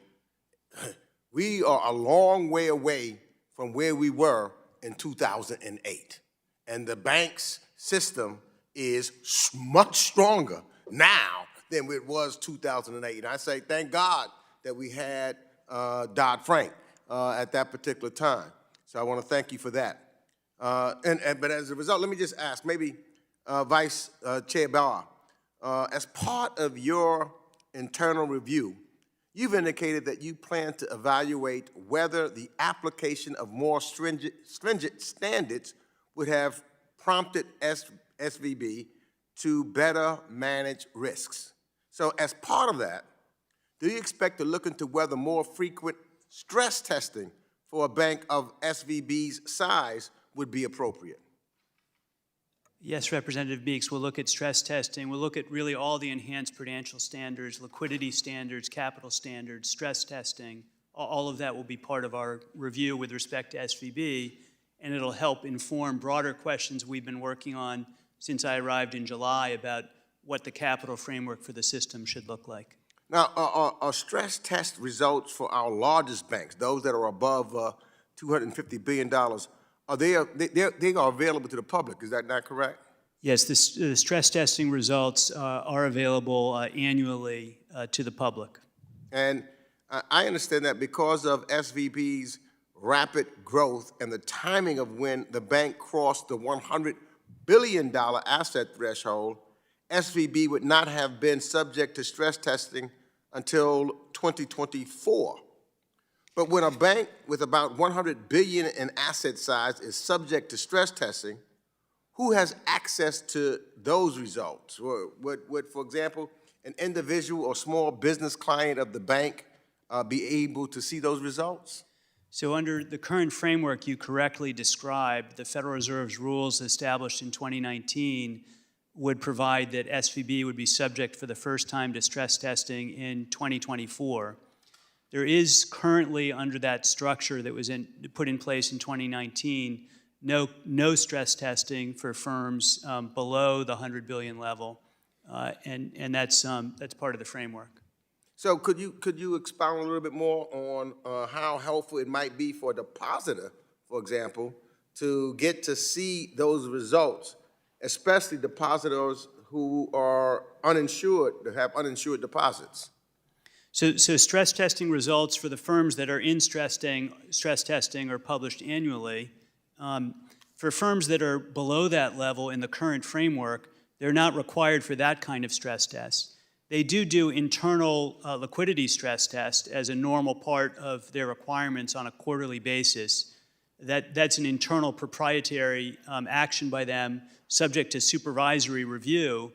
we are a long way away from where we were in 2008. And the bank's system is much stronger now than it was 2008. And I say, thank God that we had Dodd-Frank at that particular time. So I want to thank you for that. But as a result, let me just ask, maybe Vice Chair Barr, as part of your internal review, you've indicated that you plan to evaluate whether the application of more stringent standards would have prompted SVB to better manage risks. So as part of that, do you expect to look into whether more frequent stress testing for a bank of SVB's size would be appropriate? Yes, Representative Meeks, we'll look at stress testing. We'll look at really all the enhanced prudential standards, liquidity standards, capital standards, stress testing. All of that will be part of our review with respect to SVB, and it'll help inform broader questions we've been working on since I arrived in July about what the capital framework for the system should look like. Now, are stress test results for our largest banks, those that are above $250 billion, they are available to the public, is that not correct? Yes, the stress testing results are available annually to the public. And I understand that because of SVB's rapid growth and the timing of when the bank crossed the $100 billion asset threshold, SVB would not have been subject to stress testing until 2024. But when a bank with about $100 billion in asset size is subject to stress testing, who has access to those results? Would, for example, an individual or small business client of the bank be able to see those results? So under the current framework you correctly described, the Federal Reserve's rules established in 2019 would provide that SVB would be subject for the first time to stress testing in 2024. There is currently, under that structure that was put in place in 2019, no stress testing for firms below the 100 billion level, and that's part of the framework. So could you expound a little bit more on how helpful it might be for a depositor, for example, to get to see those results, especially depositors who are uninsured, that have uninsured deposits? So stress testing results for the firms that are in stress testing are published annually. For firms that are below that level in the current framework, they're not required for that kind of stress test. They do internal liquidity stress test as a normal part of their requirements on a quarterly basis. That's an internal proprietary action by them, subject to supervisory review.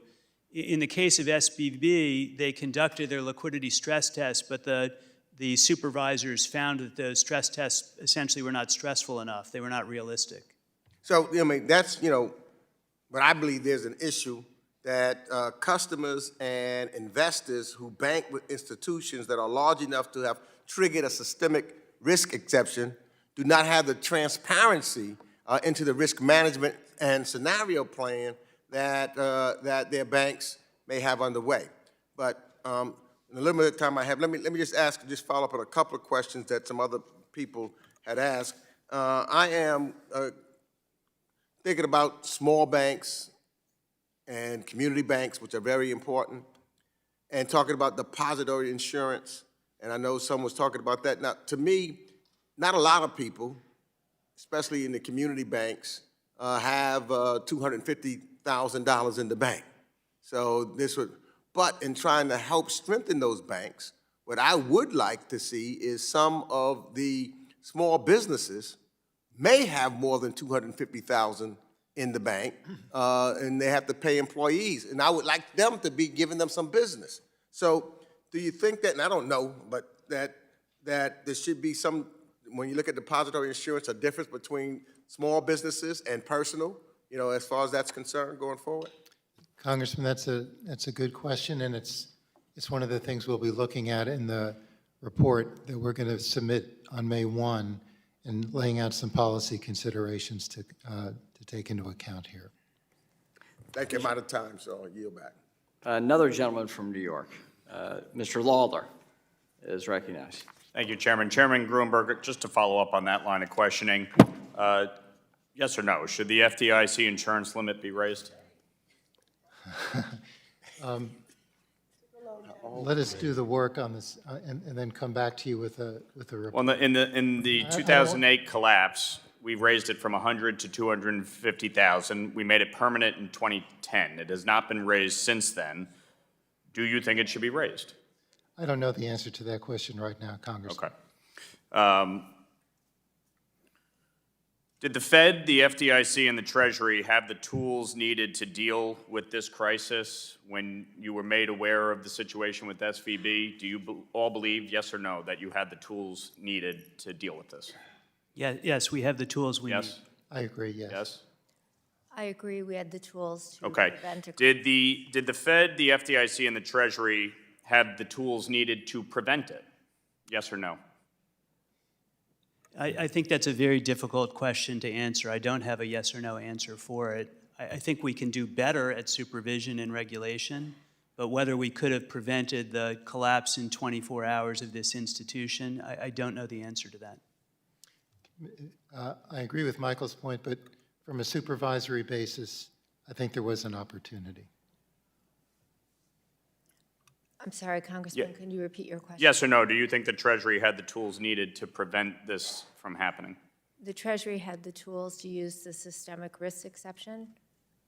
In the case of SBB, they conducted their liquidity stress test, but the supervisors found that those stress tests essentially were not stressful enough. They were not realistic. So, I mean, that's, but I believe there's an issue that customers and investors who bank with institutions that are large enough to have triggered a systemic risk exception do not have the transparency into the risk management and scenario plan that their banks may have underway. But in the limited time I have, let me just follow up on a couple of questions that some other people had asked. I am thinking about small banks and community banks, which are very important, and talking about depository insurance, and I know someone was talking about that. Now, to me, not a lot of people, especially in the community banks, have $250,000 in the bank. So this would, but in trying to help strengthen those banks, what I would like to see is some of the small businesses may have more than $250,000 in the bank, and they have to pay employees, and I would like them to be giving them some business. So do you think that, and I don't know, but that there should be some, when you look at depository insurance, a difference between small businesses and personal, as far as that's concerned going forward? Congressman, that's a good question, and it's one of the things we'll be looking at in the report that we're going to submit on May 1 and laying out some policy considerations to take into account here. Thank you. I'm out of time, so I'll yield back. Another gentleman from New York, Mr. Lawler, is recognized. Thank you, Chairman. Chairman Gruenberg, just to follow up on that line of questioning, yes or no, should the FDIC insurance limit be raised? Let us do the work on this and then come back to you with a report. Well, in the 2008 collapse, we raised it from 100 to 250,000. We made it permanent in 2010. It has not been raised since then. Do you think it should be raised? I don't know the answer to that question right now, Congressman. Okay. Did the Fed, the FDIC, and the Treasury have the tools needed to deal with this crisis when you were made aware of the situation with SVB? Do you all believe, yes or no, that you had the tools needed to deal with this? Yes, we have the tools we need. Yes? I agree, yes. Yes? I agree, we had the tools to Okay. prevent a Did the Fed, the FDIC, and the Treasury have the tools needed to prevent it? Yes or no? I think that's a very difficult question to answer. I don't have a yes or no answer for it. I think we can do better at supervision and regulation, but whether we could have prevented the collapse in 24 hours of this institution, I don't know the answer to that. I agree with Michael's point, but from a supervisory basis, I think there was an opportunity. I'm sorry, Congressman, can you repeat your question? Yes or no? Do you think the Treasury had the tools needed to prevent this from happening? The Treasury had the tools to use the systemic risk exception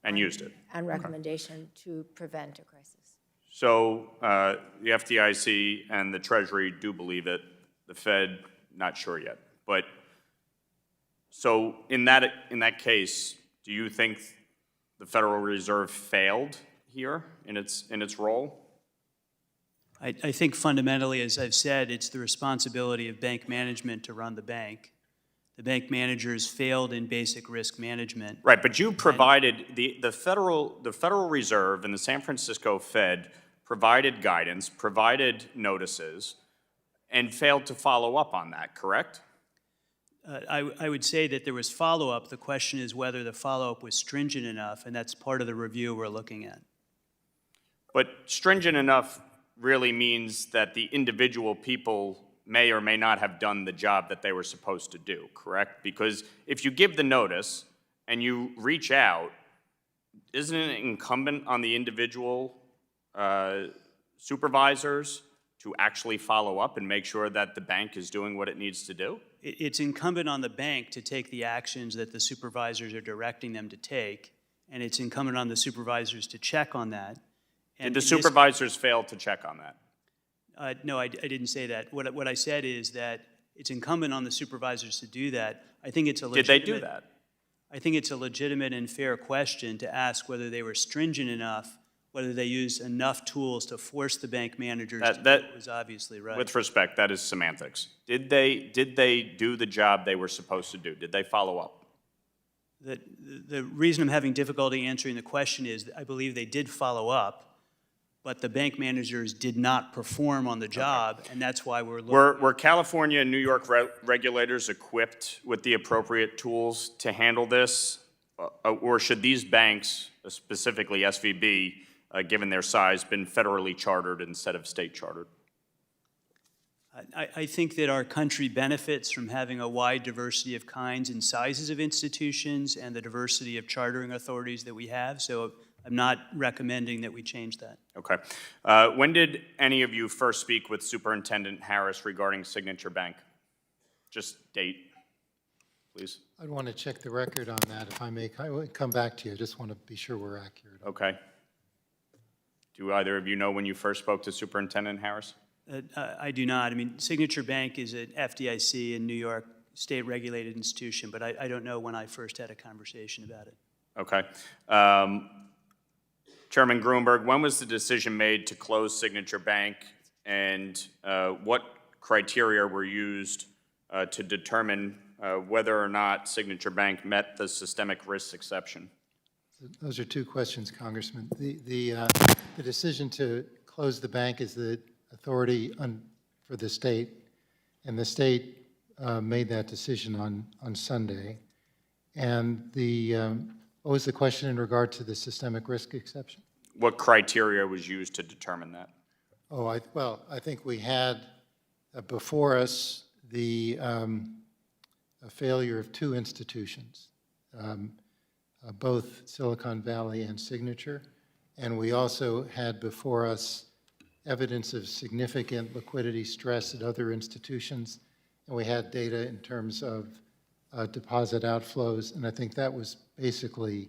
And used it? and recommendation to prevent a crisis. So the FDIC and the Treasury do believe it. The Fed, not sure yet. But so in that case, do you think the Federal Reserve failed here in its role? I think fundamentally, as I've said, it's the responsibility of bank management to run the bank. The bank managers failed in basic risk management. Right, but you provided, the Federal Reserve and the San Francisco Fed provided guidance, provided notices, and failed to follow up on that, correct? I would say that there was follow-up. The question is whether the follow-up was stringent enough, and that's part of the review we're looking at. But stringent enough really means that the individual people may or may not have done the job that they were supposed to do, correct? Because if you give the notice and you reach out, isn't it incumbent on the individual supervisors to actually follow up and make sure that the bank is doing what it needs to do? It's incumbent on the bank to take the actions that the supervisors are directing them to take, and it's incumbent on the supervisors to check on that. Did the supervisors fail to check on that? No, I didn't say that. What I said is that it's incumbent on the supervisors to do that. I think it's a legitimate... Did they do that? I think it's a legitimate and fair question to ask whether they were stringent enough whether they used enough tools to force the bank managers to do That what was obviously right. with respect, that is semantics. Did they do the job they were supposed to do? Did they follow up? The reason I'm having difficulty answering the question is I believe they did follow up, but the bank managers did not perform on the job, and that's why we're looking. Were California and New York regulators equipped with the appropriate tools to handle this? Or should these banks, specifically SVB, given their size, been federally chartered instead of state chartered? I think that our country benefits from having a wide diversity of kinds and sizes of institutions and the diversity of chartering authorities that we have, so I'm not recommending that we change that. Okay. When did any of you first speak with Superintendent Harris regarding Signature Bank? Just date, please. I'd want to check the record on that, if I may. I will come back to you. I just want to be sure we're accurate. Okay. Do either of you know when you first spoke to Superintendent Harris? I do not. I mean, Signature Bank is an FDIC in New York state-regulated institution, but I don't know when I first had a conversation about it. Okay. Chairman Grunberg, when was the decision made to close Signature Bank, and what criteria were used to determine whether or not Signature Bank met the systemic risk exception? Those are two questions, Congressman. The decision to close the bank is the authority for the state, and the state made that decision on Sunday. And what was the question in regard to the systemic risk exception? What criteria was used to determine that? Oh, I think we had before us the a failure of two institutions, both Silicon Valley and Signature, and we also had before us evidence of significant liquidity stress at other institutions, and we had data in terms of deposit outflows, and I think that was basically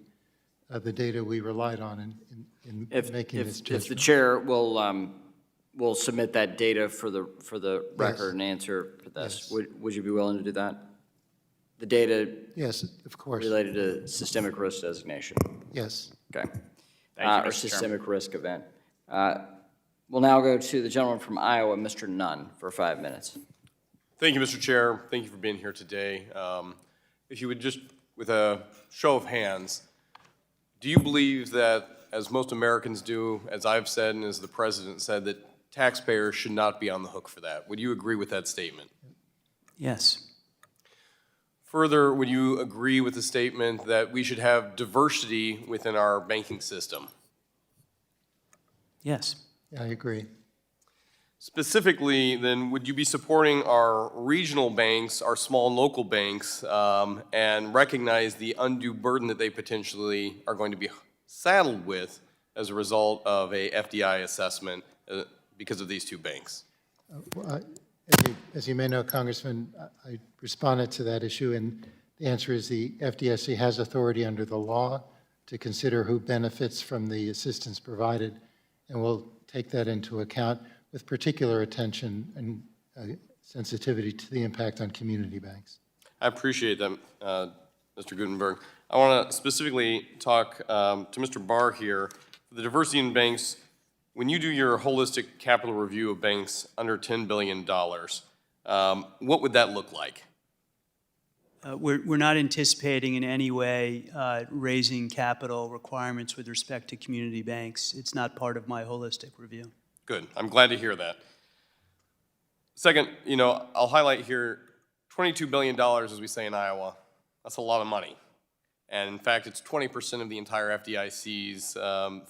the data we relied on in making this judgment. If the chair will submit that data for the record and answer for this, Yes. would you be willing to do that? The data. Yes, of course. Related to systemic risk designation. Yes. Okay. Thank you, Or Mr. systemic risk event. We'll now go to the gentleman from Iowa, Mr. Nunn, for 5 minutes. Thank you, Mr. Chair. Thank you for being here today. If you would just, with a show of hands, do you believe that, as most Americans do, as I've said and as the President said, that taxpayers should not be on the hook for that? Would you agree with that statement? Yes. Further, would you agree with the statement that we should have diversity within our banking system? Yes. I agree. Specifically, then, would you be supporting our regional banks, our small and local banks, and recognize the undue burden that they potentially are going to be saddled with as a result of a FDI assessment because of these two banks? As you may know, Congressman, I responded to that issue, and the answer is the FDIC has authority under the law to consider who benefits from the assistance provided, and we'll take that into account with particular attention and sensitivity to the impact on community banks. I appreciate that, Mr. Gutenberg. I want to specifically talk to Mr. Barr here. For the diversity in banks, when you do your holistic capital review of banks under $10 billion, what would that look like? We're not anticipating in any way raising capital requirements with respect to community banks. It's not part of my holistic review. Good. I'm glad to hear that. Second, I'll highlight here $22 billion, as we say in Iowa. That's a lot of money. And in fact, it's 20% of the entire FDIC's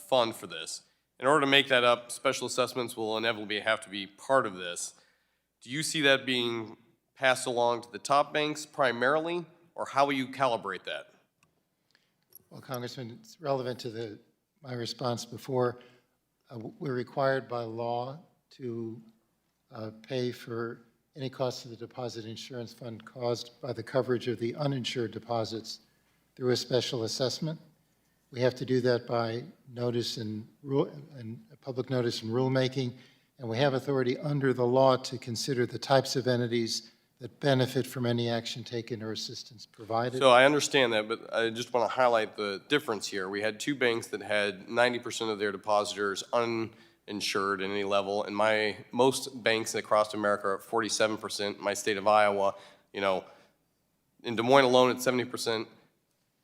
fund for this. In order to make that up, special assessments will inevitably have to be part of this. Do you see that being passed along to the top banks primarily, or how will you calibrate that? Well, Congressman, it's relevant to my response before. We're required by law to pay for any costs to the Deposit Insurance Fund caused by the coverage of the uninsured deposits through a special assessment. We have to do that by notice and public notice and rulemaking, and we have authority under the law to consider the types of entities that benefit from any action taken or assistance provided. So I understand that, but I just want to highlight the difference here. We had two banks that had 90% of their depositors uninsured at any level, and most banks across America are at 47%. My state of Iowa, in Des Moines alone, it's 70%.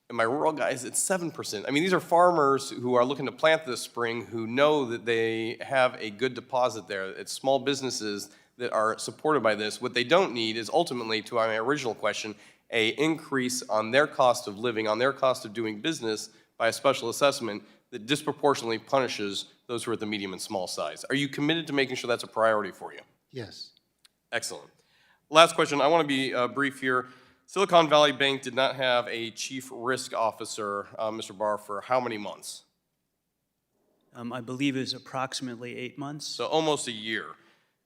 And my rural guys, it's 7%. I mean, these are farmers who are looking to plant this spring who know that they have a good deposit there. It's small businesses that are supported by this. What they don't need is ultimately, to my original question, a increase on their cost of living, on their cost of doing business by a special assessment that disproportionately punishes those who are at the medium and small size. Are you committed to making sure that's a priority for you? Yes. Excellent. Last question. I want to be brief here. Silicon Valley Bank did not have a chief risk officer, Mr. Barr, for how many months? I believe it was approximately 8 months. So almost a year.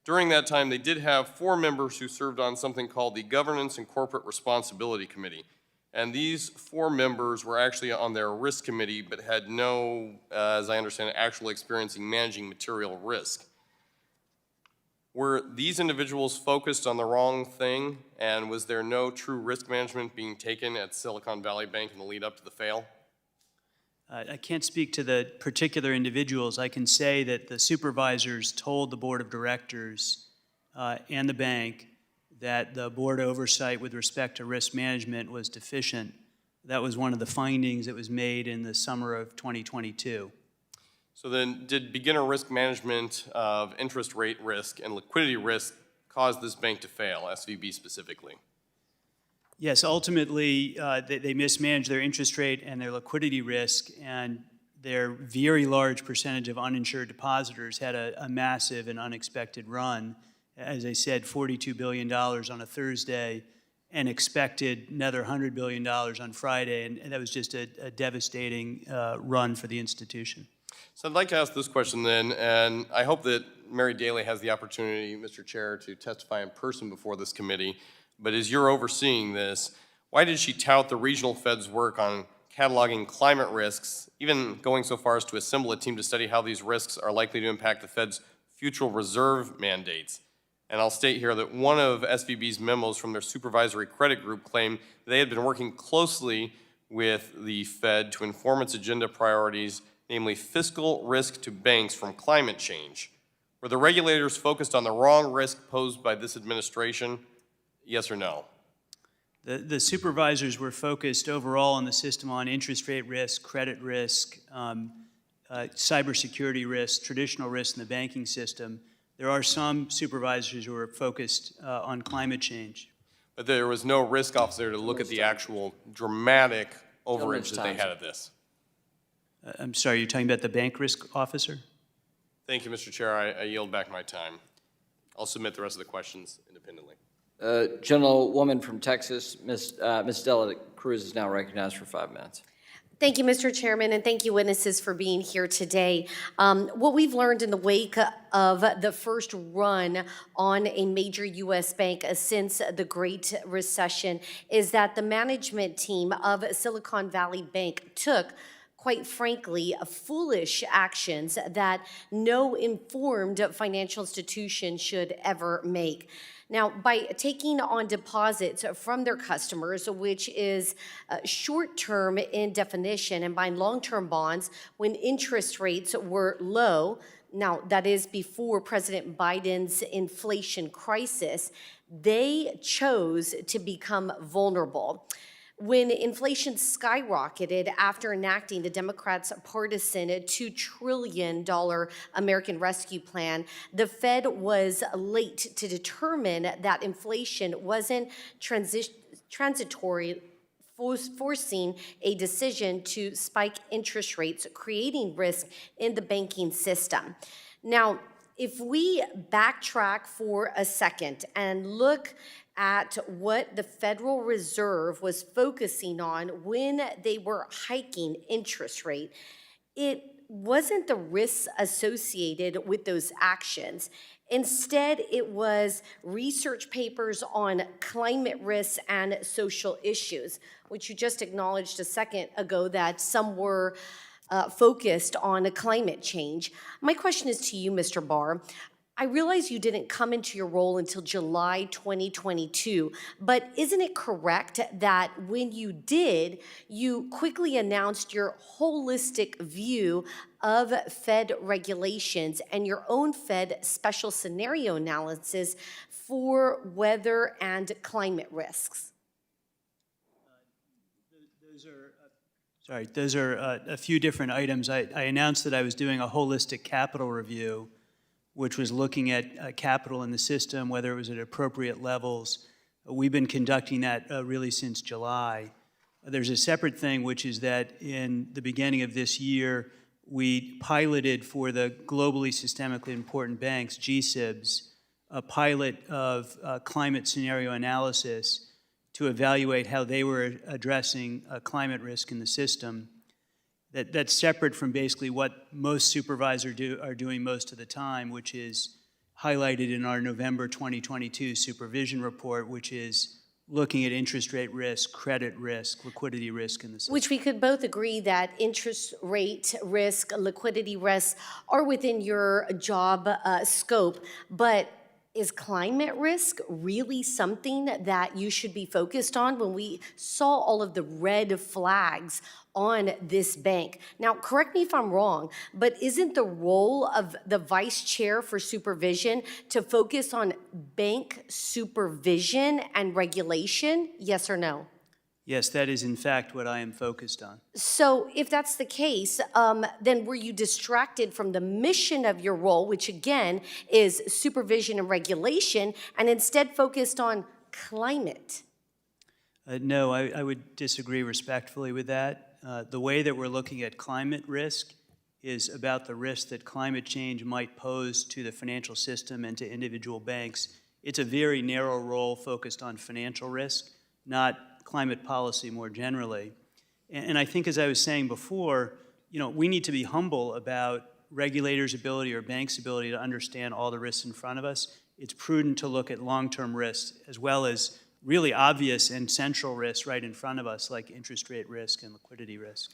During that time, they did have 4 members who served on something called the Governance and Corporate Responsibility Committee. And these 4 members were actually on their risk committee, but had no, as I understand it, actual experience in managing material risk. Were these individuals focused on the wrong thing, and was there no true risk management being taken at Silicon Valley Bank in the lead up to the fail? I can't speak to the particular individuals. I can say that the supervisors told the board of directors and the bank that the board oversight with respect to risk management was deficient. That was one of the findings that was made in the summer of 2022. So then, did beginner risk management of interest rate risk and liquidity risk cause this bank to fail, SVB specifically? Yes, ultimately, they mismanaged their interest rate and their liquidity risk, and their very large percentage of uninsured depositors had a massive and unexpected run. As I said, $42 billion on a Thursday, and expected another $100 billion on Friday, and that was just a devastating run for the institution. So I'd like to ask this question then, and I hope that Mary Daly has the opportunity, Mr. Chair, to testify in person before this committee. But as you're overseeing this, why did she tout the regional Fed's work on cataloging climate risks, even going so far as to assemble a team to study how these risks are likely to impact the Fed's future reserve mandates? And I'll state here that one of SVB's memos from their supervisory credit group claimed they had been working closely with the Fed to inform its agenda priorities, namely fiscal risk to banks from climate change. Were the regulators focused on the wrong risk posed by this administration? Yes or no? The supervisors were focused overall on the system on interest rate risk, credit risk, cybersecurity risk, traditional risk in the banking system. There are some supervisors who are focused on climate change. But there was no risk officer to look at the actual dramatic overage that they had at this. I'm sorry, you're talking about the bank risk officer? Thank you, Mr. Chair. I yield back my time. I'll submit the rest of the questions independently. Gentlewoman from Texas, Ms. Dela Cruz is now recognized for 5 minutes. Thank you, Mr. Chairman, and thank you, witnesses, for being here today. What we've learned in the wake of the first run on a major U.S. bank since the Great Recession is that the management team of Silicon Valley Bank took, quite frankly, foolish actions that no informed financial institution should ever make. Now, by taking on deposits from their customers, which is short-term in definition, and buying long-term bonds when interest rates were low, now that is before President Biden's inflation crisis, they chose to become vulnerable. When inflation skyrocketed after enacting the Democrats' partisan $2 trillion American Rescue Plan, the Fed was late to determine that inflation wasn't transitory, forcing a decision to spike interest rates, creating risk in the banking system. Now, if we backtrack for a second and look at what the Federal Reserve was focusing on when they were hiking interest rate, it wasn't the risks associated with those actions. Instead, it was research papers on climate risks and social issues, which you just acknowledged a second ago that some were focused on climate change. My question is to you, Mr. Barr. I realize you didn't come into your role until July 2022, but isn't it correct that when you did, you quickly announced your holistic view of Fed regulations and your own Fed special scenario analysis for weather and climate risks? Those are a few different items. I announced that I was doing a holistic capital review, which was looking at capital in the system, whether it was at appropriate levels. We've been conducting that really since July. There's a separate thing, which is that in the beginning of this year, we piloted for the globally systemically important banks, GSIBs, a pilot of climate scenario analysis to evaluate how they were addressing climate risk in the system. That's separate from basically what most supervisors are doing most of the time, which is highlighted in our November 2022 supervision report, which is looking at interest rate risk, credit risk, liquidity risk in the system. Which we could both agree that interest rate risk, liquidity risks are within your job scope, but is climate risk really something that you should be focused on? When we saw all of the red flags on this bank. Now, correct me if I'm wrong, but isn't the role of the vice chair for supervision to focus on bank supervision and regulation? Yes or no? Yes, that is in fact what I am focused on. So if that's the case, then were you distracted from the mission of your role, which again is supervision and regulation, and instead focused on climate? No, I would disagree respectfully with that. The way that we're looking at climate risk is about the risk that climate change might pose to the financial system and to individual banks. It's a very narrow role focused on financial risk, not climate policy more generally. And I think, as I was saying before, we need to be humble about regulators' ability or banks' ability to understand all the risks in front of us. It's prudent to look at long-term risks as well as really obvious and central risks right in front of us, like interest rate risk and liquidity risk.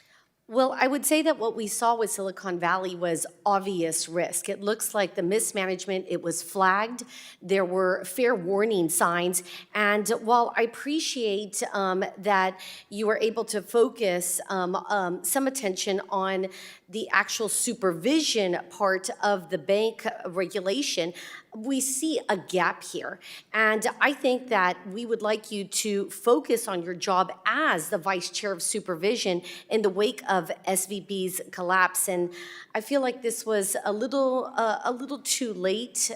Well, I would say that what we saw with Silicon Valley was obvious risk. It looks like the mismanagement, it was flagged. There were fair warning signs. And while I appreciate that you were able to focus some attention on the actual supervision part of the bank regulation, we see a gap here. And I think that we would like you to focus on your job as the vice chair of supervision in the wake of SVB's collapse. And I feel like this was a little too late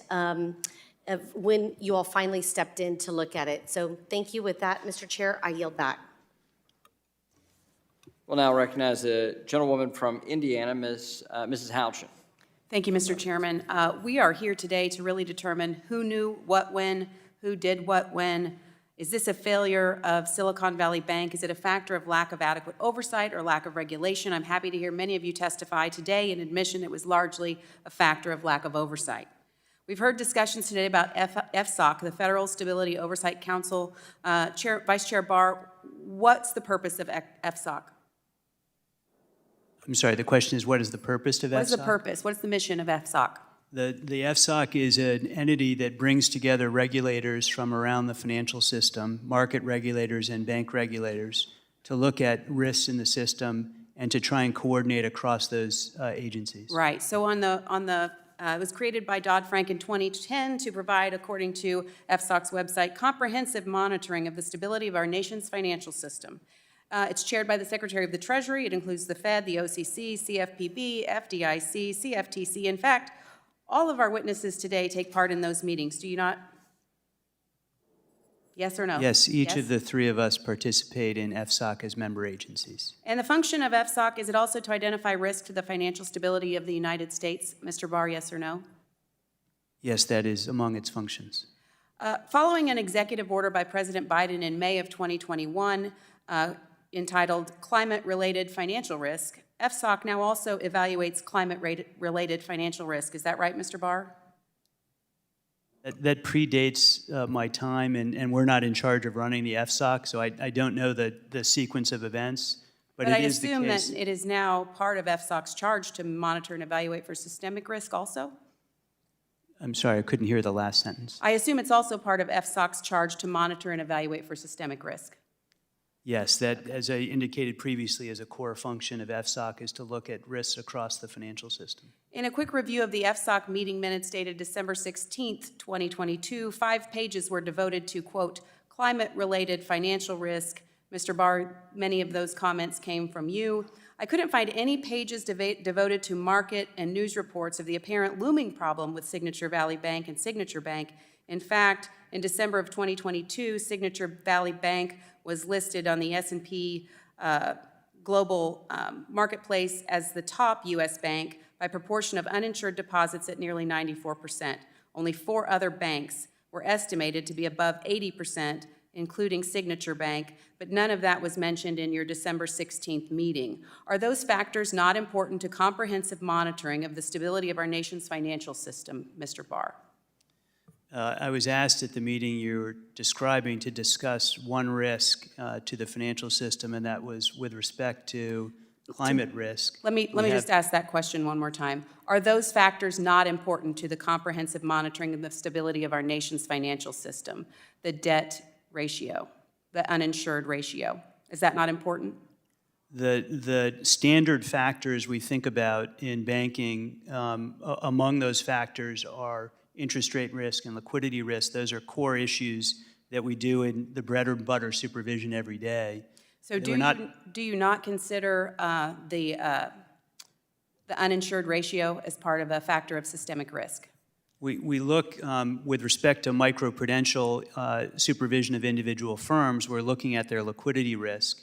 when you all finally stepped in to look at it. So thank you. With that, Mr. Chair, I yield back. We'll now recognize the gentlewoman from Indiana, Mrs. Houchin. Thank you, Mr. Chairman. We are here today to really determine who knew what when, who did what when. Is this a failure of Silicon Valley Bank? Is it a factor of lack of adequate oversight or lack of regulation? I'm happy to hear many of you testify today in admission it was largely a factor of lack of oversight. We've heard discussions today about FSOC, the Federal Stability Oversight Council. Vice Chair Barr, what's the purpose of FSOC? I'm sorry, the question is, what is the purpose of FSOC? What is the purpose? What is the mission of FSOC? The FSOC is an entity that brings together regulators from around the financial system, market regulators and bank regulators, to look at risks in the system and to try and coordinate across those agencies. Right. So it was created by Dodd-Frank in 2010 to provide, according to FSOC's website, comprehensive monitoring of the stability of our nation's financial system. It's chaired by the Secretary of the Treasury. It includes the Fed, the OCC, CFPB, FDIC, CFTC. In fact, all of our witnesses today take part in those meetings. Do you not? Yes or no? Yes, each of the three of us participate in FSOC as member agencies. And the function of FSOC, is it also to identify risk to the financial stability of the United States? Mr. Barr, yes or no? Yes, that is among its functions. Following an executive order by President Biden in May of 2021, entitled Climate-Related Financial Risk, FSOC now also evaluates climate-related financial risk. Is that right, Mr. Barr? That predates my time, and we're not in charge of running the FSOC, so I don't know the sequence of events, but it is the case. But I assume that it is now part of FSOC's charge to monitor and evaluate for systemic risk also? I'm sorry, I couldn't hear the last sentence. I assume it's also part of FSOC's charge to monitor and evaluate for systemic risk. Yes, that, as I indicated previously, as a core function of FSOC is to look at risks across the financial system. In a quick review of the FSOC meeting minutes dated December 16th, 2022, 5 pages were devoted to, quote, climate-related financial risk. Mr. Barr, many of those comments came from you. I couldn't find any pages devoted to market and news reports of the apparent looming problem with Signature Valley Bank and Signature Bank. In fact, in December of 2022, Signature Valley Bank was listed on the S&P Global Marketplace as the top U.S. bank by proportion of uninsured deposits at nearly 94%. Only 4 other banks were estimated to be above 80%, including Signature Bank, but none of that was mentioned in your December 16th meeting. Are those factors not important to comprehensive monitoring of the stability of our nation's financial system, Mr. Barr? I was asked at the meeting you were describing to discuss one risk to the financial system, and that was with respect to climate risk. Let me just ask that question one more time. Are those factors not important to the comprehensive monitoring of the stability of our nation's financial system? The debt ratio, the uninsured ratio, is that not important? The standard factors we think about in banking, among those factors are interest rate risk and liquidity risk. Those are core issues that we do in the bread and butter supervision every day. So do you not consider the uninsured ratio as part of a factor of systemic risk? We look, with respect to microprudential supervision of individual firms, we're looking at their liquidity risk.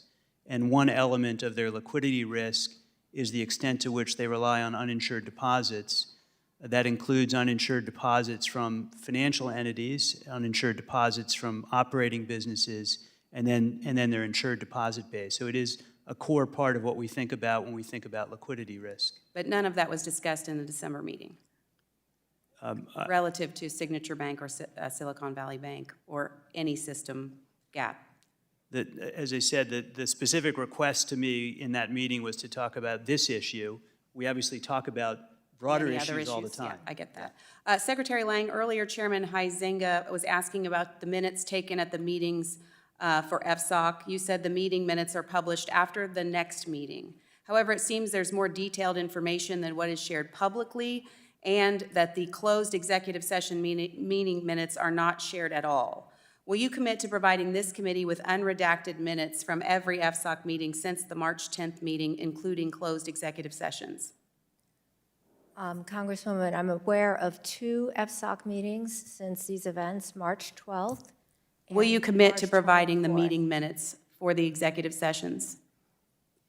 And one element of their liquidity risk is the extent to which they rely on uninsured deposits. That includes uninsured deposits from financial entities, uninsured deposits from operating businesses, and then their insured deposit base. So it is a core part of what we think about when we think about liquidity risk. But none of that was discussed in the December meeting relative to Signature Bank or Silicon Valley Bank or any system gap. As I said, the specific request to me in that meeting was to talk about this issue. We obviously talk about broader issues all the time. Yeah, I get that. Secretary Lang, earlier Chairman Huizenga was asking about the minutes taken at the meetings for FSOC. You said the meeting minutes are published after the next meeting. However, it seems there's more detailed information than what is shared publicly, and that the closed executive session meeting minutes are not shared at all. Will you commit to providing this committee with unredacted minutes from every FSOC meeting since the March 10th meeting, including closed executive sessions? Congresswoman, I'm aware of 2 FSOC meetings since these events, March 12th. Will you commit to March providing the 24th. meeting minutes for the executive sessions?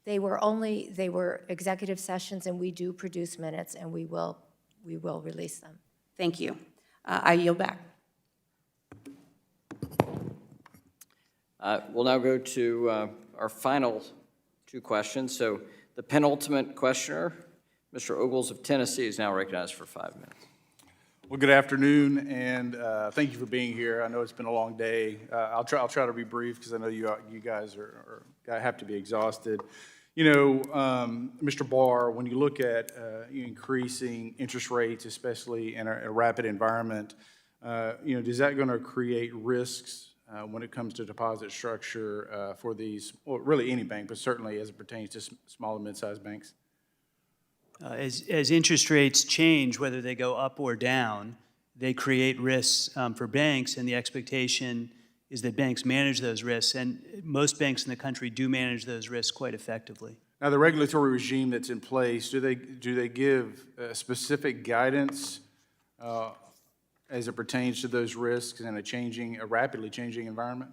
They were executive sessions, and we do produce minutes, and we will release them. Thank you. I yield back. We'll now go to our final 2 questions. So the penultimate questioner, Mr. Ogles of Tennessee, is now recognized for 5 minutes. Well, good afternoon, and thank you for being here. I know it's been a long day. I'll try to be brief because I know you guys have to be exhausted. You know, Mr. Barr, when you look at increasing interest rates, especially in a rapid environment, you know, is that going to create risks when it comes to deposit structure for these, well, really any bank, but certainly as it pertains to small and mid-sized banks? As interest rates change, whether they go up or down, they create risks for banks, and the expectation is that banks manage those risks, and most banks in the country do manage those risks quite effectively. Now, the regulatory regime that's in place, do they give specific guidance as it pertains to those risks in a rapidly changing environment?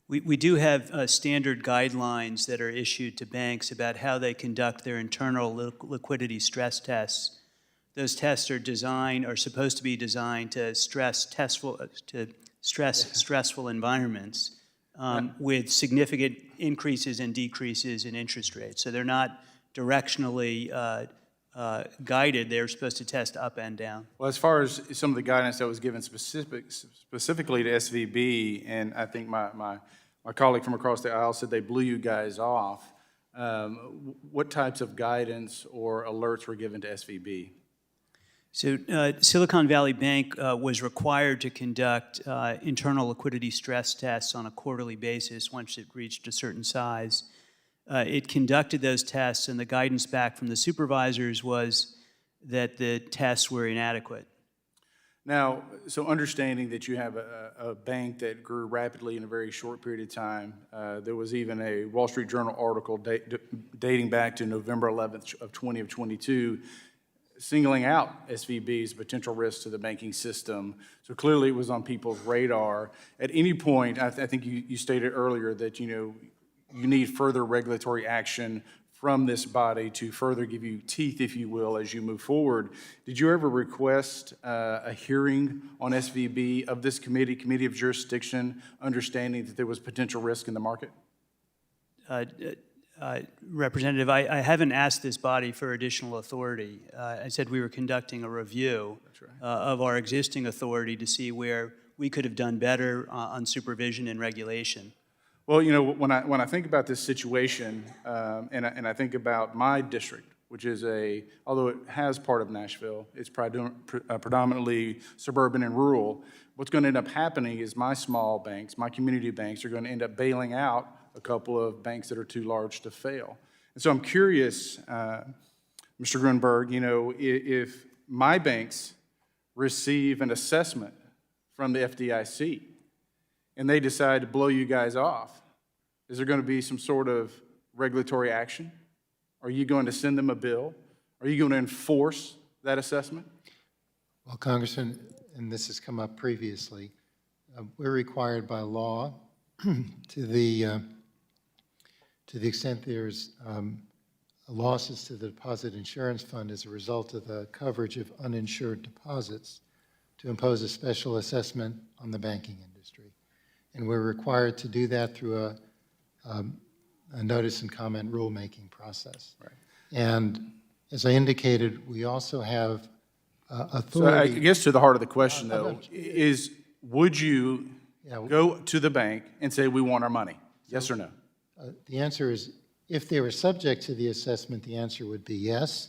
We do have standard guidelines that are issued to banks about how they conduct their internal liquidity stress tests. Those tests are supposed to be designed to stress stressful environments with significant increases and decreases in interest rates. So they're not directionally guided. They're supposed to test up and down. Well, as far as some of the guidance that was given specifically to SVB, and I think my colleague from across the aisle said they blew you guys off, what types of guidance or alerts were given to SVB? So Silicon Valley Bank was required to conduct internal liquidity stress tests on a quarterly basis once it reached a certain size. It conducted those tests, and the guidance back from the supervisors was that the tests were inadequate. Now, so understanding that you have a bank that grew rapidly in a very short period of time, there was even a Wall Street Journal article dating back to November 11th of 2022, singling out SVB as a potential risk to the banking system. So clearly it was on people's radar. At any point, I think you stated earlier that, you need further regulatory action from this body to further give you teeth, if you will, as you move forward. Did you ever request a hearing on SVB of this committee of jurisdiction, understanding that there was potential risk in the market? Representative, I haven't asked this body for additional authority. I said we were conducting a review of our existing authority to see where we could have done better on supervision and regulation. Well, when I think about this situation, and I think about my district, which is although it has part of Nashville, it's predominantly suburban and rural. What's going to end up happening is my small banks, my community banks, are going to end up bailing out a couple of banks that are too large to fail. And so I'm curious, Mr. Grunberg, if my banks receive an assessment from the FDIC and they decide to blow you guys off, is there going to be some sort of regulatory action? Are you going to send them a bill? Are you going to enforce that assessment? Well, Congressman, and this has come up previously, we're required by law to the extent there's losses to the Deposit Insurance Fund as a result of the coverage of uninsured deposits, to impose a special assessment on the banking industry. And we're required to do that through a notice and comment rulemaking process. Right. And as I indicated, we also have authority. So I guess to the heart of the question, though, is would you go to the bank and say, we want our money? Yes or no? The answer is, if they were subject to the assessment, the answer would be yes.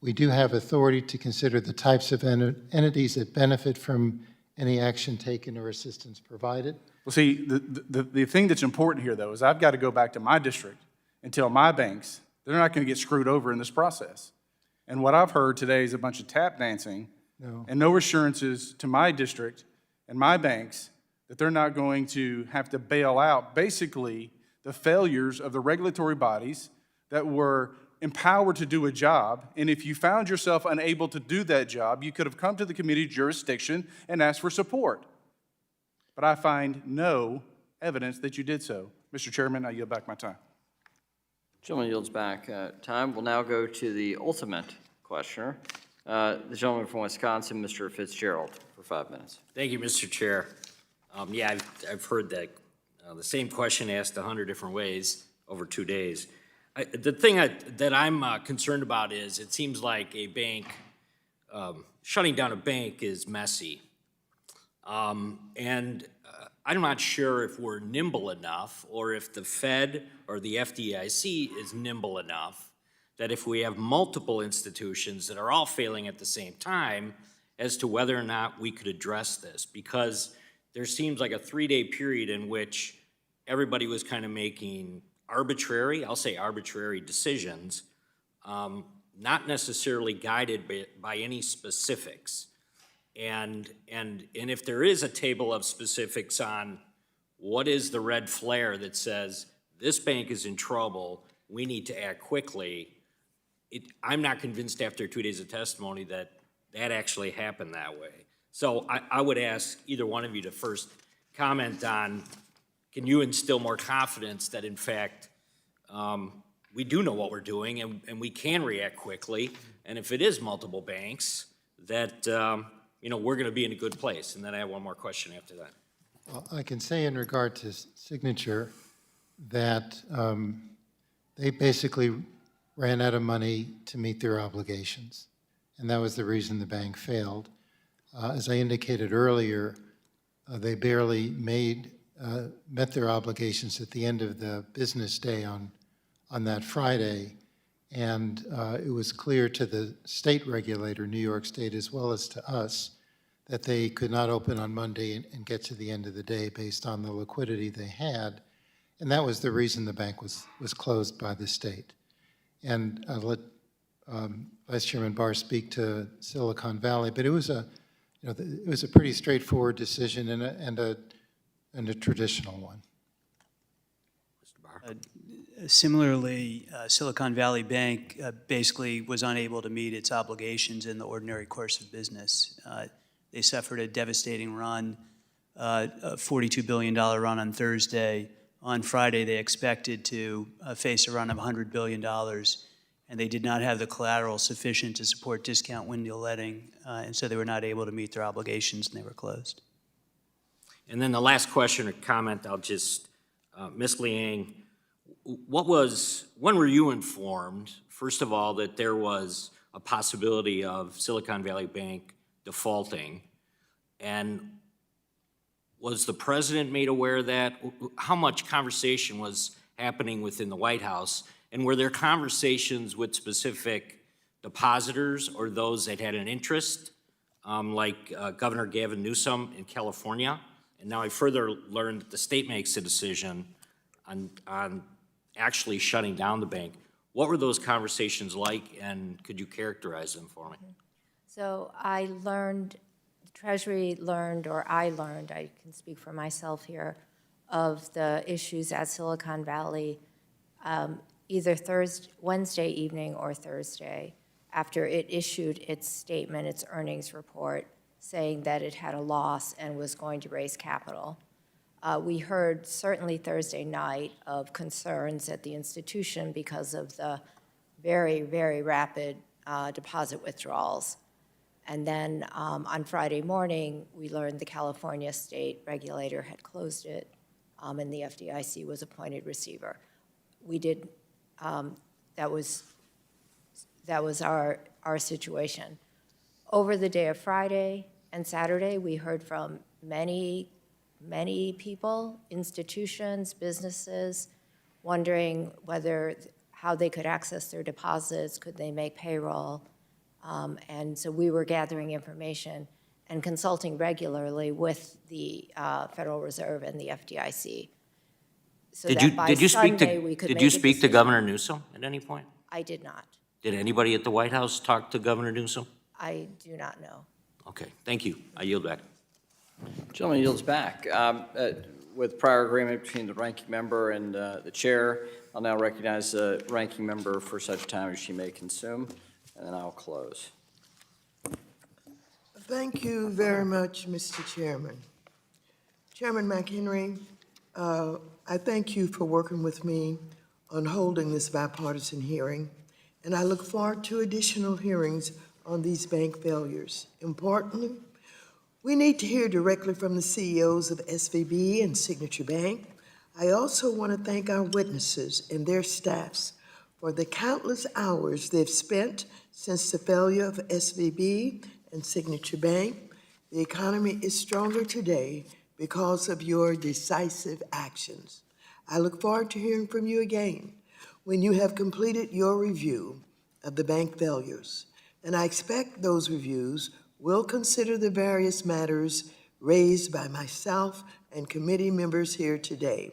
We do have authority to consider the types of entities that benefit from any action taken or assistance provided. Well, see, the thing that's important here, though, is I've got to go back to my district and tell my banks they're not going to get screwed over in this process. And what I've heard today is a bunch of tap dancing and no assurances to my district and my banks that they're not going to have to bail out basically the failures of the regulatory bodies that were empowered to do a job. And if you found yourself unable to do that job, you could have come to the committee jurisdiction and asked for support. But I find no evidence that you did so. Mr. Chairman, I yield back my time. Gentleman yields back time. We'll now go to the ultimate questioner, the gentleman from Wisconsin, Mr. Fitzgerald, for 5 minutes. Thank you, Mr. Chair. Yeah, I've heard that the same question asked 100 different ways over 2 days. The thing that I'm concerned about is it seems like a bank, shutting down a bank is messy. And I'm not sure if we're nimble enough or if the Fed or the FDIC is nimble enough that if we have multiple institutions that are all failing at the same time as to whether or not we could address this, because there seems like a 3-day period in which everybody was kind of making arbitrary, I'll say arbitrary decisions, not necessarily guided by any specifics. And if there is a table of specifics on what is the red flare that says this bank is in trouble, we need to act quickly, I'm not convinced after 2 days of testimony that actually happened that way. So I would ask either one of you to first comment on, can you instill more confidence that in fact we do know what we're doing and we can react quickly, and if it is multiple banks, that we're going to be in a good place. And then I have one more question after that. Well, I can say in regard to Signature that they basically ran out of money to meet their obligations, and that was the reason the bank failed. As I indicated earlier, they barely met their obligations at the end of the business day on that Friday, And it was clear to the state regulator, New York State, as well as to us, that they could not open on Monday and get to the end of the day based on the liquidity they had. And that was the reason the bank was closed by the state. And I'll let Vice Chairman Barr speak to Silicon Valley, but it was a pretty straightforward decision and a traditional one. Similarly, Silicon Valley Bank basically was unable to meet its obligations in the ordinary course of business. They suffered a devastating run, a $42 billion run on Thursday. On Friday, they expected to face a run of $100 billion, and they did not have the collateral sufficient to support discount window letting, and so they were not able to meet their obligations, and they were closed. And then the last question or comment, I'll just, Ms. Liang, when were you informed, first of all, that there was a possibility of Silicon Valley Bank defaulting? And was the president made aware of that? How much conversation was happening within the White House? And were there conversations with specific depositors or those that had an interest, like Governor Gavin Newsom in California? And now I further learned that the state makes a decision on actually shutting down the bank. What were those conversations like, and could you characterize them for me? So I learned, the Treasury learned, or I learned, I can speak for myself here, of the issues at Silicon Valley either Wednesday evening or Thursday, after it issued its statement, its earnings report, saying that it had a loss and was going to raise capital. We heard certainly Thursday night of concerns at the institution because of the very, very rapid deposit withdrawals. And then on Friday morning, we learned the California state regulator had closed it, and the FDIC was appointed receiver. We did, that was our situation. Over the day of Friday and Saturday, we heard from many people, institutions, businesses, wondering how they could access their deposits, could they make payroll, and so we were gathering information and consulting regularly with the Federal Reserve and the FDIC. So that by Sunday we could make a decision. Did you speak to Governor Newsom at any point? I did not. Did anybody at the White House talk to Governor Newsom? I do not know. Okay, thank you. I yield back. Gentleman yields back. With prior agreement between the ranking member and the chair, I'll now recognize the ranking member for such time as she may consume, and then I'll close. Thank you very much, Mr. Chairman. Chairman McHenry, I thank you for working with me on holding this bipartisan hearing, and I look forward to additional hearings on these bank failures. Importantly, we need to hear directly from the CEOs of SVB and Signature Bank. I also want to thank our witnesses and their staffs for the countless hours they've spent since the failure of SVB and Signature Bank. The economy is stronger today because of your decisive actions. I look forward to hearing from you again when you have completed your review of the bank failures. And I expect those reviews will consider the various matters raised by myself and committee members here today.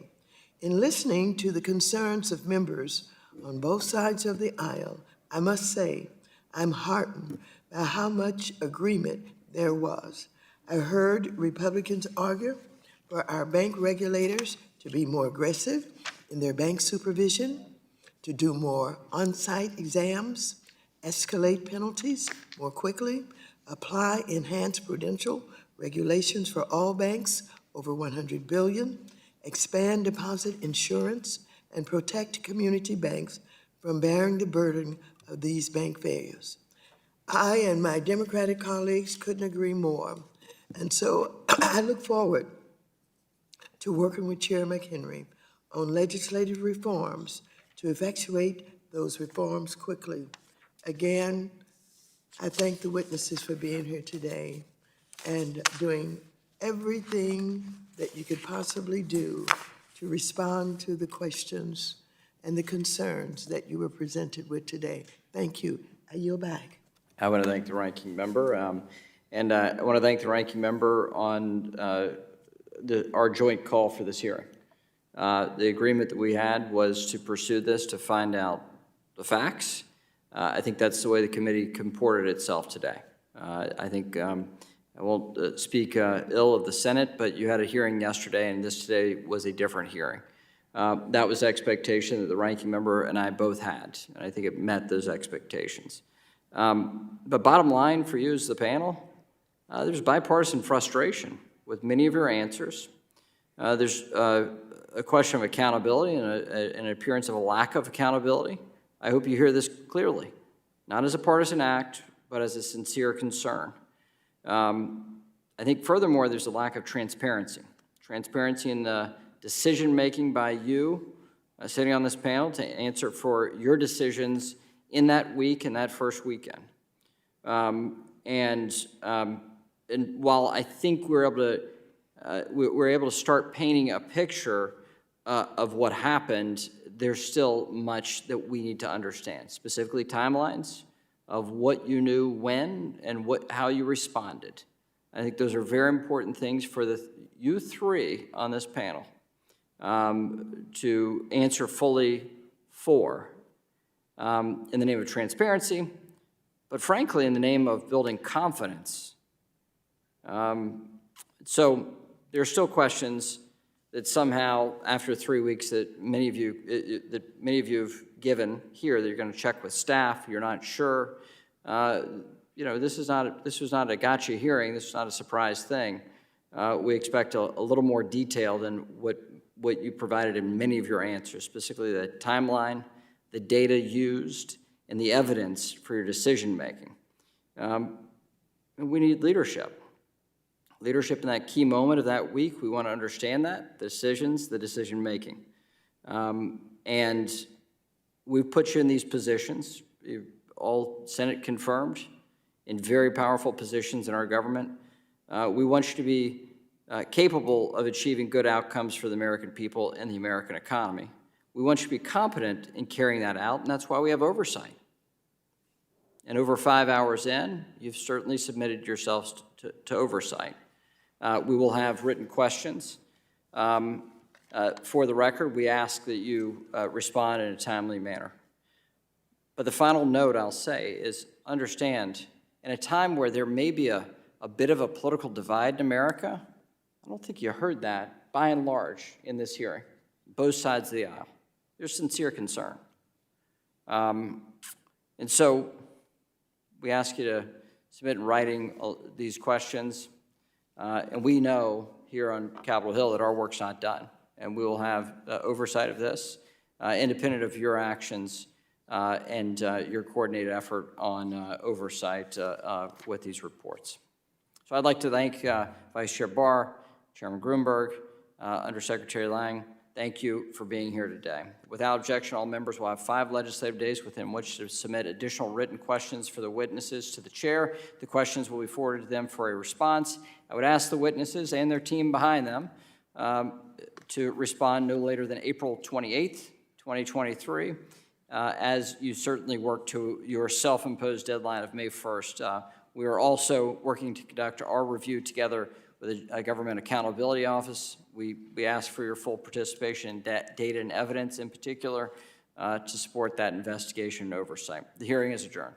In listening to the concerns of members on both sides of the aisle, I must say I'm heartened by how much agreement there was. I heard Republicans argue for our bank regulators to be more aggressive in their bank supervision, to do more on-site exams, escalate penalties more quickly, apply enhanced prudential regulations for all banks over $100 billion, expand deposit insurance, and protect community banks from bearing the burden of these bank failures. I and my Democratic colleagues couldn't agree more. And so I look forward to working with Chair McHenry on legislative reforms to effectuate those reforms quickly. Again, I thank the witnesses for being here today and doing everything that you could possibly do to respond to the questions and the concerns that you were presented with today. Thank you. I yield back. I want to thank the ranking member, and I want to thank the ranking member on our joint call for this hearing. The agreement that we had was to pursue this to find out the facts. I think that's the way the committee comported itself today. I think I won't speak ill of the Senate, but you had a hearing yesterday, and this today was a different hearing. That was the expectation that the ranking member and I both had, and I think it met those expectations. But bottom line for you as the panel, there's bipartisan frustration with many of your answers. There's a question of accountability and an appearance of a lack of accountability. I hope you hear this clearly, not as a partisan act, but as a sincere concern. I think furthermore, there's a lack of transparency. Transparency in the decision-making by you sitting on this panel to answer for your decisions in that week and that first weekend. And while I think we're able to start painting a picture of what happened, there's still much that we need to understand, specifically timelines of what you knew when and how you responded. I think those are very important things for you three on this panel to answer fully for in the name of transparency, but frankly, in the name of building confidence. So there are still questions that somehow, after 3 weeks, that many of you have given here that you're going to check with staff. You're not sure. You know, this was not a gotcha hearing. This was not a surprise thing. We expect a little more detail than what you provided in many of your answers, specifically the timeline, the data used, and the evidence for your decision-making. And we need leadership. Leadership in that key moment of that week, we want to understand that, the decisions, the decision-making. And we've put you in these positions, all Senate confirmed, in very powerful positions in our government. We want you to be capable of achieving good outcomes for the American people and the American economy. We want you to be competent in carrying that out, and that's why we have oversight. And over 5 hours in, you've certainly submitted yourselves to oversight. We will have written questions. For the record, we ask that you respond in a timely manner. But the final note I'll say is understand, in a time where there may be a bit of a political divide in America, I don't think you heard that, by and large, in this hearing, both sides of the aisle. There's sincere concern. And so we ask you to submit in writing these questions. And we know here on Capitol Hill that our work's not done. And we will have oversight of this, independent of your actions and your coordinated effort on oversight with these reports. So I'd like to thank Vice Chair Barr, Chairman Grunberg, Undersecretary Lang. Thank you for being here today. Without objection, all members will have 5 legislative days within which to submit additional written questions for the witnesses to the chair. The questions will be forwarded to them for a response. I would ask the witnesses and their team behind them to respond no later than April 28th, 2023, as you certainly work to your self-imposed deadline of May 1st. We are also working to conduct our review together with a Government Accountability Office. We ask for your full participation in data and evidence in particular to support that investigation and oversight. The hearing is adjourned.